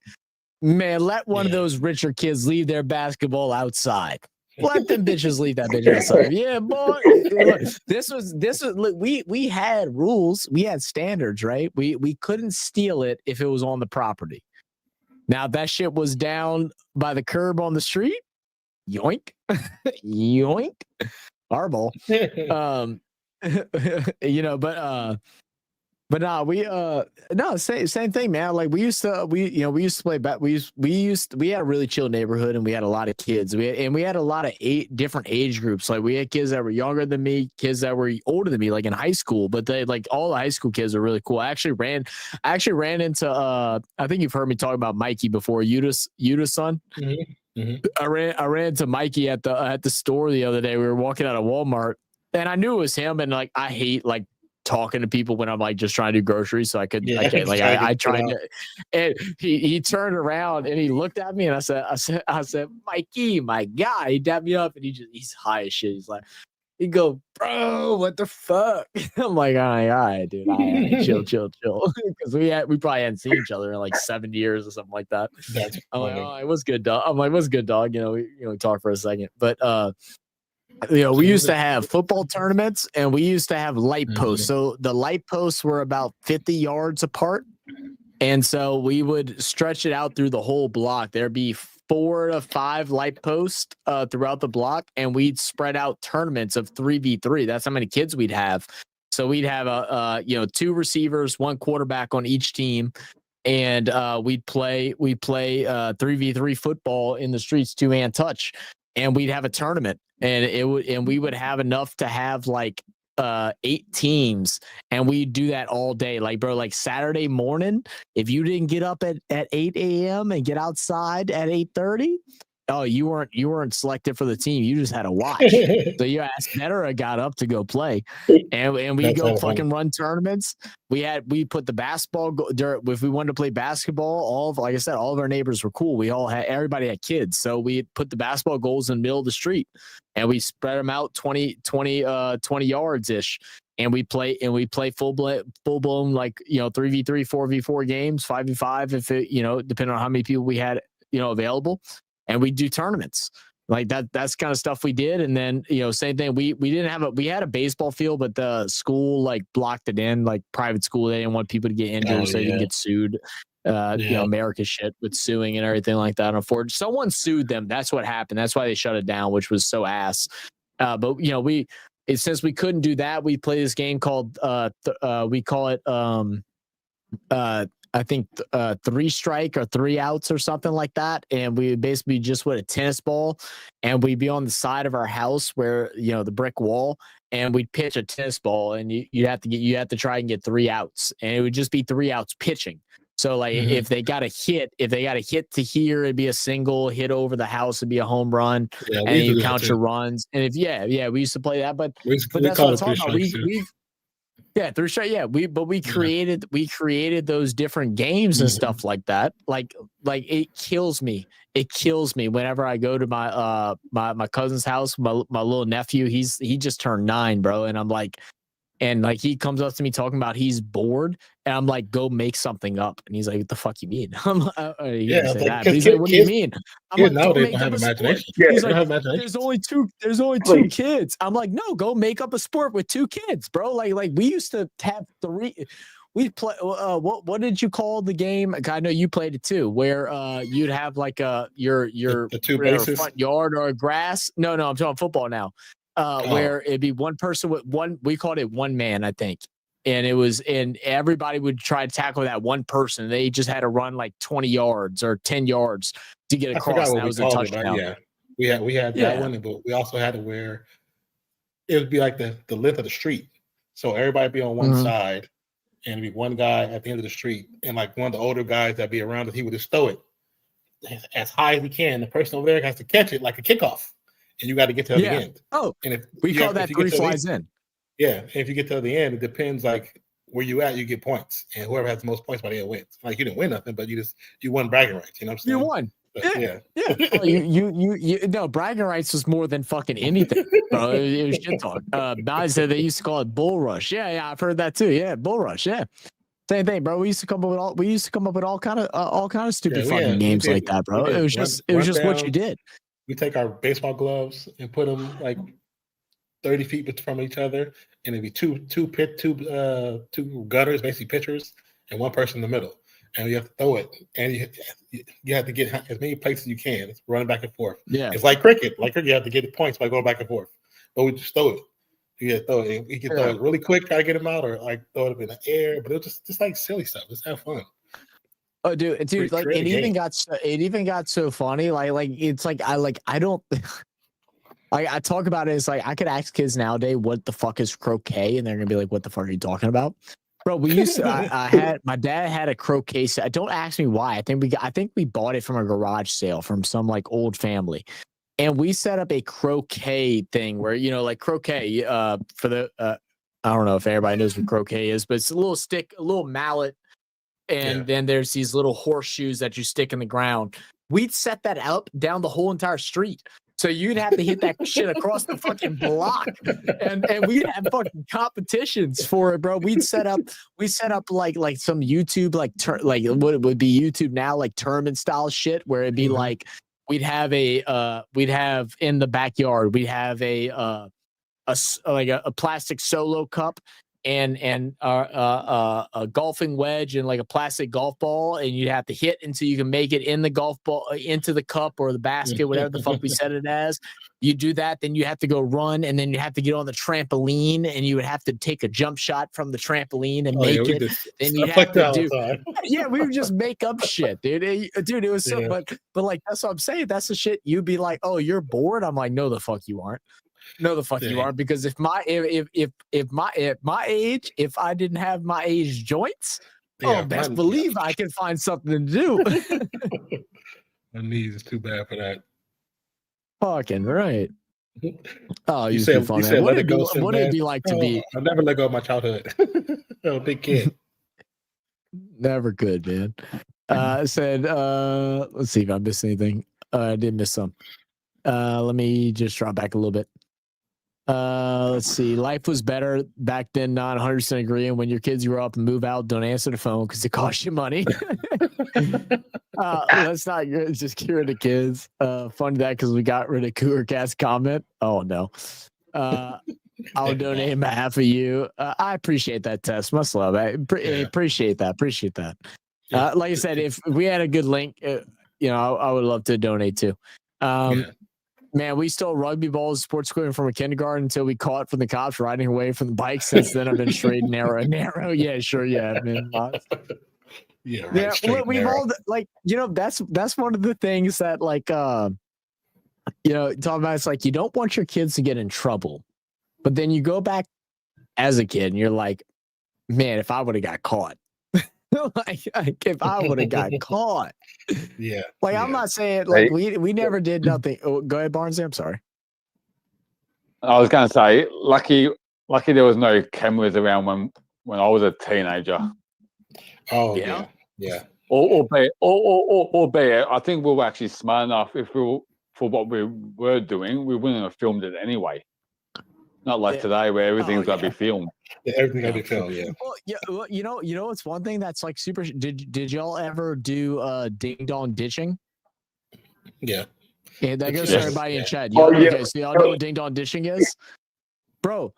Man, let one of those richer kids leave their basketball outside. Let them bitches leave that bitch outside. Yeah, boy. Look, this was look, we had rules, we had standards, right? We couldn't steal it if it was on the property. Now if that shit was down by the curb on the street, yoink. Yoink. Our ball. You know, but no, same thing, man. Like we used to play back. We had a really chill neighborhood, and we had a lot of kids. We had a lot of different age groups. Like we had kids that were younger than me, kids that were older than me, like in high school. But they like all the high school kids are really cool. I actually ran into I think you've heard me talk about Mikey before, Udah's son. Mm-hmm. Mm-hmm. I ran into Mikey at the store the other day. We were walking out of Walmart, and I knew it was him. And like I hate like talking to people when I'm like just trying to do groceries, so I tried to, and he turned around and he looked at me, and I said, Mikey, my guy. He dapped me up, and he's high as shit. He's like, he go, bro, what the fuck? I'm like, all right, dude, all right, chill, because we probably hadn't seen each other in like 7 years or something like that. I'm like, oh, it was good, dog. I'm like, what's good, dog? You know, we talked for a second, but we used to have football tournaments, and we used to have light posts. So the light posts were about 50 yards apart. And so we would stretch it out through the whole block. There'd be 4 to 5 light posts throughout the block, and we'd spread out tournaments of 3v3. That's how many kids we'd have. So we'd have 2 receivers, 1 quarterback on each team. And we'd play 3v3 football in the streets, 2-hand touch. And we'd have a tournament, and we would have enough to have like 8 teams, and we'd do that all day. Like, bro, like Saturday morning, if you didn't get up at 8 a.m. and get outside at 8:30, oh, you weren't selected for the team. You just had to watch. So your ass better have got up to go play, and we go fucking run tournaments. We put the basketball if we wanted to play basketball. Like I said, all of our neighbors were cool. Everybody had kids, so we put the basketball goals in the middle of the street, and we spread them out 20 yards ish. And we play full blown like 3v3, 4v4 games, 5v5 if it depending on how many people we had available. And we do tournaments like that. That's kind of stuff we did. And then, same thing. We had a baseball field, but the school like blocked it in, like private school. They didn't want people to get injured, so they didn't get sued. America shit with suing and everything like that. Unfortunately, someone sued them. That's what happened. That's why they shut it down, which was so ass. But since we couldn't do that, we play this game called we call it I think 3 strike or 3 outs or something like that. And we basically just with a tennis ball, and we'd be on the side of our house where, the brick wall, and we'd pitch a tennis ball, and you have to try and get 3 outs, and it would just be 3 outs pitching. So like if they got a hit to here, it'd be a single hit over the house, it'd be a home run, and you count your runs. And we used to play that, but that's what I'm talking about. Yeah, 3 straight. Yeah, we created those different games and stuff like that. Like it kills me. It kills me whenever I go to my my cousin's house. My little nephew, he just turned 9, bro, and I'm like. And like he comes up to me talking about he's bored, and I'm like, "Go make something up." And he's like, "What the fuck you mean?" I'm like, "You didn't say that." But he's like, "What do you mean?" I'm like, "Go nowadays make don't up have a sport." imagination. He's They don't like, have imagination. "There's only two kids." I'm like, "No, go make up a sport with 2 kids, bro." Like we used to have 3. We play. What did you call the game? I know you played it too, where you'd have like your the 2 bases. front yard or grass. No, I'm talking football now. Where it'd be one person with one. We called it one man, I think. And everybody would try to tackle that one person. They just had to run like 20 yards or 10 yards to get across. I forgot what that we was a called touchdown. it, but we had that one, but we also had it where it would be like the length of the street. So everybody be on one side, and it'd be one guy at the end of the street, and like one of the older guys that'd be around it, he would just throw it as high as he can. The person over there has to catch it like a kickoff, and you got to get to the end. Oh, and if we call that 3 flies in. Yeah, and if you get to the end, it depends like where you at, you get points, and whoever has the most points by the end wins. Like you didn't win nothing, but you won bragging rights. You know what I'm saying? You won. But, yeah. Oh, you no, bragging rights was more than fucking anything, bro. It was shit talk. I said they used to call it bull rush. Yeah, I've heard that too. Yeah, bull rush. Yeah, same thing, bro. We used to come up with all kind of stupid fucking games like that, bro. It was just what you did. We take our baseball gloves and put them like 30 feet from each other, and it'd be two gutters, basically pitchers, and one person in the middle. And you have to throw it, and you have to get as many places as you can. It's running back and forth. Yeah, it's like cricket. Like cricket, you have to get the points by going back and forth. But we just throw it. You throw it. You can throw it really quick, try to get them out, or like throw it up in the air. But it was just like silly stuff. Let's have fun. Oh, dude, like it even got so funny. Like it's like I don't. I talk about it. It's like I could ask kids nowadays what the fuck is croquet, and they're gonna be like, "What the fuck are you talking about?" Bro, we used to. I had my dad had a croquet set. Don't ask me why. I think we bought it from a garage sale from some like old family, and we set up a croquet thing where like croquet. For the I don't know if everybody knows what croquet is, but it's a little stick, a little mallet, and then there's these little horseshoes that you stick in the ground. We'd set that up down the whole entire street. So you'd have to hit that shit across the fucking block, and we'd have fucking competitions for it, bro. We set up like some YouTube like what it would be YouTube now, like tournament style shit, where it'd be like we'd have in the backyard we'd have a plastic solo cup and a golfing wedge and like a plastic golf ball, and you'd have to hit until you can make it in the golf ball into the cup or the basket, whatever the fuck we set it as. You do that, then you have to go run, and then you have to get on the trampoline, and you would have to take a jump shot from the trampoline and make it. Then you have to do. We would just make up shit, dude. It was so. But like that's what I'm saying. That's the shit. You'd be like, "Oh, you're bored." I'm like, "No, the fuck you aren't." No, the fuck you are, because if my age, if I didn't have my age joints, best believe I can find something to do. My knees is too bad for that. Fucking right. Oh, you said fun, let what it go. What would it be like to be? I never let go of my childhood. A big kid. Never could, man. I said, let's see if I missed anything. I did miss some. Let me just drop back a little bit. Let's see. Life was better back then. Not 100% agree. And when your kids grow up and move out, don't answer the phone because it costs you money. Let's not just cure the kids. Funny that because we got rid of Cougar Cat's comment. Oh no. I'll donate half of you. I appreciate that, Tess. Much love. I appreciate that. Appreciate that. Like I said, if we had a good link, I would love to donate too. Man, we stole rugby balls, sports equipment from a kindergarten until we caught from the cops riding away from the bike. Since then, I've been straight and narrow. Yeah, sure, yeah, man. We've all like, that's one of the things that like, talking about. It's like you don't want your kids to get in trouble, but then you go back as a kid and you're like, man, if I would have got caught. like if I would have got caught. I'm not saying like we never did nothing. Oh, go ahead, Barnes. I'm sorry. I was going to say, lucky Lucky there was no cameras around when I was a teenager. Oh Yeah. yeah. Albeit, I think we were actually smart enough. If we were, for what we were doing, we wouldn't have filmed it anyway. Not like today where everything's got to be filmed. Yeah, everything got to be filmed. Yeah. Well, yeah, well, you know, it's one thing that's like super. Did y'all ever do ding dong ditching? Yeah. Yeah, that goes Yes. to everybody in chat. Oh, yeah. Okay, so y'all know what ding dong dishing is, bro.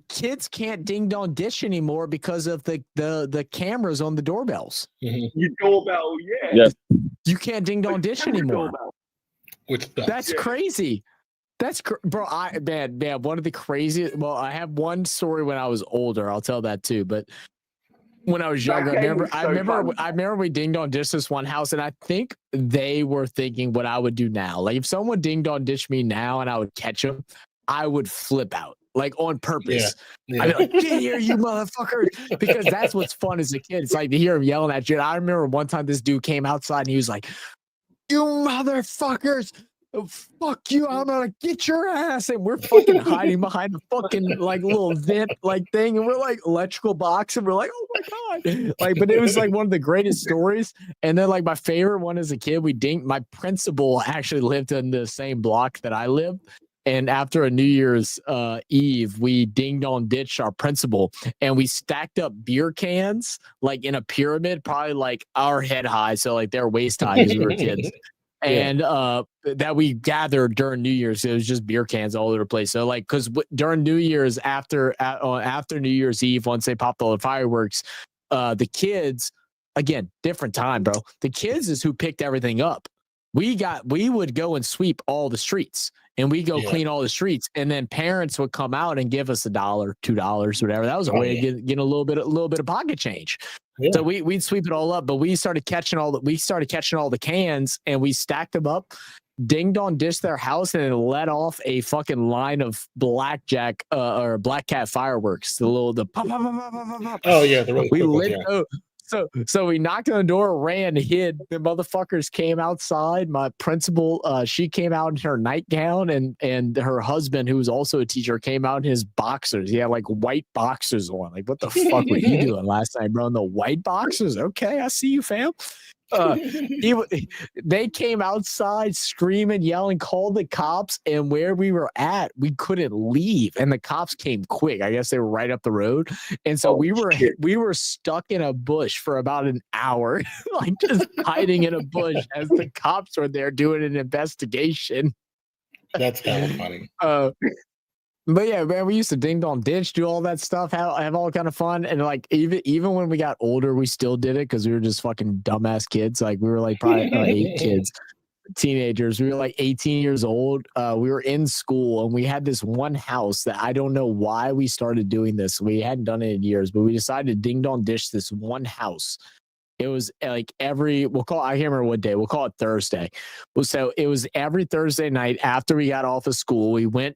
Kids can't ding dong dish anymore because of the cameras on the doorbells. Your doorbell, yeah. Yeah. You can't ding dong dish anymore. Doorbell. Which That's crazy. That's bro. Man, one of the craziest. Well, I have one story when I was older. I'll tell that too. But when I was younger, I remember we ding dong dished this one house, and I think they were thinking what I would do now. Like if someone ding dong dished me now, and I would catch them, I would flip out. Like on purpose. Yeah. I'd be like, get here, you motherfuckers. Because that's what's fun as a kid. It's like to hear him yelling at you. And I remember one time this dude came outside and he was like, you motherfuckers, fuck you, I'm gonna get your ass. And we're fucking hiding behind a fucking like little vent like thing. And we're like electrical box. And we're like, oh my God. Like, but it was like one of the greatest stories. And then like my favorite one as a kid, my principal actually lived in the same block that I lived. And after a New Year's Eve, we ding dong ditched our principal and we stacked up beer cans like in a pyramid, probably like our head high. So like they're waist high because we were kids. And that we gathered during New Year's. It was just beer cans all over the place. So like, because during New Year's, after New Year's Eve, once they popped all the fireworks, the kids, again, different time, bro. The kids is who picked everything up. We would go and sweep all the streets. And we go clean all the streets, and then parents would come out and give us $1, $2, whatever. That was a way to get a little bit of pocket change. Yeah. So we'd sweep it all up, but we started catching all the cans, and we stacked them up, ding dong dished their house, and then let off a fucking line of blackjack or black cat fireworks. The pop, pop, pop, pop, pop, pop. Oh yeah, the really we lit those. So we knocked on the door, ran, hid. The motherfuckers came outside. My principal, she came out in her nightgown, and her husband, who was also a teacher, came out in his boxers. He had like white boxers on. Like, what the fuck were you doing last night, bro? In the white boxers? Okay, I see you, fam. They came outside screaming, yelling, called the cops, and where we were at, we couldn't leave, and the cops came quick. I guess they were right up the road, and so we were stuck in a bush for about an hour, like just hiding in a bush as the cops were there doing an investigation. That's kind of funny. But yeah, man, we used to ding dong ditch, do all that stuff, have all kind of fun, and like even when we got older, we still did it because we were just fucking dumbass kids. Like we were like probably 8 kids, teenagers. We were like 18 years old. We were in school, and we had this one house that I don't know why we started doing this. We hadn't done it in years, but we decided to ding dong dish this one house. It was like I can't remember what day. We'll call it Thursday. So it was every Thursday night after we got off of school. We went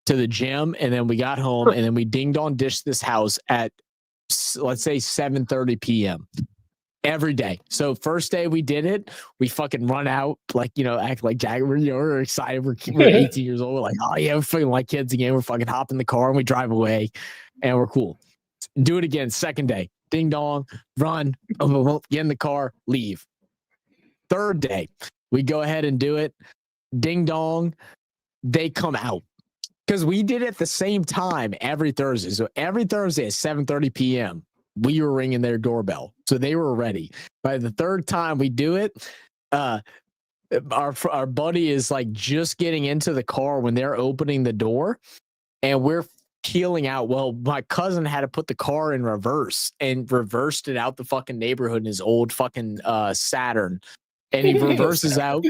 to the gym, and then we got home, and then we ding dong dished this house at, let's say, 7:30 p.m. every day. So first day we did it, we fucking run out, like, act like Jack. We're excited. We're 18 years old. We're like, oh yeah, we're fucking like kids again. We're fucking hop in the car and we drive away, and we're cool. Do it again. Second day, ding dong, run, get in the car, leave. Third day, we go ahead and do it. Ding dong, they come out. Because we did it at the same time every Thursday. So every Thursday at 7:30 p.m., we were ringing their doorbell. So they were ready. By the third time we do it, our buddy is like just getting into the car when they're opening the door, and we're peeling out. Well, my cousin had to put the car in reverse and reversed it out the fucking neighborhood in his old fucking Saturn. And he reverses out.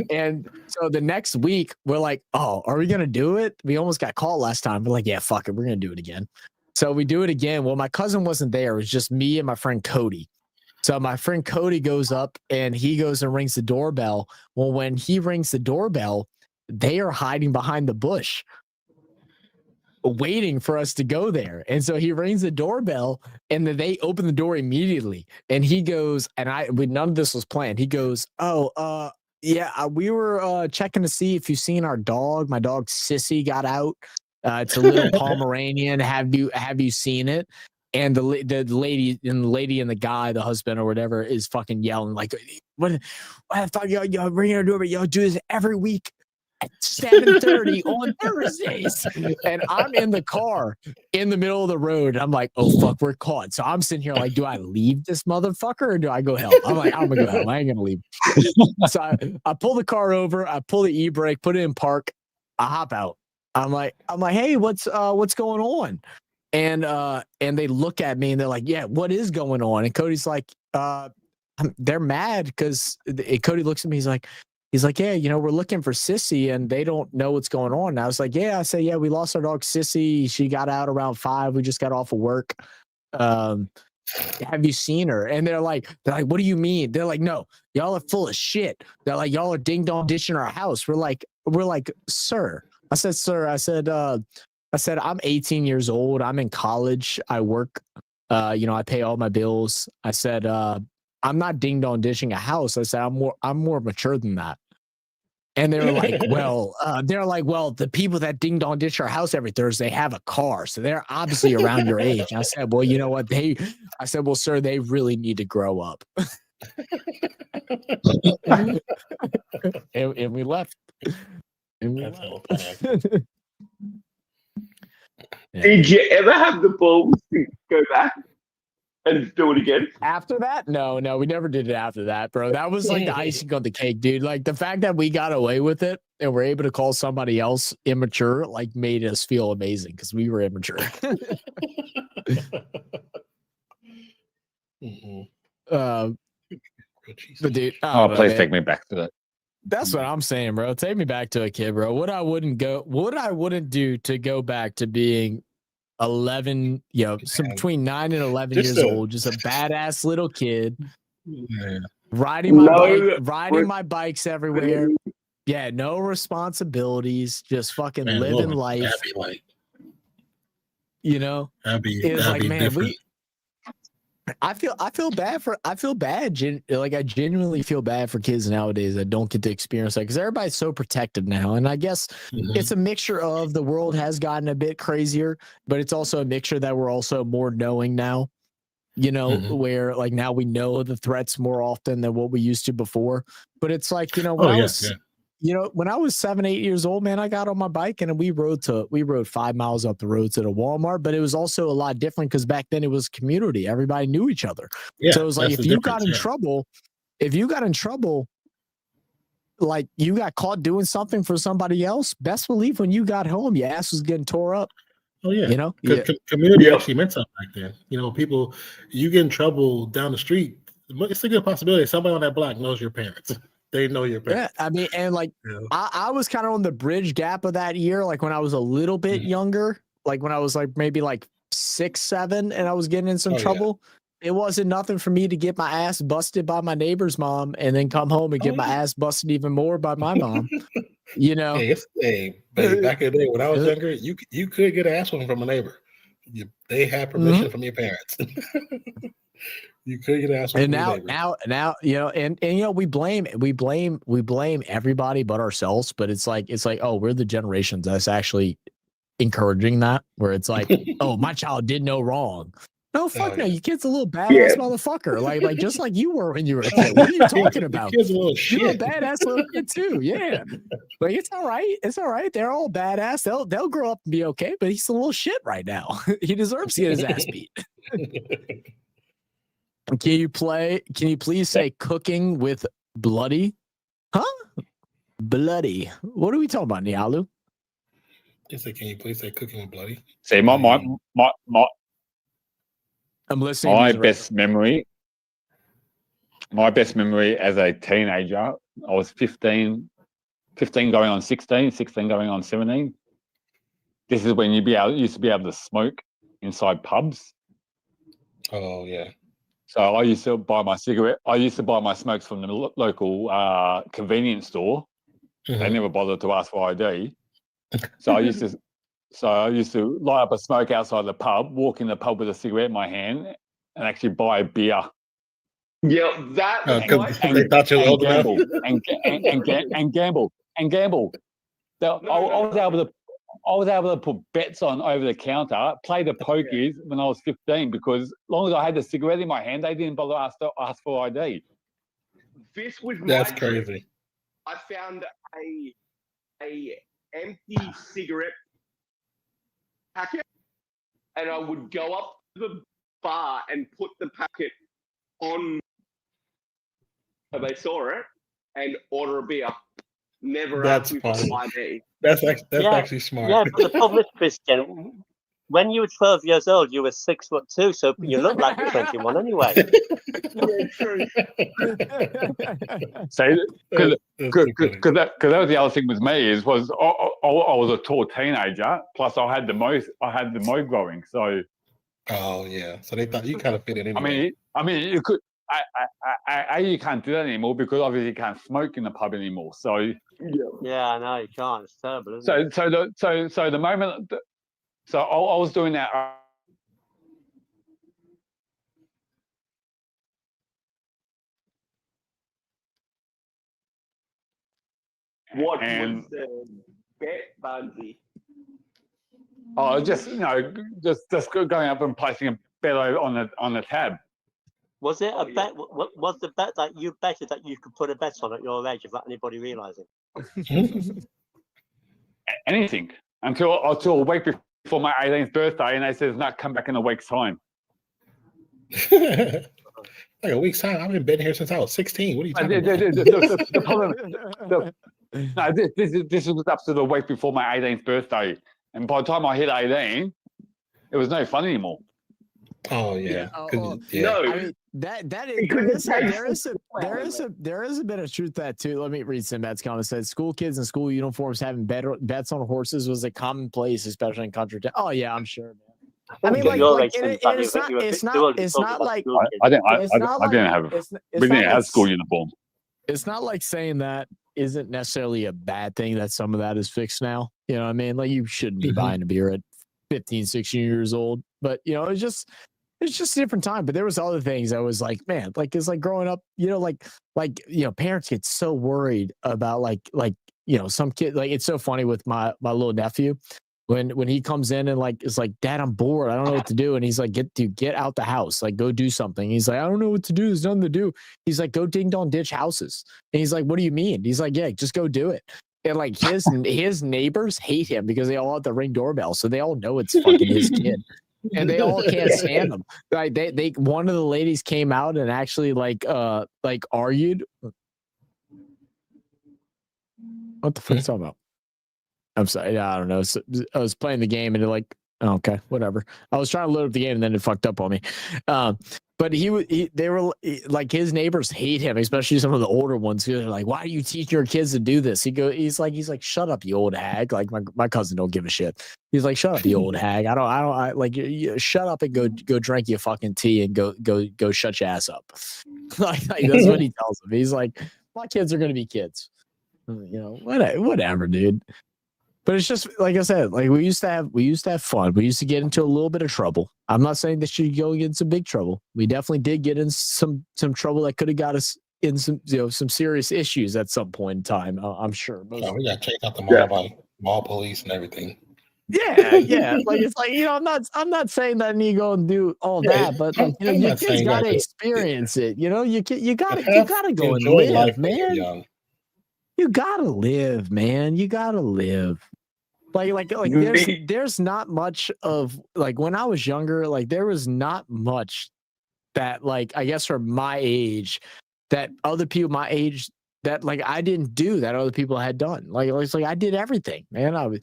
And so the next week, we're like, oh, are we going to do it? We almost got caught last time. We're like, yeah, fuck it. We're going to do it again. So we do it again. Well, my cousin wasn't there. It was just me and my friend Cody. So my friend Cody goes up, and he goes and rings the doorbell. Well, when he rings the doorbell, they are hiding behind the bush, waiting for us to go there. And so he rings the doorbell, and then they open the door immediately. And he goes, and none of this was planned. He goes, oh, yeah, we were checking to see if you've seen our dog. My dog Sissy got out. It's a little Pomeranian. Have you seen it? And the lady and the guy, the husband or whatever, is fucking yelling like, "What? I thought y'all we're gonna do it. Y'all do this every week at 7:30 on Thursdays." And I'm in the car in the middle of the road. I'm like, "Oh fuck, we're caught." So I'm sitting here like, "Do I leave this motherfucker or do I go help?" I'm like, "I'm gonna go help. I ain't gonna leave." So I pull the car over. I pull the e-brake, put it in park. I hop out. I'm like, "Hey, what's going on?" And they look at me and they're like, "Yeah, what is going on?" And Cody's like, "They're mad because." Cody looks at me. He's like, "Yeah, we're looking for Sissy and they don't know what's going on." And I was like, "Yeah." I said, "Yeah, we lost our dog Sissy. She got out around 5. We just got off of work. Have you seen her?" And they're like, "What do you mean?" They're like, "No, y'all are full of shit." They're like, "Y'all are ding dong dishing our house." We're like, "Sir." I said, "Sir." I said, "I'm 18 years old. I'm in college. I work. I pay all my bills." I said, "I'm not ding dong dishing a house." I said, I'm more mature than that." And they're like, "Well, the people that ding dong dish our house every Thursday have a car, so they're obviously around your age." And I said, "Well, you know what? Well, sir, they really need to grow up." and we left. Yeah. Did you ever have the balls to go back and do it again? After that? No, we never did it after that, bro. That was like the icing on the cake, dude. Like the fact that we got away with it and we're able to call somebody else immature, like made us feel amazing because we were immature. But dude, please take me back to that. That's what I'm saying, bro. Take me back to a kid, bro. What I wouldn't do to go back to being 11, between 9 and 11 years old, just a badass little kid, riding my bikes everywhere. Yeah, no responsibilities, just fucking living life. Happy life. It was like, man, I feel bad. I genuinely feel bad for kids nowadays that don't get to experience that because everybody's so protective now. And I guess it's a mixture of the world has gotten a bit crazier, but it's also a mixture that we're also more knowing now, where like now we know the threats more often than what we used to before. But it's like, when I was 7, 8 years old, man, I got on my bike and we rode 5 miles up the road to the Walmart, but it was also a lot different because back then it was community. Everybody knew each other. Yeah, so it was like, if you got in trouble, like you got caught doing something for somebody else, best believe when you got home, your ass was getting tore up. Oh yeah. Community actually meant something back then. People, you get in trouble down the street, it's a good possibility somebody on that block knows your parents. They know your parents. Yeah, I mean, and like I was kind of on the bridge gap of that year, like when I was a little bit younger, like when I was like maybe like 6, 7, and I was getting in some trouble. It wasn't nothing for me to get my ass busted by my neighbor's mom and then come home and get my ass busted even more by my mom. Hey, back in the day when I was younger, you could get an ass whooping from a neighbor. They had permission from your parents. You could get asked. And now, we blame everybody but ourselves. But it's like, oh, we're the generations that's actually encouraging that. Where it's like, oh, my child did no wrong. No, fuck no, your kid's a little badass motherfucker. Like just like you were when you were a kid. What are you talking about? Your kid's a little shit. You're a badass little kid too. Yeah, but it's all right. It's all right. They're all badass. They'll grow up and be okay. But he's a little shit right now. He deserves to get his ass beat. Can you please say cooking with bloody? Huh? Bloody. What are we talking about, Nialu? Just say, can you please say cooking with bloody? See, my I'm listening. My best memory as a teenager, I was 15 going on 16 going on 17. This is when you used to be able to smoke inside pubs. Oh yeah. So I used to buy my smokes from the local convenience store. They never bothered to ask for ID. So I used to light up a smoke outside the pub, walk in the pub with a cigarette in my hand, and actually buy a beer. Yeah, that they thought you were old enough. And gamble. I was able to. I was able to put bets on over the counter, play the pokies when I was 15 because as long as I had the cigarette in my hand, they didn't bother ask for ID. This was That's my trip. crazy. I found a empty cigarette packet, and I would go up to the bar and put the packet on. So they saw it and order a beer. Never That's asked me for funny. ID. That's Yeah. actually smart. Yeah, but the problem is, Christian, when you were 12 years old, you were 6'2", so you look like you're 21 anyway. Yeah, true. So, because That's too funny. that was the other thing with me I was a tall teenager. Plus, I had the mo growing. So, Oh yeah. So they thought you kind of fit in anyway. I mean, you could. You can't do that anymore because obviously you can't smoke in the pub anymore. So Yeah, I know you can't. It's terrible, isn't it? so the moment, so I was doing that. What And- was the bet, Bugsy? Oh, just just going up and placing a bet on the tab. Was it a bet? Was the bet that you betted that you could put a bet on at your age without anybody realizing? Anything until a week before my 18th birthday, and they says, "No, come back in a week's time." Like a week's time. I've been betting here since I was 16. What are you talking about? The problem. No, this was up to the week before my 18th birthday, and by the time I hit 18, it was no fun anymore. Oh yeah. Yeah. No, I mean, that is Because there is a bit of truth to that too. Let me read some Matt's comments. Said school kids in school uniforms having bets on horses was a commonplace, especially in country town. Oh yeah, I'm sure, man. I mean, like it's not like I didn't have. We didn't have school uniform. It's not like saying that isn't necessarily a bad thing that some of that is fixed now. You know what I mean? Like you shouldn't be buying a beer at 15, 16 years old, but you know, it's just a different time. But there was other things I was like, man, like it's like growing up, you know, like parents get so worried about like some kid, like it's so funny with my little nephew when he comes in and like it's like, Dad, I'm bored, I don't know what to do, and he's like, get out the house, like go do something. He's like, I don't know what to do, there's nothing to do. He's like, go ding dong ditch houses. And he's like, what do you mean? He's like, yeah, just go do it. And like his neighbors hate him because they all have the Ring doorbell, so they all know it's fucking his kid, and they all can't stand him. Like they one of the ladies came out and actually like argued. What the fuck are you talking about? I'm sorry, I don't know. So, I was playing the game and they're like, oh, okay, whatever. I was trying to load up the game and then it fucked up on me. But they were like, his neighbors hate him, especially some of the older ones who are like, why are you teaching your kids to do this? He's like, shut up, you old hag. Like my cousin don't give a shit. He's like, shut up, you old hag. I like you shut up and go drink your fucking tea and go shut your ass up. like that's what he tells him. He's like, my kids are gonna be kids. You know, whatever, dude. But it's just like I said, like we used to have fun. We used to get into a little bit of trouble. I'm not saying that you go into big trouble. We definitely did get in some trouble that could have got us in some serious issues at some point in time. I'm sure. We got chased out the mall by mall police and everything. Yeah. Like it's like, you know, I'm not saying that you go and do all that, but like, you know, your kids gotta experience it. You know, you gotta go and live, man. You gotta live, man. You gotta live. Like there's not much of like when I was younger, like there was not much that like I guess for my age that other people my age that like I didn't do that other people had done. Like it's like I did everything, man. I was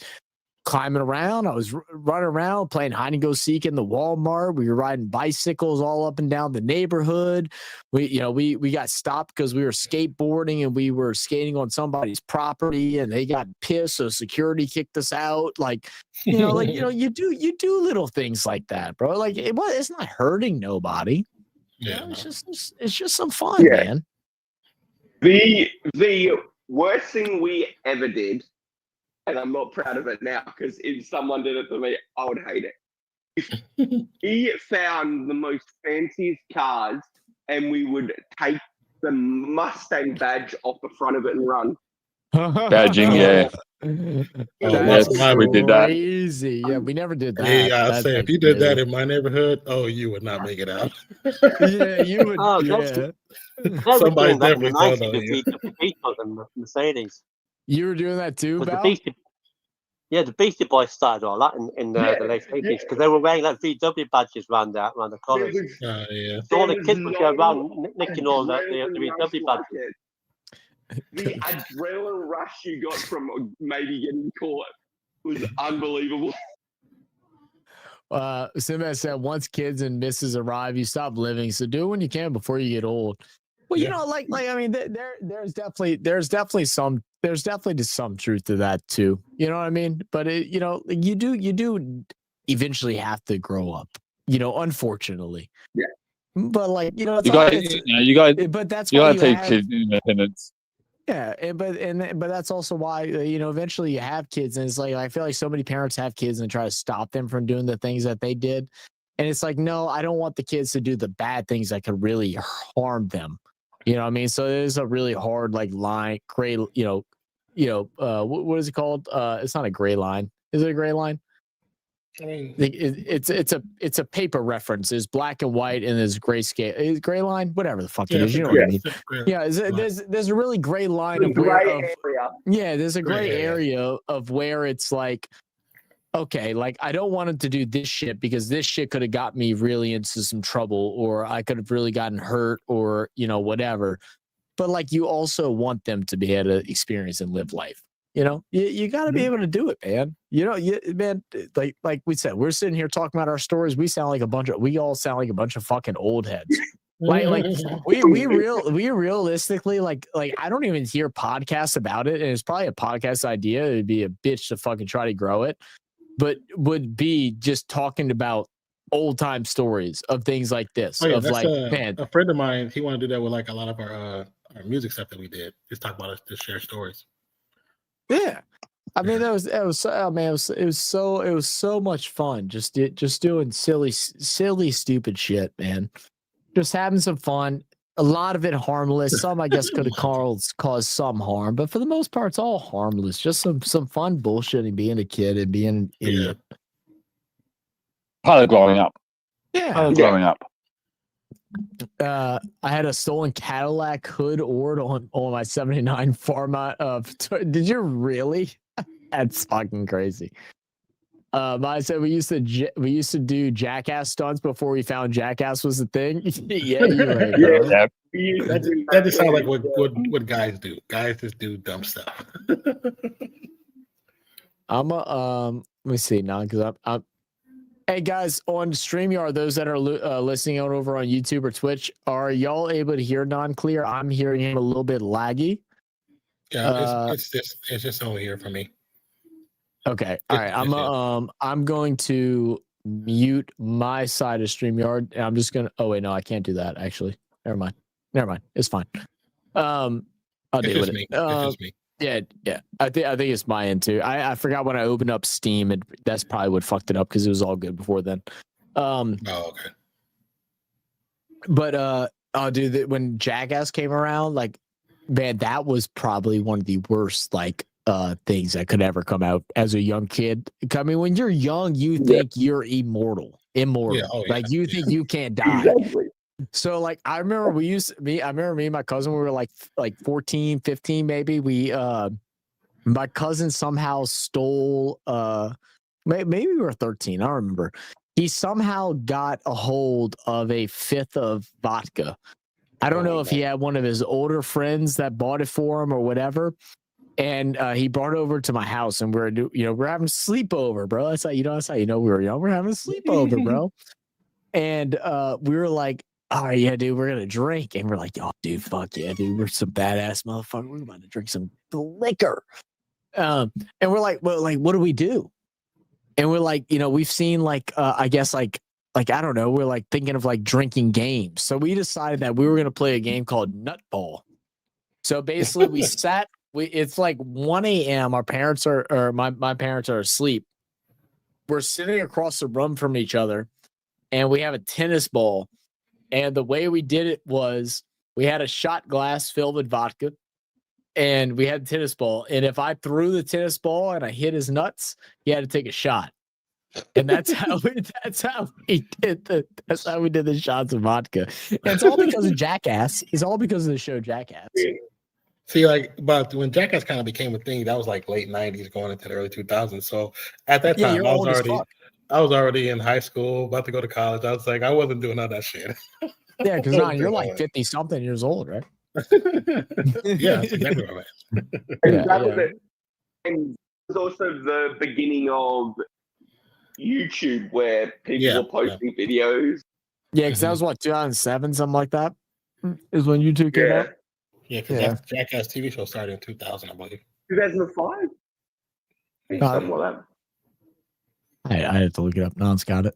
climbing around, I was running around playing hide and go seek in the Walmart. We were riding bicycles all up and down the neighborhood. We got stopped because we were skateboarding and we were skating on somebody's property and they got pissed, so security kicked us out. Like you do little things like that, bro. Like it's not hurting nobody. Yeah, it's just some fun, man. The worst thing we ever did, and I'm not proud of it now because if someone did it to me, I would hate it. He found the most fanciest cars and we would take the Mustang badge off the front of it and run. Badging, yeah. That's we did that. crazy. Yeah, we never did that. Yeah, I That's say if you did that in my neighborhood, oh, you would not make it out. yeah, you would. Oh, Yeah, they were Somebody's doing that in the definitely 90s telling with you. the Beatles and the Mercedes. you were doing that too, But the Val. Beastie, yeah, the Beastie Boys started all that in the late 80s because they were wearing like VW badges around the collars. Yeah. So all the kids would go around nicking all the VW badges. The adrenaline rush you got from maybe getting caught was unbelievable. Simba said, once kids and misses arrive, you stop living. So do it when you can before you get old. Well, you know, like I mean, there's definitely some truth to that too. You know what I mean? But you know, you do eventually have to grow up. You know, unfortunately. Yeah. But like, you know, it's you guys, but that's you why gotta take kids independence. Yeah, but that's also why you know eventually you have kids, and it's like I feel like so many parents have kids and try to stop them from doing the things that they did, and it's like no, I don't want the kids to do the bad things that could really harm them. You know what I mean? So it is a really hard like line, gray. What is it called? It's not a gray line. Is it a gray line? I mean, It's a paper reference. There's black and white and there's grayscale. Is gray line? Whatever the fuck it is. You know what I mean? Yeah. There's a really gray line of where. Yeah, there's a gray area of where it's like, okay, like I don't want him to do this shit because this shit could have got me really into some trouble, or I could have really gotten hurt, or you know whatever. But like you also want them to be able to experience and live life. You know, you got to be able to do it, man. You know, man, like we said, we're sitting here talking about our stories. We all sound like a bunch of fucking old heads. like we realistically like I don't even hear podcasts about it, and it's probably a podcast idea. It'd be a bitch to fucking try to grow it, but would be just talking about old time stories of things like this. Oh, yeah, of like, man, a friend of mine, he wanted to do that with like a lot of our music stuff that we did. Just talk about it, just share stories. Yeah, I mean it was so much fun just doing silly stupid shit, man. Just having some fun. A lot of it harmless. Some I guess could have caused some harm, but for the most part, it's all harmless. Just some fun bullshitting, being a kid and being an idiot. Part of growing up. Yeah, part of growing up. I had a stolen Cadillac hood ord on my 79 Pharma. Did you really? That's fucking crazy. I said we used to do Jackass stunts before we found Jackass was the thing. Yeah, you're right. Yeah. That just sounds like what guys do. Guys just do dumb stuff. Let me see now because I'm. Hey guys, on StreamYard, those that are listening out over on YouTube or Twitch, are y'all able to hear non-clear? I'm hearing him a little bit laggy. Yeah, it's just over here for me. Okay, all right. I'm going to mute my side of StreamYard, and I'm just gonna. Oh wait, no, I can't do that. Actually, never mind. It's fine. I'll deal with it. It's just me. Yeah. I think it's my end too. I forgot when I opened up Steam, and that's probably what fucked it up because it was all good before then. Okay. But dude, when Jackass came around, like, man, that was probably one of the worst like things that could ever come out as a young kid. I mean, when you're young, you think you're immortal. Yeah, like you think you can't die. Exactly. So like I remember me and my cousin, we were like 14, 15 maybe. My cousin somehow stole maybe we were 13, I don't remember. He somehow got a hold of a fifth of vodka. I don't know if he had one of his older friends that bought it for him or whatever. And he brought it over to my house, and we're having a sleepover, bro. That's how you know we were young. We're having a sleepover, bro. And we were like, all right, yeah, dude, we're gonna drink. And we're like, oh, dude, fuck yeah, dude, we're some badass motherfucker. We're about to drink some liquor. And we're like, well, like, what do we do? And we're like, we've seen like, I guess like I don't know. We're like thinking of like drinking games. So we decided that we were gonna play a game called Nutball. So basically, we sat. It's like 1 a.m. Our parents or my parents are asleep. We're sitting across the room from each other, and we have a tennis ball. And the way we did it was we had a shot glass filled with vodka. and we had tennis ball. And if I threw the tennis ball and I hit his nuts, he had to take a shot. And that's how we did the shots of vodka. And it's all because of Jackass. It's all because of the show Jackass. See, like, but when Jackass kind of became a thing, that was like late '90s, going into the early 2000s. So at that time, I was already in high school, about to go to college. I was like, I wasn't doing all that shit. Yeah, because now you're like 50 something years old, right? Yeah, that's exactly what I meant. And that was it. And it was also the beginning of YouTube, where people were posting videos. Yeah, because that was what, 2007, something like that, is when YouTube came out. Yeah, because Jackass TV show started in 2000, I believe. 2005. Something like that. I had to look it up. Non's got it.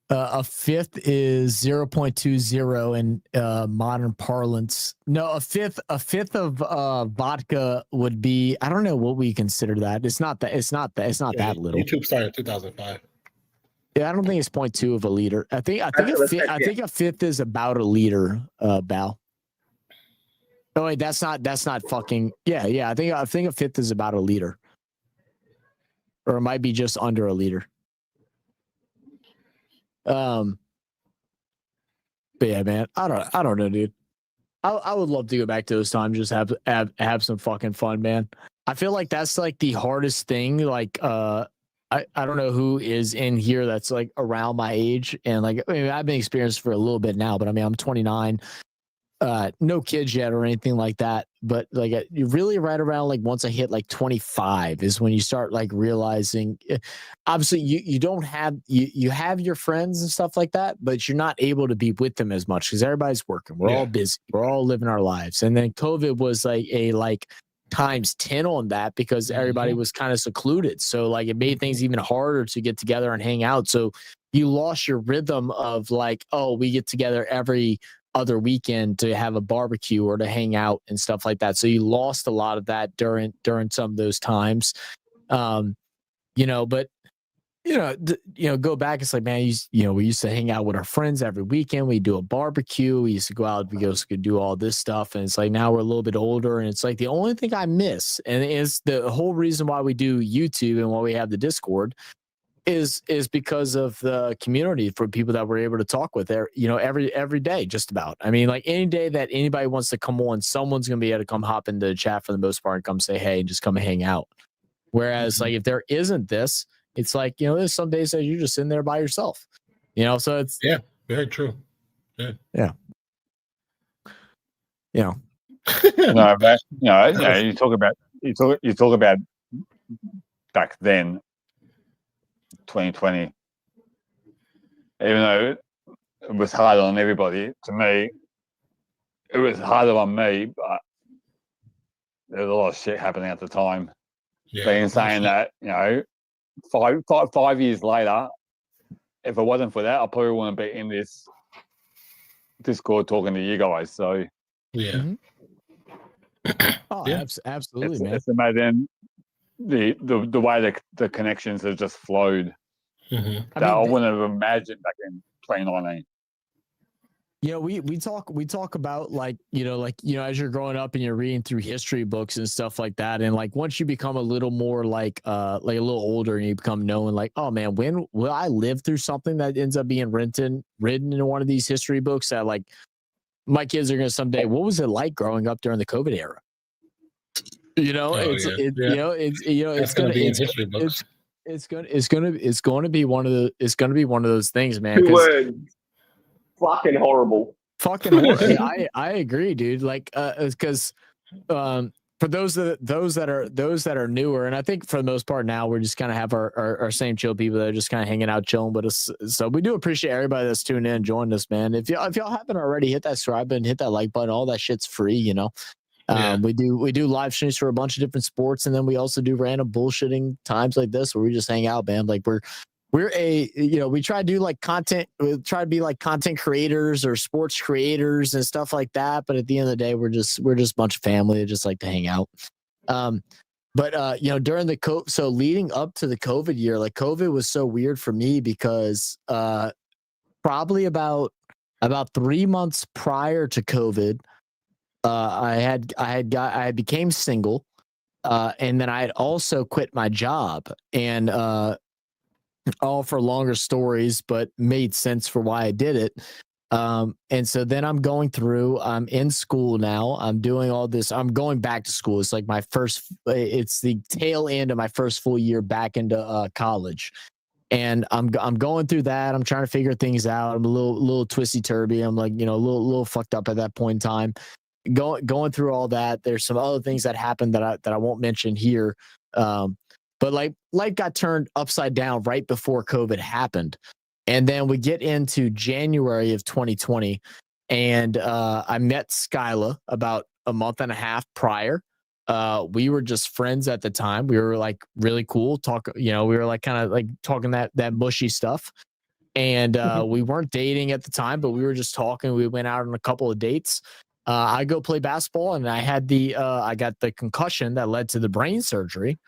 A fifth is 0.20 in modern parlance. No, a fifth of vodka would be, I don't know what we consider that. It's not that little. YouTube started in 2005. Yeah, I don't think it's 0.2 of a liter. I think a fifth is about a liter, Bal. Oh wait, that's not fucking yeah. I think a fifth is about a liter. Or it might be just under a liter. But yeah, man, I don't know, dude. I would love to go back to those times, just have some fucking fun, man. I feel like that's like the hardest thing. Like, I don't know who is in here that's like around my age, and like, I mean, I've been experienced for a little bit now, but I mean, I'm 29. No kids yet or anything like that, but like you really right around like once I hit like 25 is when you start like realizing, obviously you don't have you have your friends and stuff like that, but you're not able to be with them as much because everybody's working. We're all busy. We're all living our lives, and then COVID was like a times 10 on that because everybody was kind of secluded. So like it made things even harder to get together and hang out. So you lost your rhythm of like, oh, we get together every other weekend to have a barbecue or to hang out and stuff like that. So you lost a lot of that during some of those times. But go back. It's like, man, we used to hang out with our friends every weekend. We do a barbecue. We used to go out. We could do all this stuff. And it's like, now we're a little bit older. And it's like, the only thing I miss, and it's the whole reason why we do YouTube and why we have the Discord, is because of the community for people that we're able to talk with there, every day, just about. I mean, like any day that anybody wants to come on, someone's going to be able to come hop into the chat for the most part and come say, hey, and just come and hang out. Whereas like, if there isn't this, it's like, there's some days that you're just sitting there by yourself, so it's, very true. No, but you talk about back then, 2020, even though it was hard on everybody, to me, it was harder on me, but there was a lot of shit happening at the time. But in saying that, 5 years later, if it wasn't for that, I probably wouldn't be in this Discord talking to you guys. So absolutely, man. It's amazing the way the connections have just flowed. I wouldn't have imagined back in 2019. We talk about as you're growing up and you're reading through history books and stuff like that, and like once you become a little more like a little older and you become knowing like, oh man, when will I live through something that ends up being written in one of these history books that like my kids are gonna someday, what was it like growing up during the COVID era? It's going to be one of those things, man. 2 words. Fucking horrible. Fucking horrible. I agree, dude. Like, because for those that are newer, and I think for the most part now we're just kind of have our same chill people that are just kind of hanging out, chilling with us. So we do appreciate everybody that's tuning in and joining us, man. If y'all haven't already, hit that subscribe button, hit that like button. All that shit's free, We do live streams for a bunch of different sports, and then we also do random bullshitting times like this where we just hang out, man. Like we try to do like content, we try to be like content creators or sports creators and stuff like that. But at the end of the day, we're just a bunch of family that just like to hang out. But during the so leading up to the COVID year, like COVID was so weird for me because probably about 3 months prior to COVID, I became single, and then I had also quit my job, and all for longer stories, but made sense for why I did it. And so then I'm in school now. I'm doing all this. I'm going back to school. It's like it's the tail end of my first full year back into college. And I'm going through that. I'm trying to figure things out. I'm a little twisty turvy. I'm like, a little fucked up at that point in time. Going through all that. There's some other things that happened that I won't mention here. But like life got turned upside down right before COVID happened. And then we get into January of 2020, and I met Skyla about a month and a half prior. We were just friends at the time. We were like really cool. We were like kind of like talking that mushy stuff. And we weren't dating at the time, but we were just talking. We went out on a couple of dates. I go play basketball, and I had I got the concussion that led to the brain surgery.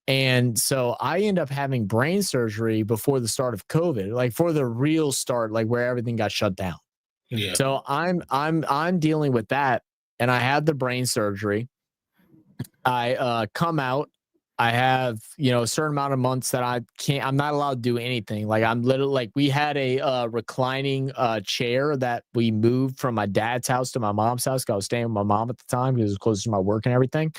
And so I end up having brain surgery before the start of COVID, like for the real start, like where everything got shut down. Yeah. So I'm dealing with that, and I had the brain surgery. I come out. I have a certain amount of months that I'm not allowed to do anything. Like I'm literally like we had a reclining chair that we moved from my dad's house to my mom's house. 'Cause I was staying with my mom at the time because it was close to my work and everything.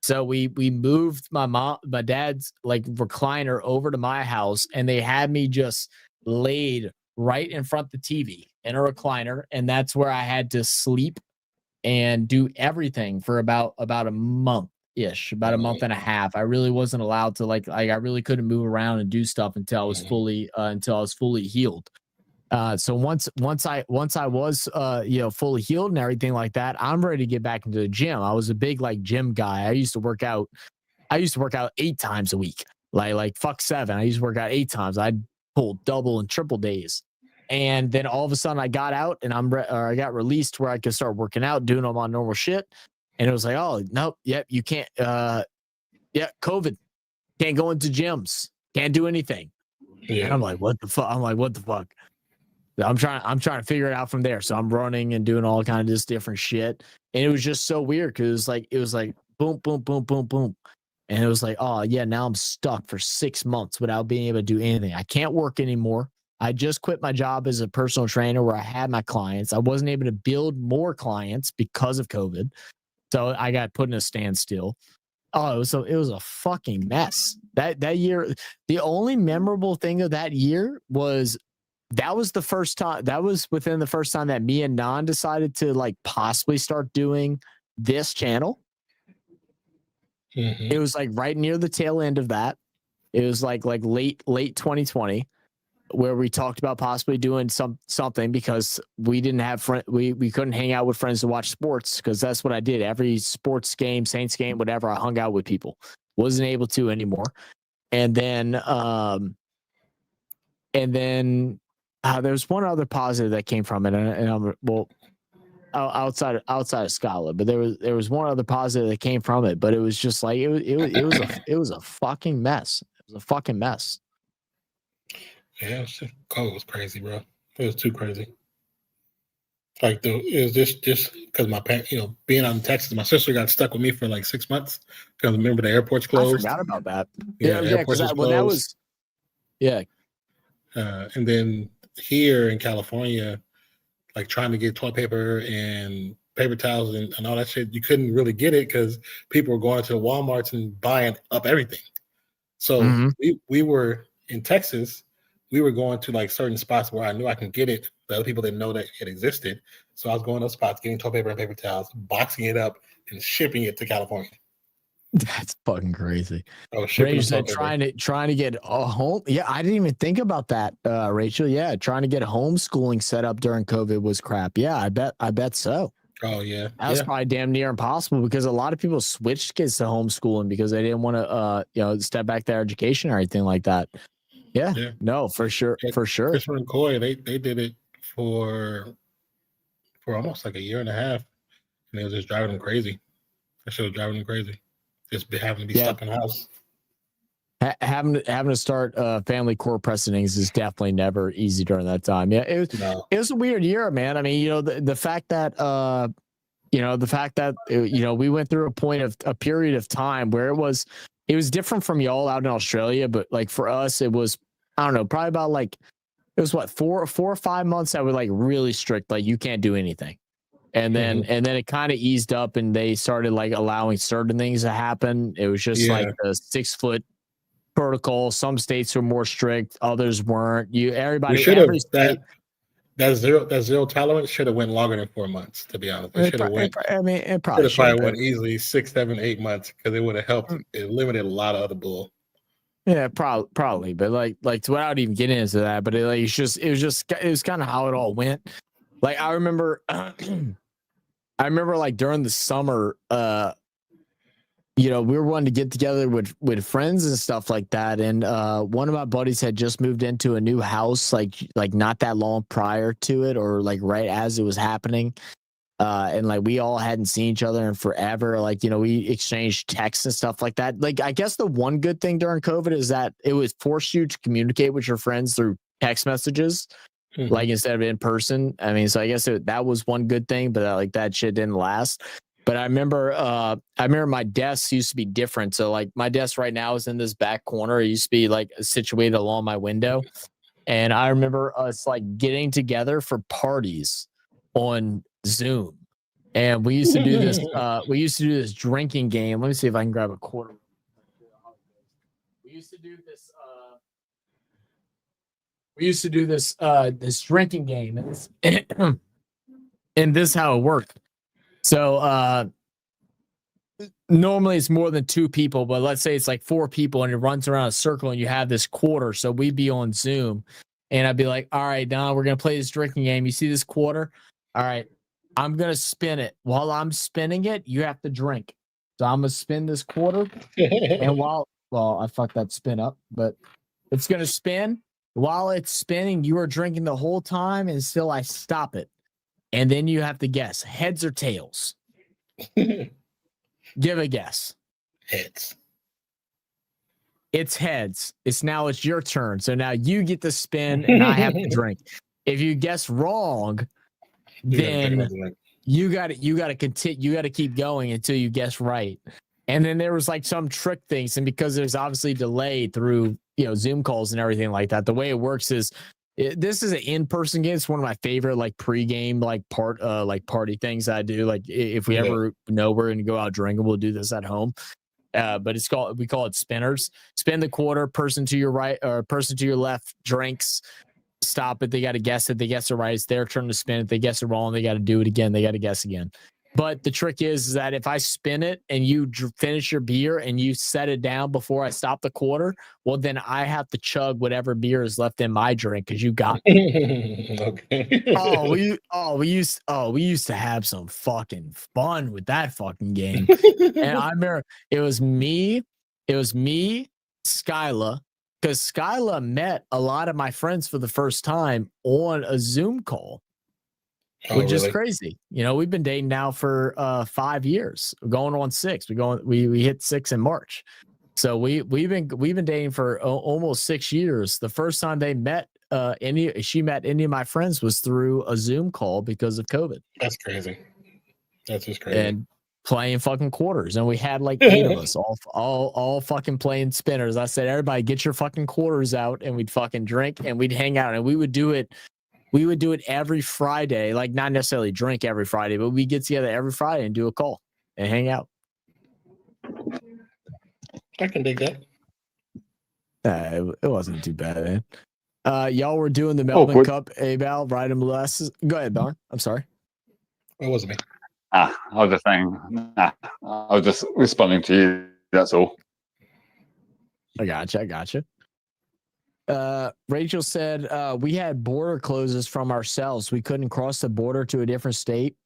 So we moved my dad's like recliner over to my house, and they had me just laid right in front of the TV in a recliner, and that's where I had to sleep and do everything for about a month-ish, about a month and a half. I really wasn't allowed to like I really couldn't move around and do stuff until I was fully healed. So once I was fully healed and everything like that, I'm ready to get back into the gym. I was a big like gym guy. I used to work out 8 times a week. Like fuck 7. I used to work out 8 times. I'd pull double and triple days. And then all of a sudden I got out and I got released where I could start working out, doing all my normal shit. And it was like, oh nope, yep, you can't COVID. Can't go into gyms, can't do anything. Yeah. And I'm like, what the fuck? I'm trying to figure it out from there. So I'm running and doing all kind of this different shit. And it was just so weird because it was like boom, boom, boom, boom, boom. And it was like, oh yeah, now I'm stuck for 6 months without being able to do anything. I can't work anymore. I just quit my job as a personal trainer where I had my clients. I wasn't able to build more clients because of COVID. So I got put in a standstill. Oh, it was a fucking mess. That year, the only memorable thing of that year was that was the first time. That was within the first time that me and Nan decided to like possibly start doing this channel. Mm-hmm. It was like right near the tail end of that. It was like late 2020, where we talked about possibly doing something because we didn't have we couldn't hang out with friends to watch sports, because that's what I did. Every sports game, Saints game, whatever, I hung out with people. Wasn't able to anymore. And then there was one other positive that came from it, and I'm outside of Scala, but there was one other positive that came from it, but it was just like it was a fucking mess. It was a fucking mess. Yeah, COVID was crazy, bro. It was too crazy. Like it was just because my parents, being out in Texas, my sister got stuck with me for like 6 months because remember the airport's closed. I forgot about that. Yeah, because that was and then here in California, like trying to get toilet paper and paper towels and all that shit, you couldn't really get it because people were going to the Walmarts and buying up everything. So we were in Texas. We were going to like certain spots where I knew I can get it. The other people didn't know that it existed. So I was going to those spots, getting toilet paper and paper towels, boxing it up, and shipping it to California. That's fucking crazy. Oh, Rachel said trying to get a home. Yeah, I didn't even think about that, Rachel. Yeah, trying to get homeschooling set up during COVID was crap. Yeah, I bet so. Oh yeah, that's probably damn near impossible because a lot of people switched kids to homeschooling because they didn't want to step back their education or anything like that. Yeah. No, for sure. Christopher and Coy, they did it for almost like a year and a half, and it was just driving them crazy. That shit was driving them crazy. Just having to be stuck in the house. Having to start family core precedings is definitely never easy during that time. Yeah, it was a weird year, man. I mean, the fact that the fact that we went through a period of time where it was different from y'all out in Australia, but like for us, it was, I don't know, probably about like, it was what, 4 or 5 months that were like really strict, like you can't do anything. And then it kind of eased up and they started like allowing certain things to happen. It was just like the 6-foot protocol. Some states were more strict, others weren't. Every state, that zero tolerance should have went longer than 4 months, to be honest. It should have went. I mean, it probably went easily 6, 7, 8 months because it would have helped. It limited a lot of other bull. Yeah, probably, but like without even getting into that, but it was kind of how it all went. Like I remember like during the summer, we were wanting to get together with friends and stuff like that, and one of my buddies had just moved into a new house, like not that long prior to it, or like right as it was happening. And like we all hadn't seen each other in forever. Like, we exchanged texts and stuff like that. Like, I guess the one good thing during COVID is that it would force you to communicate with your friends through text messages, like instead of in person. I mean, so I guess that was one good thing, but that shit didn't last. But I remember my desk used to be different. So like my desk right now is in this back corner. It used to be like situated along my window. And I remember us like getting together for parties on Zoom, and we used to do this. We used to do this drinking game. Let me see if I can grab a quarter. We used to do this. This drinking game, and this is how it worked. So normally it's more than 2 people, but let's say it's like 4 people, and it runs around a circle, and you have this quarter. So we'd be on Zoom, and I'd be like, "All right, now we're gonna play this drinking game. You see this quarter? All right, I'm going to spin it. While I'm spinning it, you have to drink. So I'm going to spin this quarter. And I fucked that spin up, but it's going to spin. While it's spinning, you are drinking the whole time until I stop it. And then you have to guess heads or tails. Give a guess. Heads. It's heads. It's your turn. So now you get to spin and I have to drink. If you guess wrong, then you got to continue. You got to keep going until you guess right. And then there was like some trick things, and because there's obviously delay through Zoom calls and everything like that. The way it works is this is an in-person game. It's one of my favorite like pre-game party things I do. Like if we ever know we're going to go out drinking, we'll do this at home. But we call it spinners. Spin the quarter. Person to your right or person to your left drinks. Stop it. They got to guess it. They guess it right. It's their turn to spin it. They guess it wrong. They got to do it again. They got to guess again. But the trick is that if I spin it and you finish your beer and you set it down before I stop the quarter, well, then I have to chug whatever beer is left in my drink because you got it. Okay. We used to have some fucking fun with that fucking game. And I remember it was me, Skyla. Because Skyla met a lot of my friends for the first time on a Zoom call, which is crazy. We've been dating now for 5 years, going on 6. We hit 6 in March, so we've been dating for almost 6 years. The first time they met, she met any of my friends was through a Zoom call because of COVID. That's crazy. That's just crazy. And playing fucking quarters, and we had like 8 of us all fucking playing spinners. I said, everybody get your fucking quarters out, and we'd fucking drink and we'd hang out, and we would do it every Friday, like not necessarily drink every Friday, but we get together every Friday and do a call and hang out. I can dig that. It wasn't too bad, man. Y'all were doing the Melbourne Cup ABAL, right? Go ahead, Don. I'm sorry. It wasn't me. I was just saying, I was just responding to you. That's all. I gotcha. Rachel said, we had border closes from ourselves. We couldn't cross the border to a different state.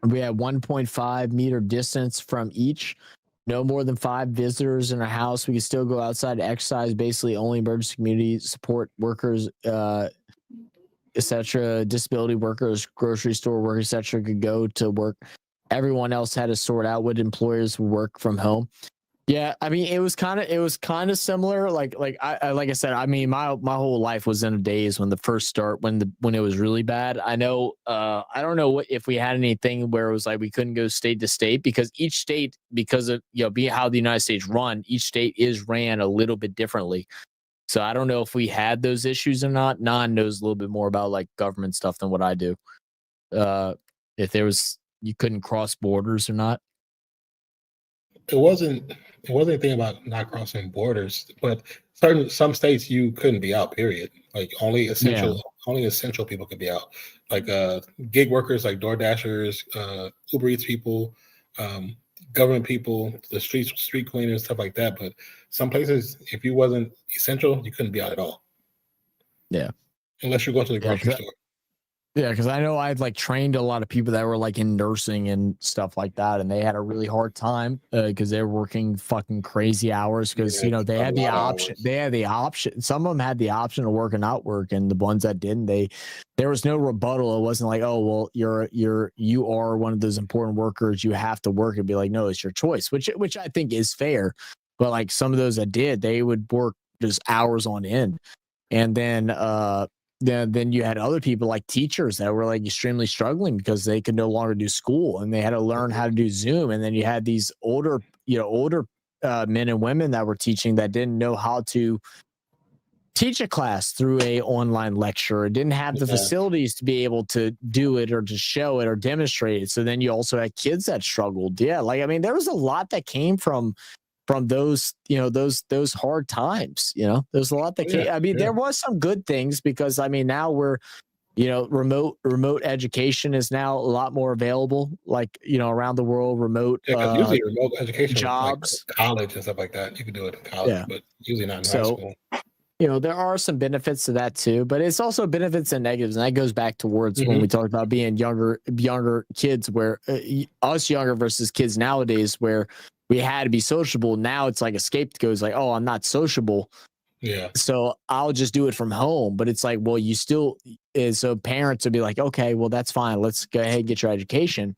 We had 1.5 meter distance from each. No more than 5 visitors in a house. We could still go outside to exercise. Basically, only emergency community support workers, etc., disability workers, grocery store workers, etc., could go to work. Everyone else had to sort out what employers would work from home. Yeah, I mean, it was kind of similar. Like I said, I mean, my whole life was in a daze when when it was really bad. I know, I don't know if we had anything where it was like we couldn't go state to state, because each state, because of how the United States run, each state is ran a little bit differently. So I don't know if we had those issues or not. Nan knows a little bit more about like government stuff than what I do. If you couldn't cross borders or not. It wasn't anything about not crossing borders, but some states you couldn't be out, period. Like only essential people could be out. Like gig workers, like Door Dashers, Uber Eats people, government people, the street cleaners, stuff like that. But some places, if you wasn't essential, you couldn't be out at all. Yeah. Unless you're going to the grocery store. Yeah, because I know I'd like trained a lot of people that were like in nursing and stuff like that, and they had a really hard time because they were working fucking crazy hours because they had the option. They had the option. Some of them had the option of work and not work, and the ones that didn't, there was no rebuttal. It wasn't like, oh well, you are one of those important workers. You have to work. It'd be like, no, it's your choice, which I think is fair. But like some of those that did, they would work just hours on end, and then you had other people like teachers that were like extremely struggling because they could no longer do school and they had to learn how to do Zoom. And then you had these older men and women that were teaching that didn't know how to teach a class through a online lecture, or didn't have the facilities to be able to do it or to show it or demonstrate it. So then you also had kids that struggled. Yeah. Like, I mean, there was a lot that came from those, those hard times, there's a lot that came. I mean, there was some good things because I mean, now we're, remote education is now a lot more available, like, around the world, remote, usually remote education, jobs, like college and stuff like that. You can do it in college, but usually not in high school. There are some benefits to that too, but it's also benefits and negatives. And that goes back towards when we talked about being younger kids, where us younger versus kids nowadays, where we had to be sociable. Now it's like a scapegoat. It's like, oh, I'm not sociable. Yeah. So I'll just do it from home. But it's like, well, you still, so parents would be like, okay, well, that's fine. Let's go ahead and get your education.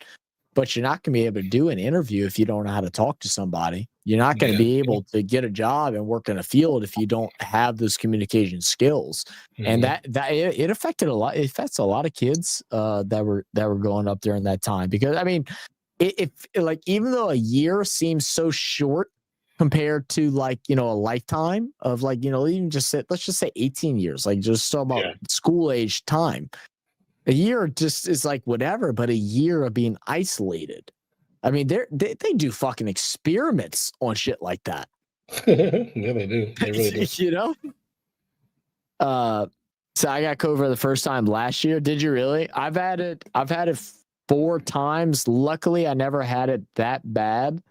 But you're not going to be able to do an interview if you don't know how to talk to somebody. You're not going to be able to get a job and work in a field if you don't have those communication skills. And that it affected a lot. It affects a lot of kids that were going up during that time, because I mean, if like, even though a year seems so short compared to like, a lifetime of like, even let's just say 18 years, like just talk about school age time. A year just is like whatever, but a year of being isolated. I mean, they do fucking experiments on shit like that. Yeah, they do. They really do. So I got COVID the first time last year. Did you really? I've had it 4 times. Luckily, I never had it that bad.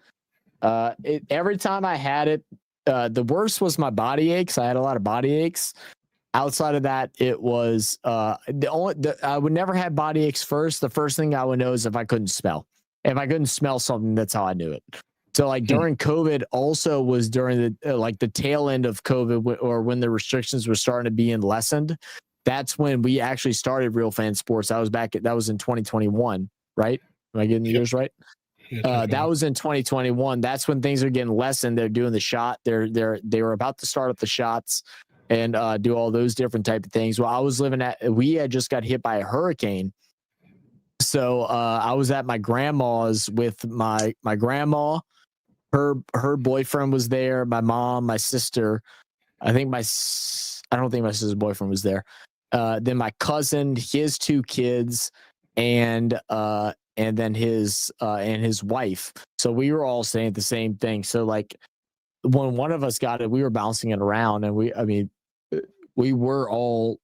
Every time I had it, the worst was my body aches. I had a lot of body aches. Outside of that, it was I would never have body aches first. The first thing I would know is if I couldn't smell. If I couldn't smell something, that's how I knew it. So like during COVID, also was during the like the tail end of COVID, or when the restrictions were starting to be lessened. That's when we actually started Real Fan Sports. That was in 2021, right? Am I getting the years right? That was in 2021. That's when things are getting lessened. They're doing the shot. They were about to start up the shots and do all those different type of things. Well, we had just got hit by a hurricane. So I was at my grandma's with my grandma. Her boyfriend was there. My mom, my sister. I don't think my sister's boyfriend was there. Then my cousin, his 2 kids, and then his wife. So we were all saying the same thing. So like when one of us got it, we were bouncing it around, and we were all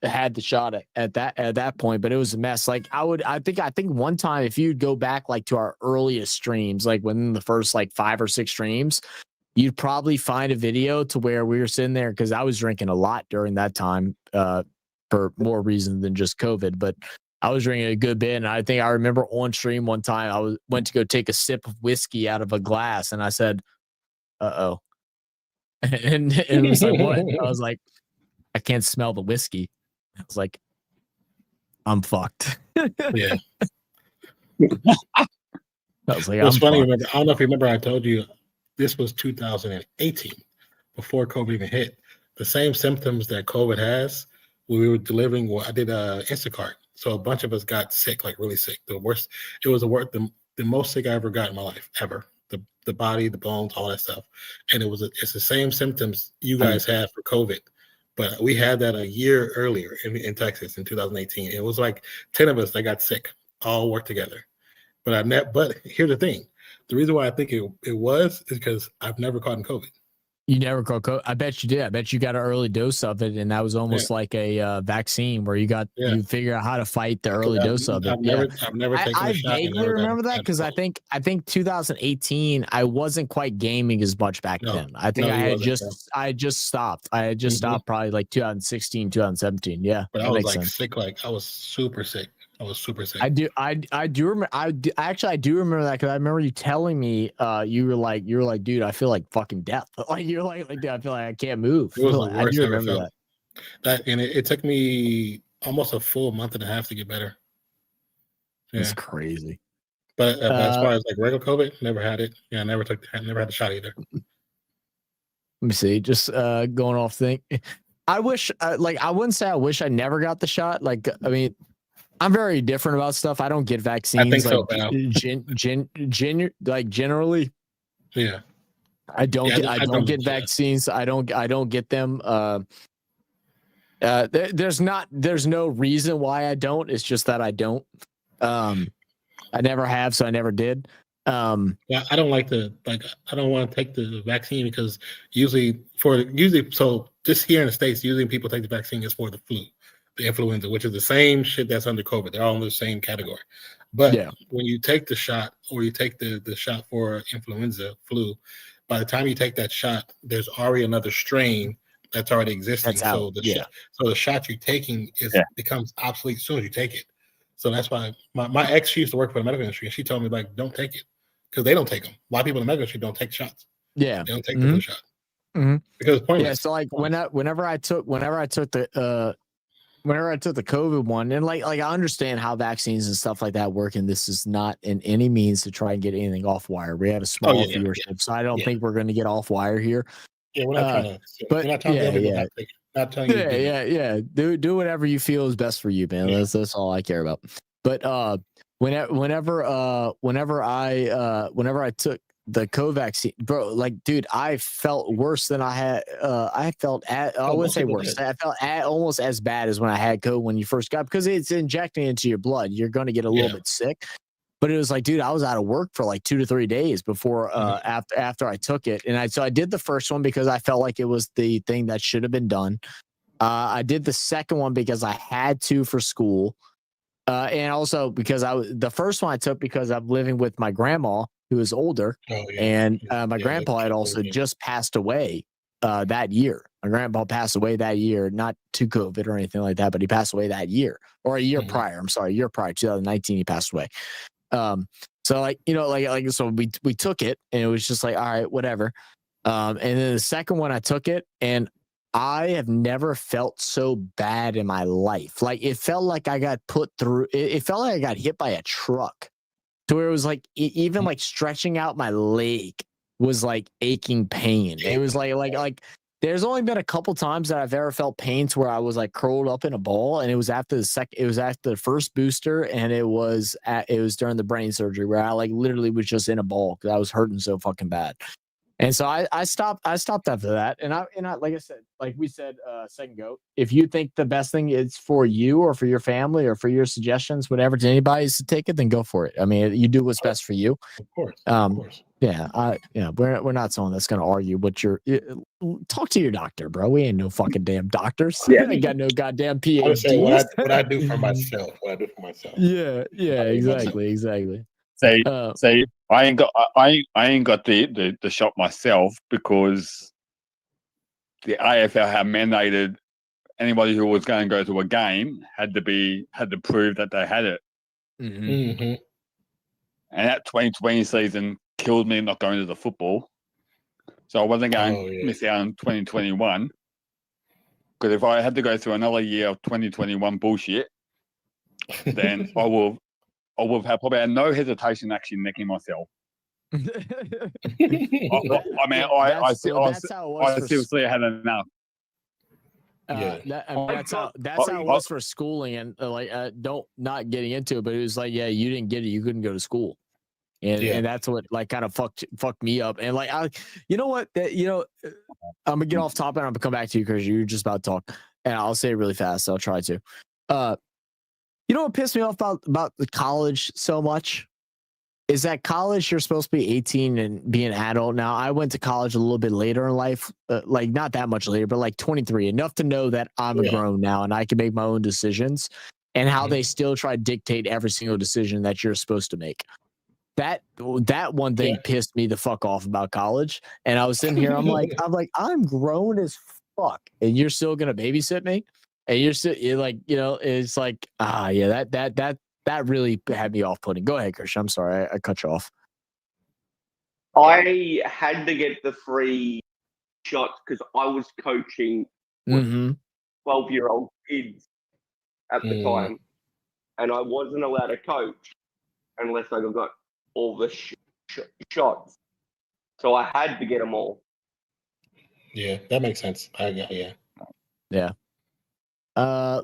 had the shot at that point, but it was a mess. Like I think one time, if you'd go back like to our earliest streams, like within the first like 5 or 6 streams, you'd probably find a video to where we were sitting there, because I was drinking a lot during that time for more reasons than just COVID, but I was drinking a good bit. And I think I remember on stream one time I went to go take a sip of whiskey out of a glass, and I said, "Uh-oh." And it was like, what? I was like, I can't smell the whiskey. I was like, I'm fucked. Yeah. I was like, It's funny. I don't know if you remember, I told you this was 2018, before COVID even hit. The same symptoms that COVID has, we were delivering. Well, I did Instacart, so a bunch of us got sick, like really sick. The worst. It was the most sick I ever got in my life, ever. The body, the bones, all that stuff, and it's the same symptoms you guys had for COVID, but we had that a year earlier in Texas in 2018. It was like 10 of us that got sick, all worked together. But here's the thing: the reason why I think it was is because I've never caught in COVID. You never caught COVID? I bet you did. I bet you got an early dose of it, and that was almost like a vaccine where you figure out how to fight the early dose of it. I've never taken a shot. I vaguely remember that because I think 2018 I wasn't quite gaming as much back then. I think I had just stopped. I had just stopped probably like 2016, 2017. Yeah, but I was like sick. Like I was super sick. I do remember. I do remember that because I remember you telling me you were like, dude, I feel like fucking death. Like you're like, dude, I feel like I can't move. It was the worst I do remember that. And it took me almost a full month and a half to get better. Yeah. It's crazy. But as far as like regular COVID, never had it. Yeah, never had the shot either. Let me see. Just going off thing. I wish, I wouldn't say I wish I never got the shot. Like, I mean, I'm very different about stuff. I don't get vaccines. I think so, generally. Yeah. I don't get vaccines. I don't get them. There's no reason why I don't. It's just that I don't. I never have, so I never did. Yeah, I don't like I don't want to take the vaccine because usually so just here in the States, usually people take the vaccine is for the flu, the influenza, which is the same shit that's under COVID. They're all in the same category. But when you take the shot or you take the shot for influenza, flu, by the time you take that shot, there's already another strain that's already existing. So the shot you're taking becomes obsolete as soon as you take it. So that's why my ex, she used to work for the medical industry, and she told me, like, don't take it because they don't take them. A lot of people in the medical industry don't take shots. Yeah, they don't take the flu shot because it's pointless. Yeah, so like whenever I took the COVID one, and like I understand how vaccines and stuff like that work, and this is not in any means to try and get anything off wire. We have a small viewership, so I don't think we're going to get off wire here. Yeah, we're not trying to. But we're not telling you. Do whatever you feel is best for you, man. Yeah. That's all I care about. But whenever I took the COVID vaccine, bro, like, dude, I felt worse than I had. I wouldn't say worse. I felt almost as bad as when I had COVID when you first got, because it's injecting into your blood. You're going to get a little bit sick. But it was like, dude, I was out of work for like 2 to 3 days before after I took it. And I did the first one because I felt like it was the thing that should have been done. I did the second one because I had to for school. And also because the first one I took because I'm living with my grandma who is older. And my grandpa had also just passed away that year. My grandpa passed away that year, not to COVID or anything like that, but he passed away that year, or a year prior. I'm sorry, a year prior, 2019, he passed away. So like, so we took it and it was just like, all right, whatever. And then the second one I took it and I have never felt so bad in my life. Like it felt like I got put through, it felt like I got hit by a truck to where it was like, even like stretching out my leg was like aching pain. It was like there's only been a couple times that I've ever felt pain to where I was like curled up in a ball, and it was after the first booster, and it was during the brain surgery where I like literally was just in a ball because I was hurting so fucking bad. And so I stopped after that. And I like I said, like we said second go, if you think the best thing is for you or for your family or for your suggestions, whatever, to anybody is to take it, then go for it. I mean, you do what's best for you. Of course. Yeah, we're not someone that's gonna argue what talk to your doctor, bro. We ain't no fucking damn doctors. We ain't got no goddamn PhDs. What I do for myself. Yeah, exactly. See, I ain't got the shot myself because the AFL had mandated anybody who was going to go to a game had to prove that they had it. Mm-hmm. And that 2020 season killed me not going to the football. So I wasn't going to miss out on 2021. Because if I had to go through another year of 2021 bullshit, then I will have probably had no hesitation actually necking myself. I mean, I seriously had enough. That's how it was for schooling, and not getting into it, but it was like, yeah, you didn't get it, you couldn't go to school, and that's what like kind of fucked me up, and like you know what, I'm gonna get off topic and I'm gonna come back to you because you're just about to talk, and I'll say it really fast. I'll try to. You know what pissed me off about the college so much is that college, you're supposed to be 18 and be an adult. Now, I went to college a little bit later in life, like not that much later, but like 23, enough to know that I'm a grown now and I can make my own decisions, and how they still try to dictate every single decision that you're supposed to make. That one thing pissed me the fuck off about college. And I was sitting here, I'm like, I'm grown as fuck, and you're still gonna babysit me, and you're like, it's like, that really had me off-putting. Go ahead, Christian. I'm sorry, I cut you off. I had to get the free shots because I was coaching 12-year-old kids at the time, and I wasn't allowed to coach unless I got all the shots. So I had to get them all. Yeah, that makes sense. Yeah.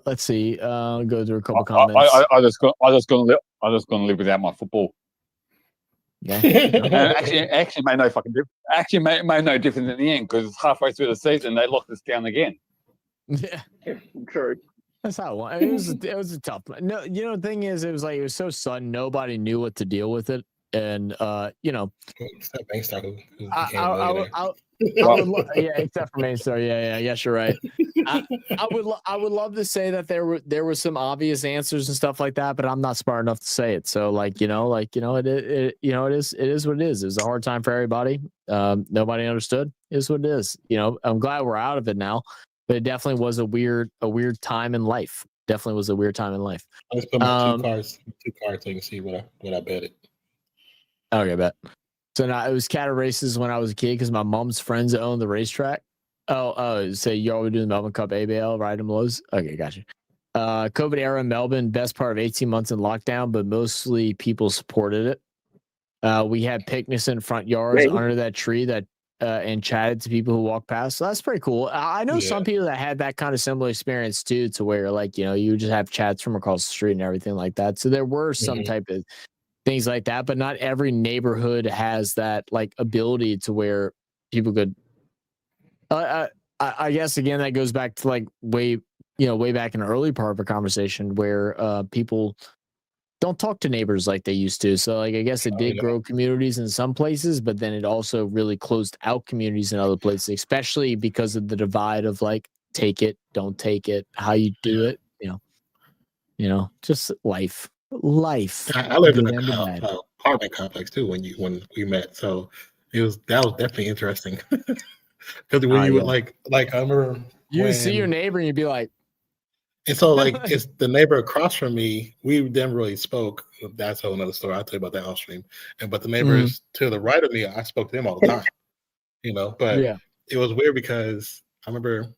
Let's see. Go through a couple comments. I just gonna live without my football. Yeah. actually made no fucking difference. Actually made no difference in the end, because halfway through the season they locked us down again. Yeah, true. That's how it was. It was a tough. No, the thing is, it was so sudden. Nobody knew what to deal with it, and except for Main Star. Yeah, you're right. I would love to say that there were some obvious answers and stuff like that, but I'm not smart enough to say it. So it is what it is. It was a hard time for everybody. Nobody understood. It is what it is. I'm glad we're out of it now, but it definitely was a weird time in life. Definitely was a weird time in life. I just put my two cards so you can see what I betted. Okay, bet. So now it was cattle races when I was a kid because my mom's friends owned the racetrack. So you always do the Melbourne Cup ABL, ride them lows. Okay, gotcha. COVID era in Melbourne, best part of 18 months in lockdown, but mostly people supported it. We had picnics in front yards under that tree and chatted to people who walked past. So that's pretty cool. I know some people that had that kind of similar experience too, to where you just have chats from across the street and everything like that. So there were some type of things like that, but not every neighborhood has that ability to where people could. I guess again that goes back to way back in the early part of a conversation where people don't talk to neighbors like they used to. So I guess it did grow communities in some places, but then it also really closed out communities in other places, especially because of the divide of take it, don't take it, how you do it. Just life. I lived in an apartment complex too when we met, so that was definitely interesting. Because when you would like I remember you see your neighbor and you'd be like, and so it's the neighbor across from me. We never really spoke. That's a whole another story. I'll tell you about that off stream. But the neighbors to the right of me, I spoke to them all the time. But it was weird because I remember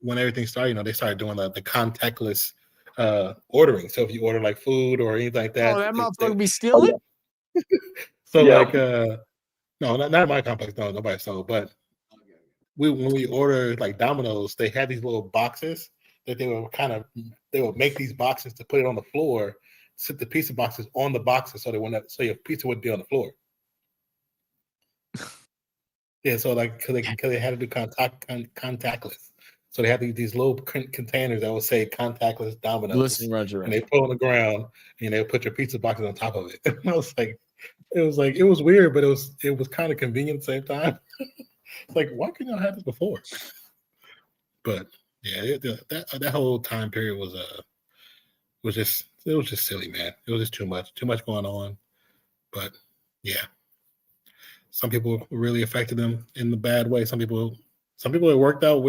when everything started. They started doing the contactless ordering. So if you order food or anything like that, that motherfucker be stealing. So no, not my complex. No, nobody stole. But when we order Domino's, they had these little boxes that they would make these boxes to put it on the floor, sit the pizza boxes on the boxes so your pizza would be on the floor. Yeah, so because they had to do contactless. So they had these little containers that would say contactless Domino's. Listen, Roger. And they put it on the ground and they would put your pizza boxes on top of it. And I was like, it was weird, but it was kind of convenient at the same time. It's why couldn't y'all have this before? But yeah, that whole time period was just silly, man. It was just too much going on. But yeah, some people really affected them in the bad way. Some people it worked out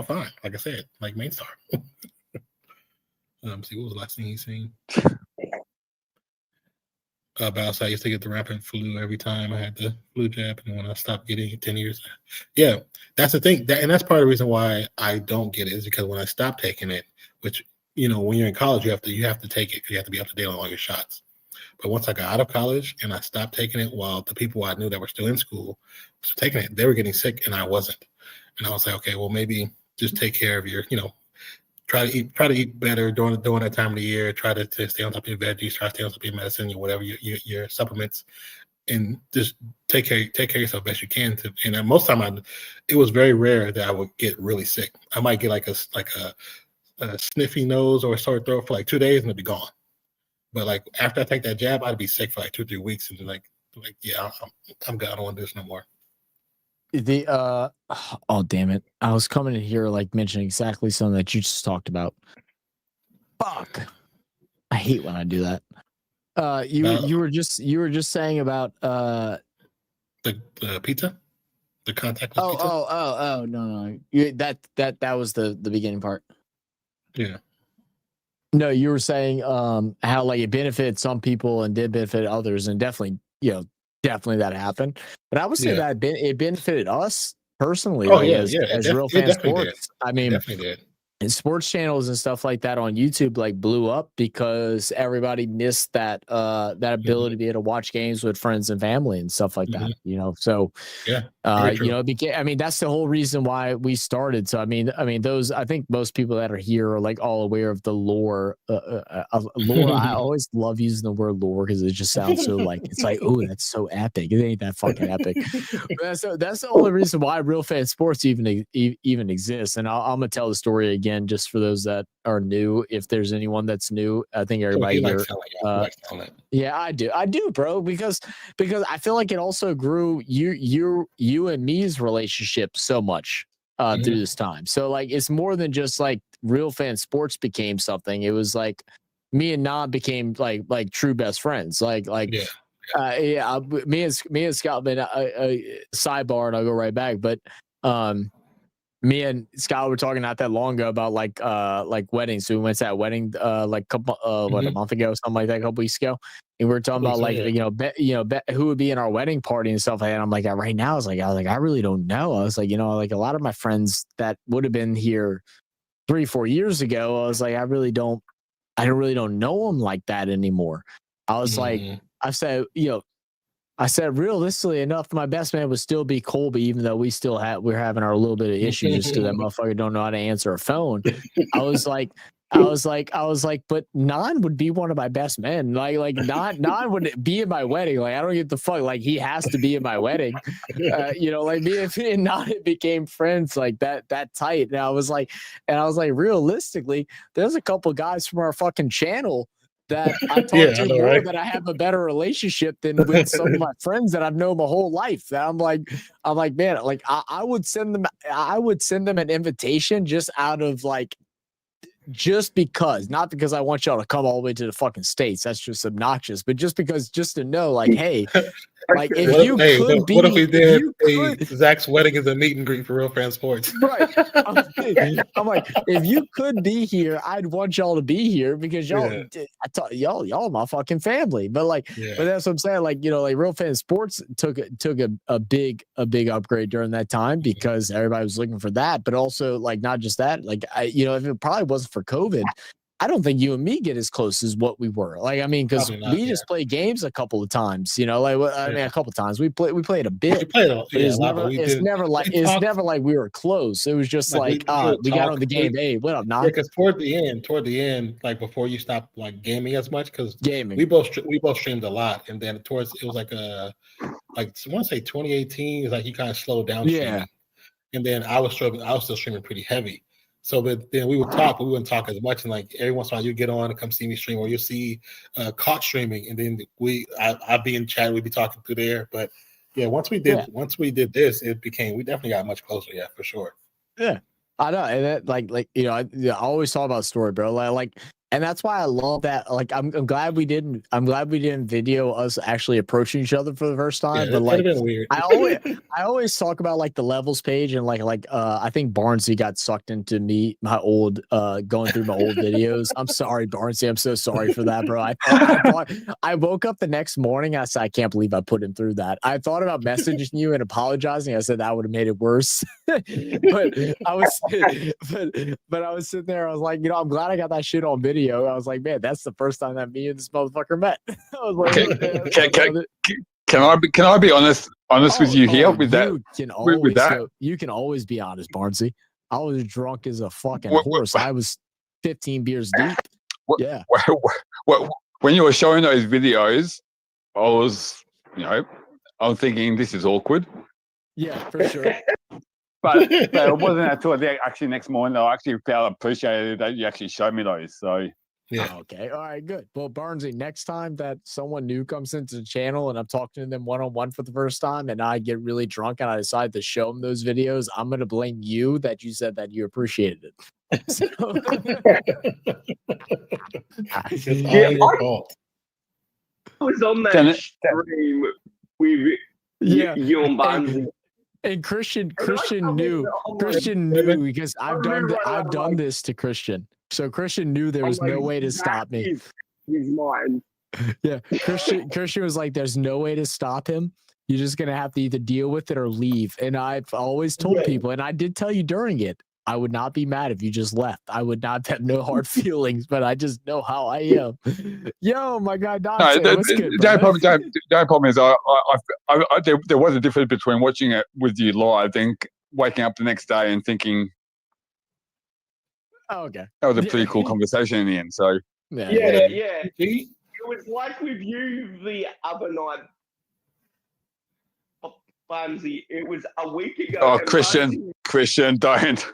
fine. Like I said, like Main Star. See, what was the last thing he's seen? About I used to get the rampant flu every time I had the flu jab, and when I stopped getting it 10 years. Yeah, that's the thing. And that's part of the reason why I don't get it is because when I stopped taking it, which when you're in college, you have to take it because you have to be up to date on all your shots. But once I got out of college and I stopped taking it, while the people I knew that were still in school was taking it, they were getting sick and I wasn't. And I was like, okay, well, maybe just take care of your, try to eat better during that time of the year. Try to stay on top of your veggies. Try to stay on top of your medicine, or whatever your supplements, and just take care of yourself best you can. And most of the time, it was very rare that I would get really sick. I might get like a sniffy nose or a sore throat for like 2 days and it'd be gone. But like after I take that jab, I'd be sick for like 2-3 weeks and like yeah, I'm good. I don't want to do this no more. Oh damn it! I was coming in here like mentioning exactly something that you just talked about. Fuck! I hate when I do that. You were just saying about the pizza, the contactless pizza. Oh no. That was the beginning part. Yeah. No, you were saying how like it benefited some people and did benefit others, and definitely that happened. But I would say that it benefited us personally. Oh, like, yeah, as real fan sports. Did. I mean, definitely did. And sports channels and stuff like that on YouTube like blew up because everybody missed that ability to be able to watch games with friends and family and stuff like that. So it became, I mean, that's the whole reason why we started. So I mean, I think most people that are here are like all aware of the lore of lore. I always love using the word lore because it just sounds so like it's like, oh, that's so epic. It ain't that fucking epic. But that's the only reason why Real Fan Sports even exists. And I'm gonna tell the story again. Just for those that are new, if there's anyone that's new, I think everybody here. Yeah, I do, bro, because I feel like it also grew you and me's relationship so much through this time. So like it's more than just like Real Fan Sports became something. It was like me and Nad became like true best friends. Me and Scott been sidebar, and I'll go right back, but me and Scott were talking not that long ago about like weddings. So we went to that wedding like couple a month ago, something like that, a couple weeks ago. And we were talking about like who would be in our wedding party and stuff like that. I'm like, right now, I was like, I really don't know. I was like, like a lot of my friends that would have been here 3-4 years ago, I was like, I really don't know them like that anymore. I was like, I said, realistically enough, my best man would still be Colby, even though we're having our little bit of issue just because that motherfucker don't know how to answer a phone. I was like, but Nan would be one of my best men. Like Nan would be in my wedding. Like, I don't get the fuck. Like, he has to be in my wedding. Like me and Nan became friends like that tight. And I was like, realistically, there's a couple guys from our fucking channel that I talk to more, right? That I have a better relationship than with some of my friends that I've known my whole life. That I'm like, man, like I would send them an invitation just out of like, just because, not because I want y'all to come all the way to the fucking States. That's just obnoxious, but just to know, like, hey, like if what if we did Zach's wedding is a meet and greet for Real Fan Sports? Right. I'm like, if you could be here, I'd want y'all to be here because y'all my fucking family. But like, but that's what I'm saying. Like, like Real Fan Sports took a big upgrade during that time because everybody was looking for that. But also, like, not just that, like if it probably wasn't for COVID, I don't think you and me get as close as what we were. Like, I mean, because we just played games a couple of times, a couple of times. We played a bit. It's never like we were close. It was just like we got on the game. Hey, what up, Nog? Because toward the end, like before you stopped like gaming as much, because we both streamed a lot, and then it was like I want to say 2018 is like you kind of slowed down streaming, and then I was still streaming pretty heavy. So then we would talk, but we wouldn't talk as much. And like every once in a while, you get on and come see me stream, or you'll see caught streaming, and then I'd be in chat, we'd be talking through there. But yeah, once we did this, we definitely got much closure. Yeah, for sure. Yeah, I know, and that I always talk about story, bro. Like, and that's why I love that. Like, I'm glad we didn't video us actually approaching each other for the first time. Yeah, but like, been weird. I always talk about like the levels page, and like I think Barnesy got sucked into my old going through my old videos. I'm sorry, Barnesy. I'm so sorry for that, bro. I woke up the next morning. I said, I can't believe I put him through that. I thought about messaging you and apologizing. I said that would have made it worse. but I was sitting there. I was like, I'm glad I got that shit on video. video. I was like, man, that's the first time that me and this motherfucker met. I was like, Can I be honest with you here with that? With that, you can always be honest, Barnesy. I was drunk as a fucking What- horse. I was 15 beers deep. Yeah. When you were showing those videos, I was thinking this is awkward. Yeah, for sure. But it wasn't until the actually next morning that I actually felt appreciated that you actually showed me those. So Yeah. Okay. All right, good. Well, Barnesy, next time that someone new comes into the channel and I'm talking to them one-on-one for the first time and I get really drunk and I decide to show them those videos, I'm going to blame you that you said that you appreciated it. So- It's all your fault. I was on Can that it- stream with Yeah. you and Barnesy. And Christian commented knew. on my- Christian knew because I've remember I was done like- this to Christian. So Christian knew there I'm was no like, way to that stop me. is his mind. Yeah. Christian was like, there's no way to stop him. You're just gonna have to either deal with it or leave. And I've always told Yeah. people, and I did tell you during it, I would not be mad if you just left. I would not have no hard feelings, but I just know how I am. Yo, my guy Dante, what's good, the brother? only problem is there was a difference between watching it with you live and waking up the next day and thinking Oh, okay. that was a Yeah. pretty cool conversation in the end. So Yeah. Yeah. See? It was like with you the other night, Barnesy. It was a week ago. oh, and Christian, don't.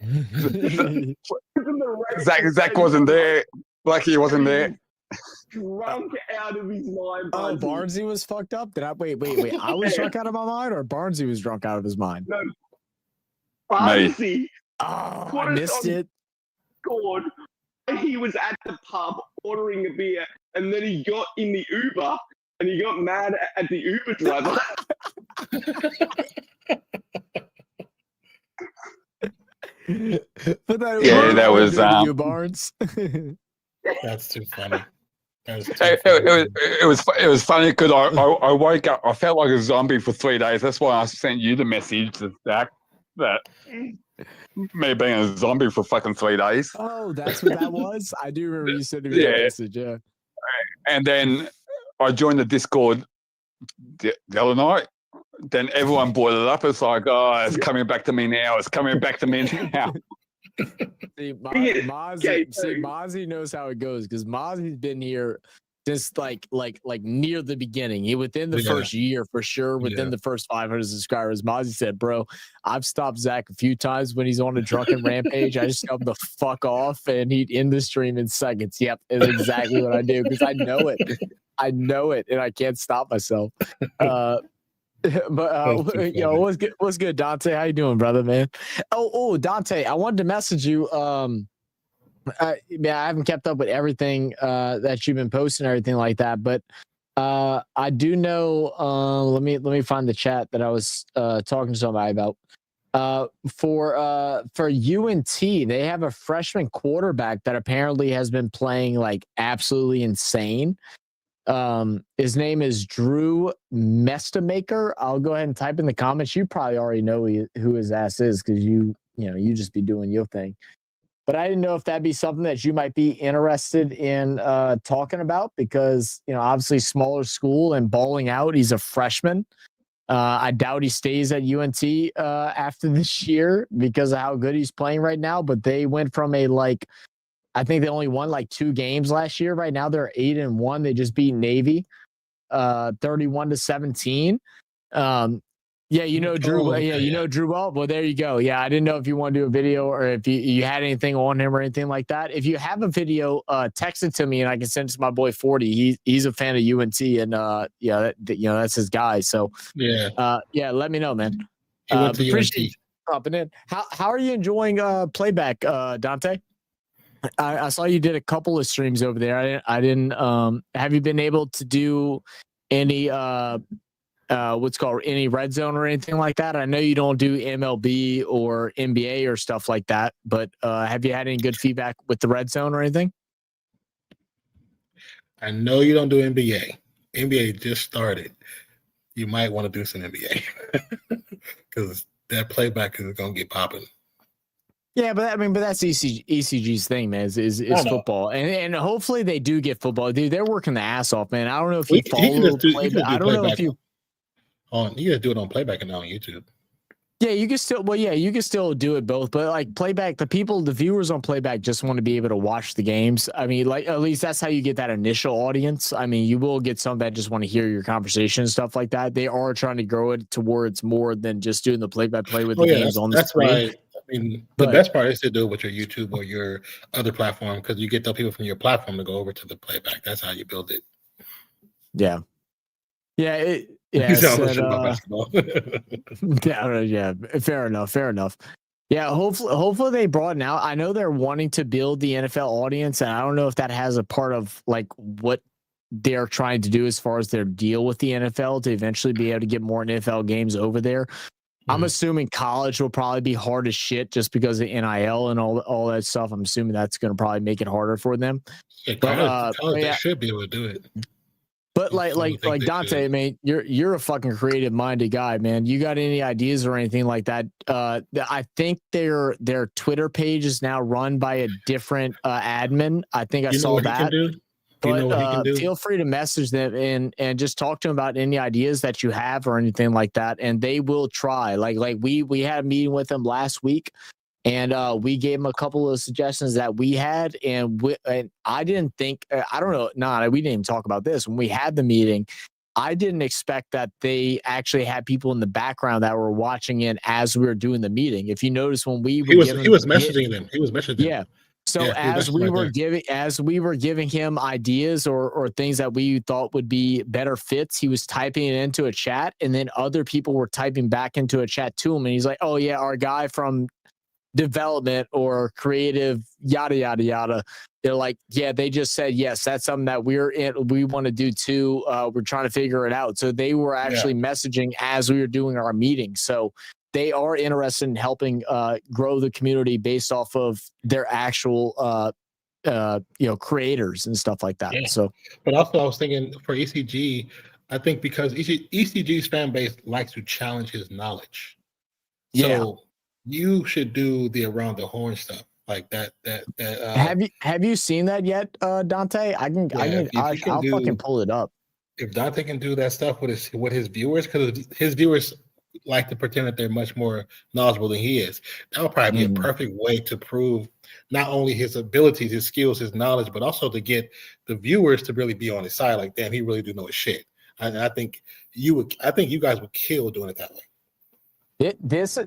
Barnesy was in the race Zach and wasn't there. Blackie wasn't there. Drunk out of his mind. Oh, Barnesy. Barnesy was fucked up? Did I wait? I was drunk out of my mind or Barnesy was drunk out of his mind? No, Barnesy Oh, Put I us missed on- it. scored. He was at the pub ordering a beer, and then he got in the Uber, and he got mad at the Uber driver. But that Yeah, that was, you, Barnes. That's too funny. That was too It was funny because I woke up. I felt like a zombie for 3 days. That's why I sent you the message to Zach that me being a zombie for fucking 3 days. Oh, that's what that was. I do remember you sending me that Yeah. message. Yeah. And then I joined the Discord the other night. Then everyone brought it up. It's like, oh, it's coming back to me now. It's coming back to me now. See, Yeah, Mozzie knows how it goes because Mozzie's been here since like near the beginning. He within the Yeah. first year for sure. Within Yeah. the first 500 subscribers, Mozzie said, "Bro, I've stopped Zach a few times when he's on a drunken rampage. I just tell him to fuck off, and he'd end the stream in seconds." Yep, is exactly what I do because I know it. I know it, and I can't stop myself. But That's too yo, funny. what's good, Dante? How you doing, brother, man? Oh, Dante, I wanted to message you. I haven't kept up with everything that you've been posting, and everything like that. But I do know. Let me find the chat that I was talking to somebody about. For UNT, they have a freshman quarterback that apparently has been playing like absolutely insane. His name is Drew Mestamaker. I'll go ahead and type in the comments. You probably already know who his ass is because you just be doing your thing. But I didn't know if that'd be something that you might be interested in talking about because obviously smaller school and balling out. He's a freshman. I doubt he stays at UNT after this year because of how good he's playing right now. But they went from I think they only won like 2 games last year. Right now they're 8-1. They just beat Navy 31-17. Yeah, Drew. Oh, okay, yeah, Drew well. Well, there you go. Yeah, I didn't know if you want to do a video or if you had anything on him or anything like that. If you have a video, text it to me and I can send it to my boy 40. He's a fan of UNT and that's his guy. So yeah, let me know, man. he went to Appreciate UNT. you popping in. How are you enjoying playback, Dante? I saw you did a couple of streams over there. I didn't. Have you been able to do any what's called any red zone or anything like that? I know you don't do MLB or NBA or stuff like that, but have you had any good feedback with the red zone or anything? I know you don't do NBA. NBA just started. You might want to do some NBA because that playback is going to get popping. Yeah, but that's ECG's thing, man. Is football, and hopefully they do get football, dude. They're working the ass off, man. I don't know if you follow playback. I don't know if you. You just do it on playback and not on YouTube. Yeah, you can still. Well, yeah, you can still do it both, but like playback, the viewers on playback just want to be able to watch the games. I mean, like at least that's how you get that initial audience. I mean, you will get some that just want to hear your conversation and stuff like that. They are trying to grow it towards more than just doing the play-by-play with the games on the screen. That's why. I mean, the best part is to do it with your YouTube or your other platform because you get the people from your platform to go over to the playback. That's how you build it. Yeah. Yeah. Yeah. Yeah. Fair enough. Yeah. Hopefully they broaden out. I know they're wanting to build the NFL audience, and I don't know if that has a part of like what they're trying to do as far as their deal with the NFL to eventually be able to get more NFL games over there. I'm assuming college will probably be hard as shit just because of NIL and all that stuff. I'm assuming that's going to probably make it harder for them. Yeah, college they should be able to do it. But like Dante, man, you're a fucking creative minded guy, man. You got any ideas or anything like that? I think their Twitter page is now run by a different admin. I think I saw that. But feel free to message them and just talk to them about any ideas that you have or anything like that, and they will try. Like we had a meeting with them last week, and we gave them a couple of suggestions that we had, and I didn't think I don't know. We didn't even talk about this when we had the meeting. I didn't expect that they actually had people in the background that were watching in as we were doing the meeting. If you notice when he was messaging them. Yeah. So as we were giving him ideas or things that we thought would be better fits, he was typing it into a chat, and then other people were typing back into a chat to him. And he's like, "Oh yeah, our guy from development or creative, yada yada yada." They're like, "Yeah, they just said yes. That's something that we want to do too. We're trying to figure it out." So they were actually messaging as we were doing our meeting. So they are interested in helping grow the community based off of their actual creators and stuff like that. Yeah. So, but also I was thinking for ECG, I think because ECG's fan base likes to challenge his knowledge. So you should do the around the horn stuff like that. Have you seen that yet, Dante? I'll fucking pull it up. If Dante can do that stuff with his viewers, because his viewers like to pretend that they're much more knowledgeable than he is. That would probably be a perfect way to prove not only his abilities, his skills, his knowledge, but also to get the viewers to really be on his side. Like, damn, he really do know his shit. And I think you guys would kill doing it that way. This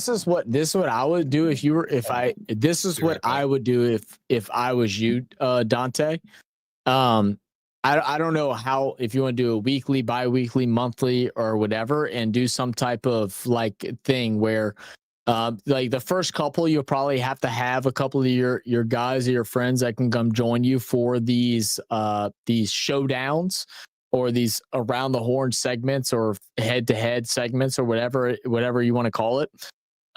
is what I would do I would do if I was you, Dante. I don't know how, if you want to do a weekly, bi-weekly, monthly, or whatever, and do some type of like thing where like the first couple, you'll probably have to have a couple of your guys or your friends that can come join you for these showdowns or these around the horn segments or head-to-head segments or whatever you want to call it.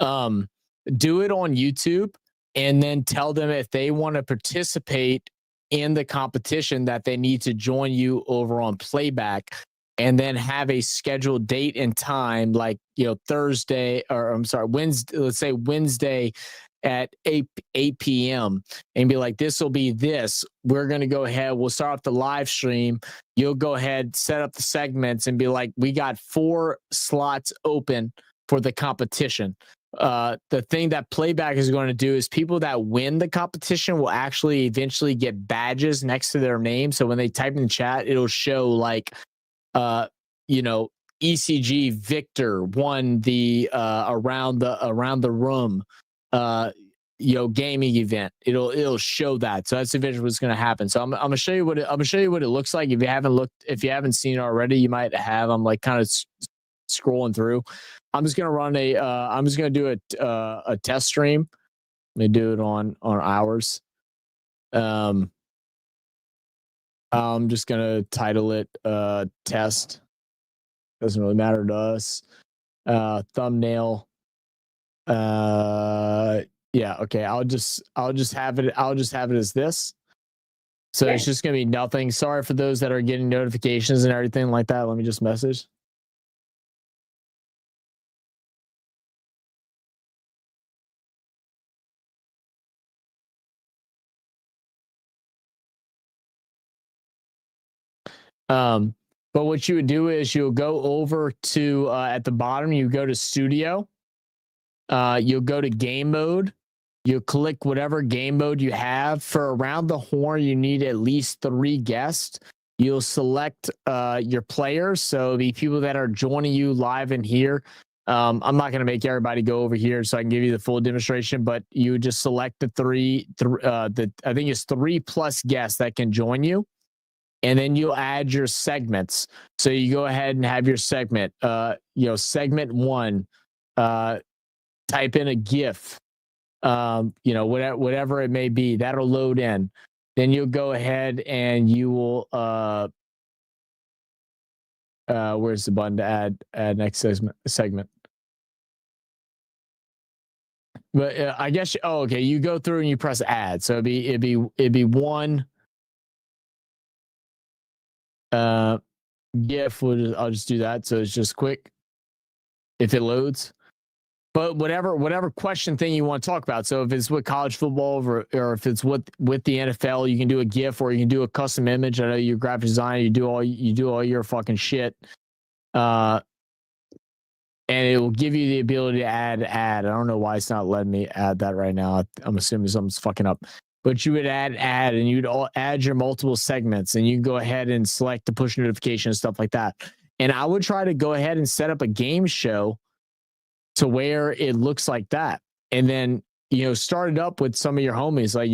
Do it on YouTube and then tell them if they want to participate in the competition that they need to join you over on playback, and then have a scheduled date and time, like, Wednesday, let's say Wednesday at 8 p.m. and be like, this will be this. We're going to go ahead. We'll start off the live stream. You'll go ahead, set up the segments and be like, we got 4 slots open for the competition. The thing that playback is going to do is people that win the competition will actually eventually get badges next to their name. So when they type in the chat, it'll show like, ECG Victor won the around the room, gaming event. It'll show that. So that's eventually what's going to happen. So I'm going to show you what it looks like. If you haven't seen it already, you might have. I'm like kind of scrolling through. I'm just going to do a test stream. Let me do it on ours. I'm just going to title it test. Doesn't really matter to us. Thumbnail. Okay. I'll just have it as this. So it's just going to be nothing. Sorry for those that are getting notifications and everything like that. Let me just message. But what you would do is you'll go over to at the bottom, you go to studio. You'll go to game mode. You click whatever game mode you have. For around the horn, you need at least 3 guests. You'll select your players. So the people that are joining you live in here. I'm not going to make everybody go over here so I can give you the full demonstration, but you just select the I think it's 3+ guests that can join you. And then you'll add your segments. So you go ahead and have your segment, segment 1, type in a GIF, whatever it may be, that'll load in. Then you'll go ahead and you will, where's the button to add next segment? But I guess, okay. You go through and you press add. So it'd be 1, GIF. I'll just do that. So it's just quick if it loads. But whatever question thing you want to talk about. So if it's with college football or if it's with the NFL, you can do a GIF or you can do a custom image. I know you're a graphic designer. You do all your fucking shit. And it will give you the ability to add. I don't know why it's not letting me add that right now. I'm assuming something's fucking up. But you would add, and you'd add your multiple segments, and you can go ahead and select the push notification and stuff like that. And I would try to go ahead and set up a game show to where it looks like that, and then start it up with some of your homies. Like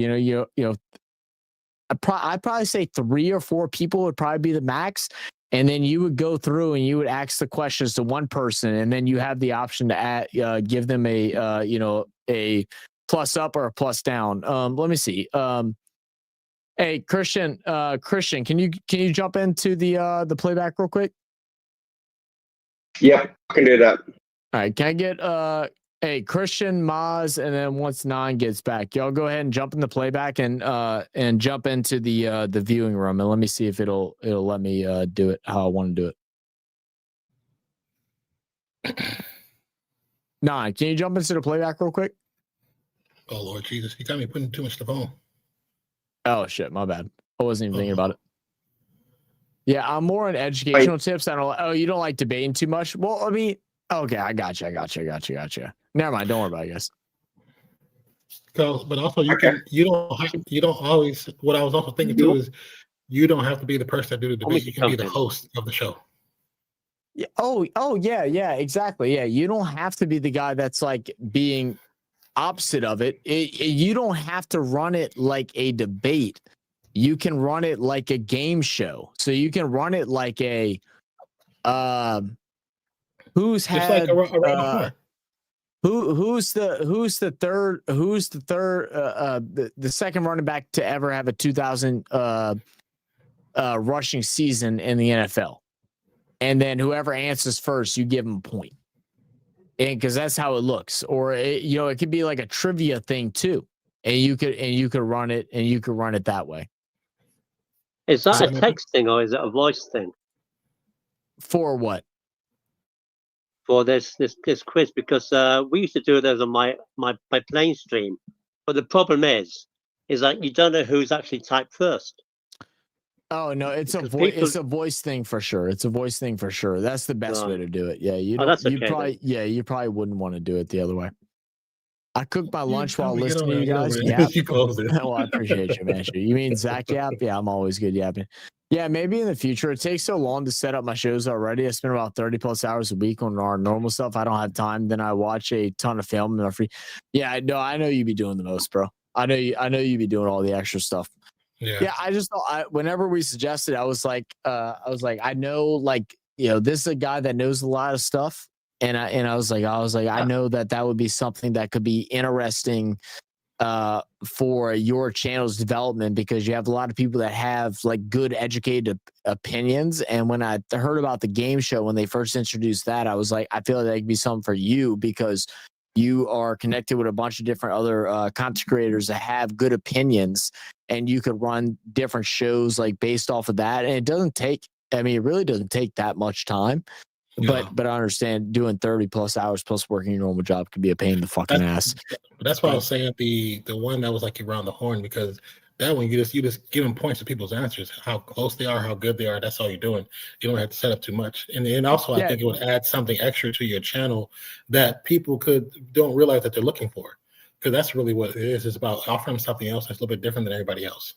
I'd probably say 3 or 4 people would probably be the max, and then you would go through and you would ask the questions to one person, and then you have the option to give them a plus up or a plus down. Let me see. Hey, Christian, can you jump into the playback real quick? Yep, I can do that. All right, can I get Christian, Maz, and then once Nan gets back, y'all go ahead and jump in the playback and jump into the viewing room, and let me see if it'll let me do it how I want to do it. Nan, can you jump into the playback real quick? Oh Lord Jesus, you got me putting too much stuff on. Oh shit, my bad. I wasn't even thinking about it. Yeah, I'm more on educational tips. You don't like debating too much. Well, I mean, okay, I got you. Never mind, don't worry about it, guys. But also you don't always. What I was also thinking too is you don't have to be the person that do the debate. You can be the host of the show. Yeah. Yeah, exactly. Yeah, you don't have to be the guy that's like being opposite of it. You don't have to run it like a debate. You can run it like a game show. So you can run it like a who's had like around the horn. Who's the second running back to ever have a 2,000 rushing season in the NFL? And then whoever answers first, you give them a point. And because that's how it looks. Or it could be like a trivia thing too. And you could run it that way. Is that a text thing or is it a voice thing? For what? For this quiz, because we used to do those on my plane stream, but the problem is like you don't know who's actually typed first. Oh no, it's a voice thing for sure. It's a voice thing for sure. That's the best way to do it. Yeah, you probably wouldn't want to do it the other way. I cooked my lunch while listening to you guys. Yeah. Oh, I appreciate you, man. You mean Zach Yap? Yeah, I'm always good yapping. Yeah, maybe in the future. It takes so long to set up my shows already. I spend about 30+ hours a week on our normal stuff. I don't have time. Then I watch a ton of film and I'm free. Yeah, no, I know you be doing the most, bro. I know you be doing all the extra stuff. Yeah. I just thought whenever we suggested, I was like, I know, like, this is a guy that knows a lot of stuff. And I was like, I know that would be something that could be interesting for your channel's development, because you have a lot of people that have like good educated opinions. And when I heard about the game show, when they first introduced that, I was like, I feel like that could be something for you, because you are connected with a bunch of different other content creators that have good opinions, and you could run different shows like based off of that. And it really doesn't take that much time. Yeah. But I understand doing 30+ hours plus working your normal job could be a pain in the fucking ass. That's why I was saying the one that was like around the horn, because That one, you just give them points to people's answers, how close they are, how good they are. That's all you're doing. You don't have to set up too much. And also, I think it would add something extra to your channel that people don't realize that they're looking for, because that's really what it is. It's about offering something else that's a little bit different than everybody else.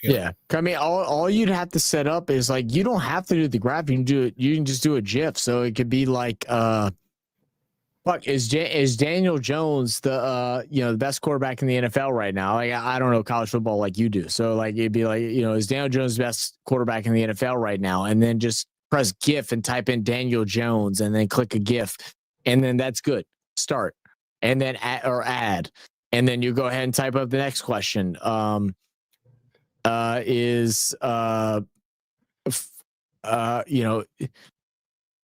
Yeah. I mean, all you'd have to set up is like, you don't have to do the graph. You can do it. You can just do a GIF. So it could be like, is Daniel Jones the the best quarterback in the NFL right now? Like, I don't know college football like you do. So like, it'd be like, is Daniel Jones the best quarterback in the NFL right now? And then just press GIF and type in Daniel Jones and then click a GIF. And then that's good. Start. And then add. And then you go ahead and type up the next question.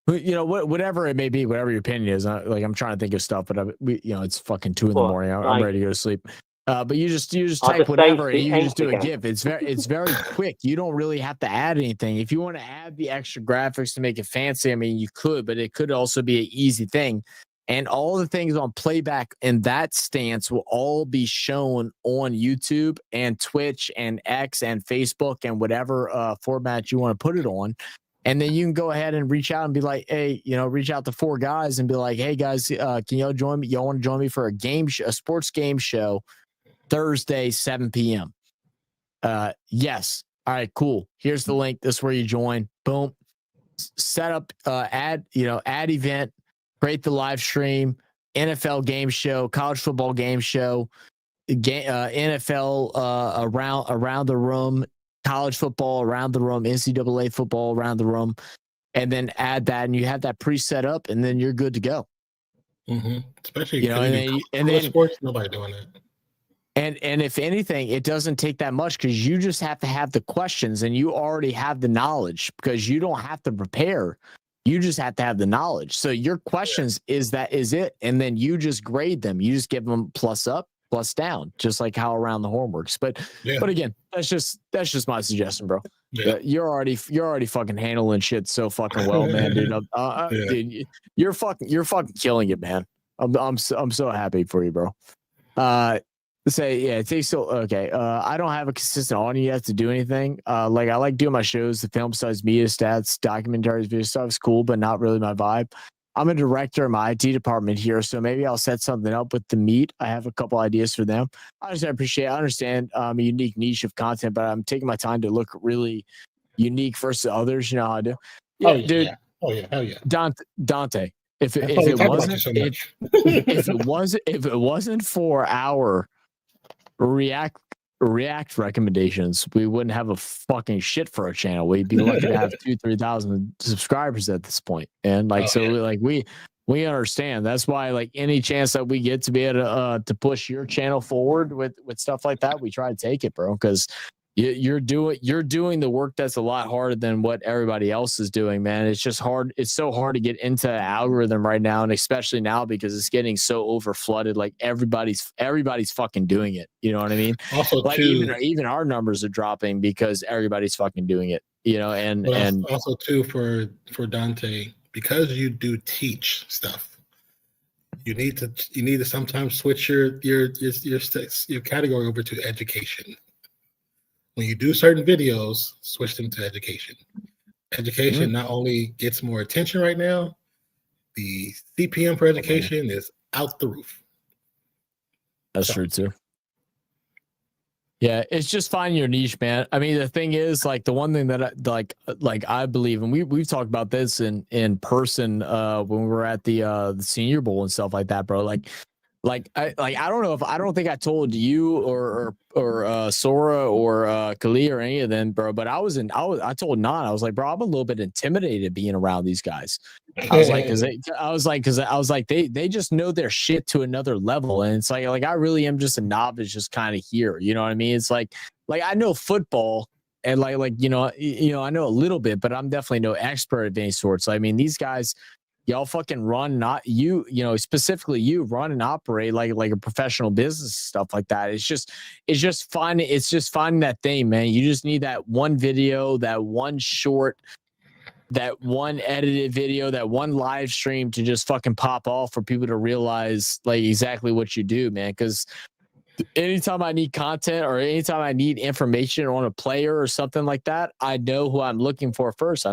Whatever it may be, whatever your opinion is. Like, I'm trying to think of stuff, but it's fucking 2 a.m. I'm ready to go to sleep. But you just type whatever and you just do a GIF. It's very quick. You don't really have to add anything. If you want to add the extra graphics to make it fancy, I mean, you could, but it could also be an easy thing. And all the things on playback in that stance will all be shown on YouTube and Twitch and X and Facebook and whatever format you want to put it on. And then you can go ahead and reach out and be like, hey, reach out to 4 guys and be like, hey guys, can y'all join me? Y'all want to join me for a sports game show Thursday, 7 p.m. Yes. All right, cool. Here's the link. This is where you join. Boom. Set up, add event, create the live stream, NFL game show, college football game show, NFL around the room, college football around the room, NCAA football around the room, and then add that, and you have that pre-set up, and then you're good to go. Mm-hmm. Especially and then sports, nobody doing that. And if anything, it doesn't take that much because you just have to have the questions, and you already have the knowledge because you don't have to prepare. You just have to have the knowledge. So your questions is it, and then you just grade them. You just give them plus up, plus down, just like how Around the Horn works. But again, that's just my suggestion, bro. Yeah. You're already fucking handling shit so fucking well, man, dude. Dude, you're fucking killing it, man. I'm so happy for you, bro. It takes so okay. I don't have a consistent audience yet to do anything. I like doing my shows, the film studies, media stats, documentaries, video stuff is cool, but not really my vibe. I'm a director in my IT department here, so maybe I'll set something up with the meet. I have a couple ideas for them. I understand a unique niche of content, but I'm taking my time to look really unique versus others. You know how I do. Yeah, dude. Yeah. Oh yeah, hell yeah. Dante. If it wasn't for our React recommendations, we wouldn't have a fucking shit for our channel. We'd be lucky to have 2,000-3,000 subscribers at this point. And we understand. That's why any chance that we get to be able to push your channel forward with stuff like that, we try to take it, bro. Because you're doing the work that's a lot harder than what everybody else is doing, man. It's just hard. It's so hard to get into the algorithm right now, and especially now because it's getting so over flooded. Like everybody's fucking doing it. You know what I mean? Also, even our numbers are dropping because everybody's fucking doing it. And also too for Dante, because you do teach stuff, you need to sometimes switch your category over to education. When you do certain videos, switch them to education. Education not only gets more attention right now, the CPM for education is out the roof. That's true too. Yeah, it's just finding your niche, man. I mean, the thing is, the one thing that I believe, and we've talked about this in person when we were at the Senior Bowl and stuff like that, bro. I don't think I told you or Sora or Kali or any of them, bro. But I told Nan, I was like, bro, I'm a little bit intimidated being around these guys. I was like, they just know their shit to another level, and it's like I really am just a novice, just kind of here. You know what I mean? It's like I know football. And I know a little bit, but I'm definitely no expert of any sort. So I mean, these guys, y'all fucking run, specifically you run and operate like a professional business, stuff like that. It's just finding that thing, man. You just need that one video, that one short, that one edited video, that one live stream to just fucking pop off for people to realize exactly what you do, man. Because anytime I need content or anytime I need information on a player or something like that, I know who I'm looking for first.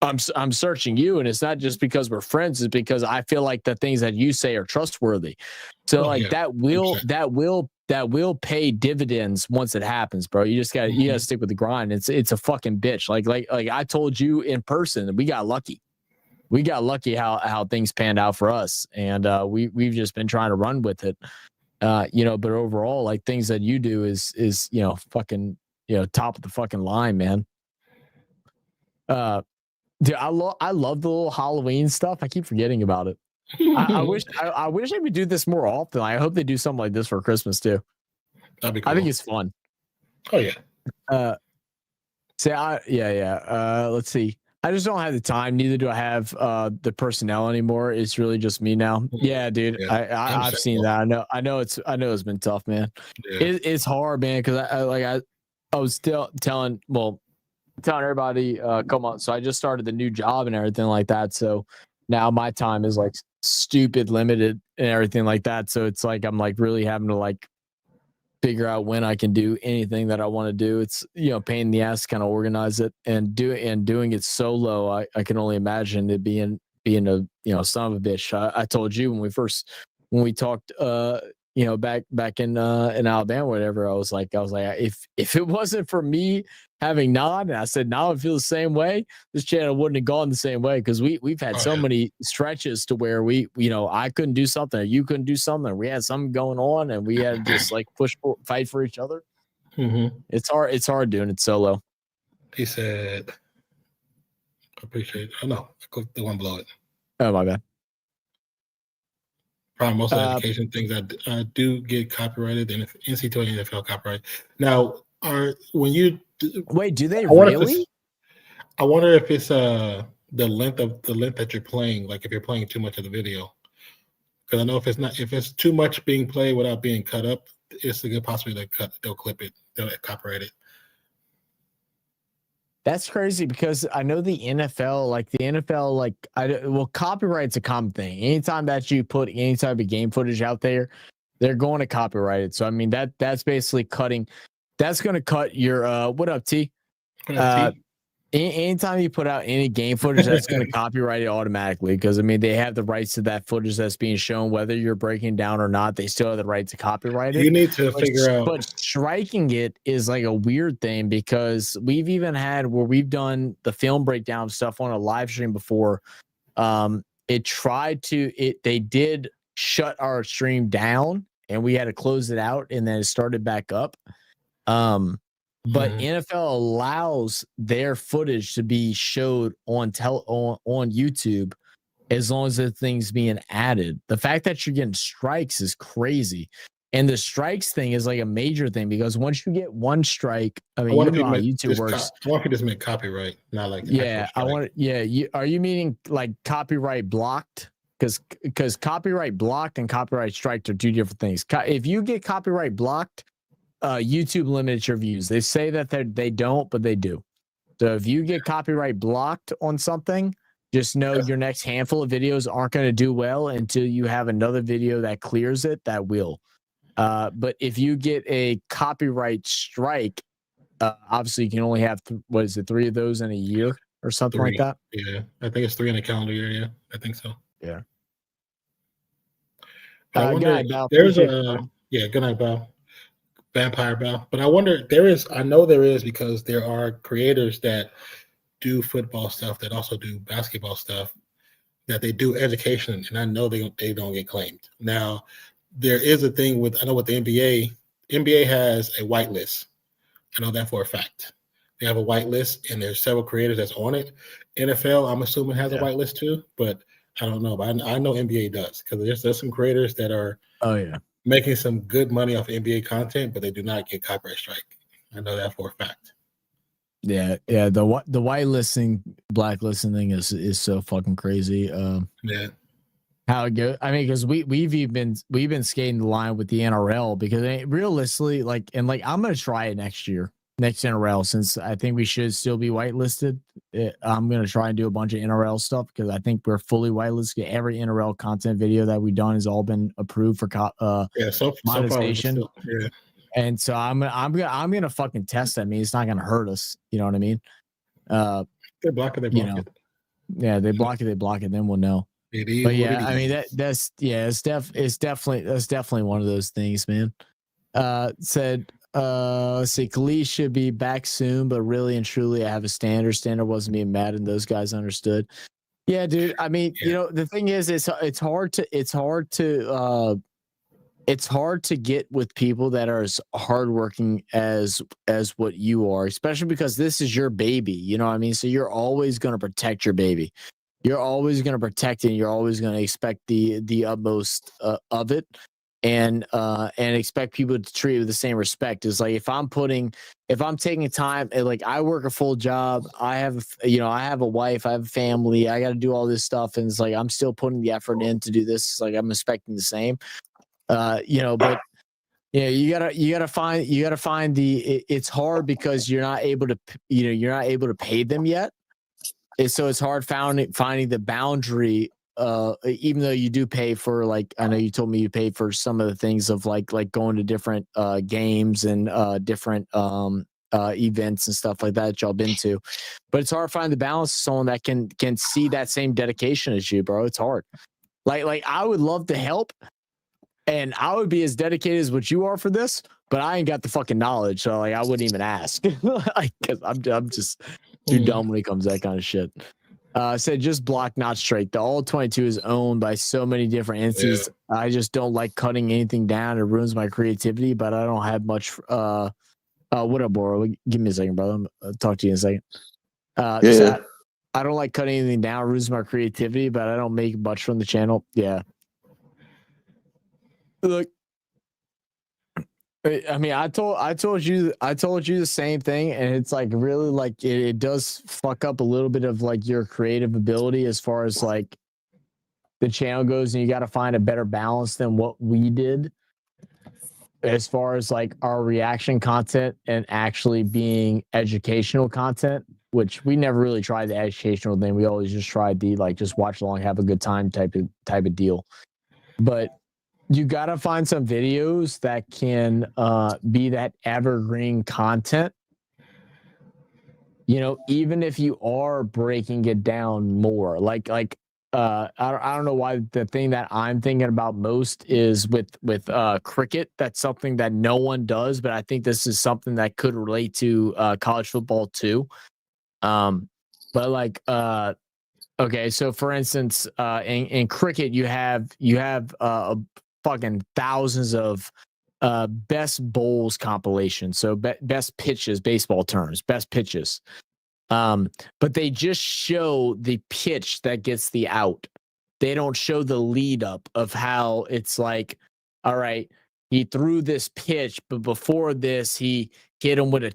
I'm searching you, and it's not just because we're friends. It's because I feel like the things that you say are trustworthy. So that will pay dividends once it happens, bro. You just gotta stick with the grind. It's a fucking bitch. Like I told you in person, we got lucky. We got lucky how things panned out for us, and we've just been trying to run with it. But overall, like things that you do is fucking top of the fucking line, man. Dude, I love the little Halloween stuff. I keep forgetting about it. I wish they would do this more often. I hope they do something like this for Christmas too. That'd be cool. I think it's fun. Oh yeah. Let's see. I just don't have the time. Neither do I have the personnel anymore. It's really just me now. Yeah, dude. Yeah, I've seen that. I know it's been tough, man. Yeah. It's hard, man, because I was still telling everybody come on. So I just started the new job and everything like that. So now my time is like stupid limited and everything like that. So it's like I'm like really having to like figure out when I can do anything that I want to do. It's pain in the ass to kind of organize it and doing it solo. I can only imagine it being a son of a bitch. I told you when we talked back in Alabama, whatever, I was like, if it wasn't for me having Nod, and I said Nod would feel the same way, this channel wouldn't have gone the same way, because we've had many stretches to where I couldn't do something, or you couldn't do something, or we had something going on, and we had to just like fight for each other. Mm-hmm. It's hard doing it solo. He said, I appreciate it. Oh no, I clicked the one below it. Oh my bad. Probably most of the education things I do get copyrighted, and NCAA and NFL copyright. Now, when you wait, do they really? I wonder if it's the length that you're playing. Like if you're playing too much of the video, because I know if it's too much being played without being cut up, it's a good possibility they'll clip it, they'll copyright it. That's crazy, because I know the NFL, copyright's a common thing. Anytime that you put any type of game footage out there, they're going to copyright it. So I mean that's basically cutting. That's going to cut your what up, T? Anytime you put out any game footage, that's going to copyright it automatically, because I mean they have the rights to that footage that's being shown, whether you're breaking down or not. They still have the right to copyright it. You need to figure out. But striking it is like a weird thing, because we've even had where we've done the film breakdown stuff on a live stream before. They did shut our stream down, and we had to close it out, and then it started back up. But NFL allows their footage to be showed on YouTube as long as the thing's being added. The fact that you're getting strikes is crazy. And the strikes thing is like a major thing, because once you get one strike, I mean, you know how YouTube works. I want you to just make copyright, not like are you meaning like copyright blocked? Because copyright blocked and copyright striked are two different things. If you get copyright blocked, YouTube limits your views. They say that they don't, but they do. So if you get copyright blocked on something, just know your next handful of videos aren't going to do well until you have another video that clears it. That will. But if you get a copyright strike, obviously you can only have 3 of those in a year or something like that. Yeah, I think it's 3 in a calendar year. Yeah, I think so. Yeah. I wonder, good night, Val. Vampire Bell. But I wonder, I know there is, because there are creators that do football stuff that also do basketball stuff, that they do education, and I know they don't get claimed. Now, there is a thing with the NBA has a whitelist. I know that for a fact. They have a whitelist, and there's several creators that's on it. NFL, I'm assuming, has a whitelist too, but I don't know. But I know NBA does, because there's some creators that are making some good money off NBA content, but they do not get copyright strike. I know that for a fact. Yeah. The whitelisting, blacklisting thing is so fucking crazy. How it goes. I mean, because we've been skating the line with the NRL, because realistically, I'm gonna try it next year. next NRL, since I think we should still be whitelisted. I'm going to try and do a bunch of NRL stuff because I think we're fully whitelisted. Every NRL content video that we've done has all been approved for monetization. Yeah. And so I'm gonna fucking test that. I mean, it's not gonna hurt us. You know what I mean? They block it. They block it. Yeah, they block it. They block it. Then we'll know. But yeah, I mean that's definitely one of those things, man. Said let's see, Khalees should be back soon, but really and truly I have a standard. Standard wasn't being mad and those guys understood. Yeah, dude. I mean, you know, the thing is it's hard to get with people that are as hardworking as what you are, especially because this is your baby. You know what I mean? So you're always going to protect your baby. You're always going to protect it. And you're always going to expect the utmost of it, and expect people to treat it with the same respect. It's like if I'm taking time, like I work a full job, I have a wife, I have a family, I got to do all this stuff, and it's like I'm still putting the effort in to do this. It's like I'm expecting the same. But you gotta find it's hard because you're not able to pay them yet. And so it's hard finding the boundary, even though you do pay for, like, I know you told me you pay for some of the things of like going to different games and different events and stuff like that y'all been to, but it's hard to find the balance of someone that can see that same dedication as you, bro. It's hard. Like I would love to help, and I would be as dedicated as what you are for this, but I ain't got the fucking knowledge, so like I wouldn't even ask. Like, cause I'm just too dumb when it comes to that kind of shit. Said just block, not straight. The all 22 is owned by so many different entities. Yeah. I just don't like cutting anything down. It ruins my creativity, but I don't have much. What up, Boro? Give me a second, brother. I'll talk to you in a second. So I don't like cutting anything down. It ruins my creativity, but I don't make much from the channel. Yeah. Look, I mean, I told you the same thing, and it's like really like it does fuck up a little bit of like your creative ability as far as like the channel goes, and you got to find a better balance than what we did as far as like our reaction content and actually being educational content, which we never really tried the educational thing. We always just tried the like just watch along, have a good time type of deal, but you got to find some videos that can be that evergreen content, you know, even if you are breaking it down more. I don't know why the thing that I'm thinking about most is with cricket. That's something that no one does, but I think this is something that could relate to college football too. But like okay, so for instance, in cricket, you have fucking thousands of best bowls compilations. So best pitches, baseball terms, best pitches. But they just show the pitch that gets the out. They don't show the lead up of how it's like, all right, he threw this pitch, but before this, he hit him with a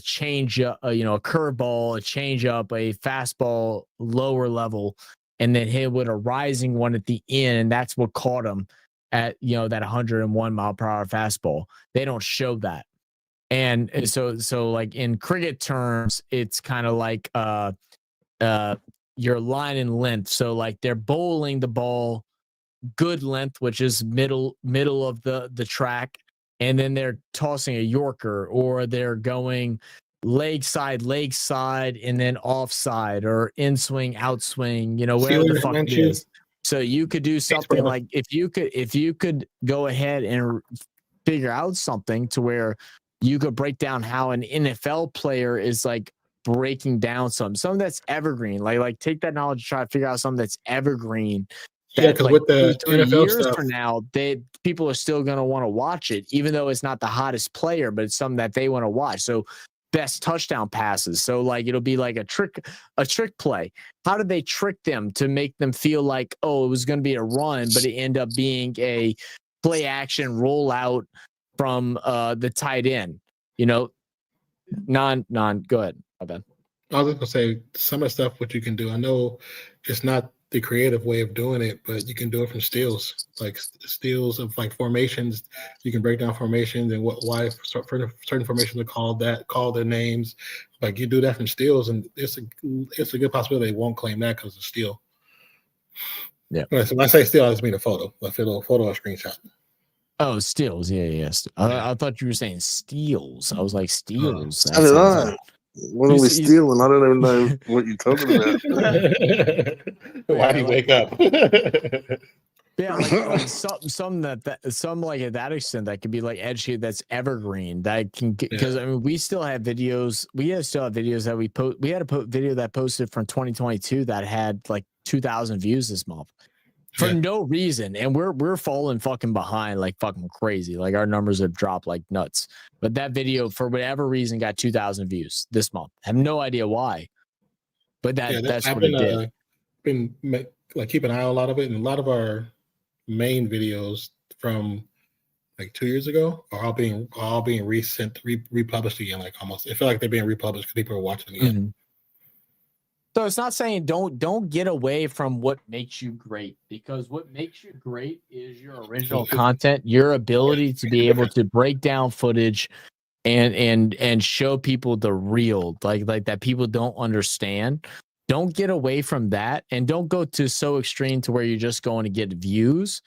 change, a curveball, a change up, a fastball, lower level, and then hit with a rising one at the end, and that's what caught him at that 101 mile per hour fastball. They don't show that, and so like in cricket terms, it's kind of like your line and length. So like they're bowling the ball good length, which is middle of the track, and then they're tossing a Yorker, or they're going leg side, and then offside, or in swing, out swing, whatever the fuck it is. So you could do something like if you could go ahead and figure out something to where you could break down how an NFL player is like breaking down something that's evergreen. Like take that knowledge, try to figure out something that's evergreen. Yeah, because like with the 3 NFL years stuff, from now, people are still going to want to watch it, even though it's not the hottest player, but it's something that they want to watch. So best touchdown passes. So like it'll be like a trick play. How did they trick them to make them feel like, oh, it was going to be a run, but it ended up being a play action rollout from the tight end? Go ahead. My bad. I was going to say some of the stuff what you can do. I know it's not the creative way of doing it, but you can do it from steals, like steals of like formations. You can break down formations and why certain formations are called that, call their names. Like you do that from steals, and it's a good possibility they won't claim that because it's steal. Yeah. Right, so when I say steal, I just mean a photo or screenshot. Oh, steals. Yeah. I thought you were saying steals. I was like, steals. I don't know. When are we stealing? I don't even know what you're talking about. Why do you wake up? Yeah, like some like at that extent that could be like educated. That's evergreen. That can because I mean we still have videos. Still have videos that we post. We had a video that posted from 2022 that had like 2,000 views this month for no reason, and we're falling fucking behind like fucking crazy. Like our numbers have dropped like nuts. But that video for whatever reason got 2,000 views this month. I have no idea why, but that's what it did. Been like keep an eye on a lot of it, and a lot of our main videos from like 2 years ago are all being republished again. Like almost, I feel like they're being republished because people are watching again. Mm-hmm. So it's not saying don't get away from what makes you great, because what makes you great is your original content, your ability to be able to break down footage and show people the real, like that people don't understand. Don't get away from that, and don't go to so extreme to where you're just going to get views,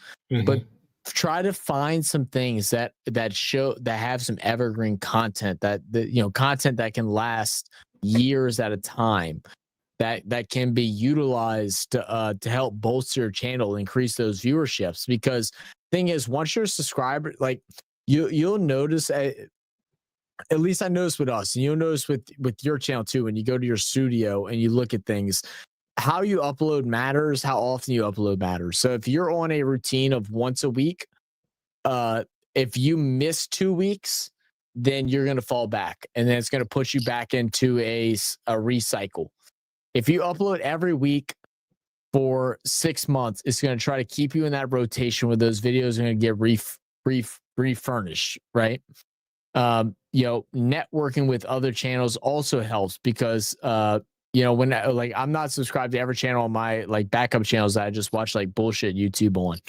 but try to find some things that have some evergreen content that content that can last years at a time, that can be utilized to help bolster your channel, increase those viewerships. Because thing is, once you're a subscriber, like you'll notice. At least I noticed with us, and you'll notice with your channel too, when you go to your studio and you look at things, how you upload matters, how often you upload matters. So if you're on a routine of once a week, if you miss 2 weeks, then you're going to fall back, and then it's going to put you back into a recycle. If you upload every week for 6 months, it's going to try to keep you in that rotation where those videos are going to get refurnished, right? Networking with other channels also helps, because when like I'm not subscribed to every channel on my like backup channels that I just watch like bullshit YouTube on.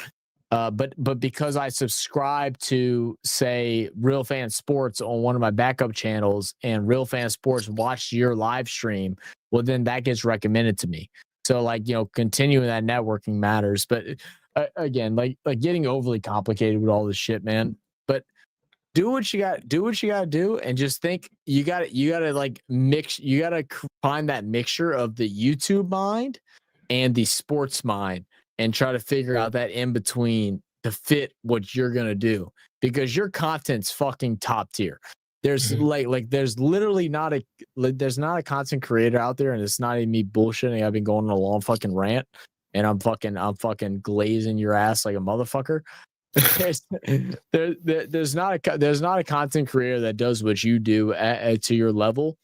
But because I subscribe to, say, Real Fan Sports on one of my backup channels, and Real Fan Sports watch your live stream, well, then that gets recommended to me. So like, continuing that networking matters. But again, like getting overly complicated with all this shit, man. But do what you got to do, and just think you got to like mix. You got to find that mixture of the YouTube mind and the sports mind, and try to figure out that in between to fit what you're going to do, because your content's fucking top tier. There's there's literally not a content creator out there, and it's not even me bullshitting. I've been going on a long fucking rant, and I'm fucking glazing your ass like a motherfucker. There's not a content creator that does what you do to your level.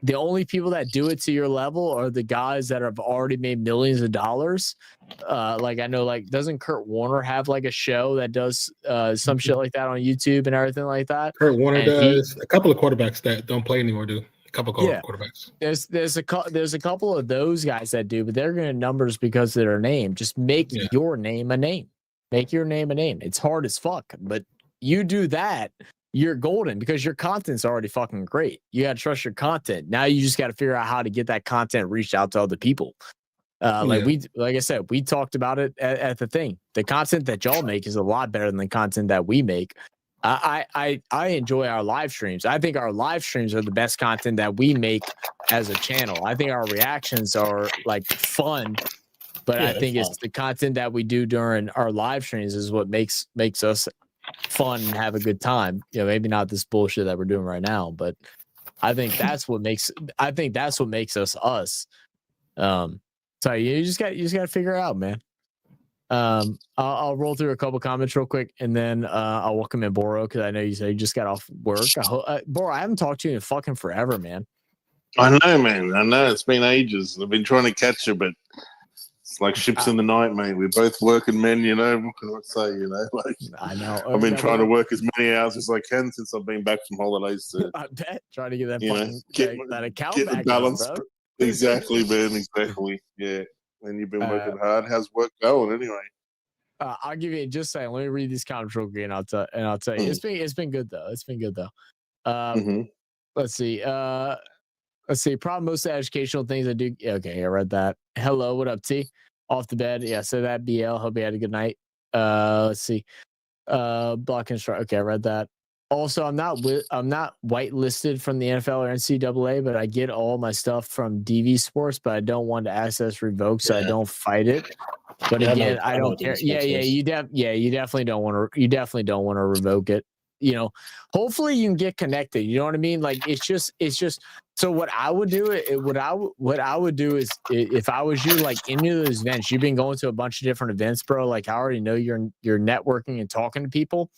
The only people that do it to your level are the guys that have already made millions of dollars. Like I know, like, doesn't Kurt Warner have like a show that does some shit like that on YouTube and everything like that? Kurt Warner does. A couple of quarterbacks that don't play anymore do. A couple of quarterbacks. There's a couple of those guys that do, but they're going to numbers because of their name. Just make your name a name. Make your name a name. It's hard as fuck, but you do that, you're golden, because your content's already fucking great. You got to trust your content. Now you just got to figure out how to get that content reached out to other people. Like I said, we talked about it at the thing. The content that y'all make is a lot better than the content that we make. I enjoy our live streams. I think our live streams are the best content that we make as a channel. I think our reactions are like fun. But I think it's the content that we do during our live streams is what makes us fun and have a good time. Maybe not this bullshit that we're doing right now, but I think that's what makes us us. So you just got to figure it out, man. I'll roll through a couple comments real quick, and then I'll welcome in Boro, because I know you said you just got off work. Boro, I haven't talked to you in fucking forever, man. I know, man. I know, it's been ages. I've been trying to catch you, but it's like ships in the night, mate. We're both working men, What can I say, Like, I know. I've been trying to work as many hours as I can since I've been back from holidays. I bet. Trying to get that get that account the back balance. up, bro. Exactly, man. Exactly. Yeah. And you've been working hard. How's work going anyway? I'll give you just a second. Let me read these comments real quick, and I'll tell you. It's been good though. It's been good though. Let's see. Let's see. Probably most of the educational things I do. Okay, I read that. Hello, what up, T? Off the bed. Yeah, so that BL. Hope you had a good night. Let's see. Block instruct. Okay, I read that. Also, I'm not whitelisted from the NFL or NCAA, but I get all my stuff from DV Sports, but I don't want to access revoke, so I don't fight it. But again, I don't care. You definitely don't want to. You definitely don't want to revoke it. You know, hopefully you can get connected. You know what I mean? Like it's just. So what I would do is if I was you, like any of those events, you've been going to a bunch of different events, bro. Like I already know you're networking and talking to people.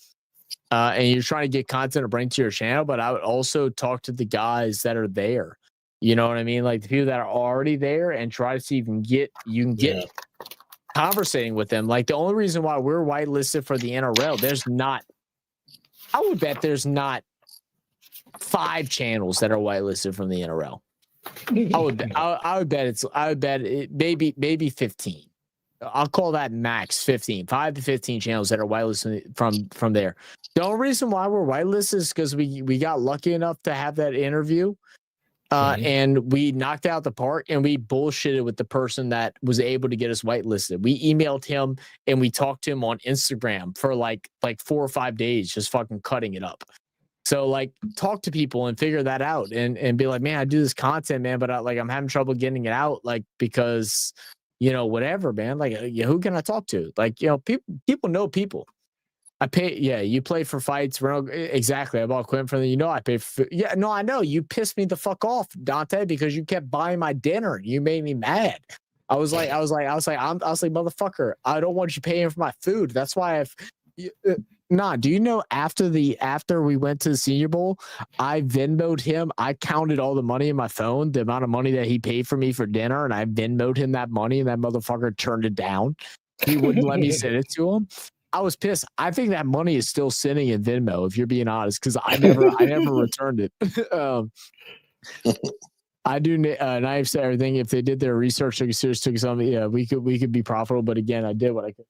And you're trying to get content to bring to your channel, but I would also talk to the guys that are there. You know what I mean? Like the people that are already there, and try to see if you can get conversating with them. Like the only reason why we're whitelisted for the NRL, I would bet there's not 5 channels that are whitelisted from the NRL. I would bet it maybe 15. I'll call that max 15, 5 to 15 channels that are whitelisted from there. The only reason why we're whitelisted is because we got lucky enough to have that interview, and we knocked out the park, and we bullshitted with the person that was able to get us whitelisted. We emailed him and we talked to him on Instagram for like 4 or 5 days, just fucking cutting it up. So like talk to people and figure that out, and be like, man, I do this content, man, but I'm having trouble getting it out, like because. You know, whatever, man. Like, who can I talk to? Like, you know, people know people. I pay. Yeah, you play for fights. Exactly. I bought equipment from you. I pay for. Yeah, no, I know. You pissed me the fuck off, Dante, because you kept buying my dinner. You made me mad. I was like, motherfucker, I don't want you paying for my food. That's why do you know after we went to the Senior Bowl, I Venmo'd him. I counted all the money in my phone, the amount of money that he paid for me for dinner, and I Venmo'd him that money, and that motherfucker turned it down. He wouldn't let me send it to him. I was pissed. I think that money is still sitting in Venmo, if you're being honest, because I never returned it. I do. And I've said everything. If they did their research, took something, yeah, we could be profitable. But again, I did what I could.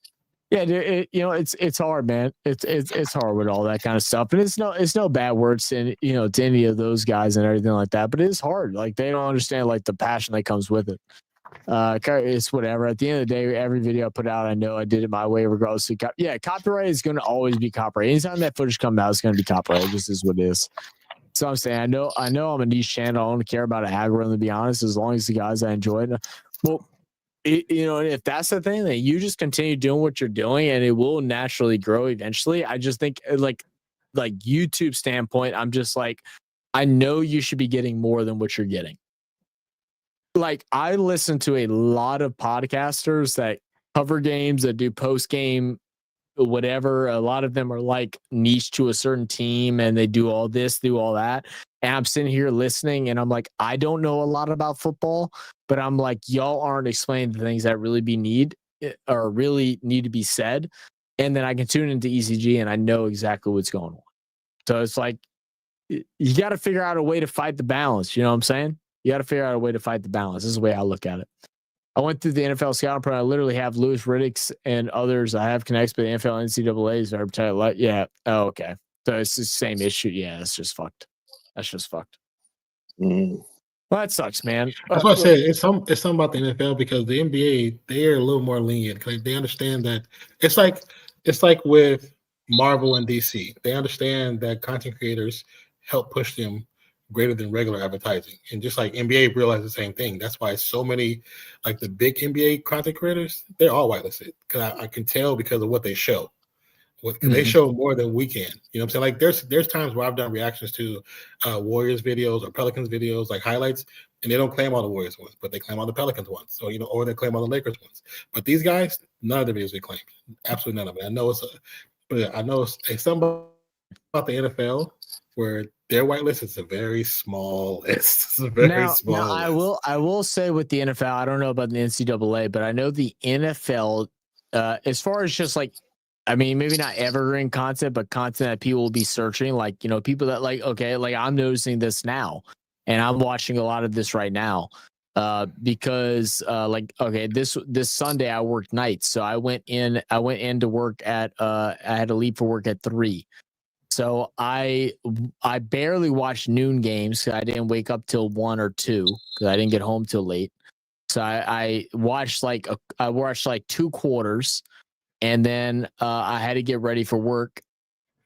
Yeah, dude, it's hard, man. It's hard with all that kind of stuff, and it's no bad words to any of those guys and everything like that. But it is hard. Like they don't understand like the passion that comes with it. It's whatever. At the end of the day, every video I put out, I know I did it my way, regardless of copyright is going to always be copyright. Anytime that footage comes out, it's going to be copyright. This is what it is. So I'm saying, I know I'm a niche channel. I don't care about an algorithm, to be honest, as long as the guys I enjoy it. Well. If that's the thing, then you just continue doing what you're doing, and it will naturally grow eventually. I just think, like YouTube standpoint, I'm just like, I know you should be getting more than what you're getting. Like, I listen to a lot of podcasters that cover games, that do post game, whatever. A lot of them are like niche to a certain team, and they do all this, do all that. And I'm sitting here listening, and I'm like, I don't know a lot about football, but I'm like, y'all aren't explaining the things that really need to be said. And then I can tune into ECG, and I know exactly what's going on. So it's like, you got to figure out a way to fight the balance. You know what I'm saying? You got to figure out a way to fight the balance. This is the way I look at it. I went through the NFL scouting program. I literally have Louis Riddick's and others. I have connects, but the NFL, NCAA's are yeah. Oh, okay. So it's the same issue. Yeah, that's just fucked. That's just fucked. Well, that sucks, man. That's what I said. It's something about the NFL, because the NBA, they're a little more lenient. They understand that it's like with Marvel and DC. They understand that content creators help push them greater than regular advertising. And just like NBA realized the same thing. That's why so many, like the big NBA content creators, they're all whitelisted. Because I can tell because of what they show. They show more than we can. You know what I'm saying? Like there's times where I've done reactions to Warriors videos or Pelicans videos, like highlights, and they don't claim all the Warriors ones, but they claim all the Pelicans ones. So, or they claim all the Lakers ones. But these guys, none of the videos they claim. Absolutely none of it. I know it's something about the NFL where their whitelist is a very small list. It's a very small list. I will say with the NFL, I don't know about the NCAA, but I know the NFL, as far as just like, I mean, maybe not evergreen content, but content that people will be searching, like, people that like, okay, like I'm noticing this now, and I'm watching a lot of this right now. because this Sunday I worked nights, so I went in to work at I had to leave for work at 3. So I barely watched noon games because I didn't wake up till 1 or 2 because I didn't get home till late. So I watched like 2 quarters, and then I had to get ready for work.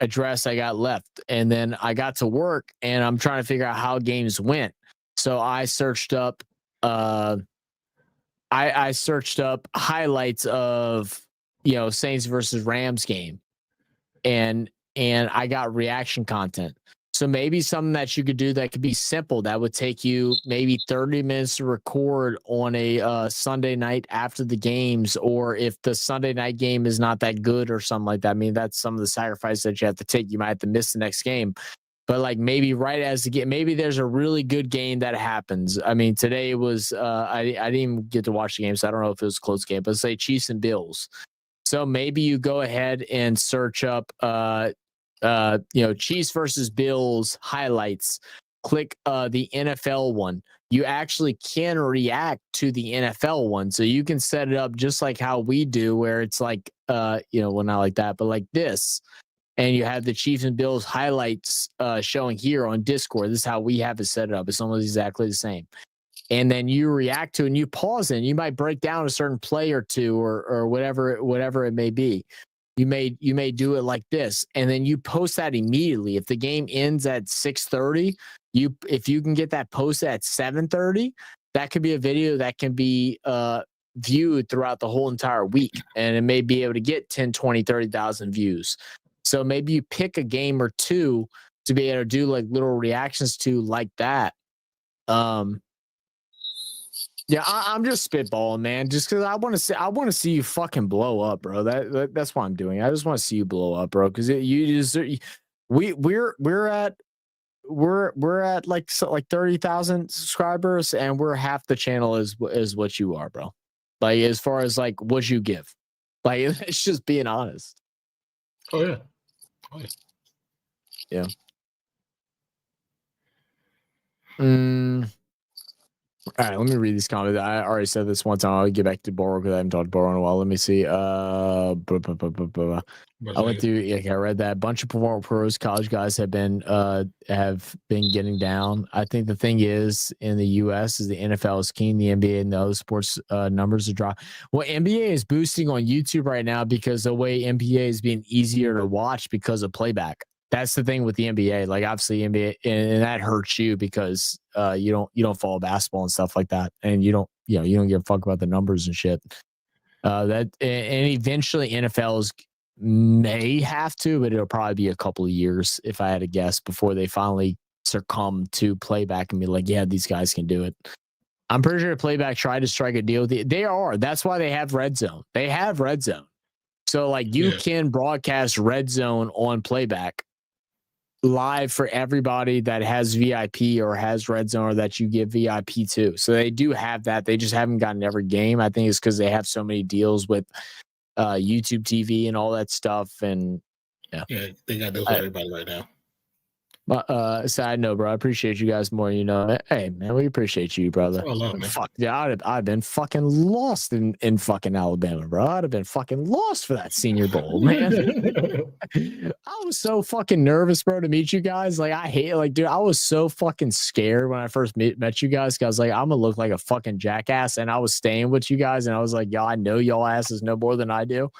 Address I got left, and then I got to work, and I'm trying to figure out how games went. So I searched up I searched up highlights of Saints versus Rams game, and I got reaction content. So maybe something that you could do that could be simple, that would take you maybe 30 minutes to record on a Sunday night after the games, or if the Sunday night game is not that good or something like that. I mean, that's some of the sacrifice that you have to take. You might have to miss the next game. But like maybe right as the game, maybe there's a really good game that happens. I mean, today was I didn't even get to watch the game, so I don't know if it was a close game, but say Chiefs and Bills. So maybe you go ahead and search up Chiefs versus Bills highlights. Click the NFL one. You actually can react to the NFL one, so you can set it up just like how we do, where it's like well, not like that, but like this. And you have the Chiefs and Bills highlights showing here on Discord. This is how we have it set up. It's almost exactly the same. And then you react to it and you pause it, and you might break down a certain play or two or whatever it may be. You may do it like this, and then you post that immediately. If the game ends at 6:30, if you can get that posted at 7:30, that could be a video that can be viewed throughout the whole entire week, and it may be able to get 10, 20, 30,000 views. So maybe you pick a game or two to be able to do like little reactions to like that. Yeah, I'm just spitballing, man. Just because I want to see you fucking blow up, bro. That's what I'm doing. I just want to see you blow up, bro. Because we're at like 30,000 subscribers, and we're half the channel is what you are, bro. Like as far as like what you give, like it's just being honest. Oh yeah. Yeah. All right, let me read these comments. I already said this one time. I'll get back to Boro because I haven't talked to Boro in a while. Let me see. I went through. I read that a bunch of former pros, college guys have been getting down. I think the thing is in the U.S. is the NFL is king, the NBA and the other sports numbers are dropping. Well, NBA is boosting on YouTube right now because the way NBA is being easier to watch because of playback. That's the thing with the NBA. Like obviously NBA, and that hurts you because you don't follow basketball and stuff like that, and you don't give a fuck about the numbers and shit. And eventually NFLs may have to, but it'll probably be a couple of years if I had to guess before they finally succumb to playback and be like, yeah, these guys can do it. I'm pretty sure playback tried to strike a deal with it. They are. That's why they have Red Zone. They have Red Zone. So like you can broadcast Red Zone on playback live for everybody that has VIP or has Red Zone or that you give VIP to. So they do have that. They just haven't gotten every game. I think it's because they have so many deals with YouTube TV and all that stuff. And yeah, they got those with everybody right now. Side note, bro, I appreciate you guys more. Hey man, we appreciate you, brother. I love it, man. Fuck yeah, I've been fucking lost in fucking Alabama, bro. I'd have been fucking lost for that Senior Bowl, man. I was so fucking nervous, bro, to meet you guys. Like dude, I was so fucking scared when I first met you guys. Cause I was like, I'm gonna look like a fucking jackass, and I was staying with you guys, and I was like, y'all, I know y'all asses know more than I do.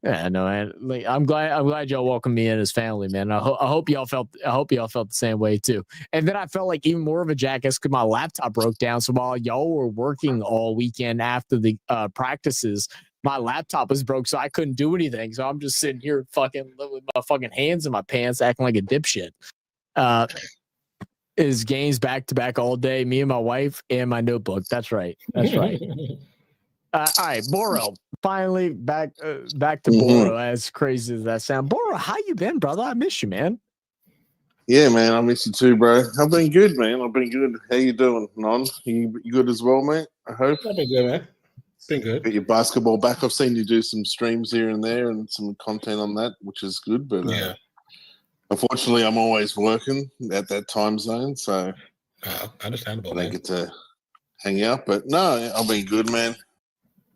Yeah, no, man. Like, I'm glad y'all welcomed me in as family, man. I hope y'all felt the same way too. And then I felt like even more of a jackass because my laptop broke down. So while y'all were working all weekend after the practices, my laptop was broke, so I couldn't do anything. So I'm just sitting here fucking with my fucking hands in my pants, acting like a dipshit. Is games back to back all day. Me and my wife and my notebook. That's right. That's right. All right, Boro. Finally back to Boro. As crazy as that sounds, Boro, how you been, brother? I miss you, man. Yeah, man, I miss you too, bro. I've been good, man. I've been good. How you doing, Non? You good as well, mate? I hope. I've been good, man. Been good. Get your basketball back. I've seen you do some streams here and there and some content on that, which is good. But unfortunately, I'm always working at that time zone, so understandable. I don't get to hang out. But no, I've been good, man.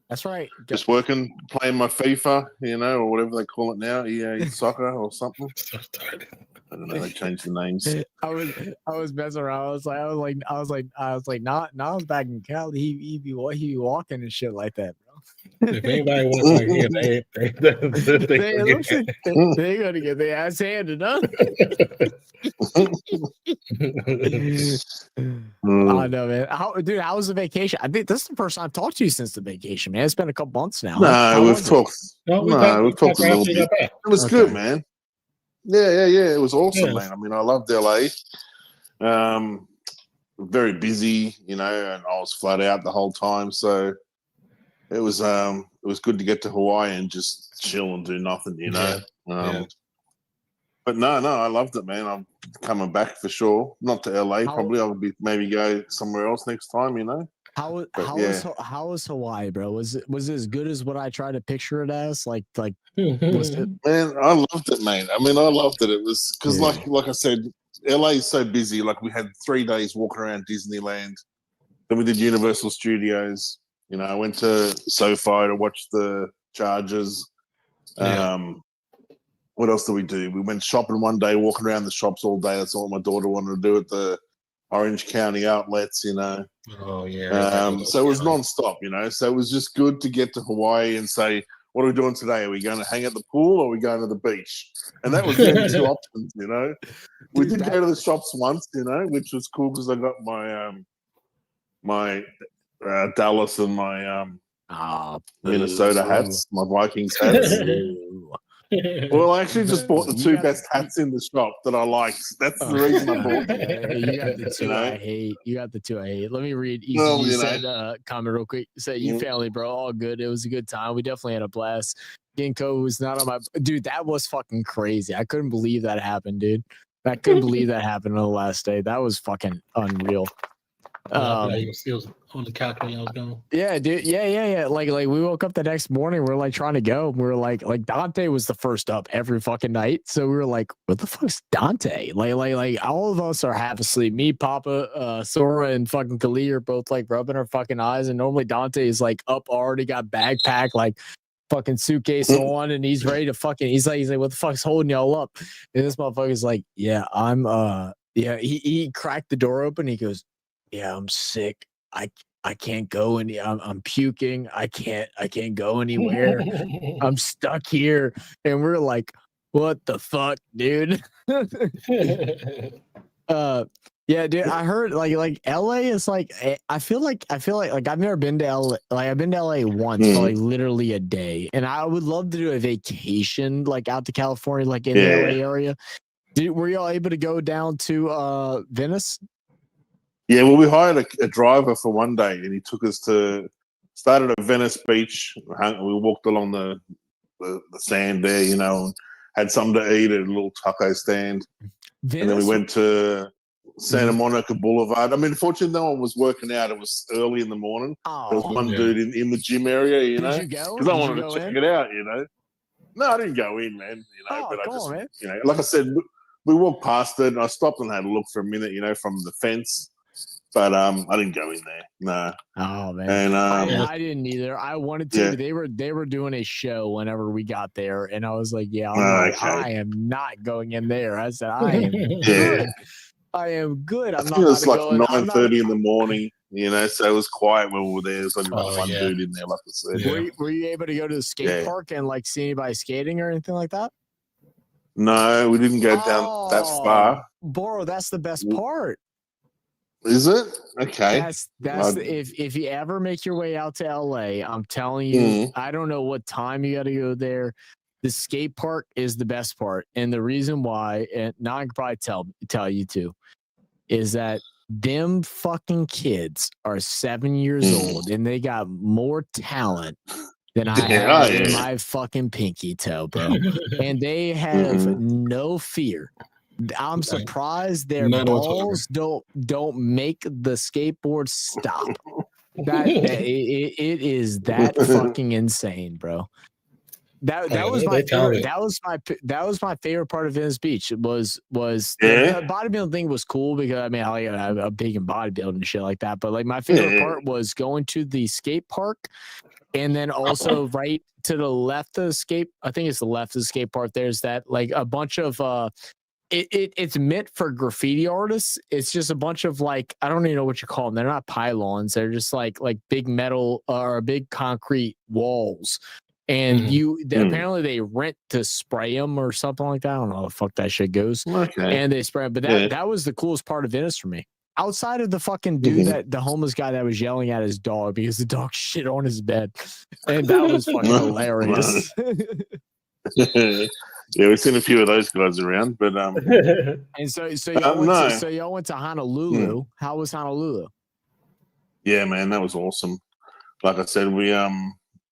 That's right. Just working, playing my FIFA, or whatever they call it now, EA Soccer or something. I don't know. They changed the names. I was messing around. I was like, not back in Cali. He be walking and shit like that, bro. If anybody wants like here, they gonna get their ass handed, huh? I know, man. How was the vacation? I think this is the first time I've talked to you since the vacation, man. It's been a couple months now. No, we've talked. We've talked a little bit. It was good, man. Yeah. It was awesome, man. I mean, I loved LA. Very busy, and I was flat out the whole time. So it was good to get to Hawaii and just chill and do nothing, But no, I loved it, man. I'm coming back for sure. Not to LA, probably. I would maybe go somewhere else next time, How was Hawaii, bro? Was it as good as what I tried to picture it as? Like was it? Man, I loved it, man. I mean, I loved it. It was because, like I said, LA is so busy. Like we had 3 days walking around Disneyland. Then we did Universal Studios. I went to SoFi to watch the Chargers. What else did we do? We went shopping one day, walking around the shops all day. That's all my daughter wanted to do at the Orange County outlets, Oh, yeah. So it was nonstop, So it was just good to get to Hawaii and say, what are we doing today? Are we going to hang at the pool or are we going to the beach? And that was the only 2 options, We did go to the shops once, which was cool because I got my Dallas and my Minnesota hats, my Vikings hats. Well, I actually just bought the 2 best hats in the shop that I liked. That's the reason I bought them. You got the 2 I hate. You got the 2 I hate. Let me read. You said comment real quick. Say you family, bro. All good. It was a good time. We definitely had a blast. Ginkgo was not on my dude. That was fucking crazy. I couldn't believe that happened, dude. I couldn't believe that happened on the last day. That was fucking unreal. He was on the couch when I was gone. Yeah, dude. Yeah. Like we woke up the next morning. We're like trying to go. We're like Dante was the first up every fucking night. So we were like, what the fuck's Dante? Like all of us are half asleep. Me, Papa, Sora, and fucking Kali are both like rubbing our fucking eyes. And normally Dante is like up, already got backpack, like fucking suitcase on, and he's ready to fucking. He's like, what the fuck's holding y'all up? And this motherfucker's like, yeah, I'm. Yeah. He cracked the door open. He goes, yeah, I'm sick. I can't go any. I'm puking. I can't go anywhere. I'm stuck here. And we're like, what the fuck, dude? Yeah, dude. I heard like LA is like. I feel like I've never been to LA. Like I've been to LA once for like literally a day, and I would love to do a vacation like out to California, like in the LA area. Were y'all able to go down to Venice? Yeah, well, we hired a driver for one day, and he took us started at Venice Beach. We walked along the sand there, and had something to eat at a little taco stand. Venice? And then we went to Santa Monica Boulevard. I mean, fortunately, no one was working out. It was early in the morning. There was one dude in the gym area, Did you go? Because I wanted to check it out, No, I didn't go in, man. But I just, man. Like I said, we walked past it, and I stopped and had a look for a minute, from the fence. But I didn't go in there. No. Oh man. And I didn't either. I wanted to. Yeah. They were doing a show whenever we got there, and I was like, yeah, I am not going in there. I said, I am good. I am good. I'm not. It was like 9:30 in the morning. So it was quiet when we were there. There's only one dude in there, like I said. Yeah. Were you able to go to the skate park and like see anybody skating or anything like that? No, we didn't go down that far. Boro, that's the best part. Is it? Okay. That's if you ever make your way out to LA, I'm telling you, I don't know what time you got to go there. The skate park is the best part, and the reason why, and now I can probably tell you too, is that them fucking kids are 7 years old and they got more talent than I have in my fucking pinky toe, bro. And they have no fear. I'm surprised their balls don't make the skateboard stop. It is that fucking insane, bro. That Oh, was they my talented. favorite. That was my favorite part of Venice Beach. Was Yeah. the bodybuilding thing was cool because I mean I'm big in bodybuilding and shit like that. But like my favorite Yeah. part was going to the skate park, and then also right to the left of the skate. I think it's the left of the skate park. There's that like a bunch of it's meant for graffiti artists. It's just a bunch of like I don't even know what you call them. They're not pylons. They're just like big metal or big concrete walls. And apparently they rent to spray them or something like that. I don't know how the fuck that shit goes. Okay. And they spray them. But that was the coolest part of Venice for me. Outside of the fucking dude that the homeless guy that was yelling at his dog because the dog shit on his bed. And that was fucking hilarious. Yeah, we've seen a few of those guys around, but And so y'all went to Honolulu. How was Honolulu? Yeah, man, that was awesome. Like I said, we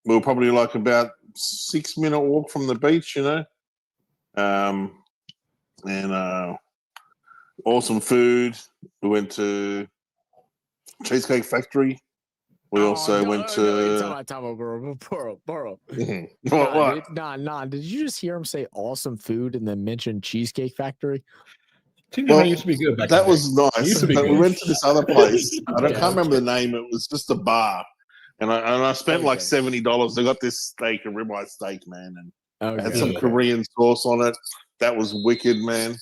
were probably like about 6-minute walk from the beach, you know. And awesome food. We went to Cheesecake Factory. We also went to Borough. What? Nah. Did you just hear him say awesome food and then mention Cheesecake Factory? Well, used to be good back that in was the day. nice. Used to be But we good. went to this other place. I Okay, can't remember the name. It was just a bar. And I spent like $70. They got this steak, a ribeye steak, man, and it had some Korean sauce on it. That was wicked, man.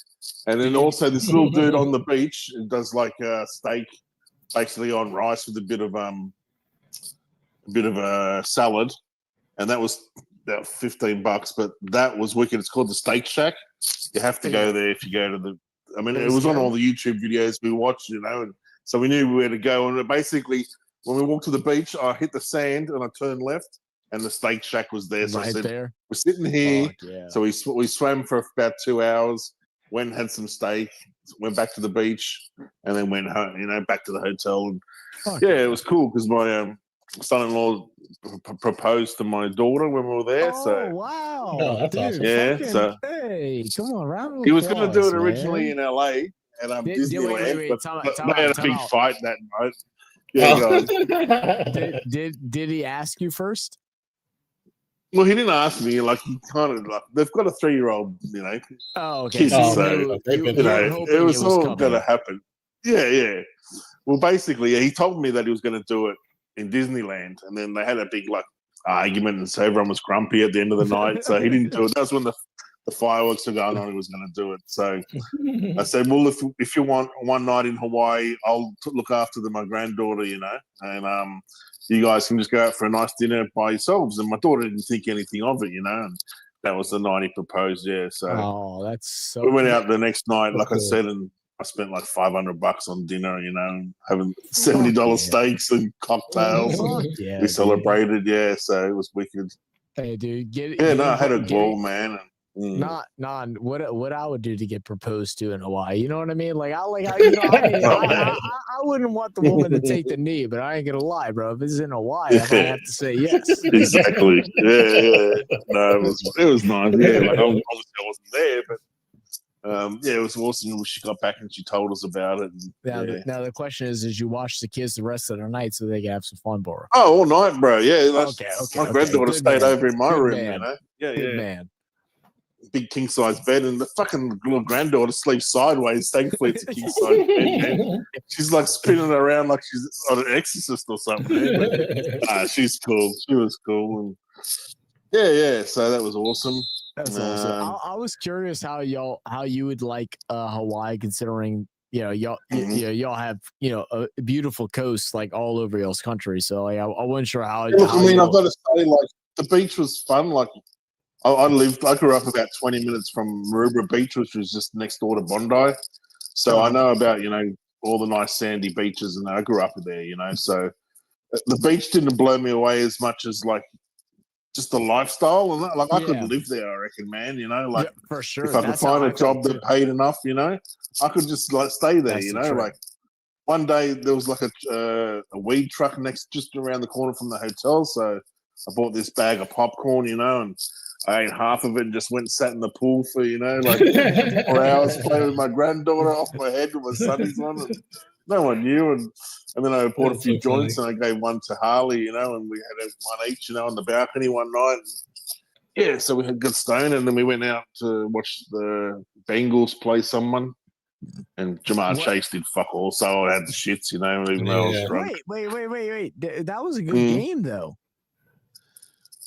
And then also this little dude on the beach does like a steak, basically on rice with a bit of a salad, and that was about $15. But that was wicked. It's called the Steak Shack. You have to go there if you go to the. I mean, it was on all the YouTube videos we watched, you know, and so we knew where to go. And basically, when we walked to the beach, I hit the sand and I turned left, and the Steak Shack was there. So I said, "We're sitting here." So we swam for about 2 hours, went and had some steak, went back to the beach, and then went home. You know, back to the hotel. And it was cool because my son-in-law proposed to my daughter when we were there. Wow! Oh, that's dude, awesome. Yeah, fucking, so hey, come on, round of he was going to do applause, it originally man. in LA and Disneyland, wait, but time they had a big out. fight that night. Yeah, go on. Did he ask you first? Well, he didn't ask me. Like he kind of like they've got a 3-year-old, you know. Oh, okay. Kids, So so you you know, hoping it was all coming. going to happen. Yeah. Well, basically, he told me that he was going to do it in Disneyland, and then they had a big like argument, and so everyone was grumpy at the end of the night. So he didn't do it. That's when the fireworks were going on. He was going to do it. So I said, well, if you want one night in Hawaii, I'll look after my granddaughter, you know, and you guys can just go out for a nice dinner by yourselves. And my daughter didn't think anything of it, you know, and that was the night he proposed. Yeah, so that's so. We went out the next night, like I said, and I spent like $500 on dinner, you know, having $70 steaks and cocktails. And we celebrated, so it was wicked. Hey, dude, I had a ball, man. Not what I would do to get proposed to in Hawaii. You know what I mean? Like I wouldn't want the woman to take the knee, but I ain't gonna lie, bro. If it's in Hawaii, I might have to say yes. Exactly. Yeah. No, it was nice. Yeah, like obviously I wasn't there, but it was awesome when she got back and she told us about it. And, now the question is you watch the kids the rest of the night so they can have some fun, bro? Oh, all night, bro. Yeah. My granddaughter Good stayed man. over in my Good room, man. you know. Yeah, Good man. Big king size bed, and the fucking little granddaughter sleeps sideways. Thankfully, it's a king size bed, man. She's like spinning around like she's on an exorcist or something. But, she's cool. She was cool, and so that was awesome. That's awesome. I was curious how you would like Hawaii, considering y'all have a beautiful coast like all over y'all's country. So like, I wasn't sure how. I've got to say, like the beach was fun. Like I grew up about 20 minutes from Maroubra Beach, which was just next door to Bondi. So I know about all the nice sandy beaches, and I grew up there. So the beach didn't blow me away as much as like just the lifestyle, and that, like I could live there, I reckon, man. Like for sure. If I could find a job that paid enough, I could just like stay there. Like one day there was like a weed truck just around the corner from the hotel, so I bought this bag of popcorn, and I ate half of it and just went and sat in the pool for like 4 hours, playing with my granddaughter off my head with my sunnies on, and no one knew. And then I bought a few joints and I gave one to Harley, and we had one each, on the balcony one night. Yeah, so we had good stone, and then we went out to watch the Bengals play someone, and Jamar Chase did fuck all, so I had the shits, you know, even though I was drunk. Wait. That was a good Mm. game, though.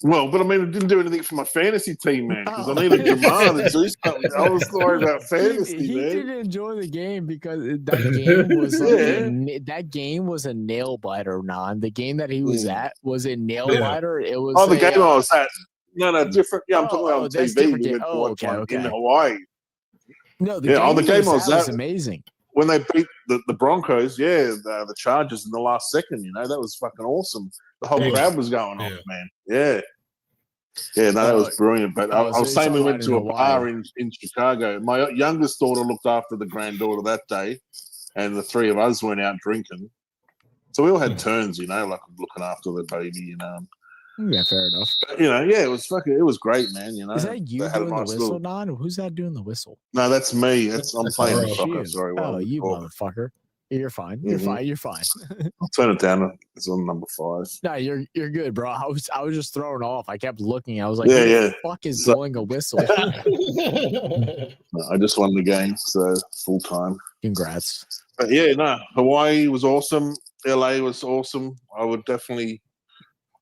Well, but I mean, it didn't do anything for my fantasy team, man, because I needed Jamar to do something. I was worried about fantasy, He man. didn't enjoy the game because that game was like that game was a nail biter. The game that he was at was a nail biter. It was the game I was at. No, different. Yeah, I'm talking about on that's TV. different We game. went to watch one Okay. in Hawaii. No, the Yeah, game on the game I was was at amazing. when they beat the Broncos. Yeah, the Chargers in the last second. You know, that was fucking awesome. The whole crowd was going off, man. Yeah. Yeah, no, that was brilliant. But I was saying we went to a bar in Chicago. My youngest daughter looked after the granddaughter that day, and the three of us went out drinking. So we all had turns, you know, like looking after the baby, you know. Yeah, fair enough. But, you know, yeah, it was great, man. You know, Is that you They had a doing the nice whistle, little- Don? Who's that doing the whistle? No, that's me. I'm playing Oh, soccer. you. Sorry. Oh, you motherfucker. You're fine. You're fine. You're fine. I'll turn it down. It's on number 5. No, you're good, bro. I was just thrown off. I kept looking. I was like, Yeah, who yeah. the fuck is blowing a whistle? No, I just won the game, so full time. Congrats. But yeah, no, Hawaii was awesome. LA was awesome. I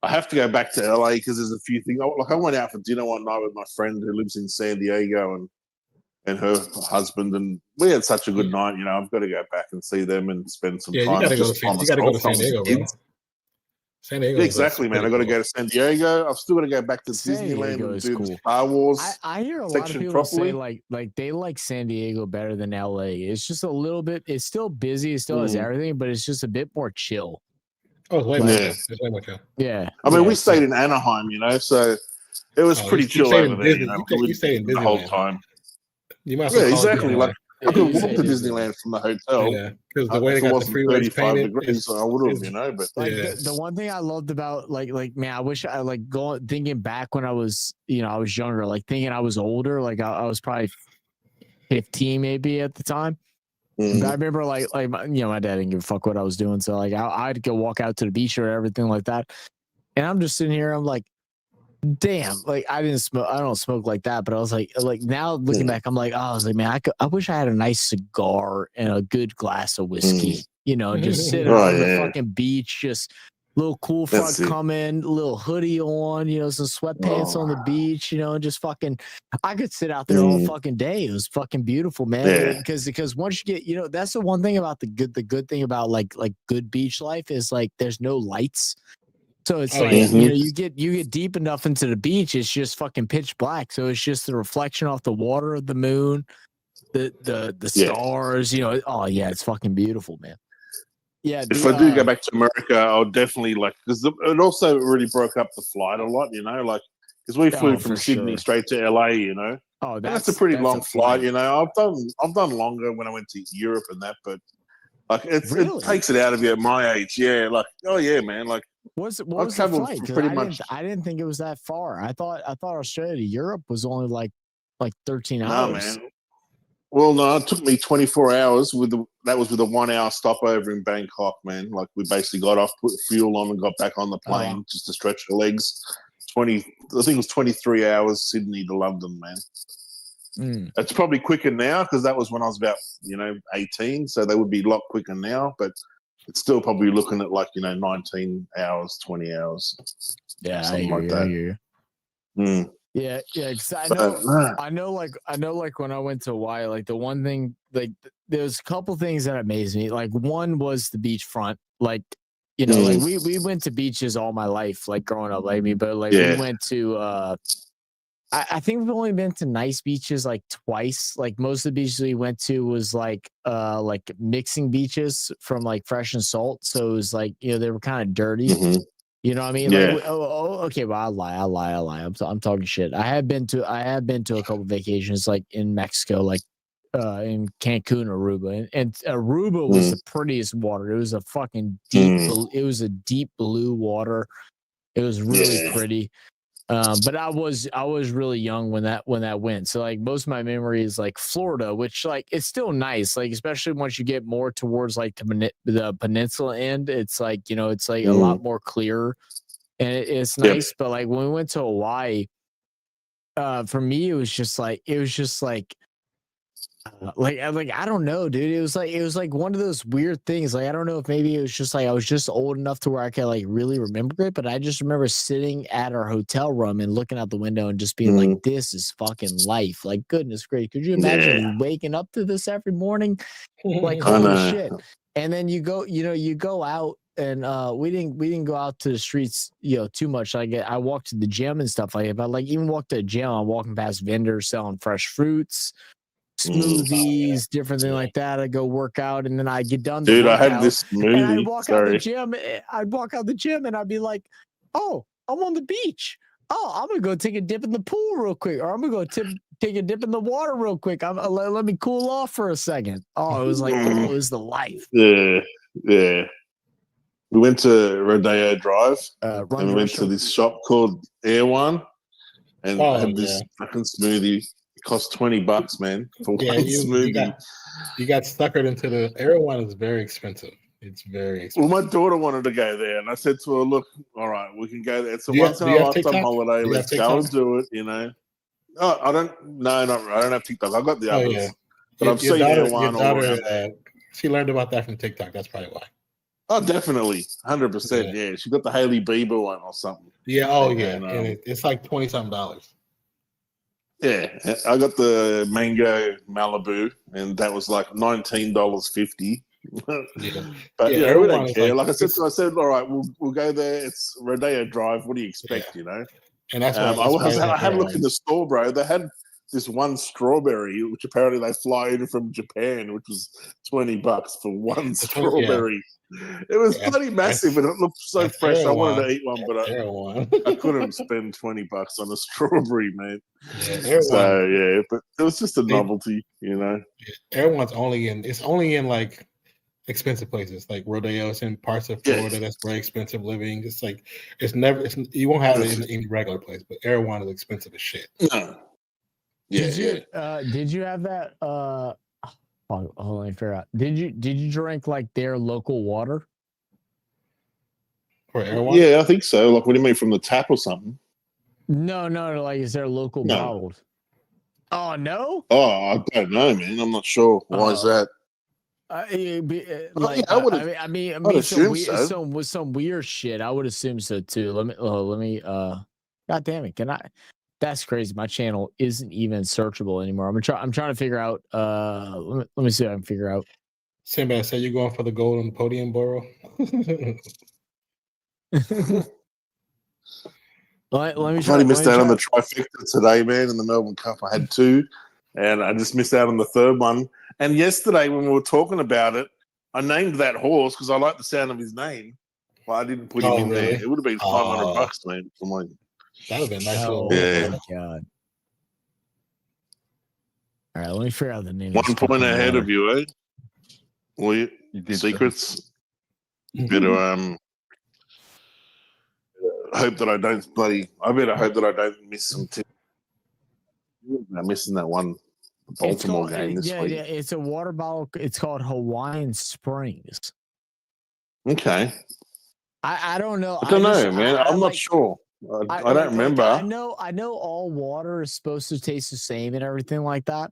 have to go back to LA because there's a few things. Like I went out for dinner one night with my friend who lives in San Diego and her husband, and we had such a good night. You know, I've got to go back and see them and spend some time. You got to go to San Diego, bro. San Diego. Exactly, man. I got to go to San Diego. I've still got to go back to Disneyland and do the Star Wars. I hear a lot of people say like they like San Diego better than LA. It's just a little bit. It's still busy. It still has everything, but it's just a bit more chill. Oh, it's way more chill. It's way more chill. Yeah. I mean, we stayed in Anaheim, you know, so it was pretty chill over there. You know, you stayed in the whole time. You might exactly. Like I could walk to Disneyland from the hotel. Yeah, because the way they got the freeways painted, degrees, so I would have, you know. But the one thing I loved about like man, I wish I like thinking back when I was I was younger, like thinking I was older, like I was probably 15 maybe at the time. I remember like my dad didn't give a fuck what I was doing, so like I'd go walk out to the beach or everything like that, and I'm just sitting here, I'm like, damn, like I don't smoke like that, but I was like now looking back, I'm like, I was like, man, I wish I had a nice cigar and a good glass of whiskey, just sitting on the fucking beach, just little cool front coming, little hoodie on, some sweatpants on the beach, just fucking, I could sit out there all fucking day. It was fucking beautiful, man. Because once you get, that's the one thing about the good thing about like good beach life is like there's no lights. So it's you get deep enough into the beach, it's just fucking pitch black. So it's just the reflection off the water of the moon, the stars, oh yeah, it's fucking beautiful, man. Yeah. If I do go back to America, I'll definitely because it also really broke up the flight a lot, because we flew from Sydney straight to LA, Oh, that's a pretty long flight, I've done longer when I went to Europe and that, but like it takes it out of you at my age. Yeah, like oh yeah, man, like. What was the flight? Pretty much. I didn't think it was that far. I thought Australia to Europe was only like 13 hours. No, man. Well, no, it took me 24 hours that was with a 1 hour stopover in Bangkok, man. Like we basically got off, put fuel on, and got back on the plane just to stretch the legs. I think it was 23 hours, Sydney to London, man. It's probably quicker now because that was when I was about 18, so they would be a lot quicker now, but it's still probably looking at 19 hours, 20 hours. Yeah, something like that. Yeah, because I know like when I went to Hawaii, like the one thing, like there's a couple things that amazed me. Like one was the beachfront. Like, like we went to beaches all my life, like growing up, we went to I think we've only been to nice beaches like twice. Like most of the beaches we went to was like mixing beaches from like Fresh and Salt. So it was like, they were kind of dirty. You know what I mean? Yeah. Like, okay. Well, I lie. I'm talking shit. I have been to a couple vacations like in Mexico, like in Cancun, Aruba, and Aruba was the prettiest water. It was a fucking deep. It was a deep blue water. It was really pretty. But I was really young when that went. So like most of my memory is like Florida, which like it's still nice. Like especially once you get more towards like the peninsula end, it's like it's like a lot more clear, and it's nice. But like when we went to Hawaii, for me, it was just like I don't know, dude. It was like one of those weird things. Like I don't know if maybe it was just like I was just old enough to where I could like really remember it, but I just remember sitting at our hotel room and looking out the window and just being like, "This is fucking life!" Like goodness gracious, could you imagine waking up to this every morning? Like holy shit! And then you go out and we didn't go out to the streets, too much. Like I walked to the gym and stuff like that. But like even walk to the gym, I'm walking past vendors selling fresh fruits, smoothies, different thing like that. I go work out and then I get done. Dude, I had this smoothie. And I'd walk out the gym. I'd walk out the gym and I'd be like, "Oh, I'm on the beach. Oh, I'm gonna go take a dip in the pool real quick, or I'm gonna go take a dip in the water real quick. Let me cool off for a second." Oh, it was like it was the life. Yeah. We went to Rodeo Drive and we went to this shop called Air One, and I had this fucking smoothie. It cost $20, man, for one smoothie. You got suckered into the Air One. Is very expensive. It's very expensive. Well, my daughter wanted to go there, and I said to her, "Look, all right, we can go there. It's a once in a lifetime holiday. Let's go and do it." Oh, I don't. No, I don't have TikTok. I got the others, but I've seen Air One. She learned about that from TikTok. That's probably why. Oh, definitely, 100%. Yeah, she got the Hailey Bieber one or something. Yeah. Oh, yeah. And it's like $20-something. Yeah, I got the mango Malibu, and that was like $19.50. But we don't care. Like I said, all right, we'll go there. It's Rodeo Drive. What do you expect? And that's I had a look in the store, bro. They had this one strawberry, which apparently they fly in from Japan, which was $20 for one strawberry. It was bloody massive, and it looked so fresh. I wanted to eat one, but I couldn't spend $20 on a strawberry, man. But it was just a novelty, Air One's only in like expensive places, like Rodeo's in parts of Florida. That's very expensive living. It's like you won't have it in any regular place, but Air One is expensive as shit. No. Did you have that? Hold on, let me figure out. Did you drink like their local water? For Air One? Yeah, I think so. Like, what do you mean, from the tap or something? No. Like, is there local bottled? Oh no. Oh, I don't know, man. I'm not sure. Why is that? I mean, with some weird shit. I would assume so too. Let me. God damn it! Can I? That's crazy. My channel isn't even searchable anymore. I'm trying to figure out. Let me see if I can figure out. Simba, say you're going for the gold on the podium, Boro. Let me try. I missed out on the trifecta today, man. In the Melbourne Cup, I had 2, and I just missed out on the third one. And yesterday, when we were talking about it, I named that horse because I like the sound of his name. Well, I didn't put him in there. It would have been $500, man. That would have been nice. Oh my god! All right, let me figure out the name. 1 point ahead of you, eh? Well, you did secrets. Better hope that I don't I better hope that I don't miss some tips. I'm missing that one Baltimore game this week. Yeah, it's a water bottle. It's called Hawaiian Springs. Okay. I don't know. I don't know, man. I'm not sure. I don't remember. I know all water is supposed to taste the same and everything like that.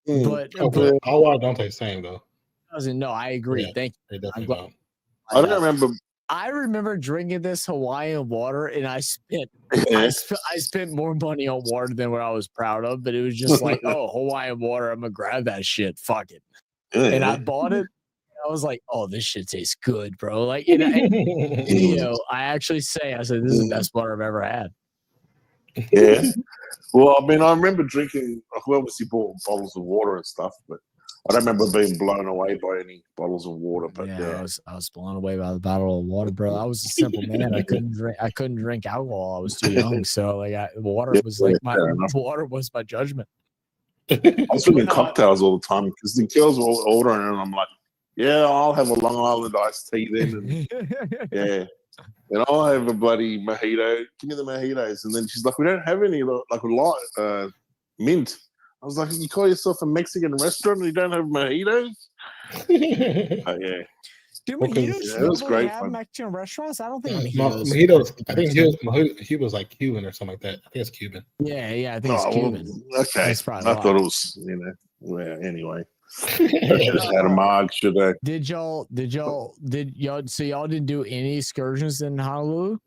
But all water don't taste the same though. Doesn't. No, I agree. Yeah, Thank you. I don't remember. I remember drinking this Hawaiian water, and I spent more money on water than what I was proud of. But it was just like, oh, Hawaiian water, I'm gonna grab that shit. Fuck it. And I bought it. I was like, oh, this shit tastes good, bro. Like, I actually said, this is the best water I've ever had. Yeah. Well, I mean, I remember drinking, we obviously bought bottles of water and stuff, but I don't remember being blown away by any bottles of water. But I was blown away by the bottle of water, bro. I was a simple man. I couldn't drink alcohol. I was too young. So like water was my judgment. I was drinking cocktails all the time because the girls were all ordering, and I'm like, yeah, I'll have a Long Island iced tea then. And, and I'll have a bloody mojito. Give me the mojitos. And then she's like, we don't have any like mint. I was like, you call yourself a Mexican restaurant and you don't have mojitos? Do Well, 'cause- mojitos Yeah, it was normally great have fun. Mexican restaurants? I don't think Mojitos. I think he was like Cuban or something like that. I think it's Cuban. Yeah, I think it's Oh, well, Cuban. okay. That's probably I why. thought it was, well, anyway. I should have had a marg, should I? Did y'all so y'all didn't do any excursions in Honolulu?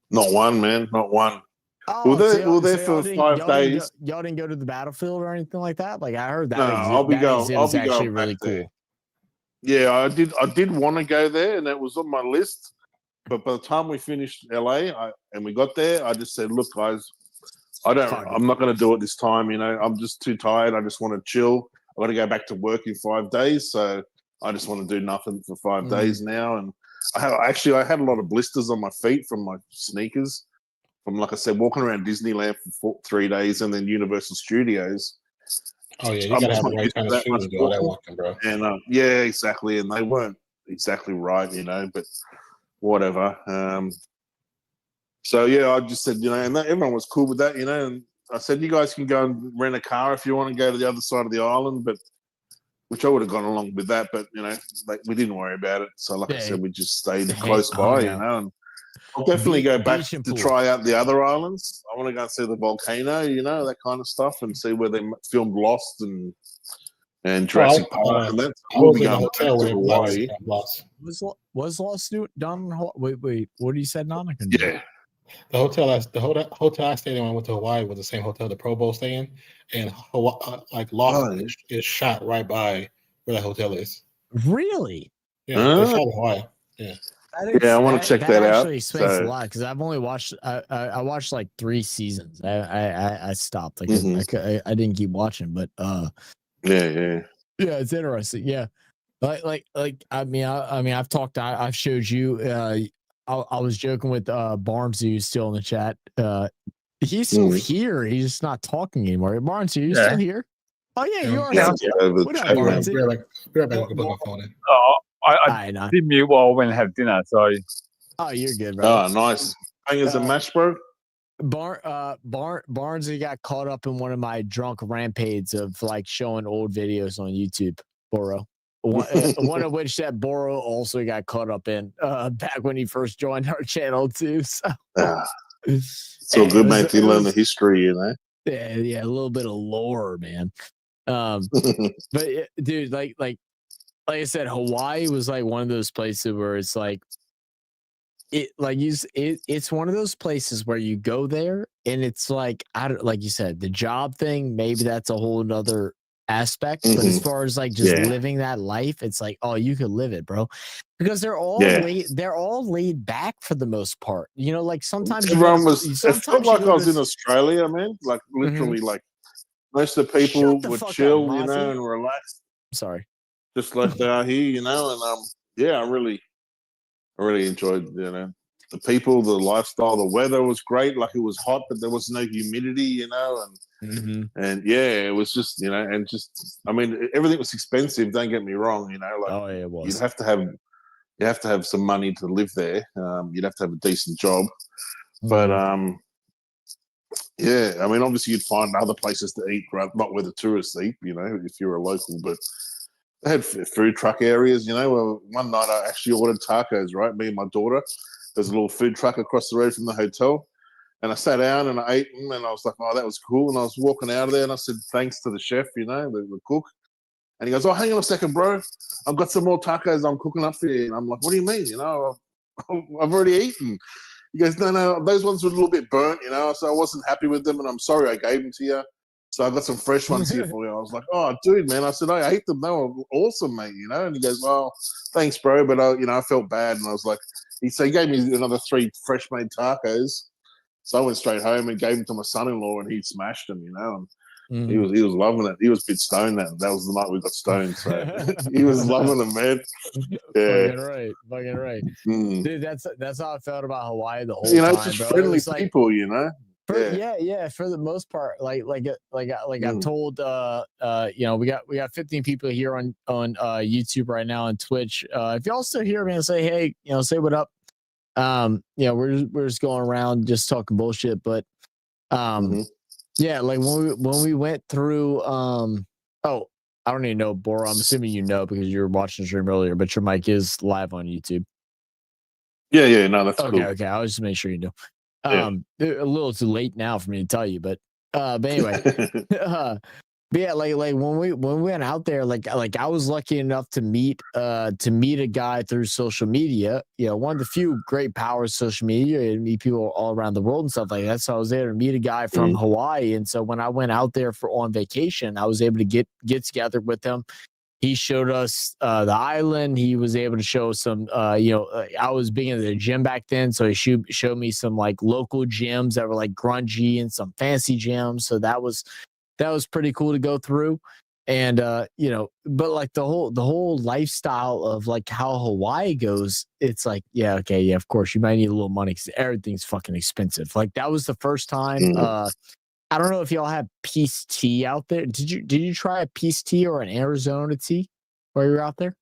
Not one, man. Not one. Oh, We're there for 5 days. Y'all didn't go to the battlefield or anything like that? Like I heard that No, I'll be going. exhibit I'll was be actually going really back there. cool. Yeah, I did want to go there, and that was on my list. But by the time we finished LA and we got there, I just said, "Look, guys, I'm not going to do it this time. I'm just too tired. I just want to chill. I got to go back to work in 5 days, so I just want to do nothing for 5 days now." And I had a lot of blisters on my feet from my sneakers, from, like I said, walking around Disneyland for 3 days and then Universal Studios. Oh yeah, you gotta have the right kind of shoes to do all that walking, bro. And yeah, exactly. And they weren't exactly right, but whatever. So yeah, I just said, and everyone was cool with that, and I said, you guys can go and rent a car if you want to go to the other side of the island, which I would have gone along with that, but we didn't worry about it. So like I said, we just stayed close by, and I'll definitely go back to try out the other islands. I want to go and see the volcano, that kind of stuff, and see where they filmed Lost and Jurassic Park and that. I was in a hotel where Hawaii. Was Lost done? Wait, what you said, Nana? Yeah. The hotel I stayed in when I went to Hawaii was the same hotel the Pro Bowl stayed in, and Lost is shot right by where that hotel is. Really? Yeah, it's shot in Hawaii. Yeah. I want to check that out. Actually explains a lot because I've only watched. I watched like 3 seasons. I stopped. Like I didn't keep watching, but yeah, it's interesting. Yeah, like I mean I've talked. I've showed you. I was joking with Barnes, who's still in the chat. He's still here. He's just not talking anymore. Barnes, are you still here? Oh yeah, you are. What up, Barnes? We're right back. Put my phone in. I did mute while I went and have dinner, so. Oh, you're good, bro. Oh, nice. Bangers and mash, bro. Barnes, he got caught up in one of my drunk rampades of like showing old videos on YouTube. Boro, one of which that Boro also got caught up in back when he first joined our channel too. So it's all good, mate. You learn the history, Yeah, a little bit of lore, man. But dude, like I said, Hawaii was like one of those places where it's like it's one of those places where you go there and it's like like you said, the job thing, maybe that's a whole nother aspect. But as far as like just living that life, it's like, oh, you could live it, bro. Because they're all laid back for the most part. Like sometimes everyone was. It felt like I was in Australia, man. Like literally, like most of the people would chill, and relax. Sorry. Just like they are here, and I really enjoyed, the people, the lifestyle, the weather was great. Like it was hot, but there was no humidity, and it was just, and just, I mean, everything was expensive. Don't get me wrong, like it was. you have to have some money to live there. You'd have to have a decent job, but I mean, obviously you'd find other places to eat, not where the tourists eat, if you're a local, but. They had food truck areas, Well, one night I actually ordered tacos, right? Me and my daughter. There's a little food truck across the road from the hotel. And I sat down and I ate them and I was like, oh, that was cool. And I was walking out of there and I said, thanks to the chef, the cook. And he goes, oh, hang on a second, bro. I've got some more tacos I'm cooking up for you. And I'm like, what do you mean? I've already eaten. He goes, no, those ones were a little bit burnt, so I wasn't happy with them. And I'm sorry I gave them to you. So I got some fresh ones here for you. I was like, oh, dude, man. I said, I ate them. They were awesome, mate, And he goes, well, thanks, bro. But, I felt bad. And I was like, he gave me another 3 fresh made tacos. So I went straight home and gave them to my son-in-law and he smashed them, And he was loving it. He was a bit stoned. That was the night we got stoned. So he was loving them, man. Yeah. Fucking right. Dude, that's how I felt about Hawaii the whole time, just bro. friendly people, For the most part, like I've told we got 15 people here on YouTube right now and Twitch. If y'all still here, man, say hey, say what up. We're just going around just talking bullshit, but like when we went through I don't even know, Bora. I'm assuming you know because you were watching the stream earlier, but your mic is live on YouTube. Yeah, no, that's Okay, cool. okay. I was just making sure you know. Yeah. A little too late now for me to tell you, but anyway. But yeah, like when we went out there, like I was lucky enough to meet a guy through social media. You know, one of the few great powers of social media, and meet people all around the world and stuff like that. So I was there to meet a guy from Hawaii, and so when I went out there on vacation, I was able to get together with him. He showed us the island. He was able to show some, I was big into the gym back then. So he showed me some like local gyms that were like grungy and some fancy gyms. So that was pretty cool to go through. And, but like the whole lifestyle of like how Hawaii goes, it's like, yeah, okay. Yeah, of course you might need a little money because everything's fucking expensive. Like that was the first time, I don't know if y'all have Peace Tea out there. Did you try a Peace Tea or an Arizona tea while you were out there?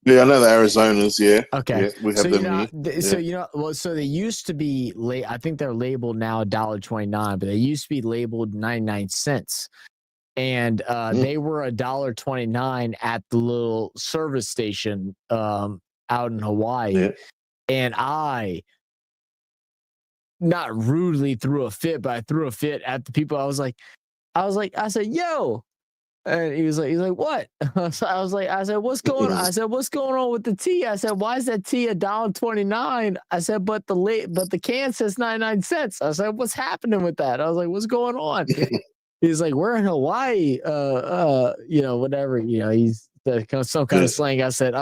Yeah, I know the Arizonas. Yeah. Okay. Yeah, we have so them here. So so they used to be I think they're labeled now $1.29, but they used to be labeled 99 cents. And they were $1.29 at the little service station out in Hawaii. Yeah. And I not rudely threw a fit, but I threw a fit at the people. I said, yo. And he was like, what? So I said, what's going on? I said, what's going on with the tea? I said, why is that tea $1.29? I said, but the can says 99 cents. I said, what's happening with that? I was like, what's going on? He's like, we're in Hawaii. Whatever, he's some kind of slang. I said,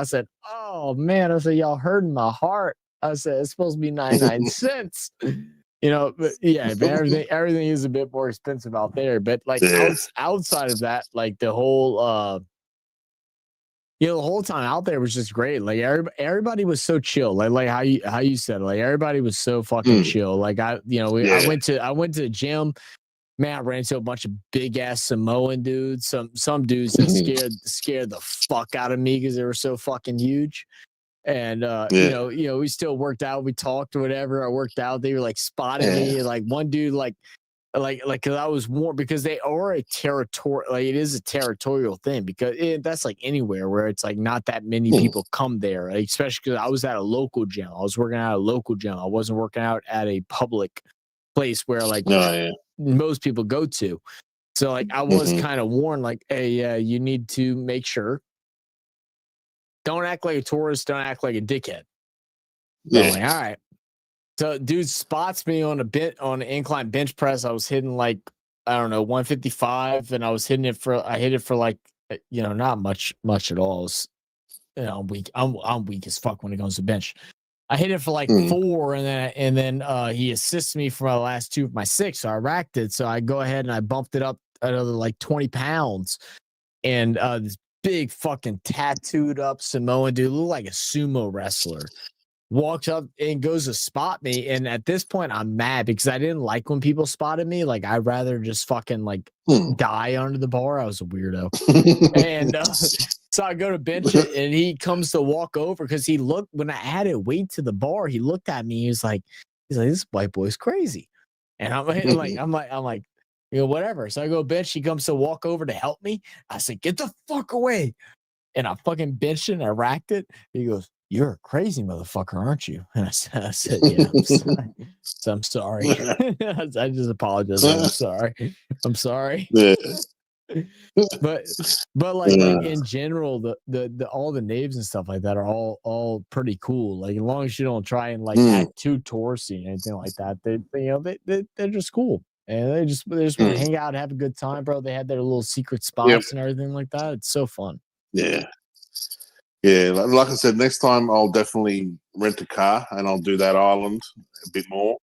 oh man. I said, y'all hurting my heart. I said, it's supposed to be 99 cents. But yeah, but everything is a bit more expensive out there. But like outside of that, like the whole the whole time out there was just great. Like everybody was so chill. Like how you said it. Like everybody was so fucking chill. Like I went to the gym. Man, I ran into a bunch of big ass Samoan dudes. Some dudes that scared the fuck out of me because they were so fucking huge. And we still worked out. We talked or whatever. I worked out. They were like spotting me. Like one dude, like because I was warm because they are a territorial. Like it is a territorial thing because that's like anywhere where it's like not that many people come there. Like, especially because I was at a local gym. I was working out at a local gym. I wasn't working out at a public place where like most people go to. So like I was kind of warned, like, hey, you need to make sure. Don't act like a tourist. Don't act like a dickhead. So I'm like, all right. So dude spots me on an incline bench press. I was hitting like, I don't know, 155, and I hit it for like, not much at all. I'm weak. I'm weak as fuck when it comes to bench. I hit it for like 4, and then he assists me for my last 2 of my 6. So I racked it. So I go ahead and I bumped it up another like 20 pounds, and this big fucking tattooed up Samoan dude, looked like a sumo wrestler, walks up and goes to spot me. And at this point, I'm mad because I didn't like when people spotted me. Like I'd rather just fucking like die under the bar. I was a weirdo. And so I go to bench it, and he comes to walk over because he looked when I added weight to the bar. He looked at me. He's like, this white boy's crazy. And I'm like. Whatever. So I go bench. He comes to walk over to help me. I said, get the fuck away. And I fucking benched it and I racked it. He goes, you're a crazy motherfucker, aren't you? And I said, yeah, I'm sorry. I just apologize. I'm sorry. Yeah. But like in general, the all the names and stuff like that are all pretty cool. Like as long as you don't try and like act too touristy and anything like that, they're just cool. And they just want to hang out and have a good time, bro. They had their little secret spots and everything like that. It's so fun. Yeah. Yeah. Like I said, next time I'll definitely rent a car and I'll do that island a bit more.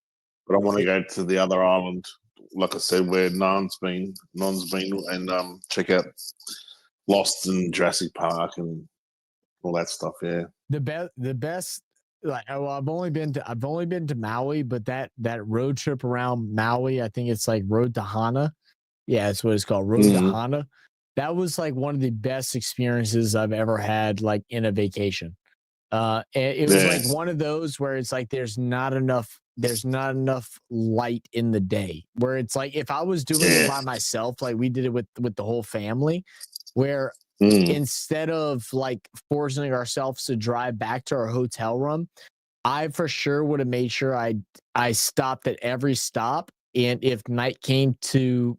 But I want to go to the other island, like I said, where Non's been and check out Lost and Jurassic Park and all that stuff. Yeah. The best. Like, well, I've only been to Maui, but that road trip around Maui, I think it's like Road to Hana. Yeah, that's what it's called, Road to Hana. That was like one of the best experiences I've ever had, like in a vacation. It was like one of those where it's like there's not enough light in the day. Where it's like if I was doing it by myself, like we did it with the whole family, where instead of like forcing ourselves to drive back to our hotel room, I for sure would have made sure I stopped at every stop. And if night came to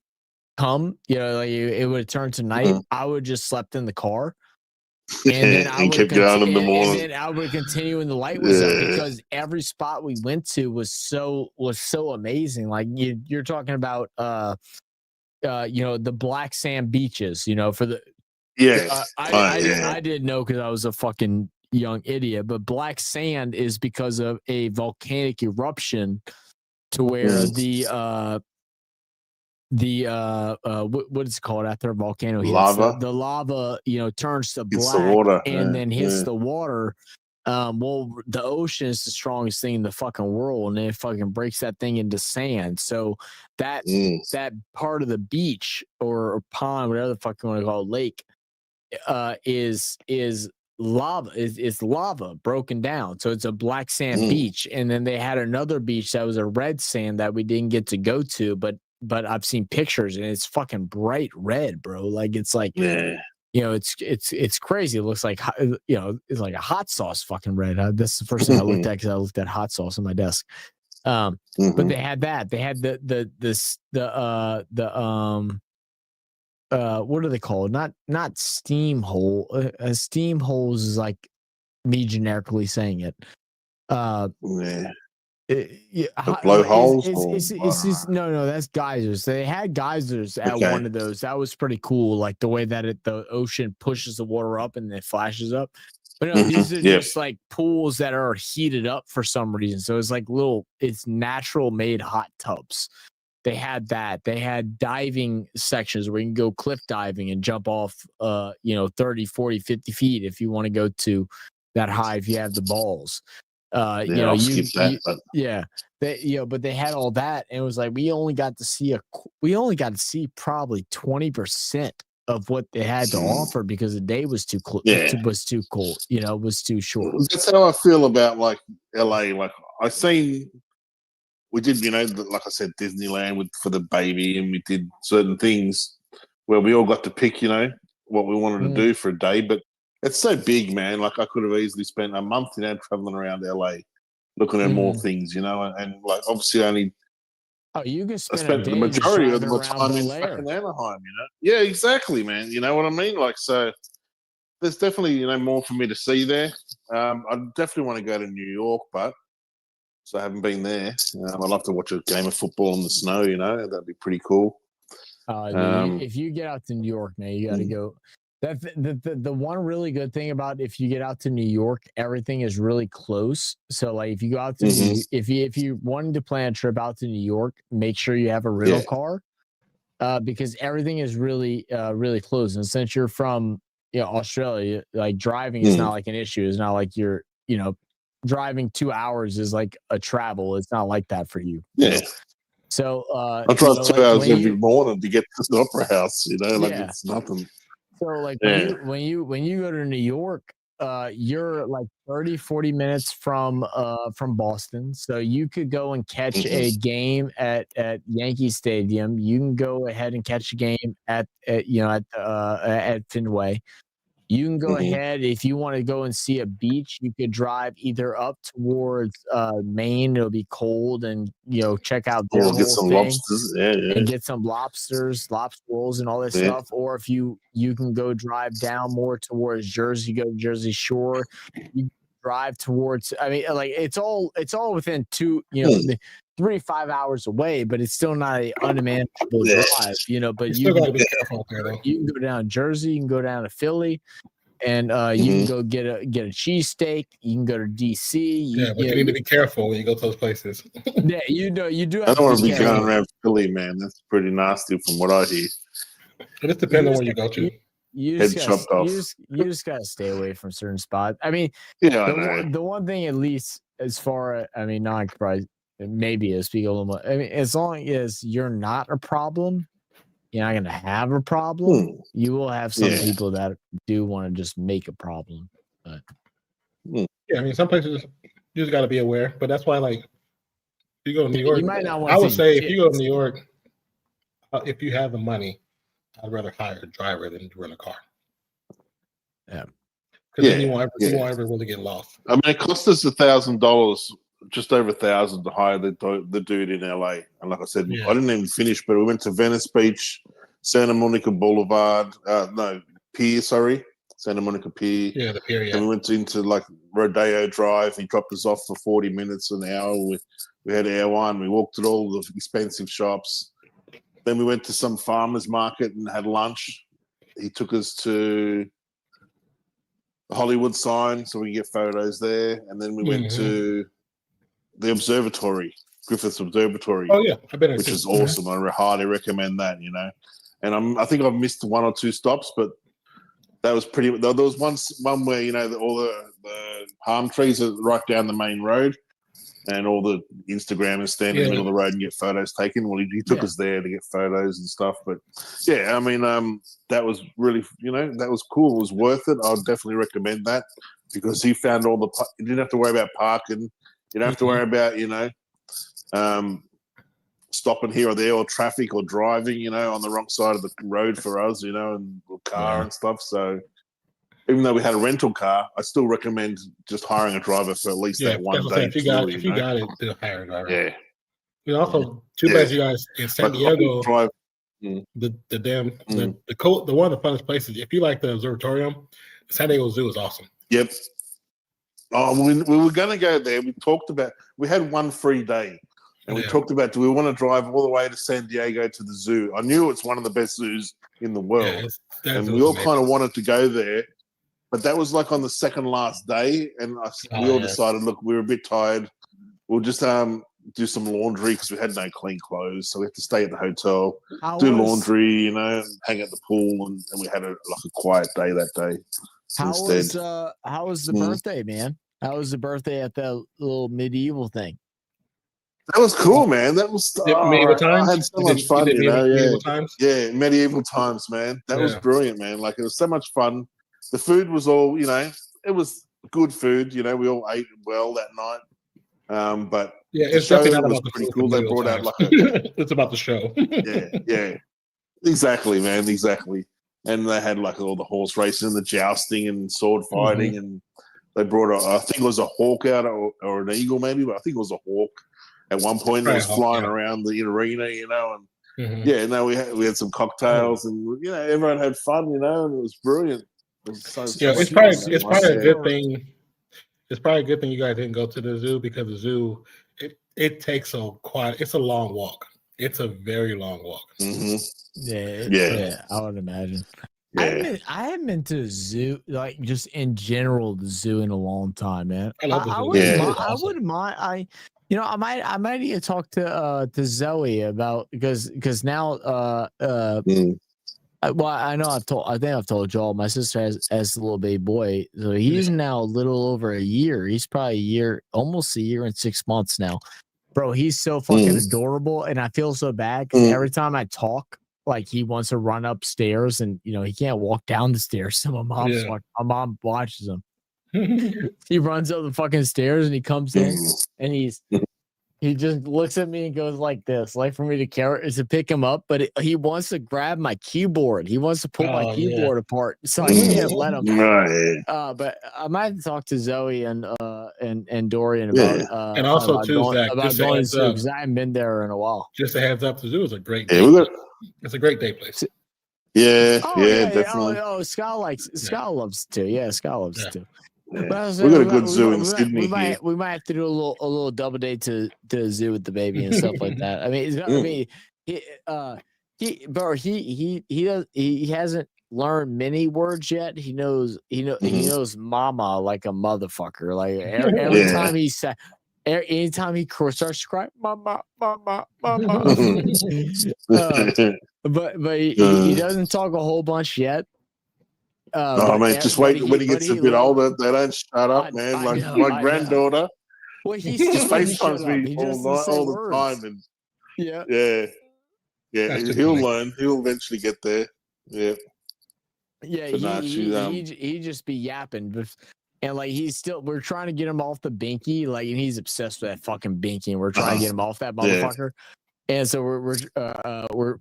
come, like it would turn to night, I would just slept in the car. And then I would kept going in the morning. and then I would continue when the light was up, because every spot we went to was so amazing. Like you're talking about the black sand beaches, for the I didn't know because I was a fucking young idiot, but black sand is because of a volcanic eruption to where what is it called after a volcano hits? Lava. The lava, turns to Hits black the water. and then hits the water. Well, the ocean is the strongest thing in the fucking world, and it fucking breaks that thing into sand. So that part of the beach or pond, whatever the fuck you want to call it, lake, is lava. Is lava broken down. So it's a black sand beach, and then they had another beach that was a red sand that we didn't get to go to, but I've seen pictures and it's fucking bright red, bro. Like it's like, it's crazy. It looks like, it's like a hot sauce fucking red. That's the first thing I looked at, because I looked at hot sauce on my desk. But they had that. They had what are they called? Not steam hole. Steam holes is like me generically saying it. Blowholes? No, that's geysers. They had geysers at one of those. That was pretty cool, like the way that the ocean pushes the water up and it flashes up. But no, these are just like pools that are heated up for some reason. So it's like it's natural made hot tubs. They had that. They had diving sections where you can go cliff diving and jump off 30, 40, 50 feet if you want to go to that high, if you have the balls. But they had all that, and it was like we only got to see probably 20% of what they had to offer because the day was too cold. Was too cold. Was too short. That's how I feel about like LA. Like we did, like I said, Disneyland for the baby, and we did certain things where we all got to pick, what we wanted to do for a day, but. It's so big, man. Like I could have easily spent a month, traveling around LA, looking at more things, and like obviously only. Oh, you can spend I spent the majority of the time in fucking Anaheim, Yeah, exactly, man. You know what I mean? Like, so there's definitely, more for me to see there. I definitely want to go to New York, but so I haven't been there. I'd love to watch a game of football in the snow. That'd be pretty cool. If you get out to New York, man, you got to go. That's the one really good thing about if you get out to New York, everything is really close. So like if you go out to if you wanted to plan a trip out to New York, make sure you have a rental car, because everything is really really close. And since you're from Australia, like driving is not like an issue. It's not like you're driving 2 hours is like a travel. It's not like that for you. Yeah. So I drive 2 hours every morning to get to the opera house. It's nothing. So like when you go to New York, you're like 30, 40 minutes from Boston. So you could go and catch a game at Yankee Stadium. You can go ahead and catch a game at Fenway. You can go ahead if you want to go and see a beach. You could drive either up towards Maine. It'll be cold, and check out their get some lobsters. And get some lobster rolls, and all that stuff. Or if you can go drive down more towards Jersey, go to Jersey Shore. You drive towards. I mean, like it's all within 3 to 5 hours away, but it's still not an unmanageable drive. But you gotta be careful out there, though. You can go down Jersey, you can go down to Philly, and you can go get a cheesesteak. You can go to DC. But you need to be careful when you go to those places. You do. I don't want to be going around Philly, man. That's pretty nasty from what I hear. It just depends on where you go to. You just gotta stay away from certain spots. I mean, the one thing, at least as far, not surprised. Maybe speak a little more. I mean, as long as you're not a problem, you're not going to have a problem. You will have some people that do want to just make a problem. But some places you just got to be aware. But that's why, like, if you go to New York, you might not want. I would say if you go to New York, if you have the money, I'd rather hire a driver than to rent a car. Yeah. Because then you won't ever really get lost. I mean, it cost us $1,000, just over $1,000 to hire the dude in LA. And like I said, I didn't even finish, but we went to Venice Beach, Santa Monica Boulevard, Pier, Santa Monica Pier. Yeah, the pier. Yeah. And we went into like Rodeo Drive. He dropped us off for 40 minutes, an hour. We had our wine. We walked at all the expensive shops. Then we went to some farmer's market and had lunch. He took us to the Hollywood sign so we could get photos there. And then we went to the observatory, Griffiths Observatory. Oh, yeah. I've been there which too. is awesome. I highly recommend that, And I think I've missed 1 or 2 stops, but that was pretty. There was one where all the palm trees are right down the main road, and all the Instagrammers stand in the middle of the road and get photos taken. Well, he took us there to get photos and stuff. But yeah, I mean, that was really, that was cool. It was worth it. I'd definitely recommend that because he found all the. You didn't have to worry about parking. You don't have to worry about stopping here or there or traffic or driving, on the wrong side of the road for us, and the car and stuff. So even though we had a rental car, I still recommend just hiring a driver for at least that one day. If you got it, then hire a driver. Yeah. Also, too bad you guys in San Diego. The one of the funnest places. If you like the observatorium, San Diego Zoo is awesome. Yep. Oh, we were going to go there. We had one free day. And we talked about, do we want to drive all the way to San Diego to the zoo? I knew it's one of the best zoos in the world. And we all kind of wanted to go there. But that was like on the second last day. And we all decided, look, we were a bit tired. We'll just do some laundry because we had no clean clothes. So we had to stay at the hotel, laundry, hang at the pool. And we had a quiet day that day. How was the birthday, man? How was the birthday at the little medieval thing? That was cool, man. That was medieval times. I had so much fun, medieval times. Yeah, medieval times, man. That was brilliant, man. Like it was so much fun. The food was all, it was good food. We all ate well that night. But it's definitely not about pretty the cool. They brought out like a. It's about the show. yeah, exactly, man, exactly. And they had like all the horse racing and the jousting and sword fighting, and they brought I think it was a hawk out or an eagle maybe, but I think it was a hawk. At one point, it was flying around the arena, and we had some cocktails, and everyone had fun, and it was brilliant. It's probably a good thing. It's probably a good thing you guys didn't go to the zoo because the zoo it takes it's a long walk. It's a very long walk. Yeah, I would imagine. Yeah. I haven't been to the zoo, like just in general, the zoo in a long time, man. I love the zoo. I wouldn't mind. I might need to talk to Zoe about because now well, I know I think I've told y'all my sister has a little baby boy, so he's now a little over a year. He's probably almost a year and 6 months now. Bro, he's so fucking adorable, and I feel so bad because every time I talk, like he wants to run upstairs, and he can't walk down the stairs. So my mom watches him. He runs up the fucking stairs and he comes in and he just looks at me and goes like this, like for me to pick him up, but he wants to grab my keyboard. He wants to pull my keyboard apart, so I can't let him. But I might talk to Zoe and Dorian about and also about Zach, going to zoo because I haven't been there in a while. Just a heads up, the zoo is a great day. It's a great day place. Yeah, definitely. Scott loves it too. Yeah, Scott loves it too. Yeah. We got a good zoo in Sydney. We might have to do a little double date to the zoo with the baby and stuff like that. I mean, he hasn't learned many words yet. He knows mama like a motherfucker. Like every time he said. Anytime he starts crying, mama. But he doesn't talk a whole bunch yet. Man, just wait when he gets a bit older. They don't shut up, man. Like my granddaughter, he just FaceTimes me all the time, and he'll learn. He'll eventually get there. Yeah. He just be yapping, and like we're trying to get him off the binky, like, and he's obsessed with that fucking binky, and we're trying to get him off that motherfucker. And so we're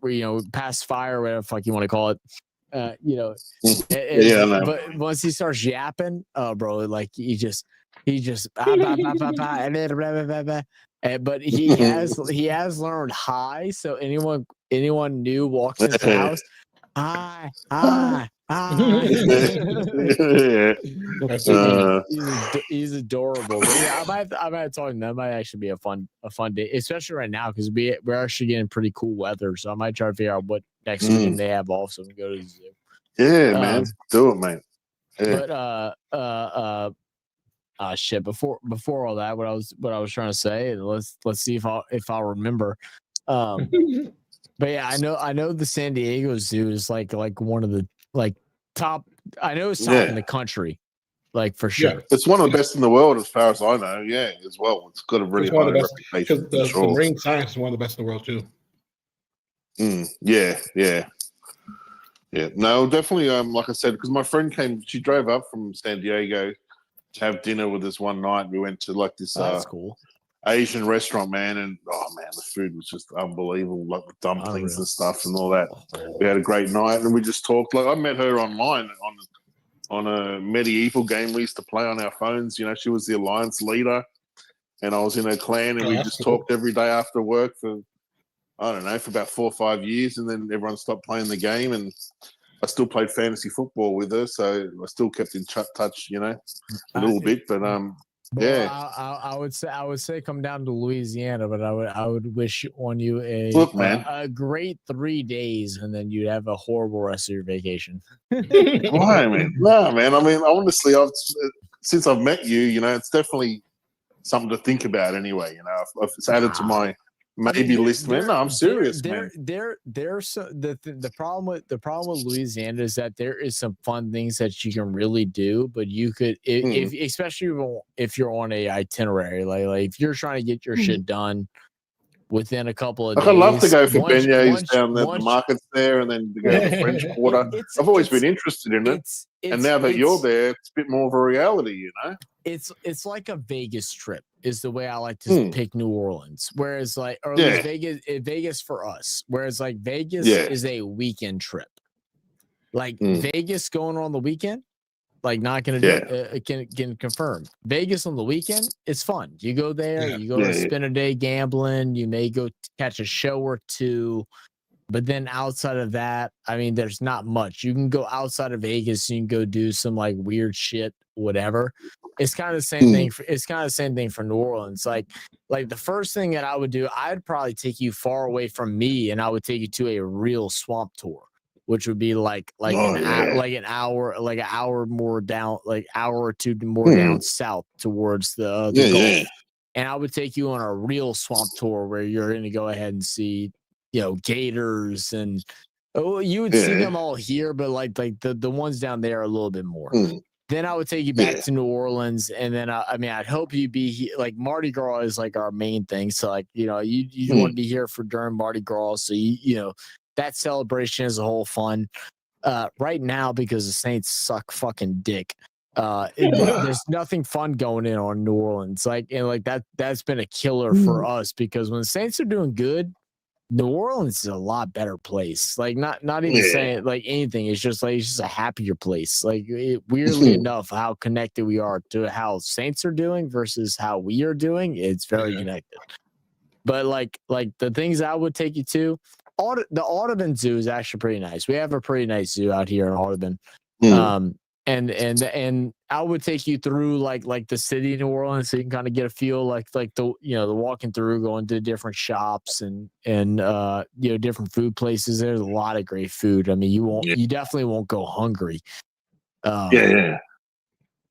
you know, past fire, whatever the fuck you want to call it. You know, Yeah, I know. but once he starts yapping, bro, like he just bah, bah, bah, bah, bah, and then blah, blah, blah, blah. But he has learned hi. So anyone new walks into the house, hi. Yeah. That's it. He's adorable. But yeah, I might tell him that might actually be a fun day, especially right now because we're actually getting pretty cool weather. So I might try to figure out what next weekend they have off, so we can go to the zoo. Yeah, man, do it, mate. Yeah. But shit. Before all that, what I was trying to say, and let's see if I'll remember. But yeah, I know the San Diego Zoo is like one of the top. I know it's top in the country, like for sure. Yeah. It's one of the best in the world, as far as I know. Yeah, as well. It's got a really high reputation. Because the marine science is one of the best in the world too. Yeah. No, definitely. Like I said, because my friend came, she drove up from San Diego to have dinner with us one night. We went to like this that's cool Asian restaurant, man, and the food was just unbelievable, like the dumplings and stuff and all that. We had a great night, and we just talked. Like I met her online on a medieval game we used to play on our phones. You know, she was the alliance leader, and I was in her clan, and we just talked every day after work for for about 4 or 5 years, and then everyone stopped playing the game, and I still played fantasy football with her, so I still kept in touch, you know, a little bit, but yeah. I would say come down to Louisiana, but I would wish on you a great 3 days, and then you'd have a horrible rest of your vacation. Why, man? No, man. I mean, honestly, since I've met you, you know, it's definitely something to think about. Anyway, you know, it's added to my list, man. No, I'm serious, man. There's the problem with Louisiana is that there is some fun things that you can really do, but you could, if especially if you're on a itinerary, like if you're trying to get your shit done within a couple of days. I'd love to go for beignets down there, the markets there, and then to go to the French Quarter. I've always been interested in it, and now that you're there, it's a bit more of a reality, you know. It's like a Vegas trip is the way I like to pick New Orleans. Whereas at least Vegas for us. Whereas like Vegas is a weekend trip. Like Vegas going on the weekend, like not gonna can confirm. Vegas on the weekend, it's fun. You go there, you go spend a day gambling. You may go catch a show or two. But then outside of that, I mean, there's not much. You can go outside of Vegas, you can go do some like weird shit, whatever. It's kind of the same thing. It's kind of the same thing for New Orleans. Like the first thing that I would do, I'd probably take you far away from me, and I would take you to a real swamp tour, which would be like an hour more down, like hour or two more down south towards the Gulf. And I would take you on a real swamp tour where you're going to go ahead and see, you know, gators and you would see them all here, but like the ones down there are a little bit more. Then I would take you back to New Orleans, and then I mean, I'd hope you'd be here. Like Mardi Gras is like our main thing, so like, you know, you want to be here for during Mardi Gras, so you know that celebration is a whole fun. Right now, because the Saints suck fucking dick. There's nothing fun going in on New Orleans, that's been a killer for us, because when the Saints are doing good, New Orleans is a lot better place. Like not even saying like anything. It's just a happier place. Like weirdly enough, how connected we are to how Saints are doing versus how we are doing, it's very connected. But like the things I would take you to, the Audubon Zoo is actually pretty nice. We have a pretty nice zoo out here in Audubon. And I would take you through like the city of New Orleans, so you can kind of get a feel like the, you know, the walking through, going to different shops and you know, different food places. There's a lot of great food. I mean, you definitely won't go hungry. But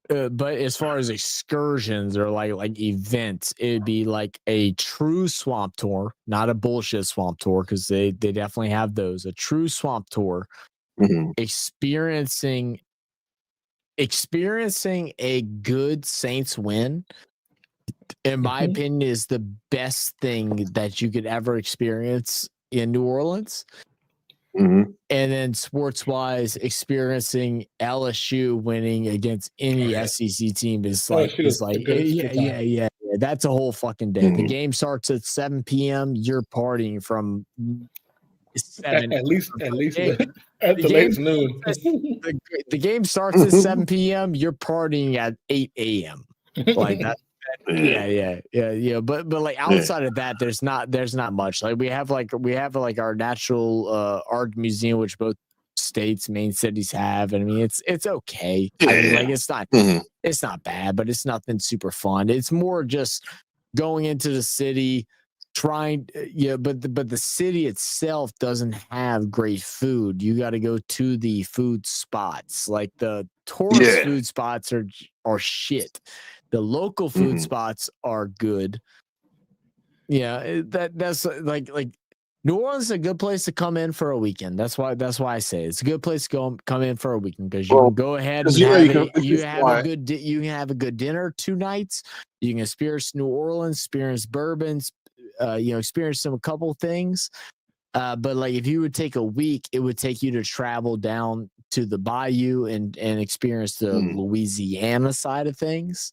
as far as excursions or like events, it'd be like a true swamp tour, not a bullshit swamp tour, because they definitely have those. A true swamp tour, experiencing a good Saints win, in my opinion, is the best thing that you could ever experience in New Orleans. And then sports wise, experiencing LSU winning against any SEC team is like that's a whole fucking day. The game starts at 7 p.m. You're partying from 7. At least at the game latest noon. The game starts at 7 p.m. You're partying at 8 a.m. Like that. Yeah. But like outside of that, there's not much. Like we have our natural art museum, which both states, main cities have. And I mean, it's okay. I mean, like it's not bad, but it's nothing super fun. It's more just going into the city, trying. But the city itself doesn't have great food. You got to go to the food spots. Like the tourist food spots are shit. The local food spots are good. Yeah, that's like New Orleans is a good place to come in for a weekend. That's why I say it's a good place to come in for a weekend because you can go ahead and you can have a good dinner 2 nights. You can experience New Orleans, experience bourbons, experience a couple things. But like if you would take a week, it would take you to travel down to the bayou and experience the Louisiana side of things.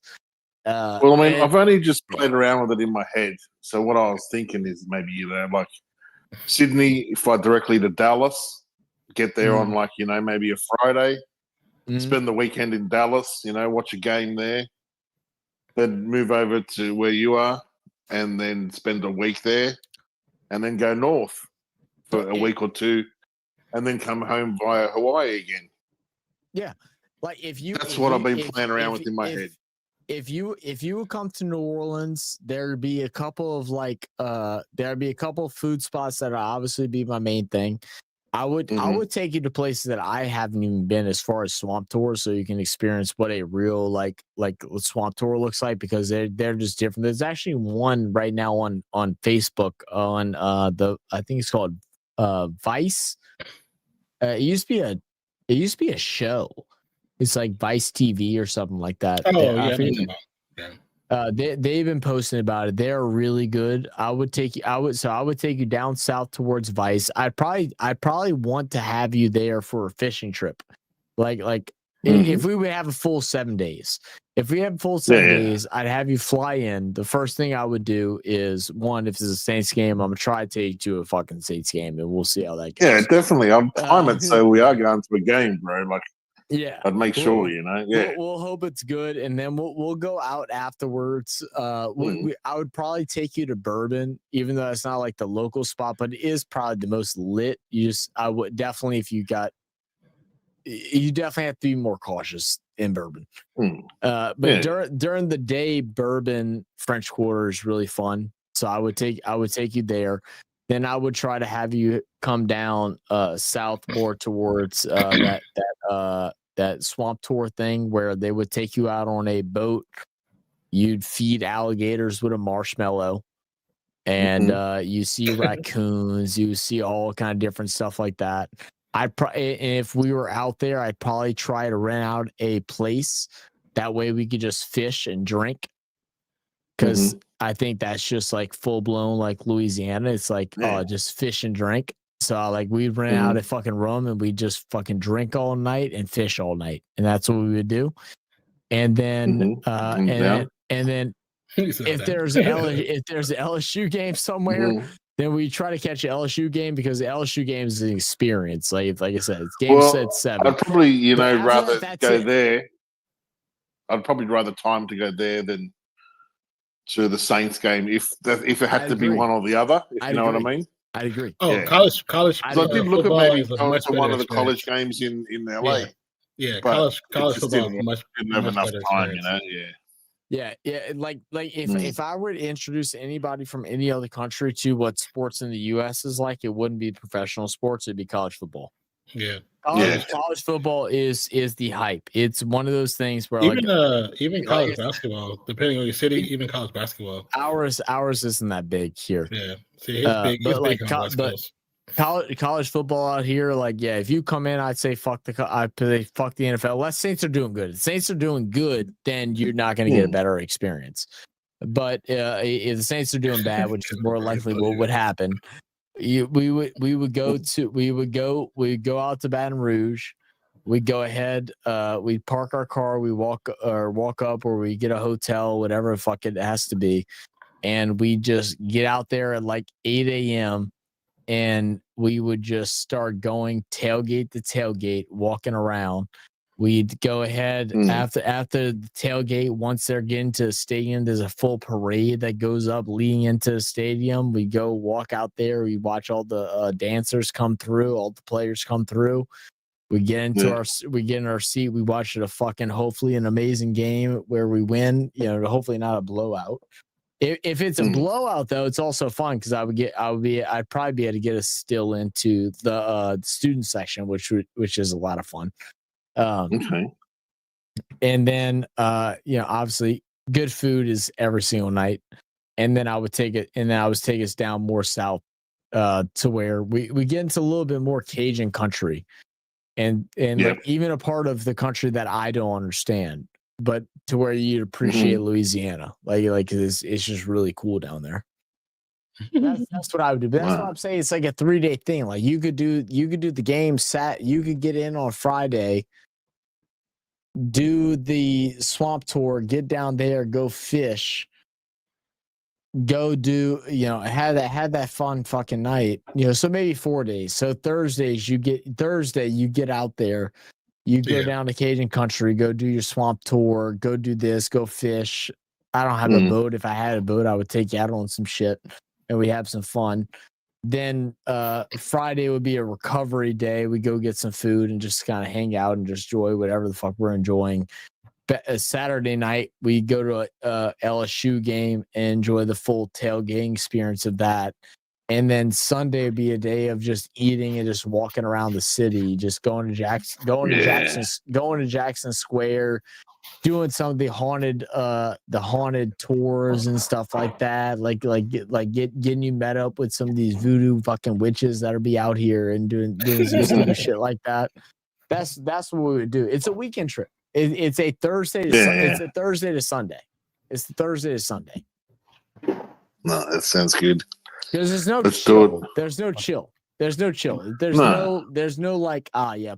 Well, I mean, I've only just played around with it in my head. So what I was thinking is maybe like Sydney, fly directly to Dallas, get there on like maybe a Friday, spend the weekend in Dallas, watch a game there, then move over to where you are, and then spend a week there, and then go north for a week or 2, and then come home via Hawaii again. Yeah, like that's what I've been playing around with in my head. If you would come to New Orleans, there'd be a couple of food spots that would obviously be my main thing. I would take you to places that I haven't even been, as far as swamp tours, so you can experience what a real like swamp tour looks like, because they're just different. There's actually one right now on Facebook on I think it's called Vice. It used to be a show. It's like Vice TV or something like that. Oh, yeah. They've been posting about it. They're really good. I would take you down south towards Vice. I'd probably want to have you there for a fishing trip. If we would have a full 7 days. If we have full 7 days, I'd have you fly in. The first thing I would do is, one, if it's a Saints game, I'm gonna try to take you to a fucking Saints game, and we'll see how that goes. Yeah, definitely. I'm time it so we are going to a game, bro. Like, yeah, I'd make sure, We'll hope it's good, and then we'll go out afterwards. I would probably take you to Bourbon, even though it's not like the local spot, but it is probably the most lit. I would definitely, you definitely have to be more cautious in Bourbon. But during the day, Bourbon French Quarter is really fun. So I would take you there. Then I would try to have you come down south more towards that swamp tour thing, where they would take you out on a boat. You'd feed alligators with a marshmallow, and you see raccoons. You see all kind of different stuff like that. If we were out there, I'd probably try to rent out a place. That way we could just fish and drink. Because I think that's just like full blown like Louisiana. It's like, just fish and drink. So like we'd rent out a fucking room and we just fucking drink all night and fish all night. And that's what we would do. And then then if there's an LSU game somewhere, then we try to catch an LSU game, because the LSU game is an experience. Like I said, it's game set 7. I'd probably, rather go there. I'd probably rather time to go there than to the Saints game if it had to be one or the other. If you know what I mean. I'd agree. Oh, college. I did look at maybe going to one of the college games in LA. Yeah, college football didn't have enough time, Yeah. Like if I were to introduce anybody from any other country to what sports in the U.S. is like, it wouldn't be professional sports; it'd be college football. Yeah. College football is the hype. It's one of those things where even college basketball, depending on your city, even college basketball. Ours isn't that big here. Yeah. See, it's big. It's big on the West Coast. College football out here, if you come in, I'd say fuck the NFL. Unless Saints are doing good. If Saints are doing good, then you're not going to get a better experience. But if the Saints are doing bad, which is more likely what would happen, we would go out to Baton Rouge. We go ahead, we park our car, we walk up, or we get a hotel, whatever the fuck it has to be, and we just get out there at like 8 a.m. and we would just start going tailgate to tailgate, walking around. We'd go ahead after the tailgate. Once they're getting to the stadium, there's a full parade that goes up leading into the stadium. We go walk out there. We watch all the dancers come through, all the players come through. We get into we get in our seat. We watch it hopefully an amazing game where we win. Hopefully not a blowout. If it's a blowout though, it's also fun because I'd probably be able to get us still into the student section, which is a lot of fun. Okay. And then obviously good food is every single night. And then I would take us down more south to where we get into a little bit more Cajun country and like even a part of the country that I don't understand, but to where you'd appreciate Louisiana. Like it's just really cool down there. That's what I would do. But that's what I'm saying. It's like a 3-day thing. Like you could do the game you could get in on Friday, do the swamp tour, get down there, go fish, go do, have that fun fucking night, so maybe 4 days. So Thursday you get out there, you go down to Cajun country, go do your swamp tour, go do this, go fish. I don't have a boat. If I had a boat, I would take you out on some shit and we have some fun. Then Friday would be a recovery day. We go get some food and just kind of hang out and just enjoy whatever the fuck we're enjoying. Saturday night, we go to a LSU game and enjoy the full tailgating experience of that. And then Sunday would be a day of just eating and just walking around the city, just going to Jackson Square, doing some of the haunted tours and stuff like that. Getting you met up with some of these voodoo fucking witches that'll be out here and doing some stupid shit like that. That's what we would do. It's a weekend trip. It's a Thursday to it's a Thursday to Sunday. It's the Thursday to Sunday. No, that sounds good. Because there's no chill. There's no like,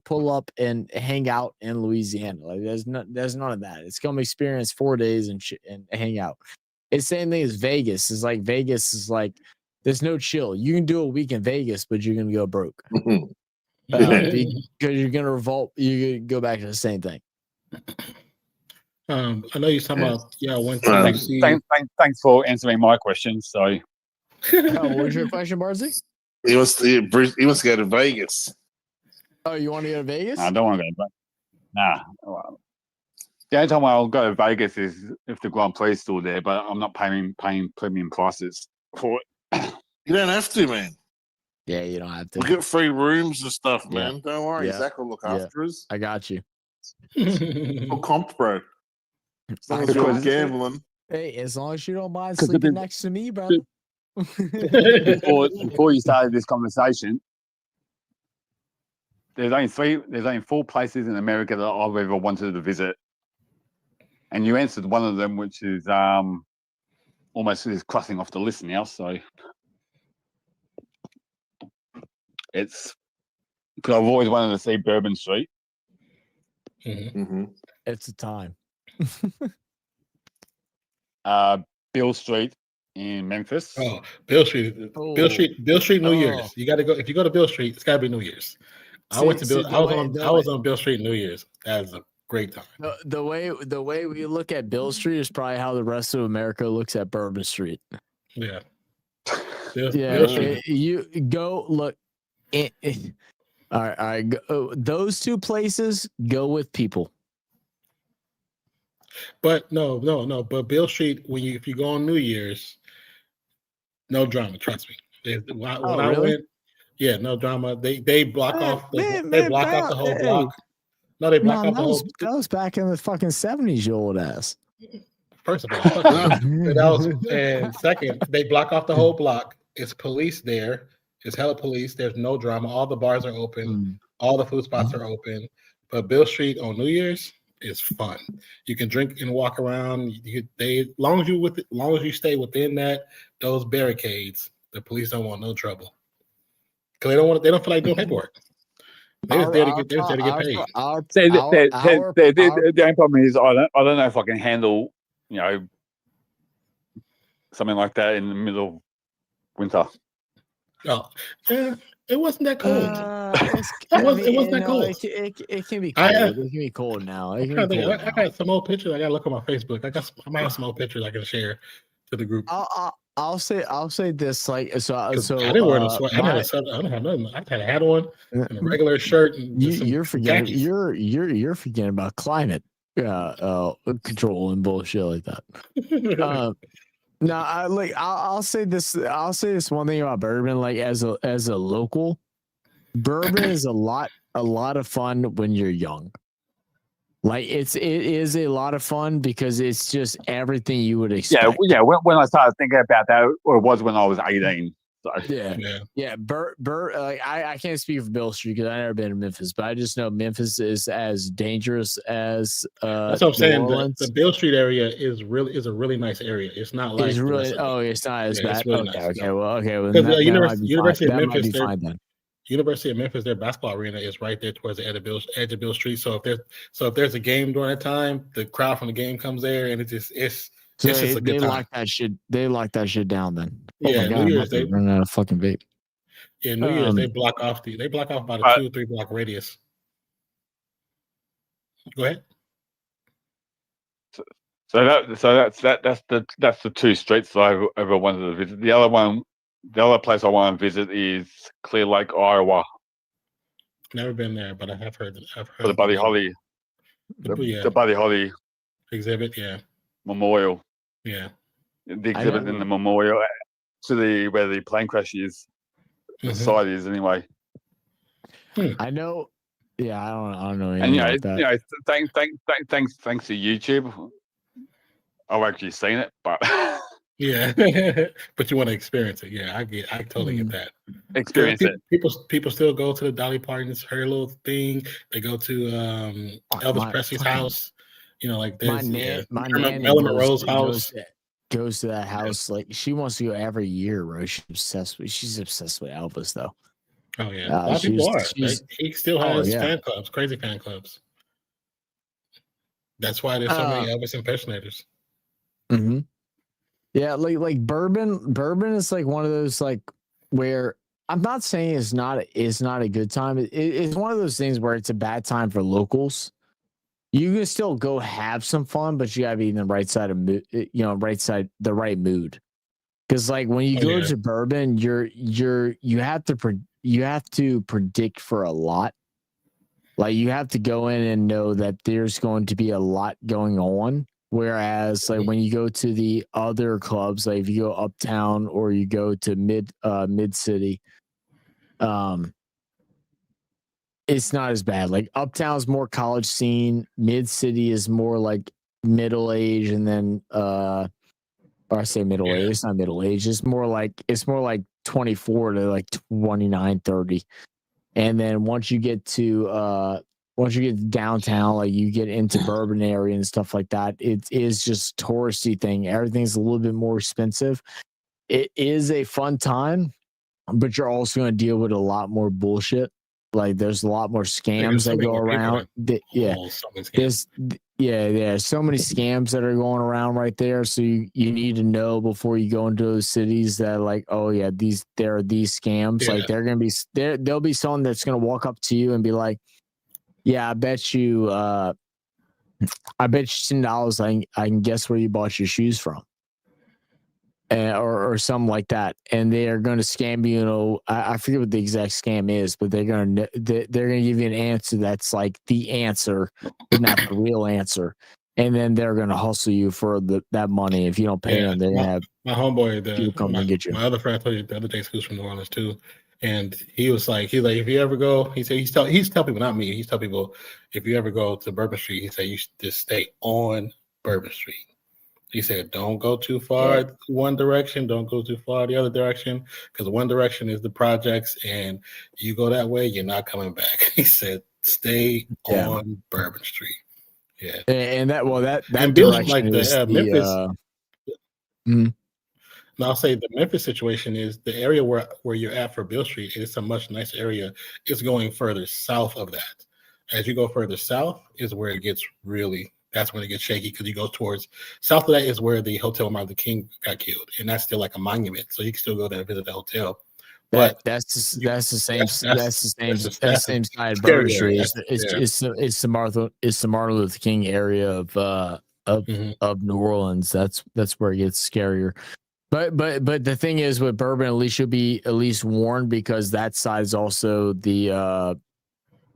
pull up and hang out in Louisiana. Like there's none of that. It's come experience 4 days and hang out. It's the same thing as Vegas. It's like Vegas is like there's no chill. You can do a week in Vegas, but you're gonna go broke. Because you're gonna revolt. You go back to the same thing. I know you're talking about Thanks for answering my question. So, what was your question, Barzy? He wants to go to Vegas. Oh, you want to go to Vegas? I don't want to go. Nah. The only time I'll go to Vegas is if the Grand Prix is still there, but I'm not paying premium prices for it. You don't have to, man. Yeah, you don't have to. We'll get free rooms and stuff, man. Yeah. Don't worry. Yeah. Zach will look after us. I got you. Or comp, bro. As long as you're gambling. Hey, as long as you don't mind sleeping next to me, brother. Before you started this conversation, there's only 4 places in America that I've ever wanted to visit, and you answered one of them, which is almost is crossing off the list now. So it's because I've always wanted to see Bourbon Street. It's a time. Bill Street in Memphis. Oh, Bill Street, New Year's. You got to go. If you go to Bill Street, it's got to be New Year's. I was on Bill Street New Year's. That was a great time. The way we look at Bill Street is probably how the rest of America looks at Bourbon Street. Yeah. Bill Street. You go look. All right. Those 2 places go with people. But no. But Bill Street, if you go on New Year's, no drama. Trust me. When I went, no drama. They block off off the whole block. No, they block off the whole. That was back in the fucking 70s, you old ass. First of all, and second, they block off the whole block. It's police there. It's hella police. There's no drama. All the bars are open. All the food spots are open. But Bill Street on New Year's is fun. You can drink and walk around. As long as you stay within those barricades, the police don't want no trouble. Because they don't feel like doing paperwork. They was there to get paid. The only problem is I don't know if I can handle, something like that in the middle of winter. Oh, yeah, it wasn't that cold. It wasn't that cold. It can be cold. It can be cold now. I got some old pictures. I gotta look on my Facebook. I might have some old pictures I can share to the group. I'll say this like so. I didn't wear the sweat. I didn't have nothing. I had a hat on and a regular shirt. And you're forgetting. You're forgetting about climate control and bullshit like that. No, I'll say this. I'll say this one thing about bourbon. Like as a local, bourbon is a lot of fun when you're young. Like it is a lot of fun because it's just everything you would expect. Yeah. When I started thinking about that, or it was when I was 18. So. Yeah. I can't speak for Bill Street because I've never been to Memphis, but I just know Memphis is as dangerous as. That's what I'm saying. The Bill Street area is a really nice area. It's not like it's not as bad. Really nice, Well, University of Memphis, might be fine then. University of Memphis, their basketball arena is right there towards the edge of Bill Street. So if there's a game during that time, the crowd from the game comes there, and it's just a good time. Lock that shit. They lock that shit down then. Yeah, New Year's they run out of fucking vape. Yeah, New Year's they block off about a 2-3 block radius. Go ahead. So that's the two streets that I ever wanted to visit. The other place I want to visit is Clear Lake, Iowa. Never been there, but I have heard. For the Buddy Holly. The Buddy Holly exhibit, yeah. Memorial. Yeah. The exhibit in the memorial to where the plane crash is. The site is anyway. I know. Yeah, I don't know. And thanks to YouTube, I've actually seen it, but yeah, but you want to experience it. Yeah, I totally get that. Experience it. People still go to the Dolly Parton's her little thing. They go to Elvis Presley's house. Like there's my nan Monroe's house. Goes to that house like she wants to go every year, bro. She's obsessed with Elvis though. Oh yeah, a lot of people are. He still has fan clubs, crazy fan clubs. That's why there's so many Elvis impersonators. Mm-hmm. Yeah, like bourbon is like one of those like where I'm not saying it's not a good time. It's one of those things where it's a bad time for locals. You can still go have some fun, but you gotta be in the right side of mood, the right mood. Because like when you go to bourbon, you have to predict for a lot. Like you have to go in and know that there's going to be a lot going on. Whereas like when you go to the other clubs, like if you go uptown or you go to mid city, it's not as bad. Like uptown's more college scene, mid city is more like middle age, and then or I say middle age, it's not middle age, it's more like 24 to like 29, 30. And then once you get downtown, like you get into bourbon area and stuff like that, it is just touristy thing. Everything's a little bit more expensive. It is a fun time, but you're also going to deal with a lot more bullshit. Like there's a lot more scams that go around. There's so many scams that are going around right there. So you need to know before you go into those cities that like, oh yeah, there are these scams. Like they're gonna be there'll be someone that's gonna walk up to you and be like, yeah, I bet you $10 I can guess where you bought your shoes from. Or something like that, and they are going to scam you. I forget what the exact scam is, but they're going to give you an answer that's like the answer, but not the real answer, and then they're going to hustle you for that money. If you don't pay them, they're going to have my homeboy. Come and get you. My other friend, I told you the other day, who's from New Orleans too, and he was like, if you ever go, he said he's tell people, not me. He's tell people if you ever go to Bourbon Street, he said you should just stay on Bourbon Street. He said, don't go too far one direction, don't go too far the other direction, because one direction is the projects, and you go that way, you're not coming back. He said, stay on Bourbon Street. Yeah. And that and Bill's like Memphis. And I'll say the Memphis situation is the area where you're at for Beale Street. It's a much nicer area. It's going further south of that. As you go further south is where it gets really. That's when it gets shaky because you go towards south of that is where the Hotel Martin Luther King got killed, and that's still like a monument. So you can still go there and visit the hotel. But that's the same side of scary Bourbon Street. area. It's the Martin Luther King area of New Orleans. That's where it gets scarier. But the thing is with Bourbon, at least you'll be at least warned because that side is also the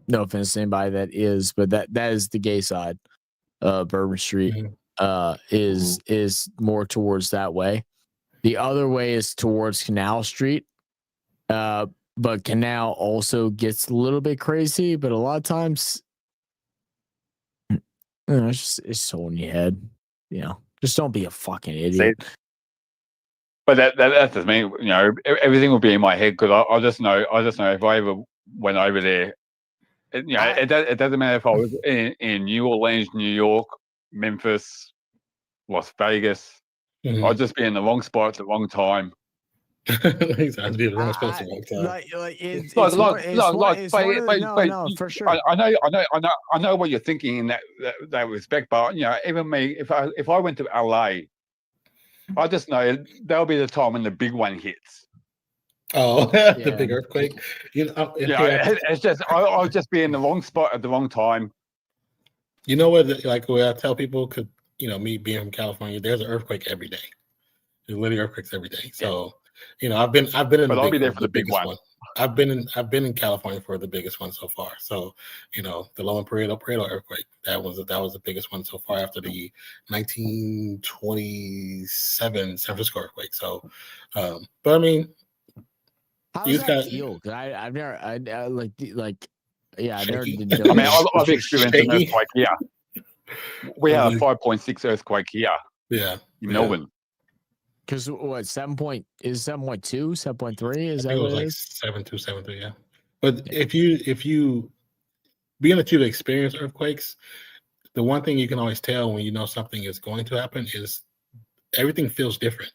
no offense to anybody that is, but that is the gay side. Bourbon Street is more towards that way. The other way is towards Canal Street. But Canal also gets a little bit crazy, but a lot of times it's so in your head. Just don't be a fucking idiot. But that doesn't mean everything will be in my head because I just know if I ever went over there, it doesn't matter if I was in New Orleans, New York, Memphis, Las Vegas. I'd just be in the wrong spot at the wrong time. He's had to be in the wrong spot at the wrong time. No, for sure. I know what you're thinking in that respect, but even me, if I went to LA, I just know that'll be the time when the big one hits. Oh, the big earthquake. It's just I'll just be in the wrong spot at the wrong time. You know what? Like where I tell people, because me being from California, there's an earthquake every day. There's literally earthquakes every day. So, I've been in. But I'll be there for the big one. I've been in California for the biggest one so far. So, the Loma Prieta earthquake, that was the biggest one so far after the 1927 San Francisco earthquake. So, but I mean, how does that feel? I've never, I've never. I mean, I've experienced an earthquake here. We had a 5.6 earthquake here. Yeah, in Melbourne. Because what 7.2, 7.3 is that? It was like 7.2, 7.3. Yeah, but if you being that you've experienced earthquakes, the one thing you can always tell when you know something is going to happen is everything feels different.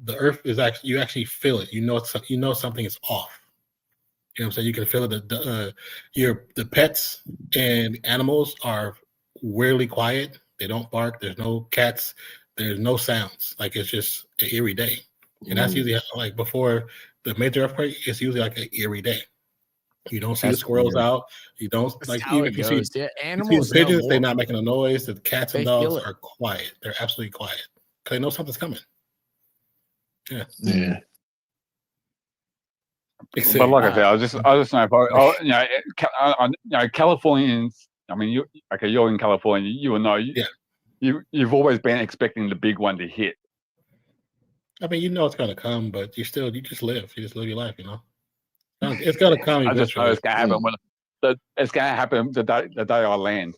The earth is you actually feel it. You know something is off. You know what I'm saying? You can feel it. The pets and animals are weirdly quiet. They don't bark. There's no cats. There's no sounds. Like it's just an eerie day. And that's usually like before the major earthquake, it's usually like an eerie day. You don't see the squirrels out. You don't even if you see animals, the pigeons, they're not making a noise. The cats and dogs are quiet. They're absolutely quiet because they know something's coming. Yeah. But like I said, I just know if Californians. I mean, you're in California. You will know. You've always been expecting the big one to hit. I mean, it's going to come, but you just live. You just live your life. It's going to come. I just know it's going to happen. It's going to happen the day I land.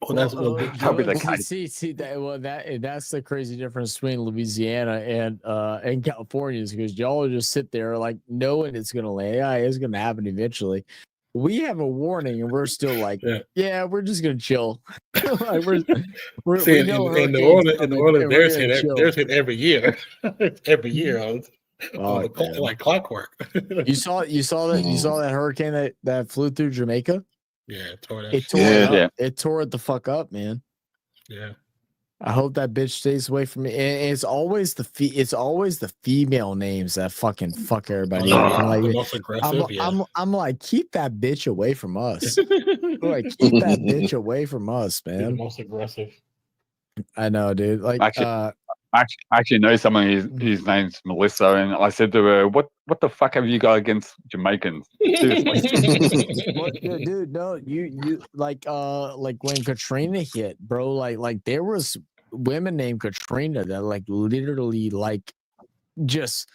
Well, that's that'll be the case. See that's the crazy difference between Louisiana and California is because y'all just sit there like knowing it's gonna land. Yeah, it's gonna happen eventually. We have a warning and we're still like, we're just gonna chill. Like we're in New Orleans, there's hit every year, every year. Like clockwork. You saw that hurricane that flew through Jamaica. Yeah, it tore it tore it the fuck up, man. Yeah. I hope that bitch stays away from me. And it's always the female names that fucking fuck everybody up. The most aggressive. I'm like, keep that bitch away from us. Like, keep that bitch away from us, man. The most aggressive. I know, dude. Like, I actually know someone whose name's Melissa, and I said to her, "What the fuck have you got against Jamaicans?" Dude, no, you like when Katrina hit, bro. Like there was women named Katrina that like literally like just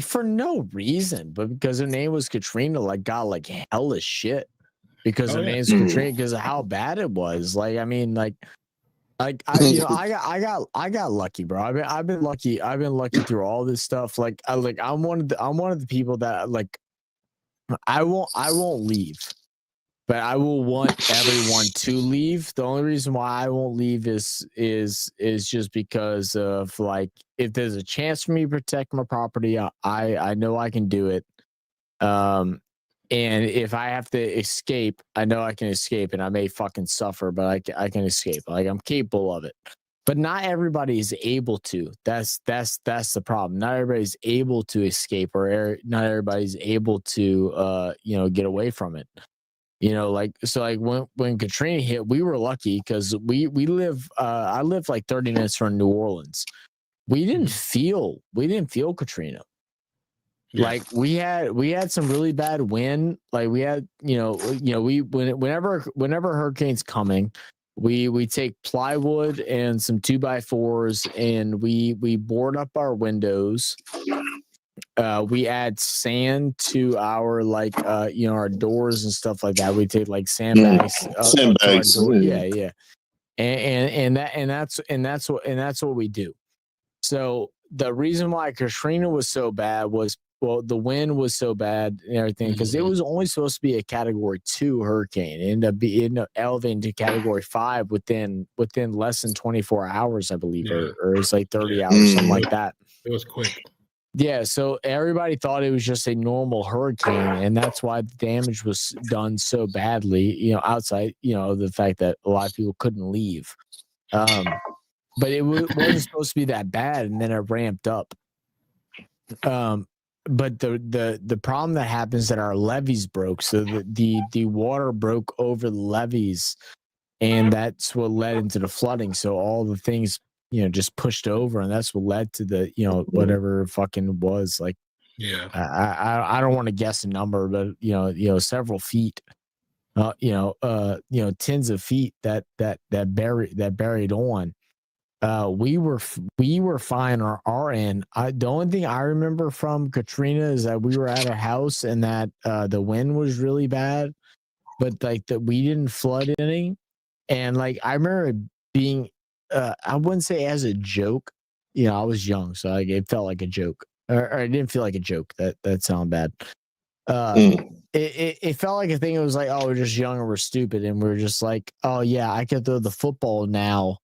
for no reason, but because her name was Katrina, like got like hella shit because her name's Katrina because of how bad it was. Like, I mean, like I got lucky, bro. I've been lucky through all this stuff. Like I'm one of the people that like I won't leave. but I will want everyone to leave. The only reason why I won't leave is just because of like if there's a chance for me to protect my property, I know I can do it. And if I have to escape, I know I can escape, and I may fucking suffer, but I can escape. Like I'm capable of it. But not everybody is able to. That's the problem. Not everybody's able to escape, or not everybody's able to get away from it. Like when Katrina hit, we were lucky because we live I live like 30 minutes from New Orleans. We didn't feel Katrina. Yeah. Like we had some really bad wind. Like we had, whenever hurricane's coming, we take plywood and some 2x4s and we board up our windows. We add sand to our our doors and stuff like that. We take like sandbags. Sandbags. Yeah. And that's what we do. So the reason why Katrina was so bad was, well, the wind was so bad and everything because it was only supposed to be a Category 2 hurricane. It ended up elevating to Category 5 within less than 24 hours, I believe, or it was like 30 hours, something like that. It was quick. Yeah, so everybody thought it was just a normal hurricane, and that's why the damage was done so badly. Outside, the fact that a lot of people couldn't leave. But it wasn't supposed to be that bad, and then it ramped up. But the problem that happens is that our levees broke, so the water broke over the levees, and that's what led into the flooding. So all the things just pushed over, and that's what led to the whatever fucking was like. Yeah, I don't want to guess a number, but several feet, tens of feet that buried on. We were fine on our end. The only thing I remember from Katrina is that we were at our house and that the wind was really bad, but like that we didn't flood any. And like I remember being, I wouldn't say as a joke. I was young, so it felt like a joke, or it didn't feel like a joke. That sounded bad. It felt like a thing. It was like, oh, we're just young and we're stupid, and we're just like, oh yeah, I could throw the football now.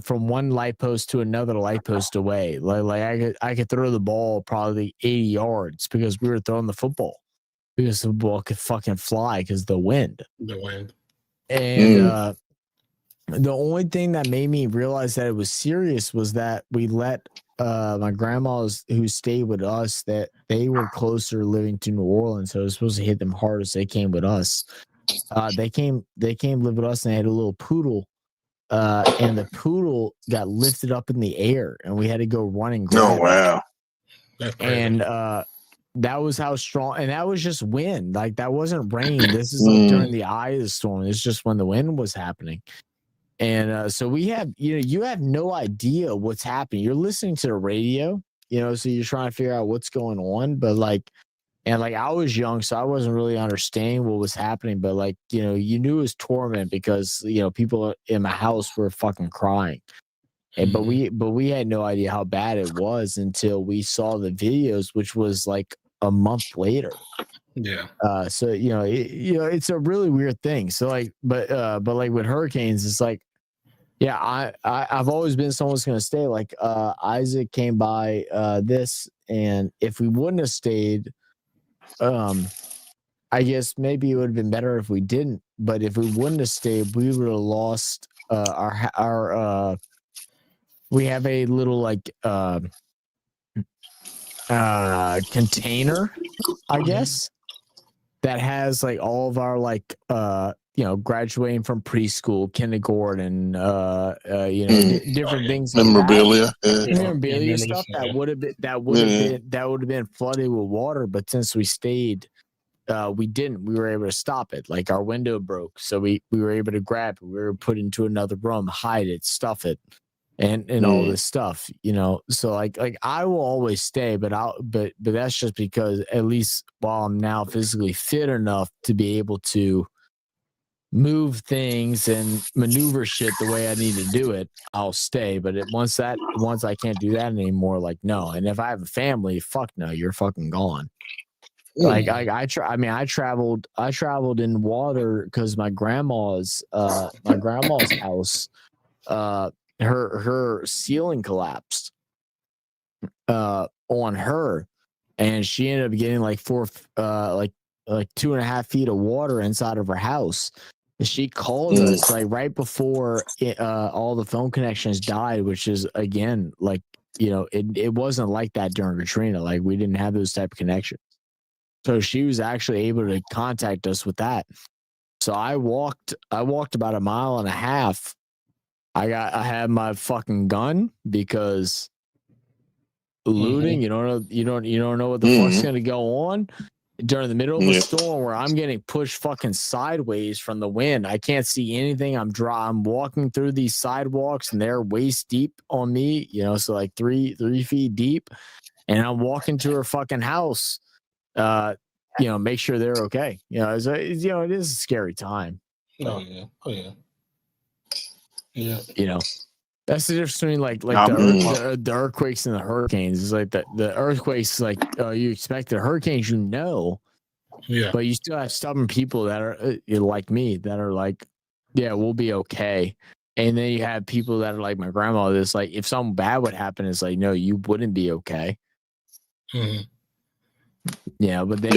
From one light post to another light post away. Like I could throw the ball probably 80 yards because we were throwing the football because the ball could fucking fly because the wind. And the only thing that made me realize that it was serious was that we let my grandmas who stayed with us, that they were closer living to New Orleans, so it was supposed to hit them hard as they came with us. They came live with us, and they had a little poodle. And the poodle got lifted up in the air, and we had to go run and grab it. Wow. And that was how strong, and that was just wind. Like that wasn't rain. This is like during the eye of the storm. It's just when the wind was happening. And so we have, you have no idea what's happening. You're listening to the radio, so you're trying to figure out what's going on. But I was young, so I wasn't really understanding what was happening. But you knew it was torment because people in my house were fucking crying. And but we had no idea how bad it was until we saw the videos, which was like a month later. Yeah. So it's a really weird thing. So but like with hurricanes, it's like, yeah, I've always been someone's gonna stay. Like Isaac came by this, and if we wouldn't have stayed, I guess maybe it would have been better if we didn't. But if we wouldn't have stayed, we would have lost our. We have a little container, I guess, that has like all of our graduating from preschool, kindergarten, different things, memorabilia, memorabilia stuff that would have been flooded with water. But since we stayed, we didn't. We were able to stop it. Like our window broke, so we were able to grab it. We were put into another room, hide it, stuff it, and all this stuff. So like I will always stay, but that's just because at least while I'm now physically fit enough to be able to move things and maneuver shit the way I need to do it, I'll stay. But once I can't do that anymore, like no. And if I have a family, fuck no, you're fucking gone. Like I traveled in water because my grandma's house, her ceiling collapsed on her, and she ended up getting like 2.5 feet of water inside of her house. She called us like right before all the phone connections died, which is again like, it wasn't like that during Katrina. Like we didn't have those type of connections. So she was actually able to contact us with that. So I walked about 1.5 miles. I had my fucking gun because looting, you don't know what the fuck's gonna go on during the middle of a storm where I'm getting pushed fucking sideways from the wind. I can't see anything. I'm walking through these sidewalks and they're waist deep on me, so like 3 feet deep, and I'm walking to her fucking house. Make sure they're okay. It is a scary time. Oh yeah. Yeah. That's the difference between the earthquakes and the hurricanes. It's like the earthquakes, like you expect the hurricanes, yeah, but you still have stubborn people that are like me that are like, yeah, we'll be okay. And then you have people that are like my grandma. That's like, if something bad would happen, it's like, no, you wouldn't be okay. Yeah, but they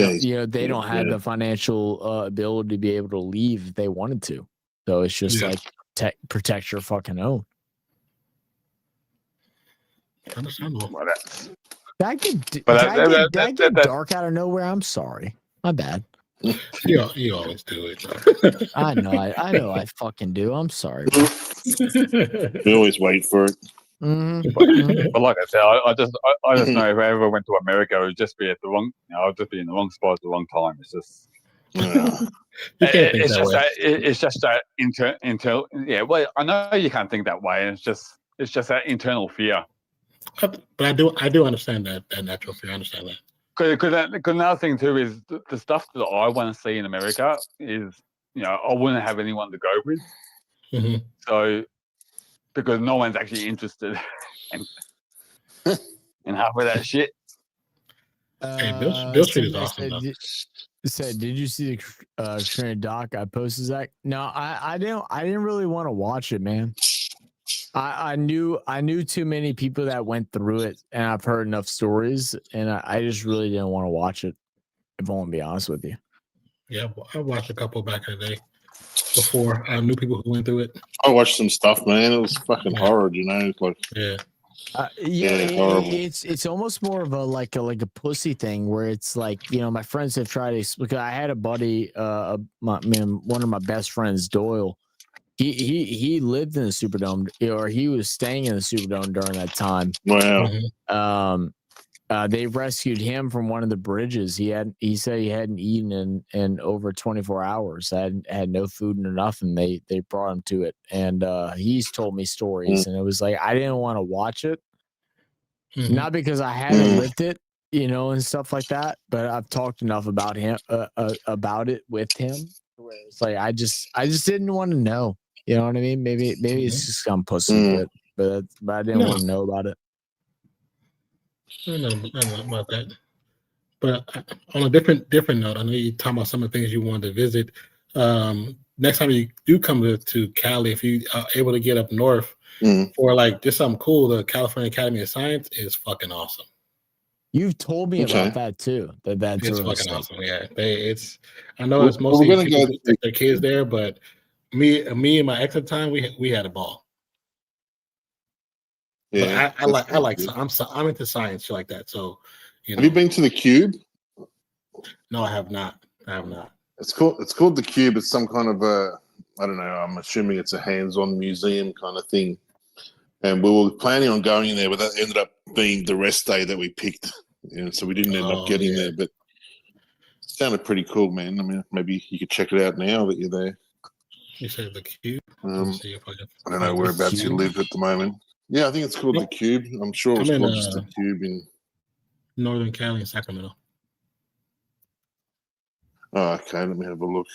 don't have the financial ability to be able to leave if they wanted to. So it's just like protect your fucking own. Understandable. That get dark out of nowhere. I'm sorry. My bad. You always do it. I know I fucking do. I'm sorry. We always wait for it. But like I said, I just know if I ever went to America, it would just be at the wrong. I'll just be in the wrong spot at the wrong time. It's just. It's just that internal. Yeah, well, I know you can't think that way. It's just that internal fear. But I do understand that natural fear. I understand that. Because another thing too is the stuff that I want to see in America is, I wouldn't have anyone to go with. So, because no one's actually interested in half of that shit. Hey, Bill Street is awesome. Said, did you see the Katrina doc I posted, Zach? No, I didn't really want to watch it, man. I knew too many people that went through it, and I've heard enough stories, and I just really didn't want to watch it, if I want to be honest with you. Yeah, I watched a couple back in the day before I knew people who went through it. I watched some stuff, man. It was fucking horror, It's like it's almost more of a pussy thing where it's like, my friends have tried to, because I had a buddy, one of my best friends, Doyle. He lived in the Superdome, or he was staying in the Superdome during that time. Wow. They rescued him from one of the bridges. He said he hadn't eaten in over 24 hours. Had no food or nothing. They brought him to it, and he's told me stories, and it was like I didn't want to watch it, not because I hadn't lived it, and stuff like that. But I've talked enough about him about it with him, where it's like I just didn't want to know. You know what I mean? Maybe it's just I'm pussy, but I didn't want to know about it. I don't know about that. But on a different note, I know you're talking about some of the things you wanted to visit. Next time you do come to Cali, if you are able to get up north for like just something cool, the California Academy of Science is fucking awesome. You've told me about that too. That's it's fucking awesome. Yeah, I know it's mostly people who take their kids there, but me and my ex at the time, we had a ball. Yeah, but I'm into science shit like that. So, have you been to the Cube? No, I have not. It's called the Cube. It's some kind of I don't know. I'm assuming it's a hands-on museum kind of thing. And we were planning on going in there, but that ended up being the rest day that we picked. So we didn't end up getting there. But it sounded pretty cool, man. I mean, maybe you could check it out now that you're there. You said the Cube? Let's see if I don't know whereabouts you live at the moment. Yeah, I think it's called the Cube. I'm sure it's called just the Cube in Northern Cali and Sacramento. Oh, okay. Let me have a look.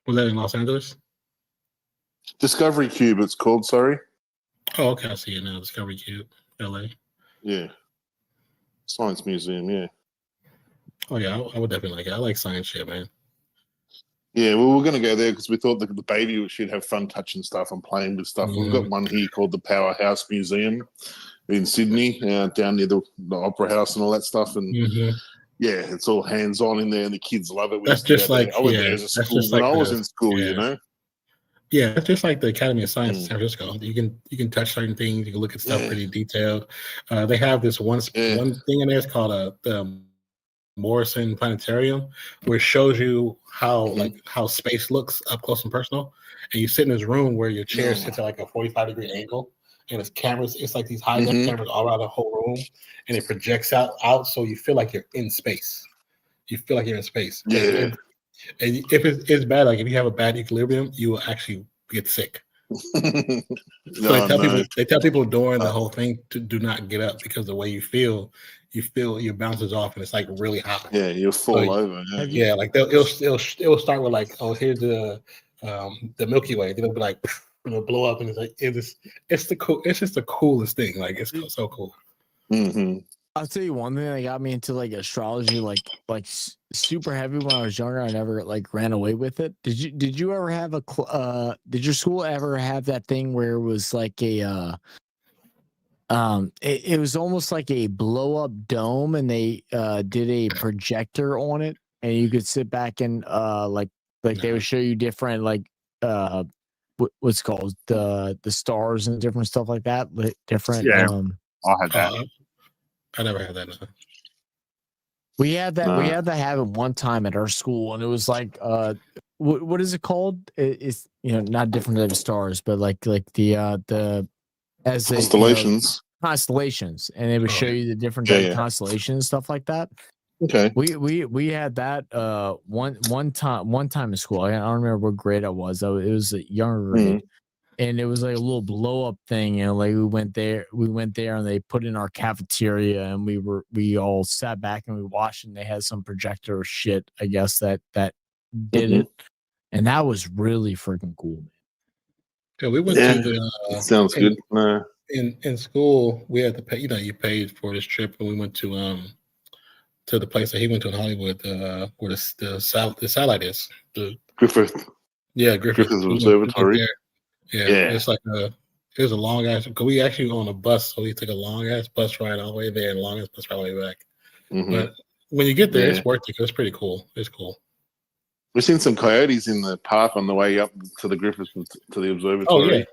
Was that in Los Angeles? Discovery Cube, it's called. Sorry. Oh, okay. I see it now. Discovery Cube. LA. Yeah. Science Museum, yeah. Oh yeah, I would definitely like it. I like science shit, man. Yeah, well, we're going to go there because we thought the baby should have fun touching stuff and playing with stuff. We've got one here called the Powerhouse Museum in Sydney, down near the Opera House and all that stuff. And yeah, it's all hands-on in there, and the kids love it. That's just like I went there as a school when I was in school, you know. Yeah, it's just like the Academy of Science in San Francisco. You can touch certain things. You can look at stuff pretty detailed. They have this one thing in there. It's called the Morrison Planetarium, where it shows you how how space looks up close and personal. And you sit in this room where your chair sits at like a 45-degree angle, and it's cameras. It's like these high def cameras all around the whole room, and it projects out, so you feel like you're in space. You feel like you're in space. Yeah. And if it's bad, like if you have a bad equilibrium, you will actually get sick. So they tell people during the whole thing to do not get up, because the way you feel your bounces off, and it's like really hot. Yeah, you'll fall over. Yeah, like it'll start with like, oh, here's the Milky Way. Then it'll be like, it'll blow up, and it's like it's just the coolest thing. Like it's so cool. I'll tell you one thing that got me into like astrology, like super heavy when I was younger. I never like ran away with it. Did you ever have did your school ever have that thing where it was like a it was almost like a blow up dome, and they did a projector on it, and you could sit back and like they would show you different what's called the stars and different stuff like that. Different. Yeah, I had that. I never had that. No. We had that. We had to have it one time at our school, and it was like, what is it called? It's not different type of stars, but like the as constellations, constellations, and they would show you the different type of constellations and stuff like that. Okay. We had that one time in school. I don't remember what grade I was. It was a younger grade. And it was like a little blow up thing, and like we went there, and they put in our cafeteria, and we all sat back and we watched, and they had some projector shit, I guess that did it, and that was really freaking cool, man. Yeah, we went to the. Sounds good. In school, we had to pay. You paid for this trip, and we went to the place that he went to in Hollywood, where the satellite is. The Griffith. Yeah, Griffith Observatory. Yeah, it's like it was a long ass. Cause we actually on a bus, so we took a long ass bus ride all the way there and long ass bus ride all the way back. But when you get there, it's worth it. Cause it's pretty cool. It's cool. We've seen some coyotes in the park on the way up to the Griffith to the observatory.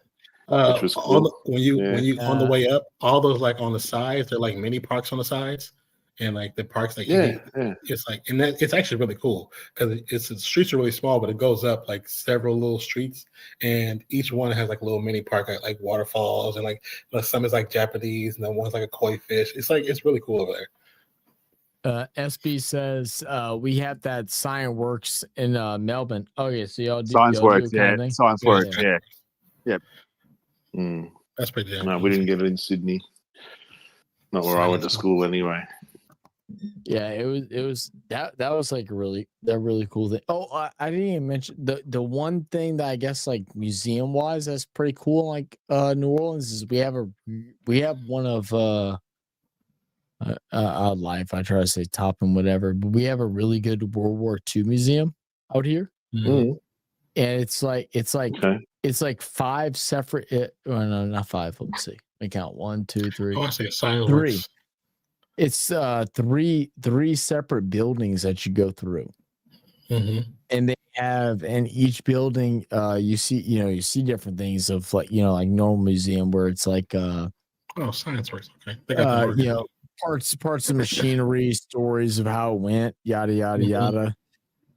Oh yeah, which was cool. When you on the way up, all those like on the sides, they're like mini parks on the sides. And like the parks, like it's like, and that it's actually really cool because the streets are really small, but it goes up like several little streets, and each one has like a little mini park, like waterfalls, and like some is like Japanese, and then one's like a koi fish. It's really cool over there. SB says we have that Science Works in Melbourne. Oh yeah, so y'all do Science Works, Science Works, yeah. Yep. That's pretty good. No, we didn't get it in Sydney. Not where I went to school anyway. Yeah, it was that was like a really cool thing. Oh, I didn't even mention the one thing that I guess like museum wise that's pretty cool like New Orleans is we have one of life. I try to say top and whatever, but we have a really good World War II museum out here, and it's like five separate. No, not five. Let's see. I count 1, 2, 3. Oh, I say Science three. Works. It's three separate buildings that you go through, and they have in each building you see different things of like like normal museum where it's like Science Works, okay, they got parts of machinery, stories of how it went, yada yada yada.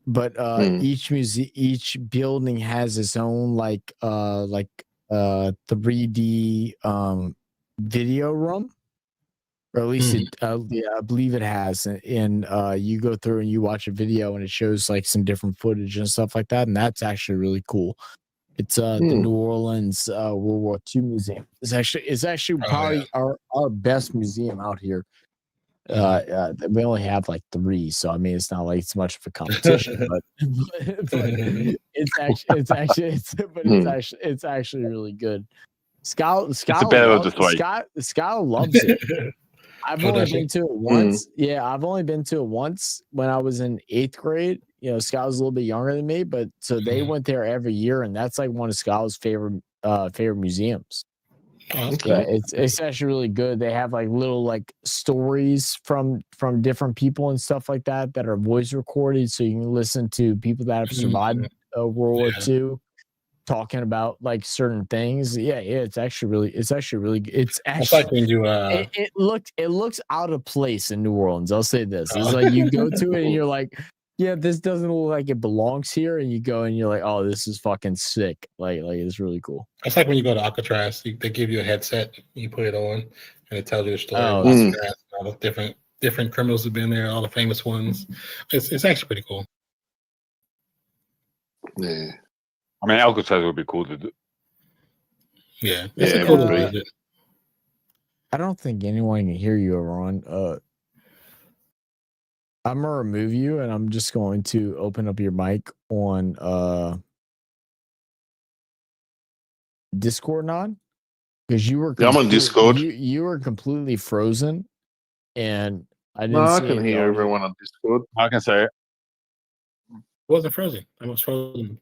But each building has its own like 3D video room. Or at least I believe it has. And you go through and you watch a video and it shows like some different footage and stuff like that. And that's actually really cool. It's the New Orleans World War II Museum. It's actually probably our best museum out here. We only have like 3, so I mean it's not like it's much of a competition, but it's actually really good. Scout better of the three. Scout loves it. I've only does been he? to it once. Yeah, I've only been to it once when I was in 8th grade. You know, Scout was a little bit younger than me, but so they went there every year, and that's like one of Scout's favorite museums. Oh, that's Yeah, cool. it's actually really good. They have like little like stories from different people and stuff like that are voice recorded, so you can listen to people that have survived World War II talking about like certain things. Yeah, it's actually really It's actually like when you it looks out of place in New Orleans. I'll say this. It's like you go to it and you're like, yeah, this doesn't look like it belongs here, and you go and you're like, oh, this is fucking sick. Like it's really cool. it's like when you go to Alcatraz, they give you a headset, you put it on, and it tells you the story Oh, of Alcatraz, all the different criminals have been there, all the famous ones. It's actually pretty cool. Yeah. I mean, Alcatraz would be cool to do. Yeah, Yeah, it's a it cool would little be. visit. I don't think anyone can hear you, Ron. I'm gonna remove you, and I'm just going to open up your mic on Discord, non, because you were Yeah, I'm on Discord. You were completely frozen, and I didn't No, I see can any hear audio. everyone on Discord. I can say it. It wasn't frozen. I was frozen.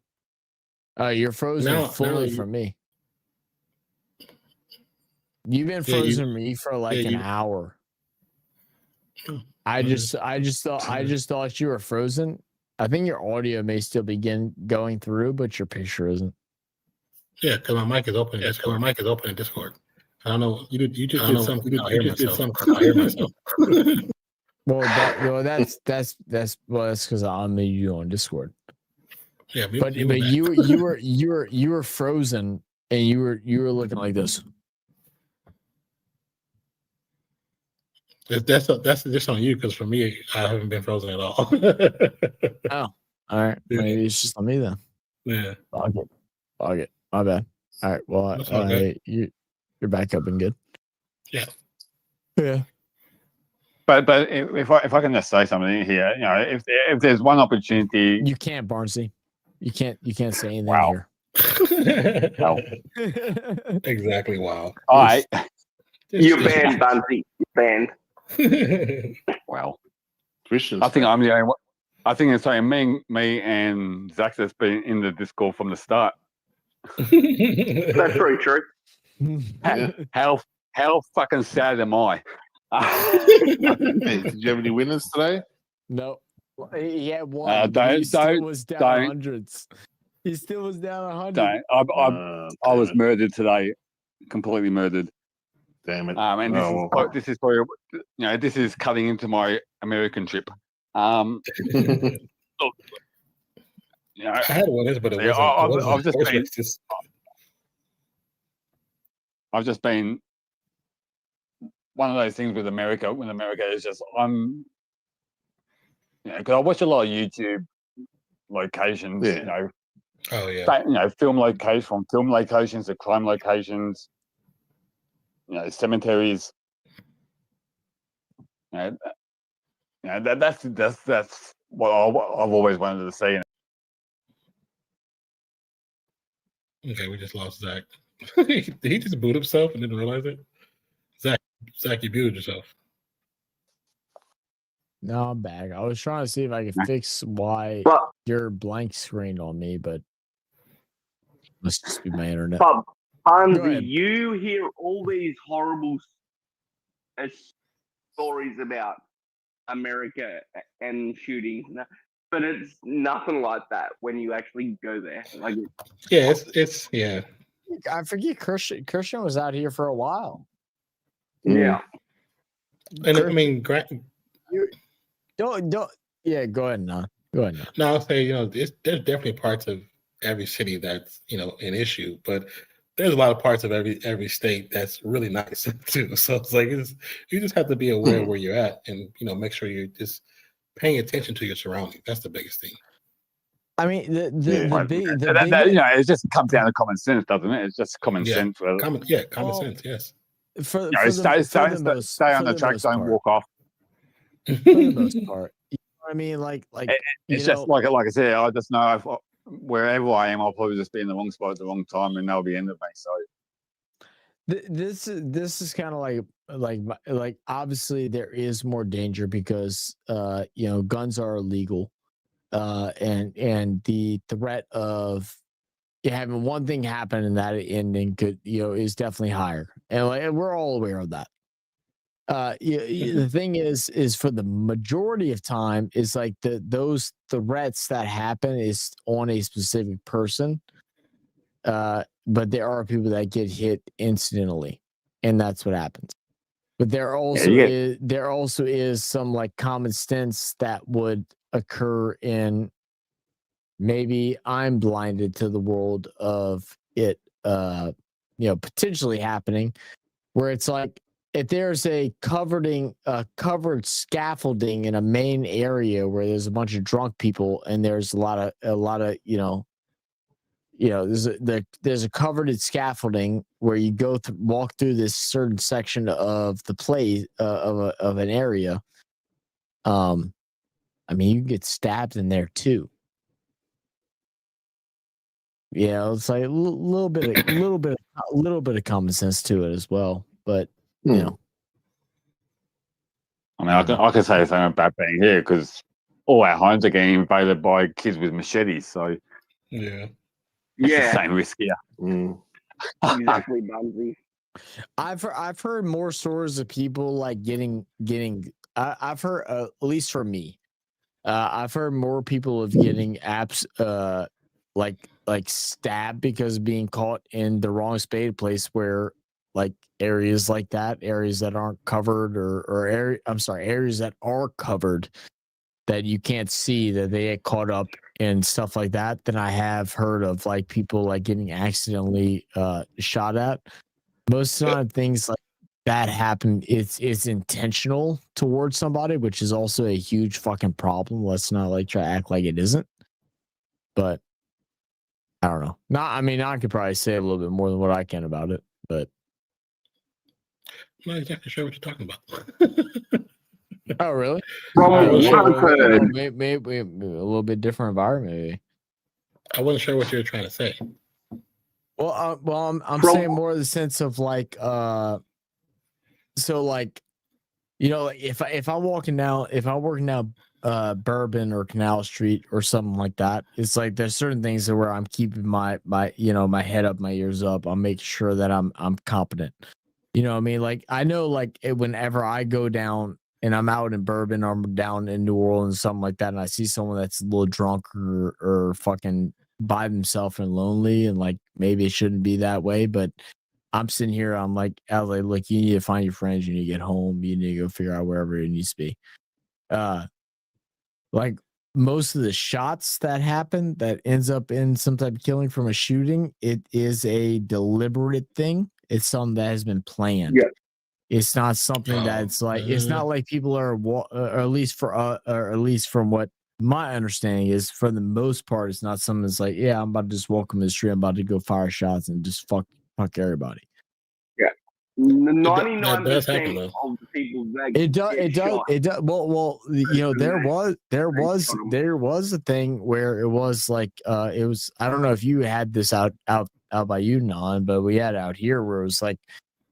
You're frozen Now fully you- from me. You've been Yeah, frozen from me for like an hour. I just thought you were frozen. I think your audio may still begin going through, but your picture isn't. Yeah, because my mic is open. My mic is open in Discord. I don't know. You just did something. You just did something. I hear myself. That's because I unmuted you on Discord. Yeah, But you were frozen, and you were looking like this. That's just on you, because for me, I haven't been frozen at all. Oh, all right. Maybe it's just on me then. Yeah. Fuck it. My bad. All right. Well, That's all good. you're back up and good. Yeah. Yeah. But if I can just say something here, you know, if there's one opportunity, You can't, Barnsley. You can't say anything Wow. here. well, Exactly. Wow. all right, You're banned, Bunty. You're banned. well, Christians. I think I'm the only one. I think it's only me and Zach that's been in the Discord from the start. That's very true. Yeah. How fucking sad am I? Hey, did you have any winners today? No. He had one. But he still was down hundreds. He still was down 100. I was murdered today, completely murdered. Damn it! And this is probably, you know, this is cutting into my American trip. Look, you know, I had winners, but it wasn't. I've just been one of those things with America. When America is just, because I watch a lot of YouTube locations. Yeah. You know, Oh yeah. you know, film locations to crime locations. You know, cemeteries. You know, that's what I've always wanted to see. Okay, we just lost Zach. Did he just boot himself and didn't realize it? Zach, you booted yourself. No, I'm back. I was trying to see if I could fix why But you're blank screened on me, but must just be my internet. But Go Bunty, ahead. you hear all these horrible stories about America and shootings, but it's nothing like that when you actually go there. Like, Yeah, it's yeah. I forget Christian was out here for a while. yeah. And I mean, Don't yeah, go ahead now. Go ahead now. no, I'll say, there's definitely parts of every city that's an issue, but there's a lot of parts of every state that's really nice too. So it's like you just have to be aware of where you're at, and make sure you're just paying attention to your surroundings. That's the biggest thing. I mean, the big it just comes down to common sense, doesn't it? It's just common sense. Common sense. Yes. Stay on the track. Don't walk off. For the most part, you know what I mean. Like it's just like I said. I just know wherever I am, I'll probably just be in the wrong spot at the wrong time, and that'll be the end of me. So This is kind of like obviously there is more danger because guns are illegal, and the threat of having one thing happen and that ending could is definitely higher, and we're all aware of that. The thing is for the majority of time is like those threats that happen is on a specific person. But there are people that get hit incidentally, and that's what happens. But there also is some like common sense that would occur in maybe I'm blinded to the world of it potentially happening, where it's like if there's a covered scaffolding in a main area where there's a bunch of drunk people and there's a lot of there's a covered scaffolding where you walk through this certain section of the play of an area. I mean, you can get stabbed in there too. Yeah, it's like a little bit of common sense to it as well. But I mean, I can say the same about being here because all our homes are getting invaded by kids with machetes. So yeah. It's the same risk here. Exactly, Bunzy. I've heard more stories of people like getting. I've heard at least for me, I've heard more people of getting like stabbed because of being caught in the wrong spade place where like areas like that, areas that aren't covered areas that are covered that you can't see, that they get caught up in stuff like that, than I have heard of like people like getting accidentally shot at. Most of the time things like that happen, it's intentional towards somebody, which is also a huge fucking problem. Let's not like try to act like it isn't. But I don't know. I could probably say a little bit more than what I can about it, but I'm not exactly sure what you're talking about. oh, really? Maybe a little bit different environment. Maybe. I wasn't sure what you were trying to say. Well, I'm saying more in the sense of like, so like, if I'm walking down Bourbon or Canal Street or something like that, it's like there's certain things where I'm keeping my my head up, my ears up. I'm making sure that I'm competent. You know what I mean? Like I know like whenever I go down and I'm out in Bourbon or I'm down in New Orleans, something like that, and I see someone that's a little drunk or fucking by themselves and lonely, and like maybe it shouldn't be that way, but I'm sitting here, I'm like, look, you need to find your friends, you need to get home, you need to go figure out wherever it needs to be. Like most of the shots that happen that ends up in some type of killing from a shooting, it is a deliberate thing. It's something that has been planned. Yeah. It's not something that's like, it's not like people are, or at least from what my understanding is, for the most part, it's not something that's like, yeah, I'm about to just walk in the street, I'm about to go fire shots and just fuck everybody. Yeah. 99% happen, of the people that It does. Well, there was a thing where it was like, it was, I don't know if you had this out by you, Non, but we had out here where it was like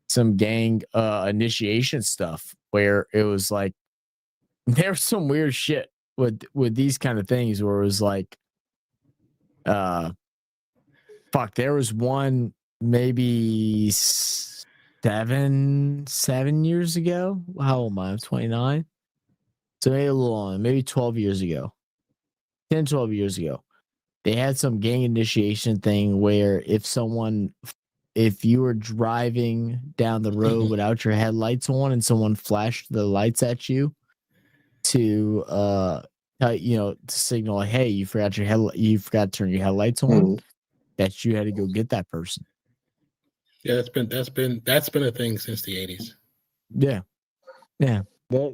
some gang initiation stuff where it was like, there's some weird shit with these kind of things where it was like, there was one maybe 7 years ago. How old am I? I'm 29. So maybe a little on, maybe 12 years ago. 10, 12 years ago. They had some gang initiation thing where if you were driving down the road without your headlights on and someone flashed the lights at you to to signal, hey, you forgot to turn your headlights on, that you had to go get that person. Yeah, that's been a thing since the 80s. Yeah.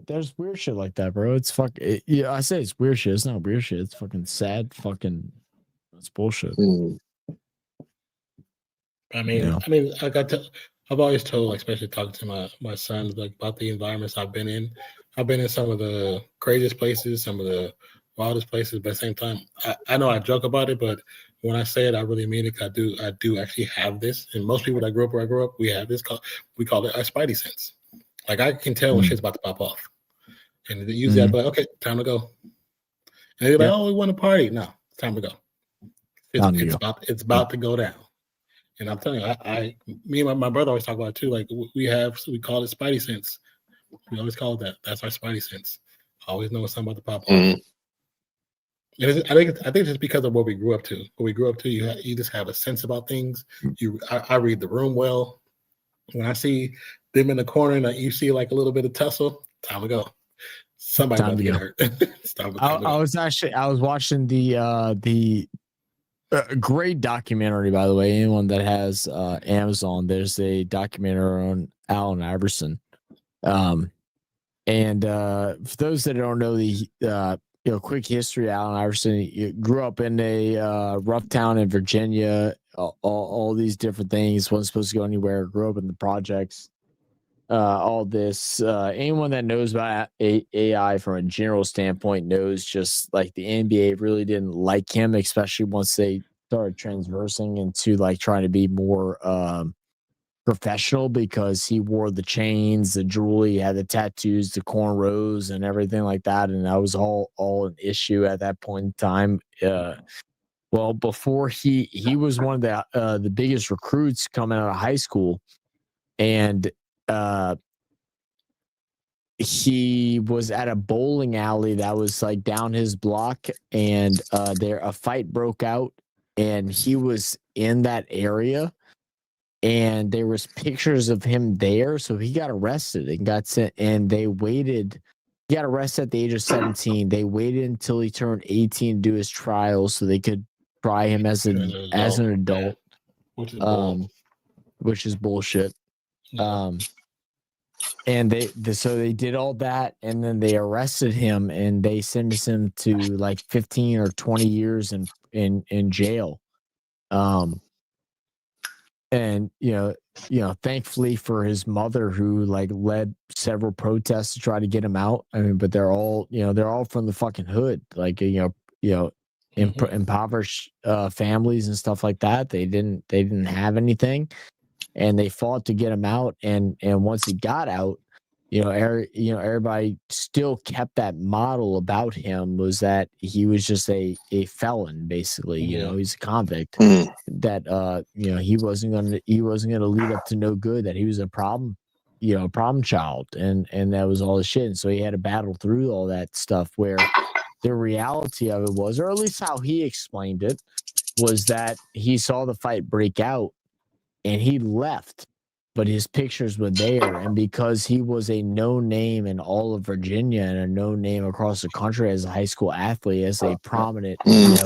There's weird shit like that, bro. It's I say it's weird shit. It's not weird shit. It's fucking sad. It's bullshit. I mean, I've always told, like, especially talking to my sons, like about the environments I've been in. I've been in some of the craziest places, some of the wildest places, but at the same time, I know I joke about it, but when I say it, I really mean it. 'Cause I do actually have this, and most people that grew up where I grew up, we have this. We call it our spidey sense. Like I can tell when shit's about to pop off, and usually I'd be like, "Okay, time to go." And they're like, "Oh, we want to party." No, it's time to go. It's about to go down. And I'm telling you, me and my brother always talk about it too. Like we call it spidey sense. We always call it that. That's our spidey sense. Always know when something about to pop off. And I think it's because of what we grew up to. What we grew up to, you just have a sense about things. I read the room well. When I see them in the corner and you see like a little bit of tussle, time to go. Somebody about to get hurt. I was watching the great documentary, by the way. Anyone that has Amazon, there's a documentary on Allen Iverson. And for those that don't know the quick history, Allen Iverson, he grew up in a rough town in Virginia. All these different things, wasn't supposed to go anywhere. Grew up in the projects. All this. Anyone that knows about AI from a general standpoint knows just like the NBA really didn't like him, especially once they started transversing into like trying to be more professional, because he wore the chains, the jewelry, had the tattoos, the cornrows, and everything like that, and that was all an issue at that point in time. Well, before he was one of the biggest recruits coming out of high school, and he was at a bowling alley that was like down his block, and a fight broke out, and he was in that area, and there was pictures of him there, so he got arrested and got sent, and they waited. He got arrested at the age of 17. They waited until he turned 18 to do his trial so they could try him as an adult, which is bullshit. And they did all that, and then they arrested him, and they sentenced him to like 15 or 20 years in jail. And thankfully for his mother, who like led several protests to try to get him out. I mean, but they're all from the fucking hood, like impoverished families and stuff like that. They didn't have anything, and they fought to get him out. And once he got out, everybody still kept that model about him, was that he was just a felon, basically. He's a convict. That he wasn't gonna lead up to no good. That he was a problem child, and that was all the shit. And so he had to battle through all that stuff. Where the reality of it was, or at least how he explained it, was that he saw the fight break out and he left, but his pictures were there. And because he was a known name in all of Virginia and a known name across the country as a high school athlete, as a prominent, best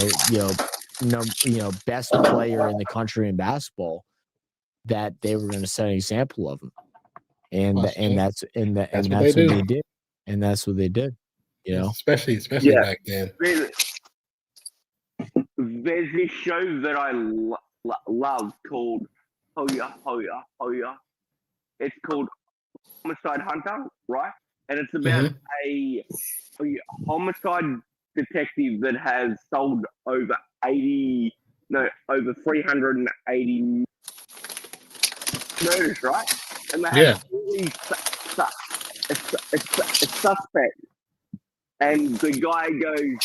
player in the country in basketball, that they were going to set an example of him. And that's what they did. And that's what they did. Especially back then. There's this show that I love called Hoya. It's called Homicide Hunter, right? And it's about a homicide detective that has solved over 380 murders, right? And they have all these suspects. And the guy goes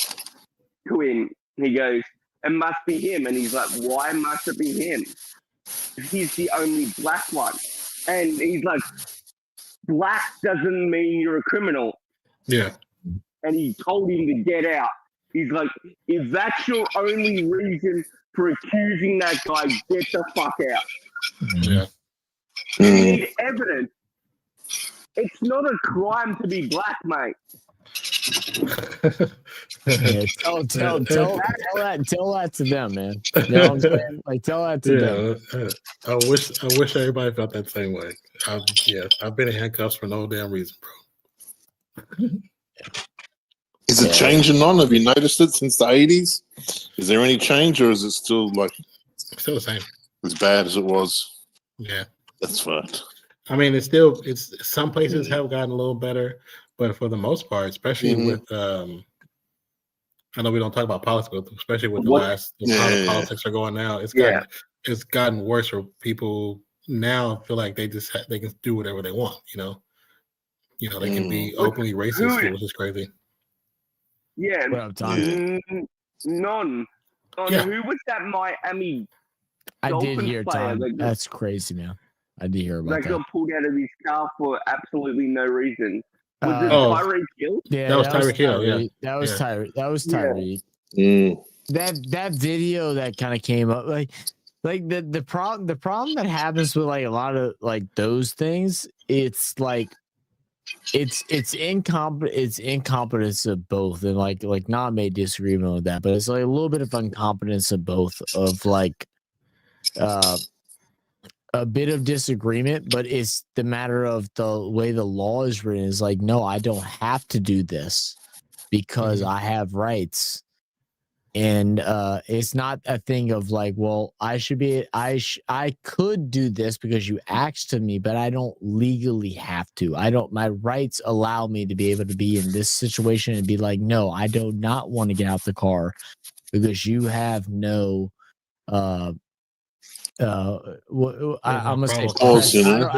to him, he goes, "It must be him." And he's like, "Why must it be him? He's the only black one." And he's like, "Black doesn't mean you're a criminal." Yeah. And he told him to get out. He's like, "If that's your only reason for accusing that guy, get the fuck out." Yeah. You need evidence. It's not a crime to be black, mate. Yeah, tell that to them, man. You know what I'm saying? Like, tell that to them. I wish everybody felt that same way. I've been in handcuffs for no damn reason, bro. Is it changing on? Have you noticed it since the 80s? Is there any change, or is it still still the same, as bad as it was? Yeah, that's fucked. I mean, it's some places have gotten a little better, but for the most part, especially with I know we don't talk about politics, but especially with What- how the politics are going now. It's gotten worse where people now feel like they just they can do whatever they want. They can be openly racist, which is crazy. Yeah. What up, Tom? None. Yeah. Who was that Miami I did Dolphins hear, player Tom. that got- That's crazy, man. I did hear about that that. got pulled out of his car for absolutely no reason? Was it Oh. Tyreek Hill? Yeah, That was Tyreek Hill, yeah. That was Yeah. Tyreek. That was Yeah. Tyreek. Mm. That video that kind of came up, like the problem that happens with like a lot of like those things, it's like it's incompetence of both, and like not made disagreement with that, but it's like a little bit of incompetence of both, of like a bit of disagreement, but it's the matter of the way the law is written is like, no, I don't have to do this because I have rights. And it's not a thing of like, well, I could do this because you asked of me, but I don't legally have to. My rights allow me to be able to be in this situation and be like, no, I do not want to get out the car because you have no I'm gonna say cause, you know?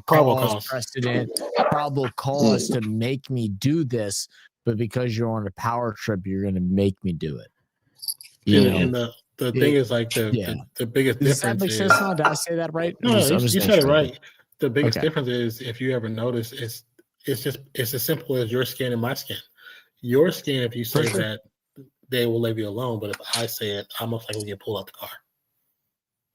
Probable cause, cause. precedent, probable cause to make me do this, but because you're on a power trip, you're gonna make me do it. And the thing is like the biggest Does that difference make is sense now? Did I say that right? no, you said it right. The biggest Okay. difference is, if you ever notice, it's as simple as your skin and my skin. Your skin, if you say For sure. that, they will leave you alone, but if I say it, I'm most likely to get pulled out the car.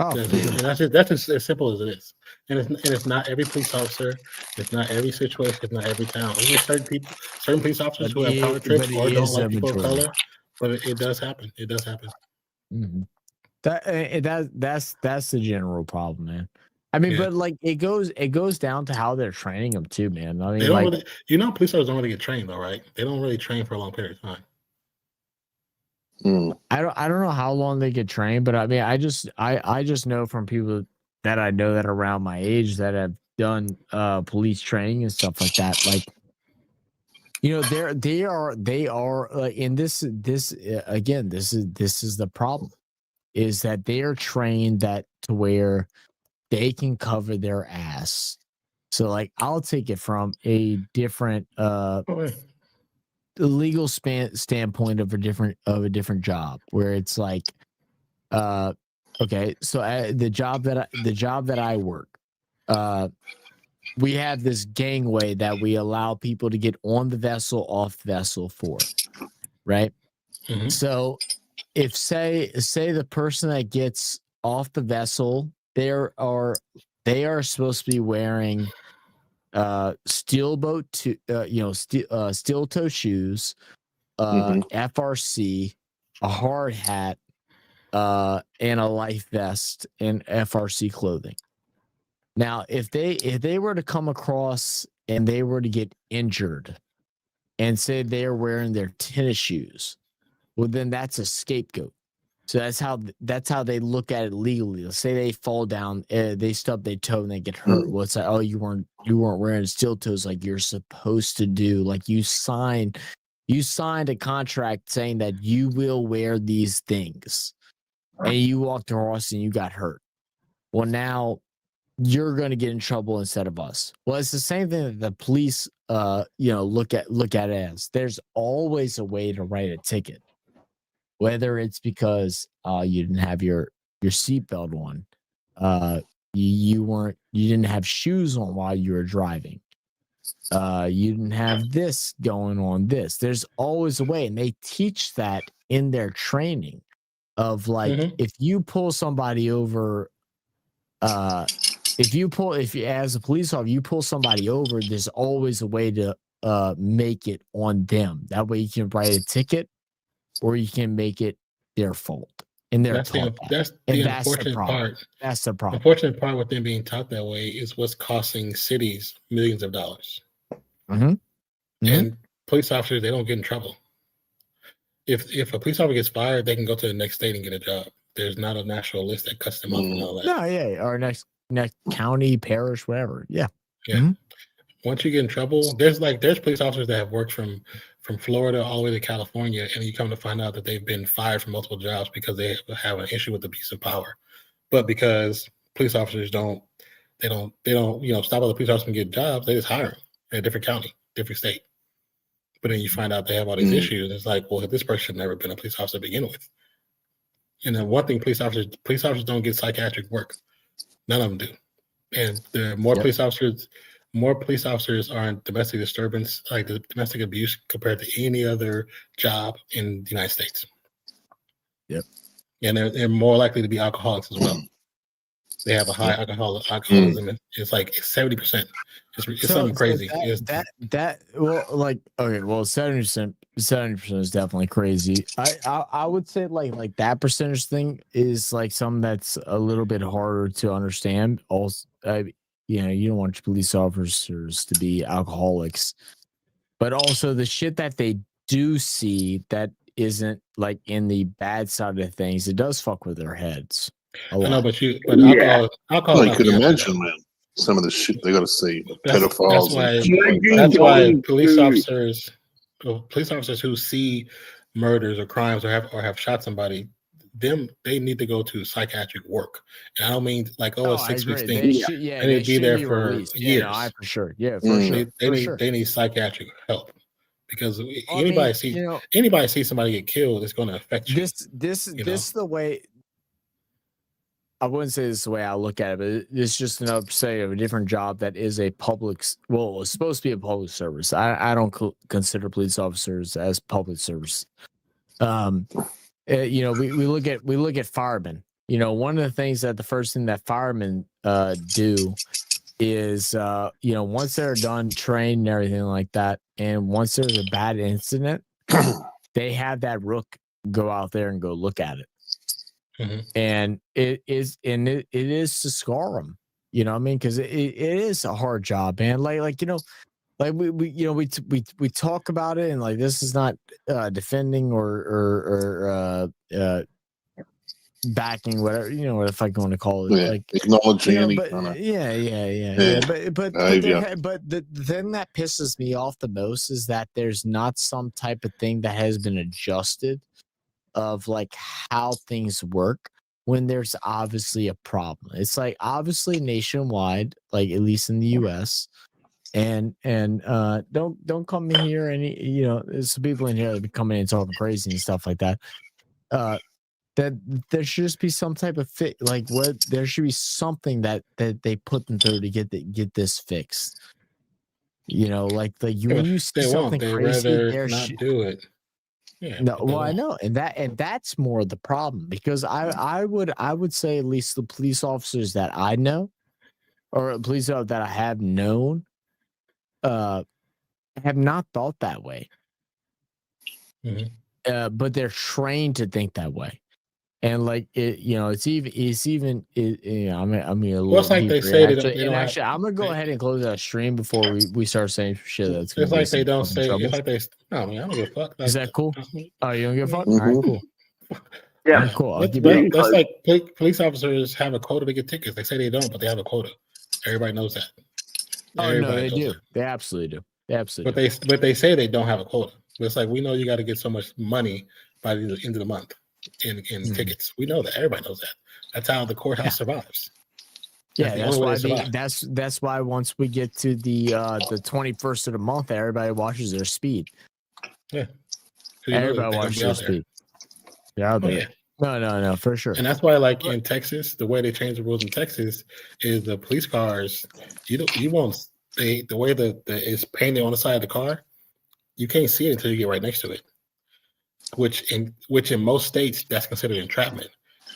Oh, And that's as simple as it is. And it's not every police officer, it's not every situation, it's not every town. There's just certain police officers who have power trips but it or don't is like a people of majority. color, but it does happen. It does happen. Mhm. That's the general problem, man. I mean, but like it goes down to how they're training them too, man. I They mean, don't like really, police officers don't really get trained though, right? They don't really train for a long period of time. I don't know how long they get trained, but I mean, I just know from people that I know that are around my age that have done police training and stuff like that. Like, they are in this again. This is the problem, is that they are trained that to where they can cover their ass. So like, I'll take it from a different legal standpoint of a different job, where it's like, okay, so the job that I work, we have this gangway that we allow people to get on the vessel, off vessel for, right? So if say the person that gets off the vessel, they are supposed to be wearing steel toe shoes, FRC, a hard hat, and a life vest and FRC clothing. Now, if they were to come across and they were to get injured and say they're wearing their tennis shoes, well, then that's a scapegoat. So that's how they look at it legally. Let's say they fall down, they stub their toe and they get hurt. Well, it's like, oh, you weren't wearing steel toes like you're supposed to do. Like you signed a contract saying that you will wear these things, and you walked across and you got hurt. Well, now you're going to get in trouble instead of us. Well, it's the same thing that the police, look at it as. There's always a way to write a ticket. Whether it's because you didn't have your seatbelt on, you didn't have shoes on while you were driving, you didn't have this going on. There's always a way, and they teach that in their training. Of like, if you pull somebody over, if you as a police officer you pull somebody over, there's always a way to make it on them. That way you can write a ticket, or you can make it their fault. And they're That's taught the unfortunate part. That's the problem. The unfortunate part with them being taught that way is what's costing cities millions of dollars. And police officers, they don't get in trouble. If a police officer gets fired, they can go to the next state and get a job. There's not a national list that cuts them off and all that. No, yeah, or next county, parish, whatever. Yeah. once you get in trouble, there's police officers that have worked from Florida all the way to California, and you come to find out that they've been fired from multiple jobs because they have an issue with abuse of power. But because police officers don't stop other police officers from getting jobs, they just hire them in a different county, different state. But then you find out they have all these issues. It's like, well, this person should never been a police officer to begin with. And then one thing, police officers don't get psychiatric work. None of them do. And there are more police officers are in domestic disturbance, like the domestic abuse, compared to any other job in the United States. Yep. And they're more likely to be alcoholics as well. They have a high alcoholism. It's like 70%. It's something crazy. Well, 70% is definitely crazy. I would say like that percentage thing is like something that's a little bit harder to understand. Also, you don't want your police officers to be alcoholics, but also the shit that they do see that isn't like in the bad side of things, it does fuck with their heads. I know, but alcohol. I could imagine, man. Some of the shit they got to see, pedophiles. That's why police officers who see murders or crimes or have shot somebody, they need to go to psychiatric work. And I don't mean like a 6 weeks thing. They need to be there for years. Yeah, for sure. Yeah, for sure. They need psychiatric help. Because anybody see somebody get killed, it's going to affect you. This is the way. I wouldn't say this is the way I look at it, but it's just another say of a different job that is a public. Well, it's supposed to be a public service. I don't consider police officers as public service. We look at firemen. One of the things that the first thing that firemen do is once they're done trained and everything like that, and once there's a bad incident, they have that rook go out there and go look at it. Mm-hmm. And it is to scar them, you know what I mean? Because it is a hard job, man. We talk about it, and like this is not defending or backing, whatever what the fuck you want to call it, like acknowledging any but kind of but the thing that pisses me off the most is that there's not some type of thing that has been adjusted of like how things work when there's obviously a problem. It's like obviously nationwide, like at least in the US. And don't come in here and there's some people in here that be coming in and talking crazy and stuff like that. That there should just be some type of there should be something that they put them through to get this when you see something crazy, rather not do it. Yeah, no, well, I know, and that's more the problem, because I would say at least the police officers that I know, or police officers that I have known, have not thought that way. Mm-hmm. But they're trained to think that way, and like it's even. I'm a little. Well, it's like they say actually, I'm gonna go ahead and close that stream before we start saying shit. That's it's like they don't say. It's like they. No, man, I don't give a fuck. Is that cool? Oh, you don't give a fuck? Mm-hmm. All right, cool. Yeah, right, cool. That's like police officers have a quota to get tickets. They say they don't, but they have a quota. Everybody knows that. No, they do. They absolutely do. They absolutely. But they say they don't have a quota. But it's like, we know you got to get so much money by the end of the month in tickets. We know that. Everybody knows that. That's how the courthouse survives. Yeah, that's why once we get to the 21st of the month, everybody watches their speed. Yeah, everybody watches their speed. Yeah, no, for sure. And that's why, like in Texas, the way they change the rules in Texas is the police cars. You won't. The way that it's painted on the side of the car, you can't see it until you get right next to it. Which in most states that's considered entrapment.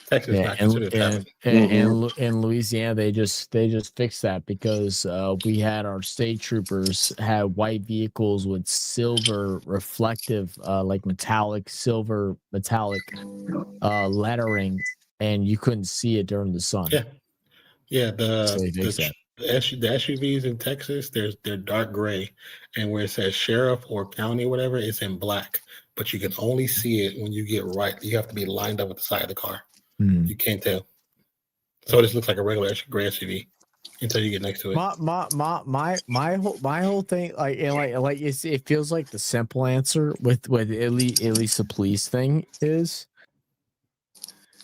Texas not considered entrapment. And in Louisiana, they just fixed that because we had our state troopers had white vehicles with silver reflective, like metallic lettering, and you couldn't see it during the sun. Yeah. The SUVs in Texas, they're dark gray, and where it says sheriff or county, whatever, it's in black. But you can only see it when you get right. You have to be lined up with the side of the car. You can't tell. So it just looks like a regular gray SUV. until you get next to it. My whole thing, it feels like the simple answer with at least the police thing is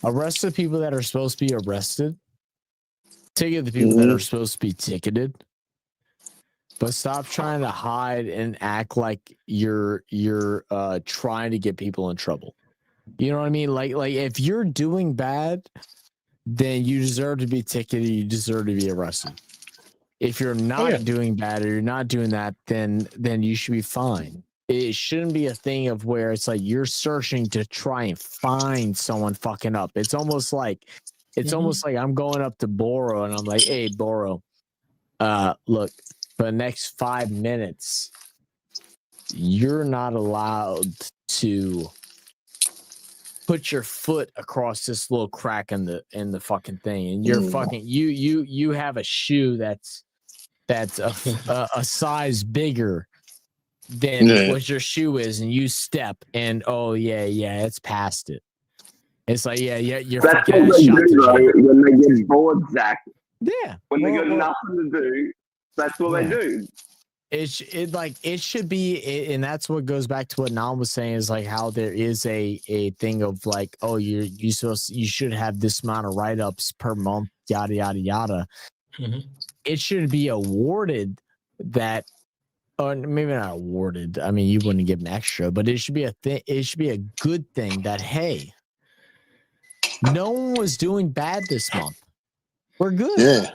arrest the people that are supposed to be arrested, ticket the people that are supposed to be ticketed, but stop trying to hide and act like you're trying to get people in trouble. You know what I mean? Like if you're doing bad, then you deserve to be ticketed. You deserve to be arrested. If you're not doing bad or you're not doing that, then you should be fine. It shouldn't be a thing of where it's like you're searching to try and find someone fucking up. It's almost like I'm going up to Boro and I'm like, hey, Boro, look, for the next 5 minutes, you're not allowed to put your foot across this little crack in the fucking thing, and you're fucking you have a shoe that's a size bigger than what your shoe is, and you step and it's past it. It's like you're That's fucking what they shot do, to though, jail. when they get bored, Zach. Yeah, When they got nothing to do, that's what they do. It should be, and that's what goes back to what Nam was saying, is like how there is a thing of like, oh, you should have this amount of write-ups per month, yada yada yada. It should be awarded that, or maybe not awarded. I mean, you wouldn't give them extra, but it should be a thing. It should be a good thing that, hey, no one was doing bad this month. We're good. Yeah.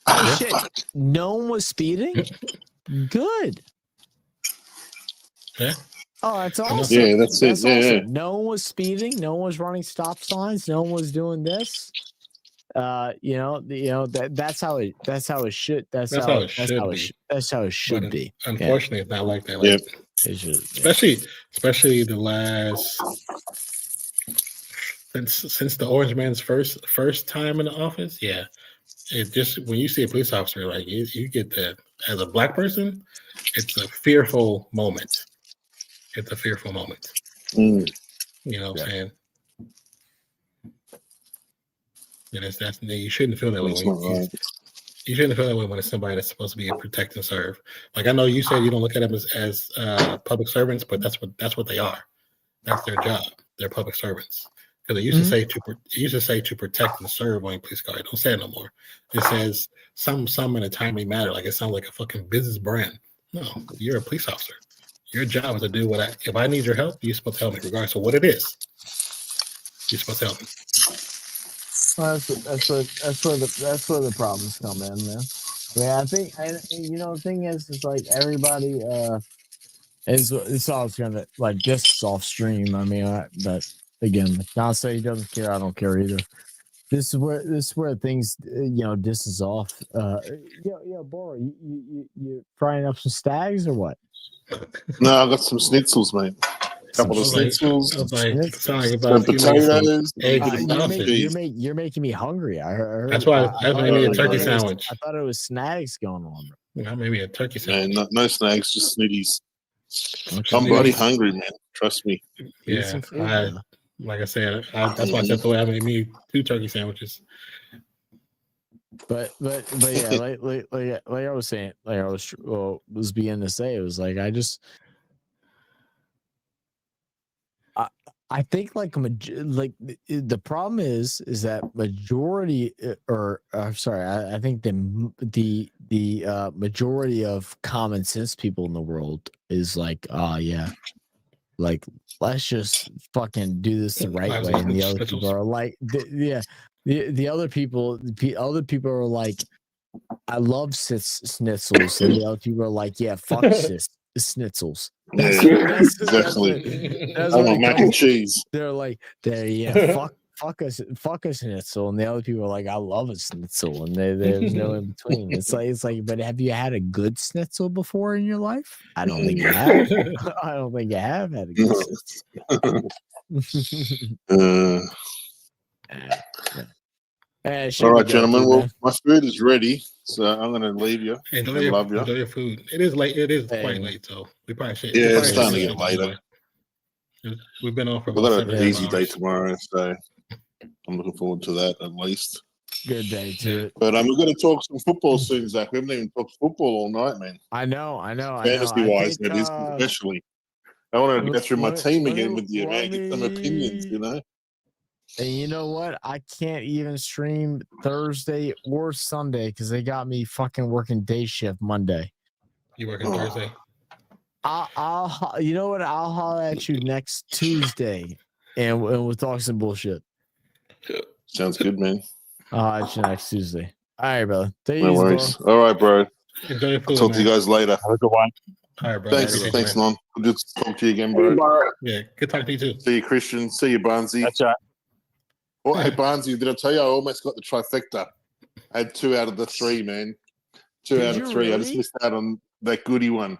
Oh shit! No one was speeding. Good. Yeah. Oh, that's awesome. Yeah, that's it. Awesome. Yeah. No one was speeding. No one was running stop signs. No one was doing this. That's how it should. That's how it should be. Unfortunately, it's not like that. Like, it should, especially the last since the Orange Man's first time in the office. Yeah, it just, when you see a police officer, like you get that as a black person, it's a fearful moment. It's a fearful moment. You know what I'm saying? And you shouldn't feel that way. You shouldn't feel that way when it's somebody that's supposed to be a protect and serve. Like, I know you said you don't look at them as public servants, but that's what they are. That's their job. They're public servants. Because it used to say to protect and serve on your police car. Don't say it no more. It says some in a timely manner. Like, it sounds like a fucking business brand. No, you're a police officer. Your job is to do if I need your help, you're supposed to help me, regardless of what it is. You're supposed to help me. Well, that's where the problems come in, man. I mean, I think, the thing is like everybody it's always gonna, like, this is off stream. I mean, but again, not say he doesn't care. I don't care either. This is where things, this is off. Bora, you frying up some stags or what? No, I got some schnitzels, mate. Couple of schnitzels. Potatoes. You're making me hungry. I heard. That's why I made a turkey sandwich. I thought it was snags going on. Maybe a turkey sandwich. No snags, just snitties. Okay. I'm bloody hungry, man. Trust me. Yeah, like I said, that's why I said the way I made me 2 turkey sandwiches. But yeah, like I was saying, like I was beginning to say, it was like I think the problem is that majority, I think the majority of common sense people in the world is like, like, let's just fucking do this the right way, and the other people are like, the other people are like, I love schnitzels, and the other people are like, yeah, fuck schnitzels. Exactly. I want mac and cheese. They're like, fuck a schnitzel, and the other people are like, I love a schnitzel, and there's no in between. It's like, but have you had a good schnitzel before in your life? I don't think you have. I don't think you have had a good schnitzel. All right, gentlemen. Well, my food is ready, so I'm going to leave you. Enjoy your food. It is late. It is quite late, so we probably should. Yeah, it's starting to get later. We've been on for about 7 hours. An easy day tomorrow, so I'm looking forward to that at least. good day to it. But we're going to talk some football soon, Zach. We haven't even talked football all night, man. I know. Fantasy-wise, that is especially. I want to go through my team again with you, man. Get some opinions, you know. And you know what? I can't even stream Thursday or Sunday because they got me fucking working day shift Monday. You working Thursday? I'll you know what? I'll holler at you next Tuesday, and we'll talk some bullshit. Sounds good, man. I'll at you next Tuesday. All right, brother. No worries. All right, bro. Enjoy your food, Talk to you guys later. Have a good one. All right, bro. Thanks, Non. Good to talk to you again, bro. Yeah, good talking to you too. See you, Christian. See you, Barnsey. That's right. Oh, hey, Barnsey, did I tell you I almost got the trifecta? I had 2 out of the 3, man. 2 out of 3. I just missed out on that goody one.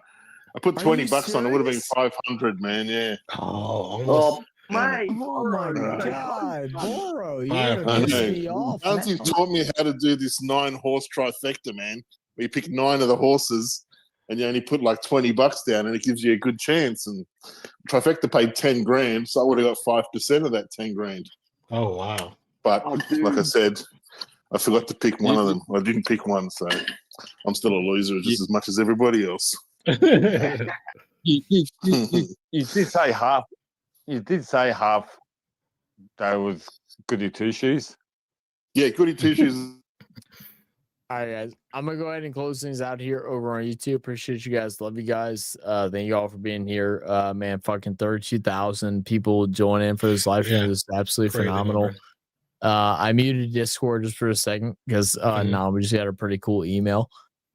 I put $20 on it. Would have been 500, man. Yeah. Oh, Mate. Oh my God, Boro, you're I gonna piss me off. Barnsey taught me how to do this 9-horse trifecta, man. Where you pick 9 of the horses and you only put like $20 down and it gives you a good chance. And trifecta paid 10 grand, so I would have got 5% of that 10 grand. Oh wow. But like I said, I forgot to pick one of them. I didn't pick one, so I'm still a loser just as much as everybody else. You did say half. You did say half. That was goody two shoes. Yeah, goody two shoes. All right, guys. I'm gonna go ahead and close things out here over on YouTube. Appreciate you guys. Love you guys. Thank you all for being here. Man, fucking 32,000 people join in for this live stream. It's absolutely phenomenal. I muted Discord just for a second because no, we just got a pretty cool email.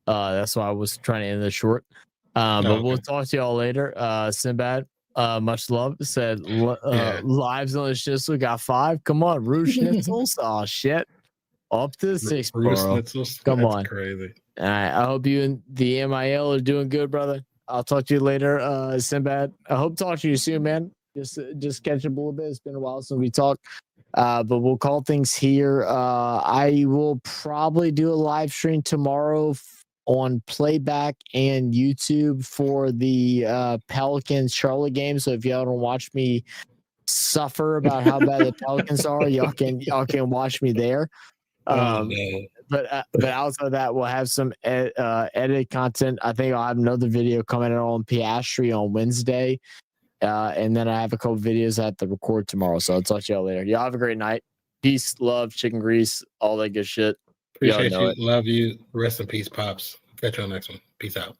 That's why I was trying to end this short. But we'll talk to y'all later. Sinbad, much love. Said lives on the Schnitzel got 5. Come on, Roosh Schnitzels. Oh shit. Up to 6, bro. Come on. Crazy. All right. I hope you and the MIL are doing good, brother. I'll talk to you later, Sinbad. I hope to talk to you soon, man. Just catch up a little bit. It's been a while since we talked. But we'll call things here. I will probably do a live stream tomorrow on playback and YouTube for the Pelicans Charlotte game. So if y'all don't watch me suffer about how bad the Pelicans are, y'all can watch me there. But outside of that, we'll have some edited content. I think I'll have another video coming out on Piastri on Wednesday. And then I have a couple videos I have to record tomorrow. So I'll talk to y'all later. Y'all have a great night. Peace, love, chicken grease, all that good shit. Appreciate you. Love you. Rest in peace, Pops. Catch you on the next one. Peace out.